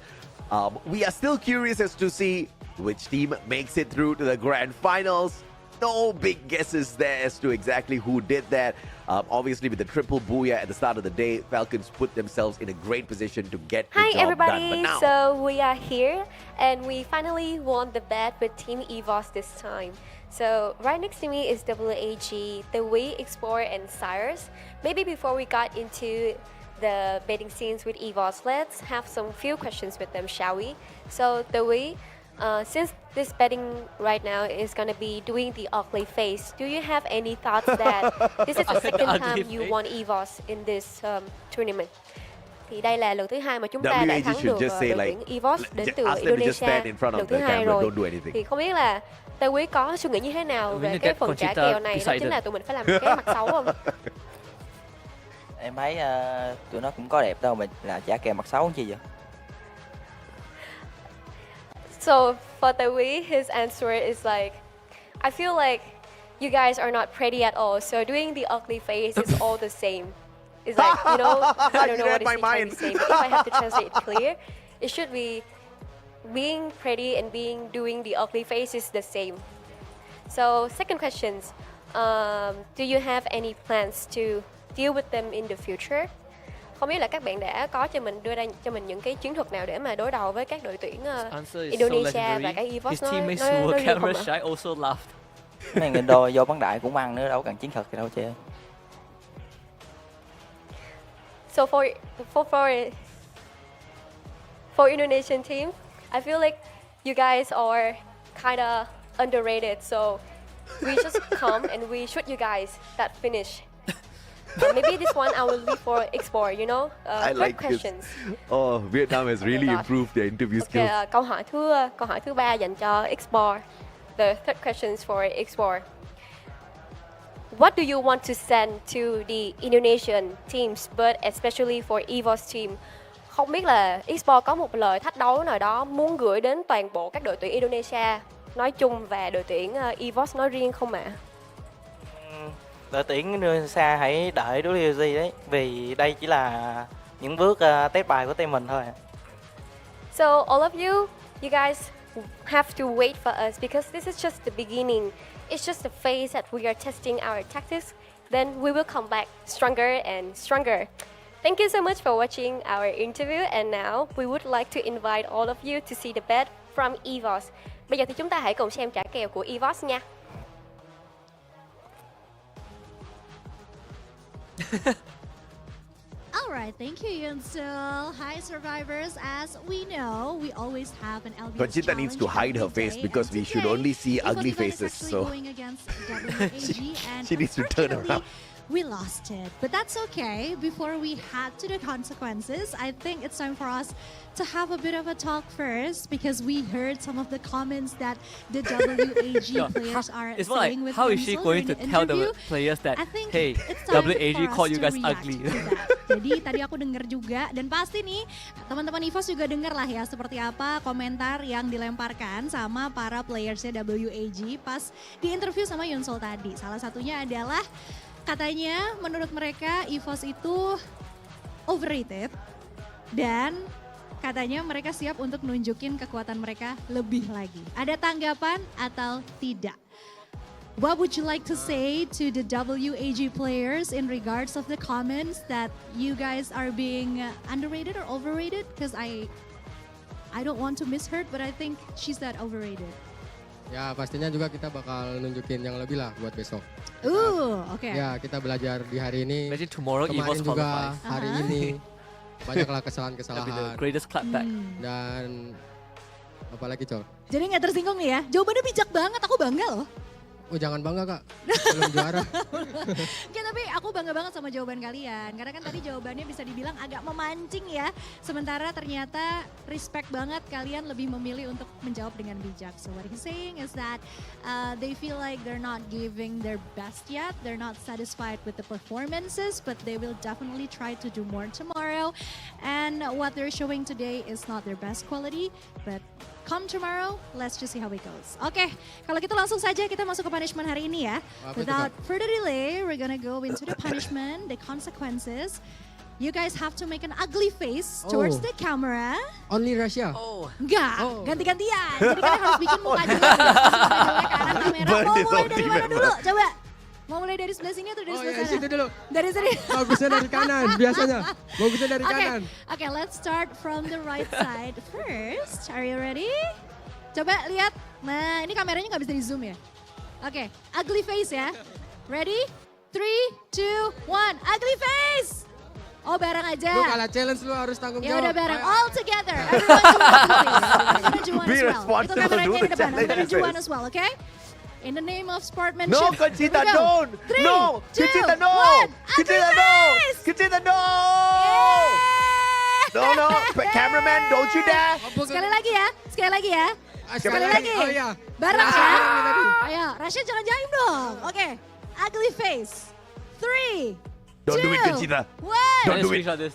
we are still curious as to see which team makes it through to the grand finals. No big guesses there as to exactly who did that. Obviously, with the triple booyah at the start of the day, Falcons put themselves in a great position to get the job everybody. done. But now, so we are here, and we finally won the bet with Team EVOS this time. So right next to me is WAG, The Way, Explorer, and Cyrus. Maybe before we got into the betting scenes with EVOS, let's have some few questions with them, shall we? So The Way, since this betting right now is going to be doing the ugly face, do you have any thoughts that this is the second time you won EVOS in this tournament? thì đây là lần thứ 2 mà chúng ta đã WAG thắng should được just say đội like, tuyển Esports đến từ ask them to just Indonesia stand in front of lần thứ the 2 camera, rồi. don't do anything. Thì không biết là Tây Quý có suy nghĩ như thế nào We về need to cái get phần trả Conchita kèo này, đó beside chính them. là tụi mình phải làm cái mặt xấu không? Em thấy tụi nó cũng có đẹp đâu mà là trả kèo mặt xấu chi vậy. So for Tây Quý, his answer is like, I feel like you guys are not pretty at all, so doing the ugly face is all the same. It's like, you know, I don't know what is he trying to say, but if I have to translate it clear, it should be being pretty and doing the ugly face is the same. So second questions, do you have any plans to deal with them in the future? Không biết là các bạn đã có đưa ra cho mình những cái chiến thuật nào để mà đối đầu với các đội tuyển Indonesia và các Esports His teammates nói who were riêng không camera ạ? shy also laughed. Mấy người Indo vô bắn đại cũng ăn nữa, đâu cần chiến thuật gì đâu chị. So for Indonesian team, I feel like you guys are kind of underrated. So we just come and we shoot you guys that finish. Maybe this one I will leave for Esports, you know. I Third like this. questions. Oh, Vietnam has really God. improved their interview Okay, skills. câu hỏi thứ 3 dành cho Esports. The third questions for Esports. What do you want to send to the Indonesian teams, but especially for Evo's team? Không biết là Esports có một lời thách đấu nào đó muốn gửi đến toàn bộ các đội tuyển Indonesia nói chung và đội tuyển Evo's nói riêng không ạ? Đội tuyển Indonesia hãy đợi WG đấy, vì đây chỉ là những bước test bài của team mình thôi. So all of you guys have to wait for us because this is just the beginning. It's just a phase that we are testing our tactics. Then we will come back stronger and stronger. Thank you so much for watching our interview, and now we would like to invite all of you to see the bet from Evos. Bây giờ thì chúng ta hãy cùng xem trả kèo của Evos nha. All right, thank you, Yunsul. Hi, survivors. As we know, we always have an LBS Conchita needs to hide her face because we should only see ugly faces. So going against WAG, and she needs to turn around. we lost it, but that's okay. Before we head to the consequences, I think it's time for us to have a bit of a talk first, because we heard some of the comments that the WAG players are It's more saying like, with how is she Yunsul going to during tell interview. the players that, I think hey, it's time WAG for us called you to guys react ugly? to that. Jadi tadi aku dengar juga, dan pasti nih teman-teman EVOS juga dengar lah ya seperti apa komentar yang dilemparkan sama para playersnya WAG pas di interview sama Yunsul tadi. Salah satunya adalah katanya menurut mereka EVOS itu overrated dan katanya mereka siap untuk nunjukin kekuatan mereka lebih lagi. Ada tanggapan atau tidak? What would you like to say to the WAG players in regards of the comments that you guys are being underrated or overrated? Because I don't want to misheard, but I think she's that overrated. Ya pastinya juga kita bakal nunjukin yang lebih lah buat besok. Okay. Ya kita belajar di hari ini. Imagine tomorrow kemarin Evo's juga qualifies. hari ini banyaklah That'd be the kesalahan-kesalahan. greatest clapback. Dan apalagi Col? Jadi nggak tersinggung nih ya? Jawabannya bijak banget, aku bangga loh. Oh jangan bangga Kak, belum juara. Oke, tapi aku bangga banget sama jawaban kalian. Karena kan tadi jawabannya bisa dibilang agak memancing ya. Sementara ternyata respect banget kalian lebih memilih untuk menjawab dengan bijak. So what he's saying is that they feel like they're not giving their best yet. They're not satisfied with the performances, but they will definitely try to do more tomorrow. And what they're showing today is not their best quality, but come tomorrow, let's just see how it goes. Oke, kalau gitu langsung saja kita masuk ke punishment hari ini ya. Without further delay, we're gonna go into the punishment, the consequences. You guys have to make an ugly face towards the camera. Only Russia. Enggak, ganti-gantian. Jadi kalian harus bikin muka jelek ya. Jelek ke arah kamera. Mau mulai dari mana dulu? Coba. Mau mulai dari sebelah sini atau dari sebelah sana? Situ dulu. Dari sini. Bagusnya dari kanan biasanya. Bagusnya dari kanan. Okay, let's start from the right side first. Are you ready? Coba lihat. Nah, ini kameranya nggak bisa di zoom ya. Oke, ugly face ya. Ready? 3, 2, 1. Ugly face. Oh, bareng aja. Lu kalah challenge, lu harus tanggung jawab. Ya udah bareng. All together. Everyone do ugly face. Juan Be as well. Itu responsible, kameranya do di the depan. I'm gonna challenge Juan face. as well, okay? In the name of sportsmanship. No, Conchita, Here we go. don't. 3, No, 2, Conchita, no. 1. Conchita, Ugly no. face. Conchita, no. Yay! No, cameraman, don't you dare. Sekali lagi ya. Sekali lagi. Oh iya. Bareng ya. Ayo, Rasha jangan jaim dong. Oke. Ugly face. 3, Don't 2, do it, Conchita. 1. Don't do it. Screenshot this.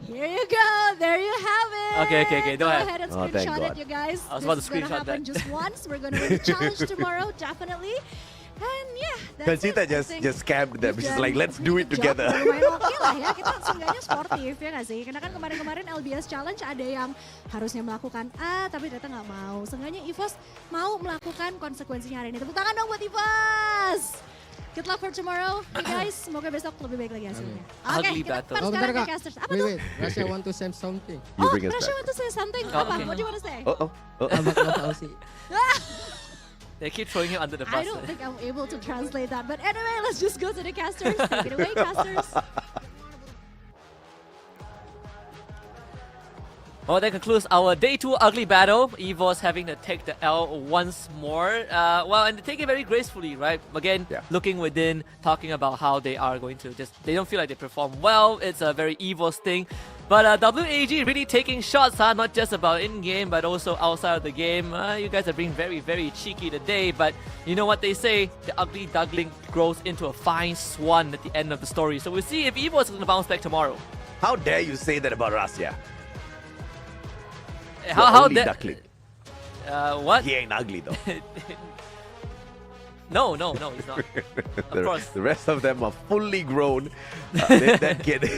Here you go. There you have it. Okay, Go go ahead. ahead and Oh, thank screenshot it, God. you guys. I was about to This is gonna screenshot happen that. just once. We're gonna win the challenge tomorrow, definitely. And yeah, that's Conchita it. I just think scammed them. we've She's done like, let's do it a good job. together. Lumayan oke lah ya, kita seenggaknya sportif ya nggak sih? Karena kan kemarin-kemarin LBS Challenge ada yang harusnya melakukan A tapi ternyata nggak mau. Seenggaknya EVOS mau melakukan konsekuensinya hari ini. Tepuk tangan dong buat EVOS! Good luck for tomorrow, you guys. Semoga besok lebih baik lagi hasilnya. Oke, Ugly kita battle. sekarang bentar, ke Kak. casters. Apa Wait, tuh? wait. Rasha want to say something. You Oh, bring us Rasha back. want to say something. Oh, Apa? okay. What do you want to say? Nggak tahu sih. They keep throwing him under the bus. I don't think I'm able to translate that. But anyway, let's just go to the casters. Take it away, casters. Well, that concludes our day 2 ugly battle. EVOS having to take the L once more. And they take it very gracefully, right? Again, looking within, talking about how they are going to they don't feel like they perform well. It's a very EVOS thing. But WAG really taking shots, not just about in-game, but also outside of the game. You guys are being very, very cheeky today. But you know what they say, the ugly duckling grows into a fine swan at the end of the story. So we'll see if EVOS is going to bounce back tomorrow. How dare you say that about Rasya? How dare duckling. What? He ain't ugly though. No, he's not. Of course. The rest of them are fully grown. That kid,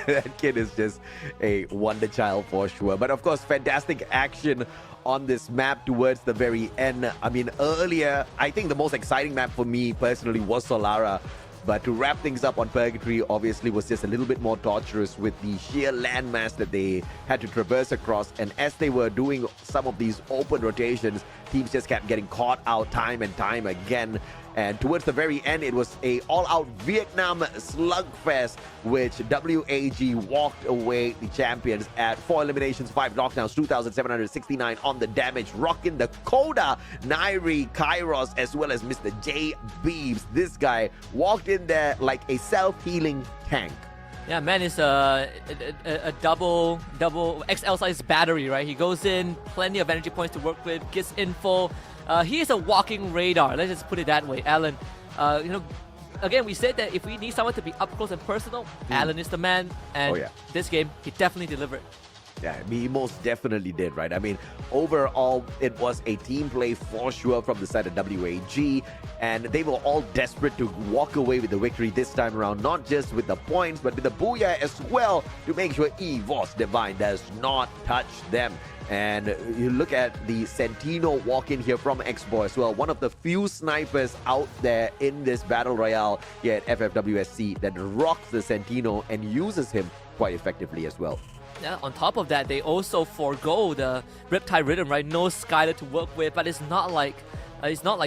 that kid is just a wonder child for sure. But of course, fantastic action on this map towards the very end. I mean, earlier, I think the most exciting map for me personally was Solara. But to wrap things up on Purgatory obviously was just a little bit more torturous with the sheer landmass that they had to traverse across. And as they were doing some of these open rotations, teams just kept getting caught out time and time again. And towards the very end, it was a all-out Vietnam slugfest, which WAG walked away the champions at 4 eliminations, 5 knockdowns, 2,769 on the damage, rocking the Coda, Nairi, Kairos, as well as Mr. J. Beebs. This guy walked in there like a self-healing tank. Yeah, man is a double XL size battery, right? He goes in, plenty of energy points to work with, gets info. He is a walking radar. Let's just put it that way, Alan. Again, we said that if we need someone to be up close and personal, Alan is the man. And this game, he definitely delivered. Yeah, he most definitely did, right? I mean, overall, it was a team play for sure from the side of WAG, and they were all desperate to walk away with the victory this time around, not just with the points, but with the booyah as well, to make sure EVOS Divine does not touch them. And you look at the Sentino walk in here from Expo as well, one of the few snipers out there in this Battle Royale here at FFWS Sea that rocks the Sentino and uses him quite effectively as well. Yeah, on top of that, they also forego the Riptide Rhythm, right? No Skylar to work with, but it's not like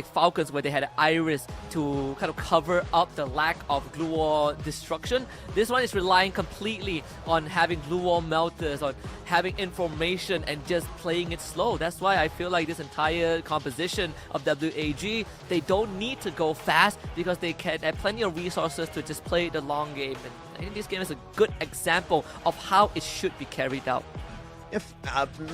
Falcons where they had an Iris to kind of cover up the lack of glue wall destruction. This one is relying completely on having glue wall melters, on having information and just playing it slow. That's why I feel like this entire composition of WAG, they don't need to go fast because they can have plenty of resources to just play the long game. And I think this game is a good example of how it should be carried out. If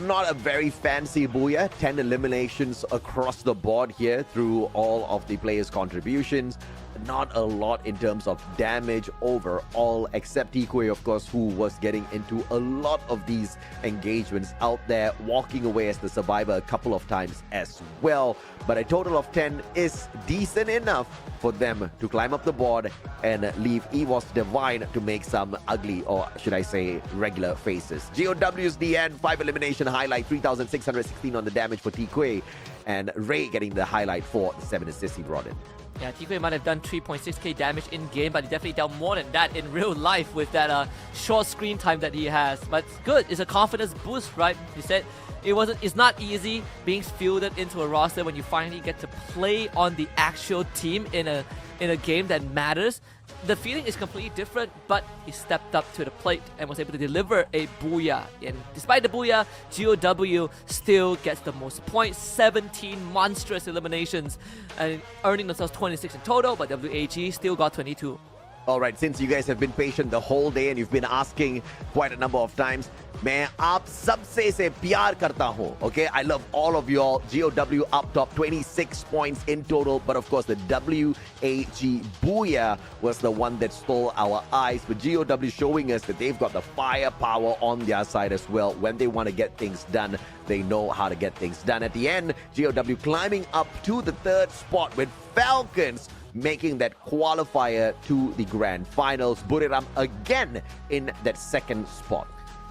not a very fancy booyah, 10 eliminations across the board here through all of the players' contributions. Not a lot in terms of damage overall, except Tikwe, of course, who was getting into a lot of these engagements out there, walking away as the survivor a couple of times as well. But a total of 10 is decent enough for them to climb up the board and leave EVOS Divine to make some ugly, or should I say, regular faces. GOW's the end, 5 elimination highlight, 3,616 on the damage for Tikwe, and Ray getting the highlight for the 7 assists he brought in. Yeah, Tikwe might have done 3.6k damage in-game, but he definitely dealt more than that in real life with that short screen time that he has. But it's good. It's a confidence boost, right? He said it's not easy being fielded into a roster when you finally get to play on the actual team in a game that matters. The feeling is completely different, but he stepped up to the plate and was able to deliver a booyah. And despite the booyah, GOW still gets the most points, 17 monstrous eliminations, and earning themselves 26 in total, but WAG still got 22. All right, since you guys have been patient the whole day and you've been asking quite a number of times, मैं आप सबसे से प्यार करता हूँ. Okay, I love all of you all. GOW up top, 26 points in total. But of course, the WAG Booyah was the one that stole our eyes. But GOW showing us that they've got the firepower on their side as well. When they want to get things done, they know how to get things done. At the end, GOW climbing up to the 3rd spot with Falcons making that qualifier to the grand finals. Buriram again in that 2nd spot.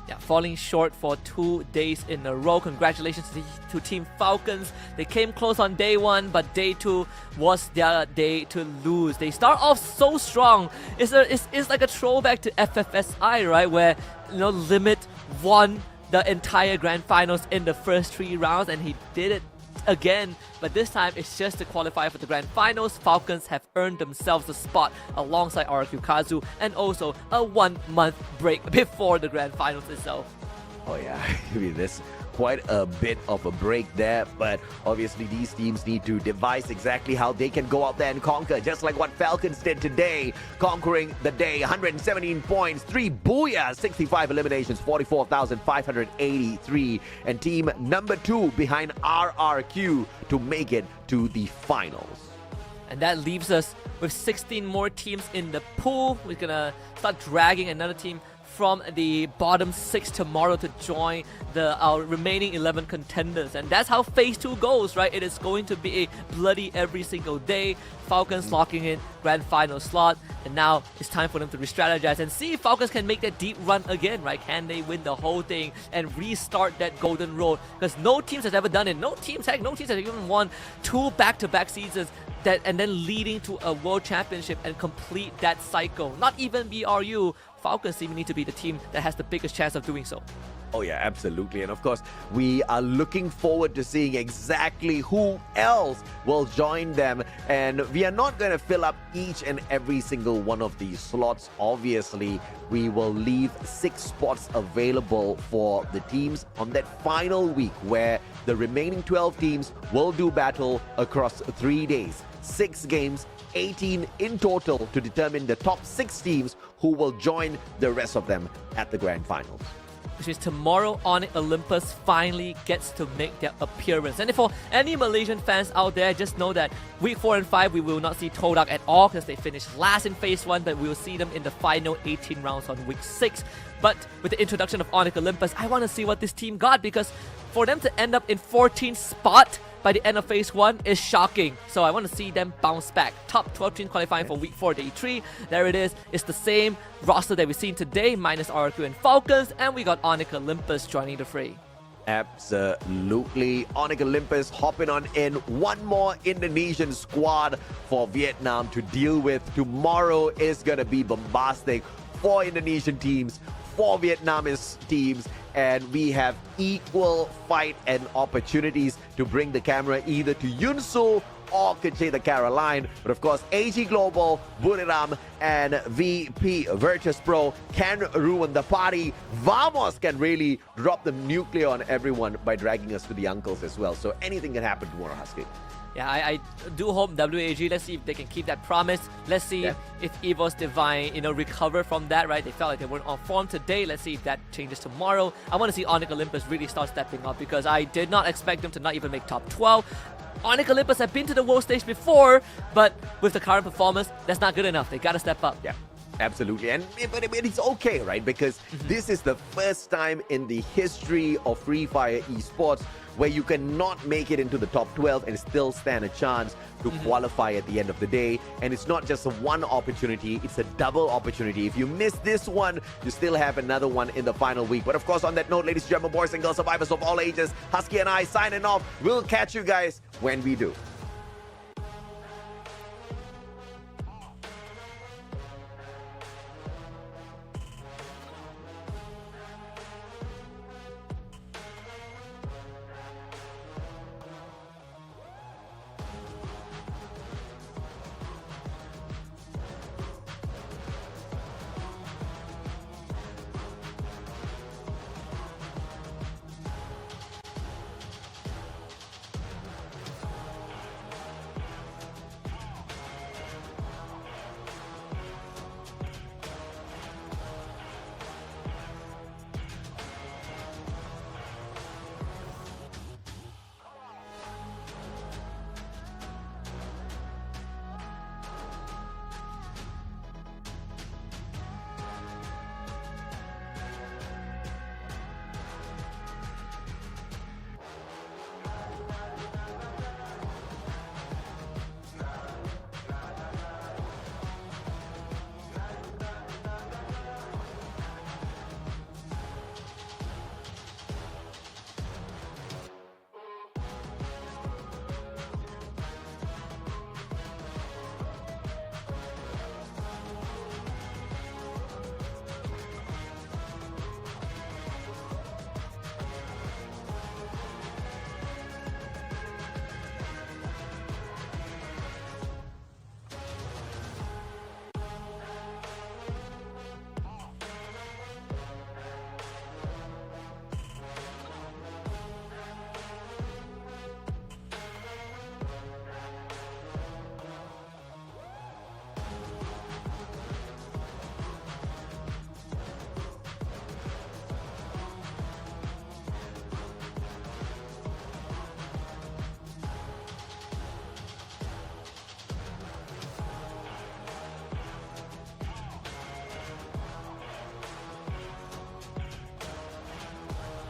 Yeah, falling short for 2 days in a row. Congratulations to Team Falcons. They came close on day 1, but day 2 was their day to lose. They start off so strong. It's like a throwback to FFSI, right? Where, Limit won the entire grand finals in the first 3 rounds, and he did it again, but this time it's just to qualify for the grand finals. Falcons have earned themselves a spot alongside RQ Kazu and also a 1-month break before the grand finals itself. Oh yeah, I mean, there's quite a bit of a break there, but obviously these teams need to devise exactly how they can go out there and conquer, just like what Falcons did today, conquering the day, 117 points, 3 booyahs, 65 eliminations, 44,583, and team number 2 behind RRQ to make it to the finals. And that leaves us with 16 more teams in the pool. We're gonna start dragging another team from the bottom 6 tomorrow to join our remaining 11 contenders. And that's how phase 2 goes, right? It is going to be a bloody every single day. Falcons locking in grand final slot, and now it's time for them to re-strategize and see if Falcons can make that deep run again, right? Can they win the whole thing and restart that golden road? Because no teams has ever done it. No teams have even won 2 back-to-back seasons and then leading to a world championship and complete that cycle. Not even BRU. Falcons even need to be the team that has the biggest chance of doing so. Oh yeah, absolutely. And of course, we are looking forward to seeing exactly who else will join them. And we are not going to fill up each and every single one of these slots. Obviously, we will leave 6 spots available for the teams on that final week where the remaining 12 teams will do battle across 3 days. 6 games, 18 in total to determine the top 6 teams who will join the rest of them at the grand finals. Which is tomorrow, Onyx Olympus finally gets to make their appearance. And for any Malaysian fans out there, just know that week 4 and 5 we will not see Todak at all because they finished last in phase 1, but we will see them in the final 18 rounds on week 6. But with the introduction of Onyx Olympus, I want to see what this team got, because for them to end up in 14th spot by the end of phase 1 is shocking. So I want to see them bounce back. Top 12 teams qualifying for week 4, day 3. There it is. It's the same roster that we've seen today, minus RQ and Falcons, and we got Onyx Olympus joining the fray. Absolutely. Onyx Olympus hopping on in. One more Indonesian squad for Vietnam to deal with. Tomorrow is going to be bombastic. 4 Indonesian teams, 4 Vietnamese teams, and we have equal fight and opportunities to bring the camera either to Yunsu or Kecil the Caroline. But of course, AG Global, Buriram, and VP Virtus Pro can ruin the party. Vamos can really drop the nuclear on everyone by dragging us to the uncles as well. So anything can happen tomorrow, Husky. Yeah, I do hope WAG, let's see if they can keep that promise. Let's see if Evo's Divine, recover from that, right? They felt like they weren't on form today. Let's see if that changes tomorrow. I want to see Onyx Olympus really start stepping up, because I did not expect them to not even make top 12. Onyx Olympus have been to the world stage before, but with the current performance, that's not good enough. They got to step up. Yeah. Absolutely, but it's okay, right? Because this is the first time in the history of Free Fire Esports where you cannot make it into the top 12 and still stand a chance to qualify at the end of the day. And it's not just a one opportunity, it's a double opportunity. If you miss this one, you still have another one in the final week. But of course, on that note, ladies and gentlemen, boys and girls, survivors of all ages, Husky and I signing off. We'll catch you guys when we do.